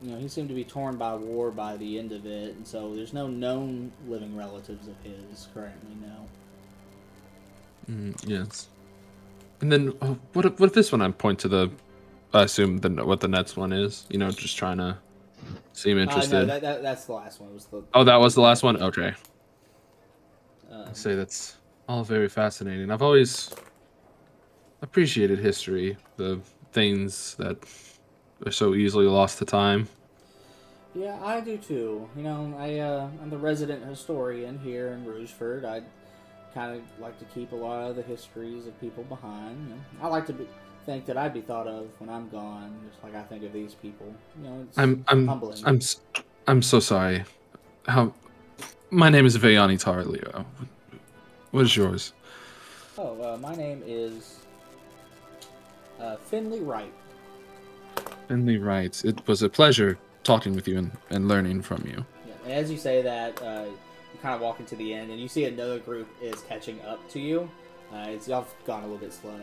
He seemed to be torn by war by the end of it, and so there's no known living relatives of his currently now.
Yes. And then, what if this one I point to I assume what the next one is? Just trying to seem interested.
No, that's the last one.
That was the last one? Okay. I'd say that's all very fascinating. I've always appreciated history, the things that are so easily lost to time.
Yeah, I do too. I'm the resident historian here in Rougeford. I kind of like to keep a lot of the histories of people behind. I like to think that I'd be thought of when I'm gone, just like I think of these people. It's humbling.
I'm so sorry. My name is Vayani Tarlio. What is yours?
My name is Finley Wright.
Finley Wright. It was a pleasure talking with you and learning from you.
Yeah, and as you say that, you kind of walk into the end, and you see another group is catching up to you. Y'all gone a little bit slow,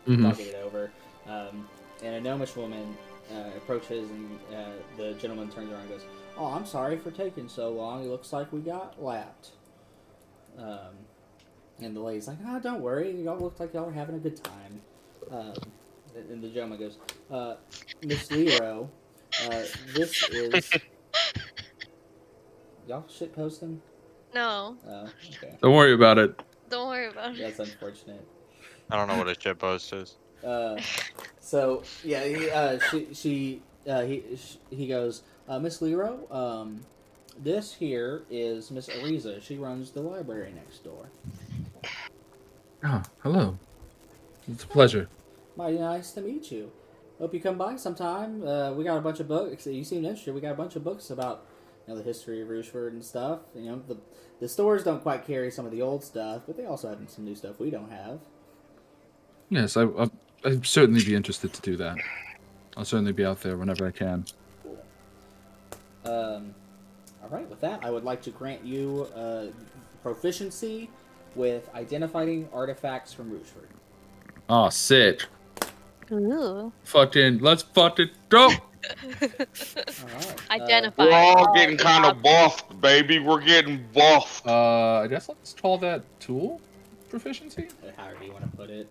talking it over. And a gnomish woman approaches, and the gentleman turns around and goes, "Oh, I'm sorry for taking so long. It looks like we got lapped." And the lady's like, "Oh, don't worry. Y'all look like y'all are having a good time." And the gentleman goes, "Miss Lero, this is..." Y'all shit posting?
No.
Oh, okay.
Don't worry about it.
Don't worry about it.
That's unfortunate.
I don't know what a shit post is.
So yeah, he goes, "Miss Lero, this here is Miss Ariza. She runs the library next door."
Oh, hello. It's a pleasure.
Mighty nice to meet you. Hope you come by sometime. We got a bunch of books. You seem interested. We got a bunch of books about the history of Rougeford and stuff. The stores don't quite carry some of the old stuff, but they also have some new stuff we don't have.
Yes, I'd certainly be interested to do that. I'll certainly be out there whenever I can.
Cool. All right, with that, I would like to grant you proficiency with identifying artifacts from Rougeford.
Oh, sick.
Ooh.
Let's fucking go!
Alright.
Identify.
We're all getting kind of buffed, baby. We're getting buffed.
I guess let's call that tool proficiency?
However you want to put it.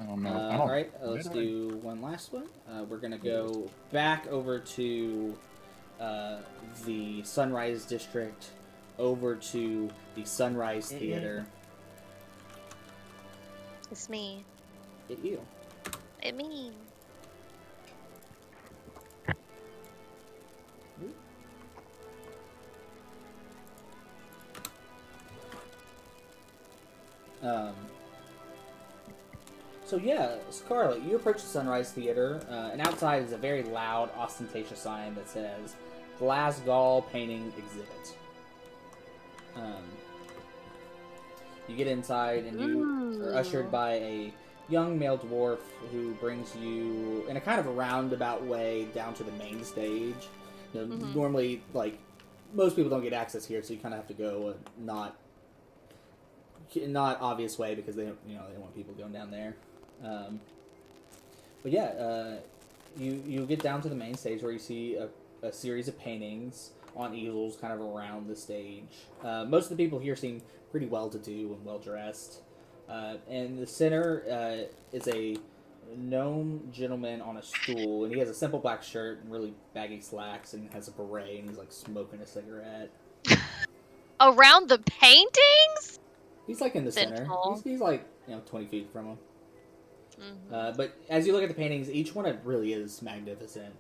I don't know.
Alright, let's do one last one. We're going to go back over to the Sunrise District, over to the Sunrise Theater.
It's me.
Hit you.
It me.
So yeah, Scarlet, you approach the Sunrise Theater, and outside is a very loud, ostentatious sign that says Glasgow Painting Exhibit. You get inside, and you are ushered by a young male dwarf who brings you, in a kind of a roundabout way, down to the main stage. You know, normally, like, most people don't get access here, so you kind of have to go not obvious way because they don't want people going down there. But yeah, you get down to the main stage where you see a series of paintings on easels kind of around the stage. Most of the people here seem pretty well-to-do and well-dressed. In the center is a gnome gentleman on a stool, and he has a simple black shirt and really baggy slacks and has a beret, and he's like smoking a cigarette.
Around the paintings?
He's like in the center. He's like 20 feet from him. But as you look at the paintings, each one really is magnificent.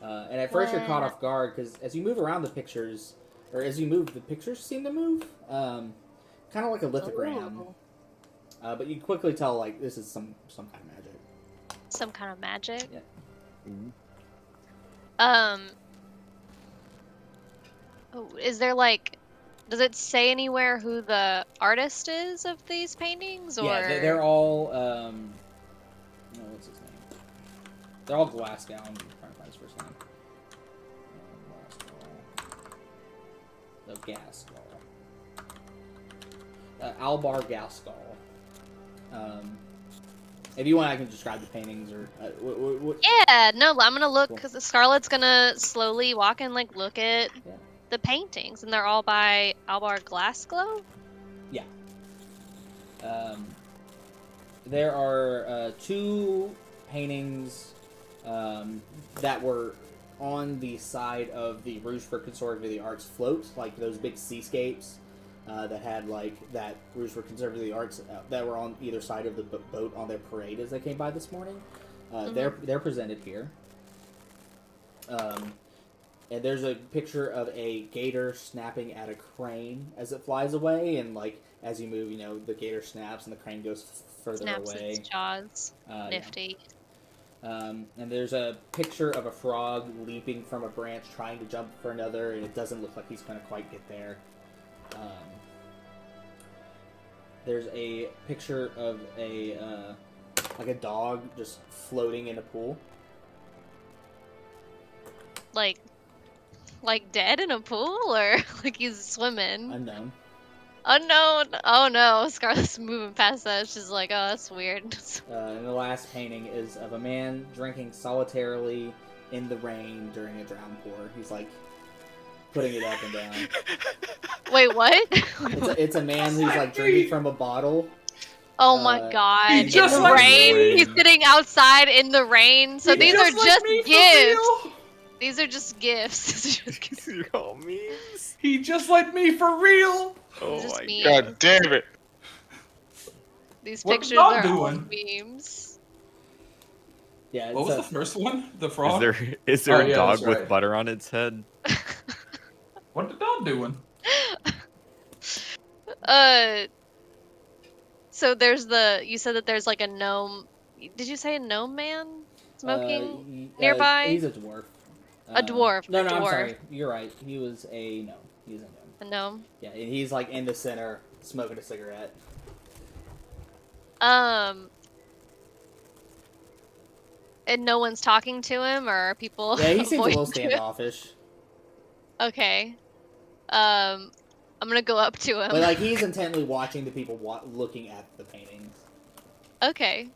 And at first you're caught off guard because as you move around the pictures, or as you move, the pictures seem to move, kind of like a lithogram. But you quickly tell like this is some kind of magic.
Some kind of magic.
Yeah.
Oh, is there like? Does it say anywhere who the artist is of these paintings? Or
yeah, they're all. What's his name? They're all Glasgow. I'm trying to find his first name. No, Gaskell. Albar Gaskell. If you want, I can describe the paintings or. What?
Yeah, no, I'm gonna look because Scarlett's gonna slowly walk and like look at the paintings, and they're all by Albar Glasgow.
Yeah. There are 2 paintings that were on the side of the Rougeford Conservatory of the Arts float, like those big seascapes that had like that Rougeford Conservatory of the Arts that were on either side of the boat on their parade as they came by this morning. They're presented here. And there's a picture of a gator snapping at a crane as it flies away, and like as you move, the gator snaps and the crane goes further
Snaps
away.
its jaws. Nifty.
Yeah. And there's a picture of a frog leaping from a branch trying to jump for another, and it doesn't look like he's going to quite get there. There's a picture of a dog just floating in a pool.
Like dead in a pool, or like he's swimming?
Unknown.
Oh no, Scarlett's moving past that. She's like, oh, that's weird.
And the last painting is of a man drinking solitarily in the rain during a downpour. He's like putting it up and down.
Wait, what?
It's a man who's like drinking from a bottle.
Oh my god. In the rain? He's sitting outside in the rain. So these are just gifts. These are just gifts.
These are all memes.
He just like me for real.
Oh my
god damn it.
These pictures are all memes.
Yeah.
What was the first one? The frog?
Is there a dog with butter on its head?
What the dog doing?
So there's you said that there's like a gnome. Did you say a gnome man smoking nearby?
He's a dwarf.
A dwarf.
No,
I'm
sorry. You're right. He was a gnome. He's a gnome.
A gnome?
Yeah, and he's like in the center smoking a cigarette.
And no one's talking to him, or are people?
Yeah, he seems a little standoffish.
Okay. I'm gonna go up to him.
But like he's intently watching the people looking at the paintings.
Okay.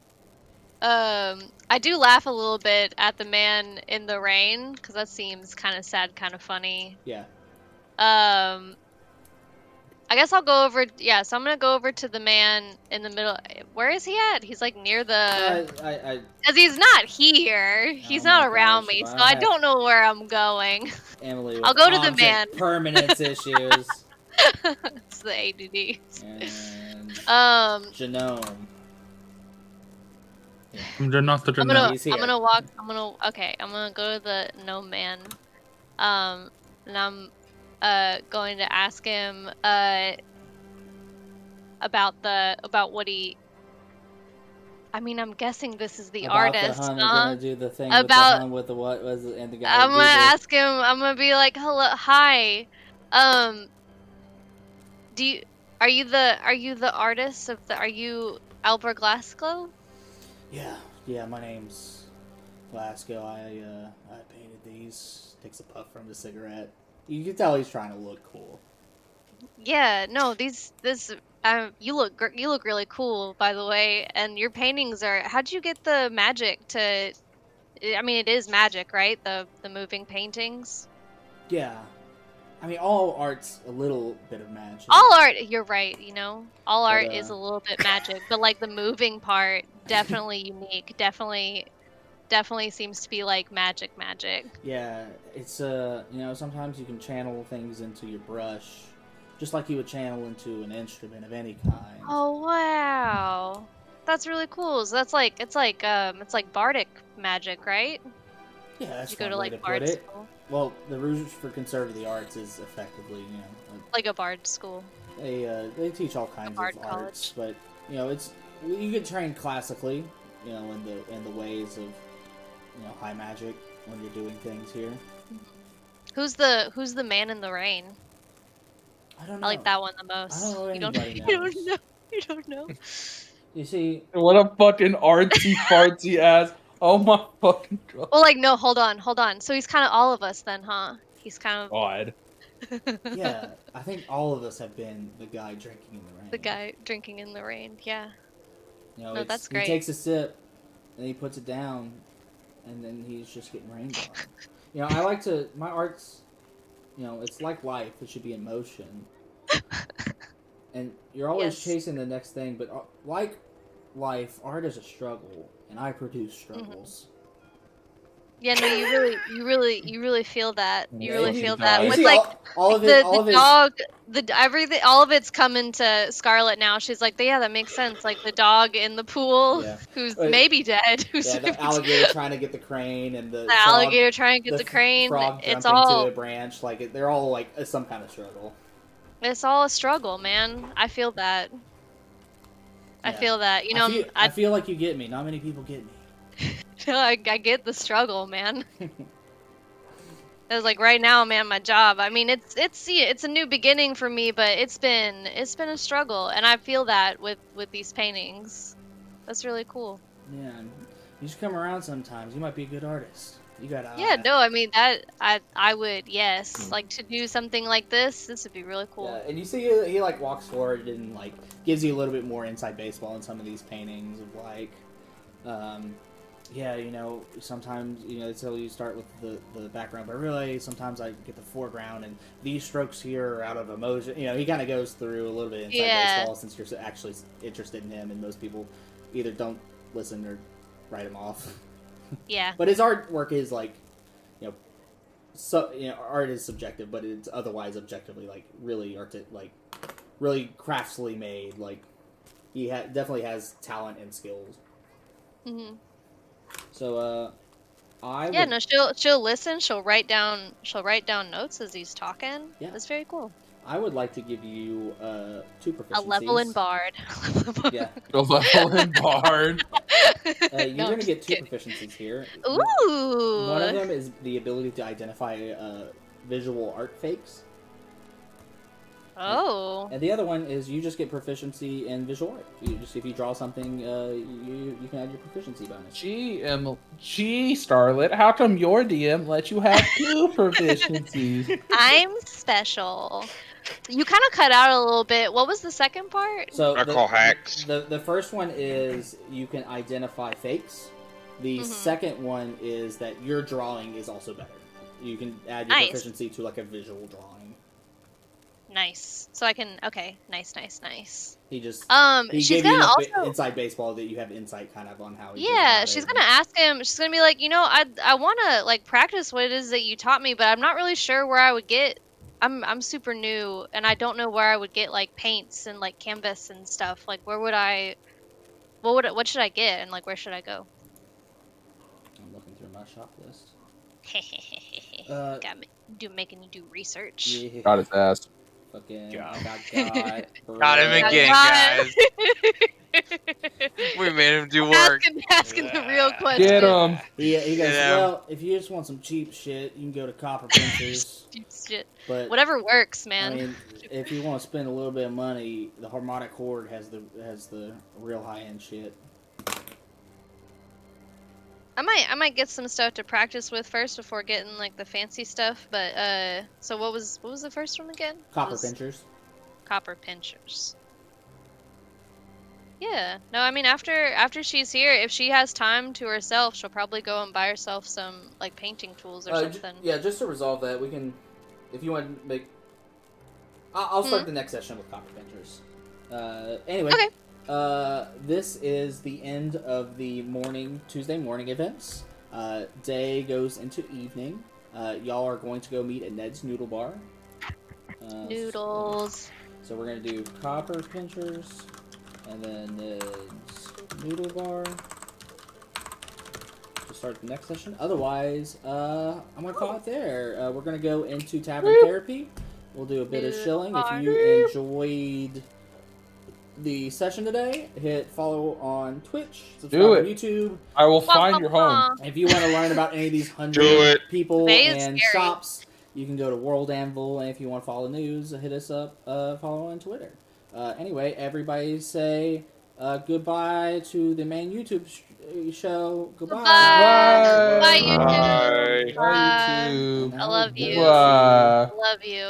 I do laugh a little bit at the man in the rain because that seems kind of sad, kind of funny.
Yeah.
I guess I'll go over. Yeah, so I'm gonna go over to the man in the middle. Where is he at? He's like near the. Because he's not here. He's not around me, so I don't know where I'm going.
Emily,
I'll go to the man.
Permanence issues.
It's the ADD.
And
Genome.
They're not the
I'm gonna walk. I'm gonna go to the gnome man. And I'm going to ask him about what he I mean, I'm guessing this is the
About
artist,
the Hun,
huh?
we're gonna do the thing with the
About
Hun with the what was it, and the guy.
I'm gonna ask him. I'm gonna be like, "Hello, hi. Um, do you are you the artist of the? Are you Albert Glasgow?"
Yeah. My name's Glasgow. I painted these. Takes a puff from the cigarette. You can tell he's trying to look cool.
Yeah, no, you look really cool, by the way, and your paintings are. How'd you get the magic to? I mean, it is magic, right? The moving paintings.
Yeah. I mean, all art's a little bit of magic.
All art, you're right. All
But,
art is a little bit magic, but like the moving part, definitely unique. Definitely seems to be like magic.
Yeah, it's sometimes you can channel things into your brush, just like you would channel into an instrument of any kind.
Oh wow, that's really cool. So it's like bardic magic, right?
Yeah, that's
You go
one
to
way
like
to put
bard
it.
school,
Well, the Rougeford Conservative Arts is effectively,
like a bard school.
they teach all kinds
bard
of arts, but it's you get trained classically, in the ways of high magic when you're doing things here.
Who's the man in the rain?
I don't know.
I like that one the most.
I don't know what
You don't
anybody
you
knows.
don't know. You don't know.
You see,
What a fucking artsy fartsy ass. Oh my fucking god.
Well, like no, hold on. So he's kind of all of us then, huh? He's kind of
God.
yeah, I think all of us have been the guy drinking in the rain.
the guy drinking in the rain. Yeah. No, that's
He
great.
takes a sip, and he puts it down, and then he's just getting rained on. I like to my art's, it's like life. It should be in motion, and you're always
Yes.
chasing the next thing. But like life, art is a struggle, and I produce struggles.
Yeah, no, you really feel that. You really
Yeah,
feel
he
that.
does.
With
See,
like
all of it,
the
all of it.
dog, everything, all of it's coming to Scarlet now. She's like, yeah, that makes sense. Like the dog in the pool,
Yeah.
who's
But-
maybe dead. Who's
Yeah,
maybe
the alligator trying to get the crane, and the
the
frog,
alligator trying to get the crane.
frog
It's
jumping
all
to a branch. Like they're all like some kind of struggle.
it's all a struggle, man. I feel that. I
Yeah.
feel that.
I feel like you get me. Not many people get me.
I get the struggle, man. It's like right now, man, my job. I mean, it's a new beginning for me, but it's been a struggle, and I feel that with these paintings. That's really cool.
Yeah, you should come around sometimes. You might be a good artist. You got
Yeah, no, I mean that I would, yes, like to do something like this. This would be really cool.
Yeah, and you see he like walks forward and like gives you a little bit more inside baseball in some of these paintings of like, sometimes they tell you start with the background, but really sometimes I get the foreground, and these strokes here are out of emotion. He kind of goes through a little bit inside baseball since you're actually interested in him, and most people either don't listen or write him off.
Yeah.
But his artwork is like, art is subjective, but it's otherwise objectively like really really craftily made. Like he definitely has talent and skills.
Mhm.
So
Yeah, no, she'll listen. She'll write down notes as he's talking.
Yeah.
That's very cool.
I would like to give you 2 proficiencies.
A level in bard.
Yeah.
A level in bard.
You're
No,
going to
I'm
get
just
2
kidding.
proficiencies here.
Ooh.
One of them is the ability to identify visual art fakes.
Oh.
And the other one is you just get proficiency in visual art. If you draw something, you can add your proficiency bonus.
Gee, Starlet, how come your DM lets you have 2 proficiencies?
I'm special. You kind of cut out a little bit. What was the second part?
So
I call hacks.
The first one is you can identify fakes. The second one is that your drawing is also better. You can add your
Nice.
proficiency to like a visual drawing.
Nice. So I can. Okay. Nice.
He just
She's
gave you
gonna
enough
also.
inside baseball that you have insight kind of on how he goes
Yeah,
about
she's
it.
gonna ask him. She's gonna be like, I want to like practice what it is that you taught me, but I'm not really sure where I would get. I'm super new, and I don't know where I would get like paints and like canvas and stuff. Like, where would I? What should I get, and like where should I go?
I'm looking through my shop list.
Making you do research.
Yeah.
Got his ass.
Fucking
God.
got
Got him
bro.
again,
God.
guys. We made him do work.
Asking the real question.
Get him.
He goes,
Yeah.
well, if you just want some cheap shit, you can go to Copper Pinchers.
Shit.
But
Whatever works, man.
I mean, if you want to spend a little bit of money, the Harmonic Horde has the real high end shit.
I might get some stuff to practice with first before getting like the fancy stuff. But so what was the first one again?
Copper Pinchers.
Copper Pinchers. Yeah. No, I mean after she's here, if she has time to herself, she'll probably go and buy herself some like painting tools or something.
Yeah, just to resolve that, we can, if you want to make, I'll start the next session with Copper Pinchers. Anyway.
Okay.
This is the end of the Tuesday morning events. Day goes into evening. Y'all are going to go meet at Ned's Noodle Bar.
Noodles.
So we're going to do Copper Pinchers, and then Ned's Noodle Bar to start the next session. Otherwise, I'm going to call it there. We're going to go into Tavern Therapy. We'll do a bit of shilling. If you enjoyed the session today, hit follow on Twitch, subscribe on YouTube.
I will find your home.
If you want to learn about any of these 100 people and
scary.
shops, you can go to World Anvil, and if you want to follow news, hit us up, follow on Twitter. Anyway, everybody say goodbye to the main YouTube show. Goodbye.
Bye. Bye, YouTube.
Bye.
Bye.
YouTube.
I love you.
Bye.
I love you.